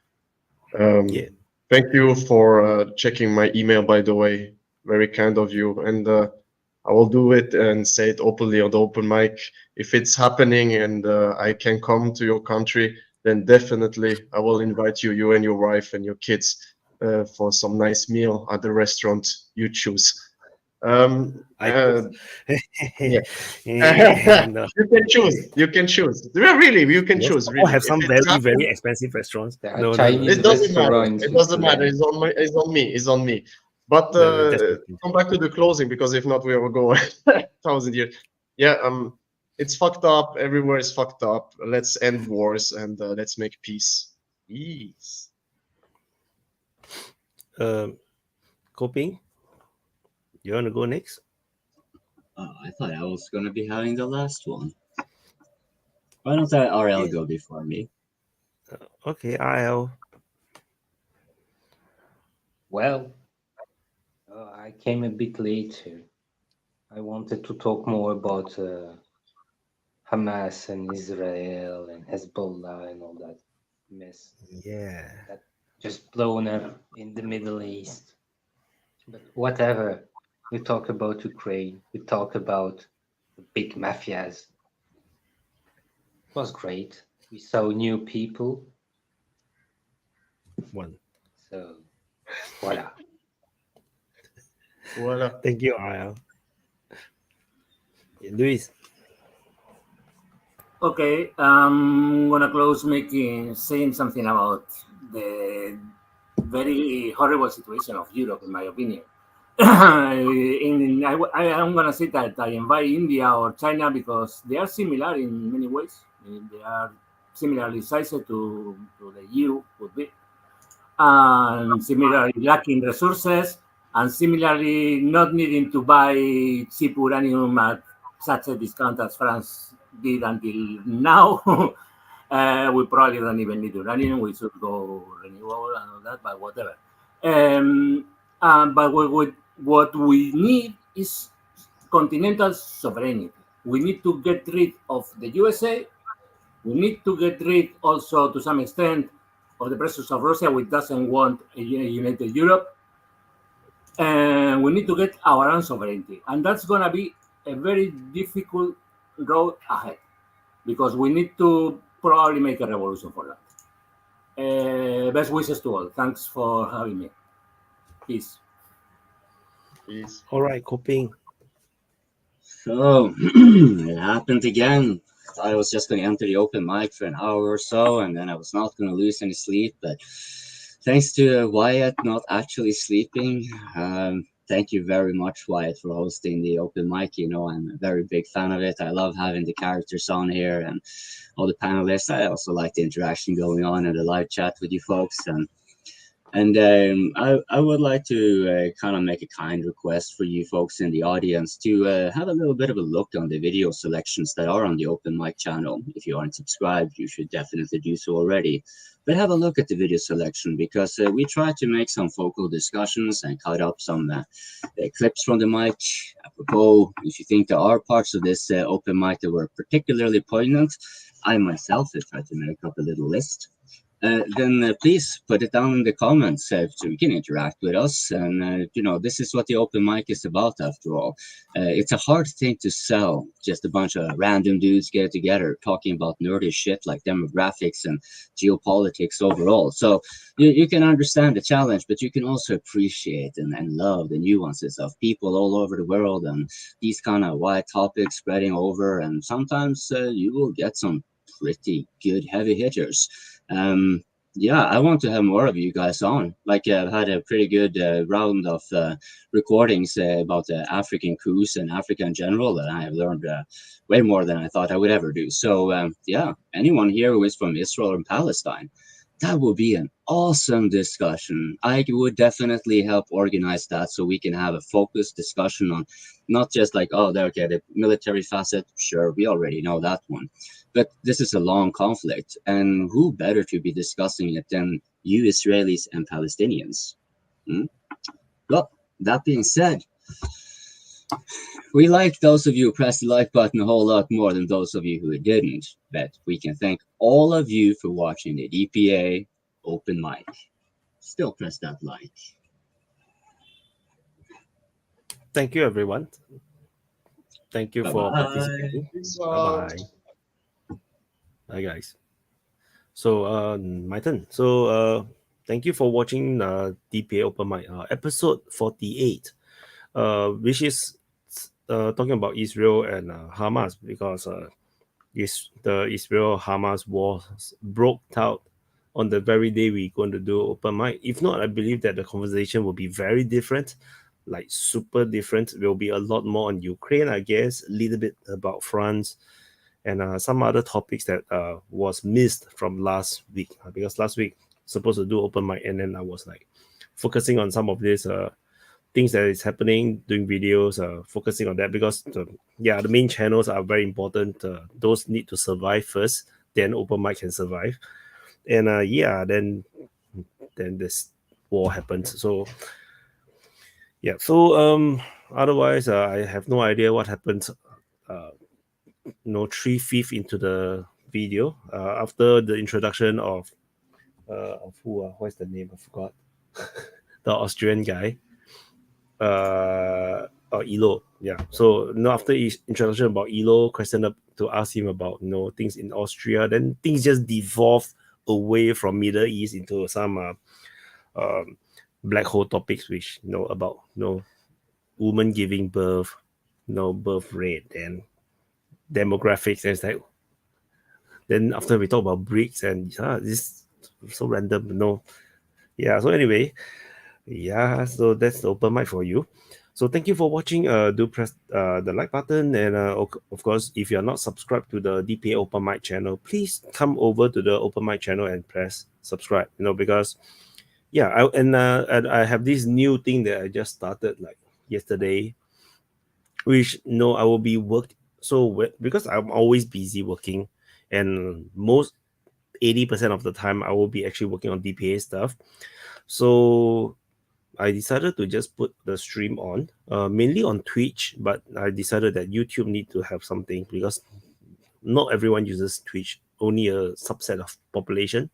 Yeah. Thank you for checking my email, by the way. Very kind of you. And I will do it and say it openly on the open mic. If it's happening and I can come to your country, then definitely I will invite you, you and your wife and your kids, for some nice meal at the restaurant you choose. Yeah. No. You can choose. You can choose. Really, you can Yes, choose. or Really, have some if it's very, very happening, expensive restaurants. There are No, Chinese it doesn't matter. restaurants It in doesn't matter. Sweden. It's on my. It's on me. It's on me. But come back to the closing, because if not, we will go 1,000 years. Yeah. It's fucked up. Everywhere is fucked up. Let's end wars and let's make peace. Peace. Coping, you want to go next? Oh, I thought I was gonna be having the last one. Why don't I RL go before me? Okay, I'll. Well, I came a bit later. I wanted to talk more about Hamas and Israel and Hezbollah and all that mess. Yeah. That just blown up in the Middle East. But whatever. We talk about Ukraine. We talk about the big mafias. It was great. We saw new people. One. So, voila. Voila. Thank you, I'll. Yeah, Luis. Okay, I'm gonna close saying something about the very horrible situation of Europe, in my opinion. I'm gonna say that I invite India or China because they are similar in many ways. They are similarly sized to the EU would be, and similarly lacking resources, and similarly not needing to buy cheap uranium at such a discount as France did until now. We probably don't even need uranium. We should go renewable and all that, but whatever. But what we need is continental sovereignty. We need to get rid of the USA. We need to get rid also, to some extent, of the presence of Russia, which doesn't want a united Europe. And we need to get our own sovereignty. And that's going to be a very difficult road ahead, because we need to probably make a revolution for that. Best wishes to all. Thanks for having me. Peace. Peace. All right, Coping. So it happened again. I thought I was just going to enter the open mic for an hour or so, and then I was not going to lose any sleep. But thanks to Wyatt not actually sleeping, thank you very much, Wyatt, for hosting the open mic. You know, I'm a very big fan of it. I love having the characters on here and all the panelists. I also like the interaction going on in the live chat with you folks. And I would like to kind of make a kind request for you folks in the audience to have a little bit of a look on the video selections that are on the open mic channel. If you aren't subscribed, you should definitely do so already. But have a look at the video selection, because we try to make some focal discussions and cut up some clips from the mic. Apropos, if you think there are parts of this open mic that were particularly poignant, I myself have tried to make up a little list. Then please put it down in the comments so you can interact with us. And, you know, this is what the open mic is about, after all. It's a hard thing to sell, just a bunch of random dudes get together talking about nerdy shit like demographics and geopolitics overall. So you can understand the challenge, but you can also appreciate and love the nuances of people all over the world and these kind of wide topics spreading over. And sometimes you will get some pretty good heavy hitters. Yeah, I want to have more of you guys on. Like, I've had a pretty good round of recordings about African coups and Africa in general, and I have learned way more than I thought I would ever do. So, yeah, anyone here who is from Israel and Palestine, that would be an awesome discussion. I would definitely help organize that so we can have a focused discussion on not just like, oh, okay, the military facet, sure, we already know that one. But this is a long conflict, and who better to be discussing it than you Israelis and Palestinians? Well, that being said, we like those of you who pressed the like button a whole lot more than those of you who didn't, but we can thank all of you for watching the DPA Open Mic. Still press that like. Thank you, everyone. Thank you for Bye-bye. participating. Bye-bye. Bye, guys. So, my turn. So, thank you for watching DPA Open Mic, episode 48, which is talking about Israel and Hamas, because the Israel-Hamas war broke out on the very day we're going to do Open Mic. If not, I believe that the conversation will be very different, like super different. There will be a lot more on Ukraine, I guess, a little bit about France, and some other topics that was missed from last week, because last week supposed to do Open Mic, and then I was like focusing on some of these things that is happening, doing videos, focusing on that, because the main channels are very important. Those need to survive first, then Open Mic can survive, and then this war happens. So otherwise I have no idea what happened 3/5 into the video, after the introduction of what's the name, I forgot. The Austrian guy, Elo. So after his introduction about Elo, questioned up to ask him about things in Austria, then things just devolved away from Middle East into some black hole topics, which about women giving birth, birth rate and demographics, and it's like, then after we talk about BRICS, and this is so random. So anyway, so that's the Open Mic for you. So thank you for watching. Do press the like button, and of course, if you're not subscribed to the DPA Open Mic channel, please come over to the Open Mic channel and press subscribe. Because I have this new thing that I just started like yesterday, which I will be because I'm always busy working, and most 80% of the time I will be actually working on DPA stuff. So I decided to just put the stream on, mainly on Twitch, but I decided that YouTube need to have something, because not everyone uses Twitch, only a subset of population.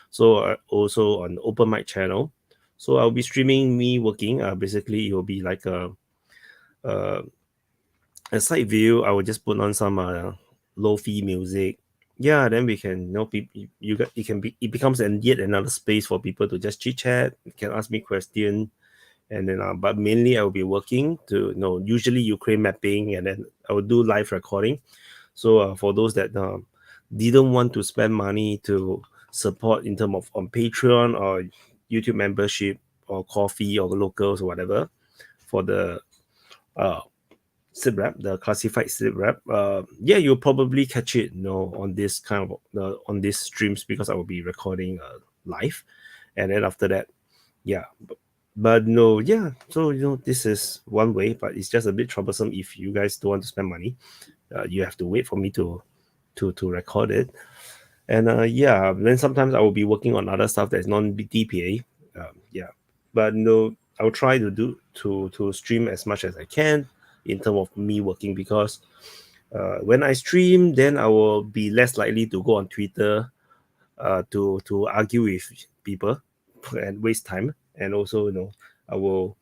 So also on Open Mic channel. So I'll be streaming me working. Basically, it will be like a side view. I will just put on some lo-fi music. Then we can it becomes yet another space for people to just chit chat. You can ask me questions, and then but mainly I will be working to usually Ukraine mapping, and then I will do live recording. So for those that didn't want to spend money to support in terms of on Patreon or YouTube membership or coffee or locals or whatever, for the sit rep, the classified sit rep, you'll probably catch it on this kind of on these streams, because I will be recording live, and then after that so this is one way, but it's just a bit troublesome if you guys don't want to spend money. You have to wait for me to record it, and then sometimes I will be working on other stuff that's non-DPA, but I'll try to stream as much as I can in terms of me working, because when I stream, then I will be less likely to go on Twitter to argue with people and waste time, and also I will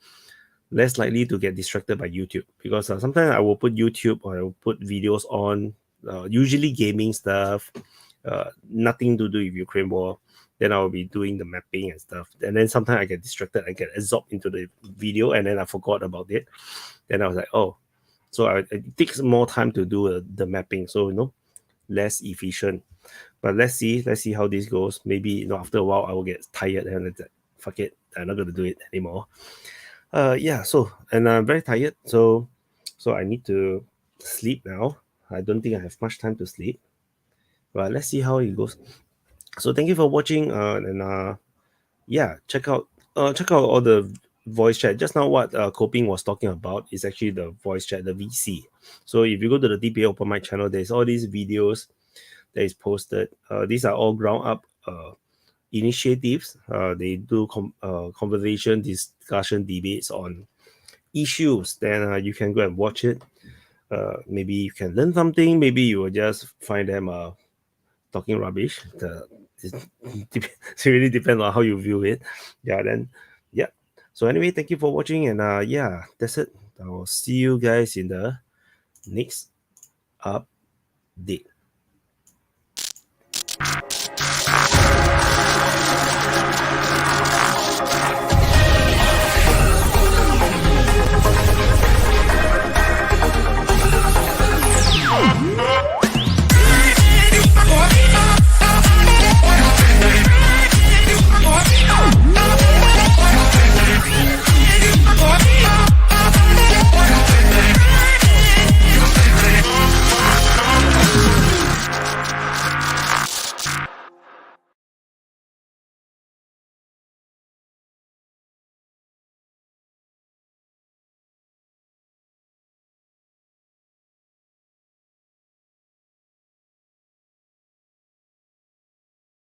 less likely to get distracted by YouTube, because sometimes I will put YouTube or I will put videos on, usually gaming stuff, nothing to do with Ukraine war. Then I will be doing the mapping and stuff, and then sometimes I get distracted, I get absorbed into the video, and then I forgot about it. Then I was like, so it takes more time to do the mapping, so less efficient. But let's see how this goes. Maybe after a while I will get tired and it's like, fuck it, I'm not gonna do it anymore. Yeah. So and I'm very tired. So I need to sleep now. I don't think I have much time to sleep. But let's see how it goes. So thank you for watching. Yeah, check out all the voice chat. Just now what Coping was talking about is actually the voice chat, the VC. So if you go to the DPA Open Mic channel, there's all these videos that is posted. These are all ground up initiatives. They do conversation, discussion, debates on issues. Then you can go and watch it. Maybe you can learn something. Maybe you will just find them talking rubbish. It really depends on how you view it. Yeah. Then yeah. So anyway, thank you for watching, and yeah, that's it. I will see you guys in the next update.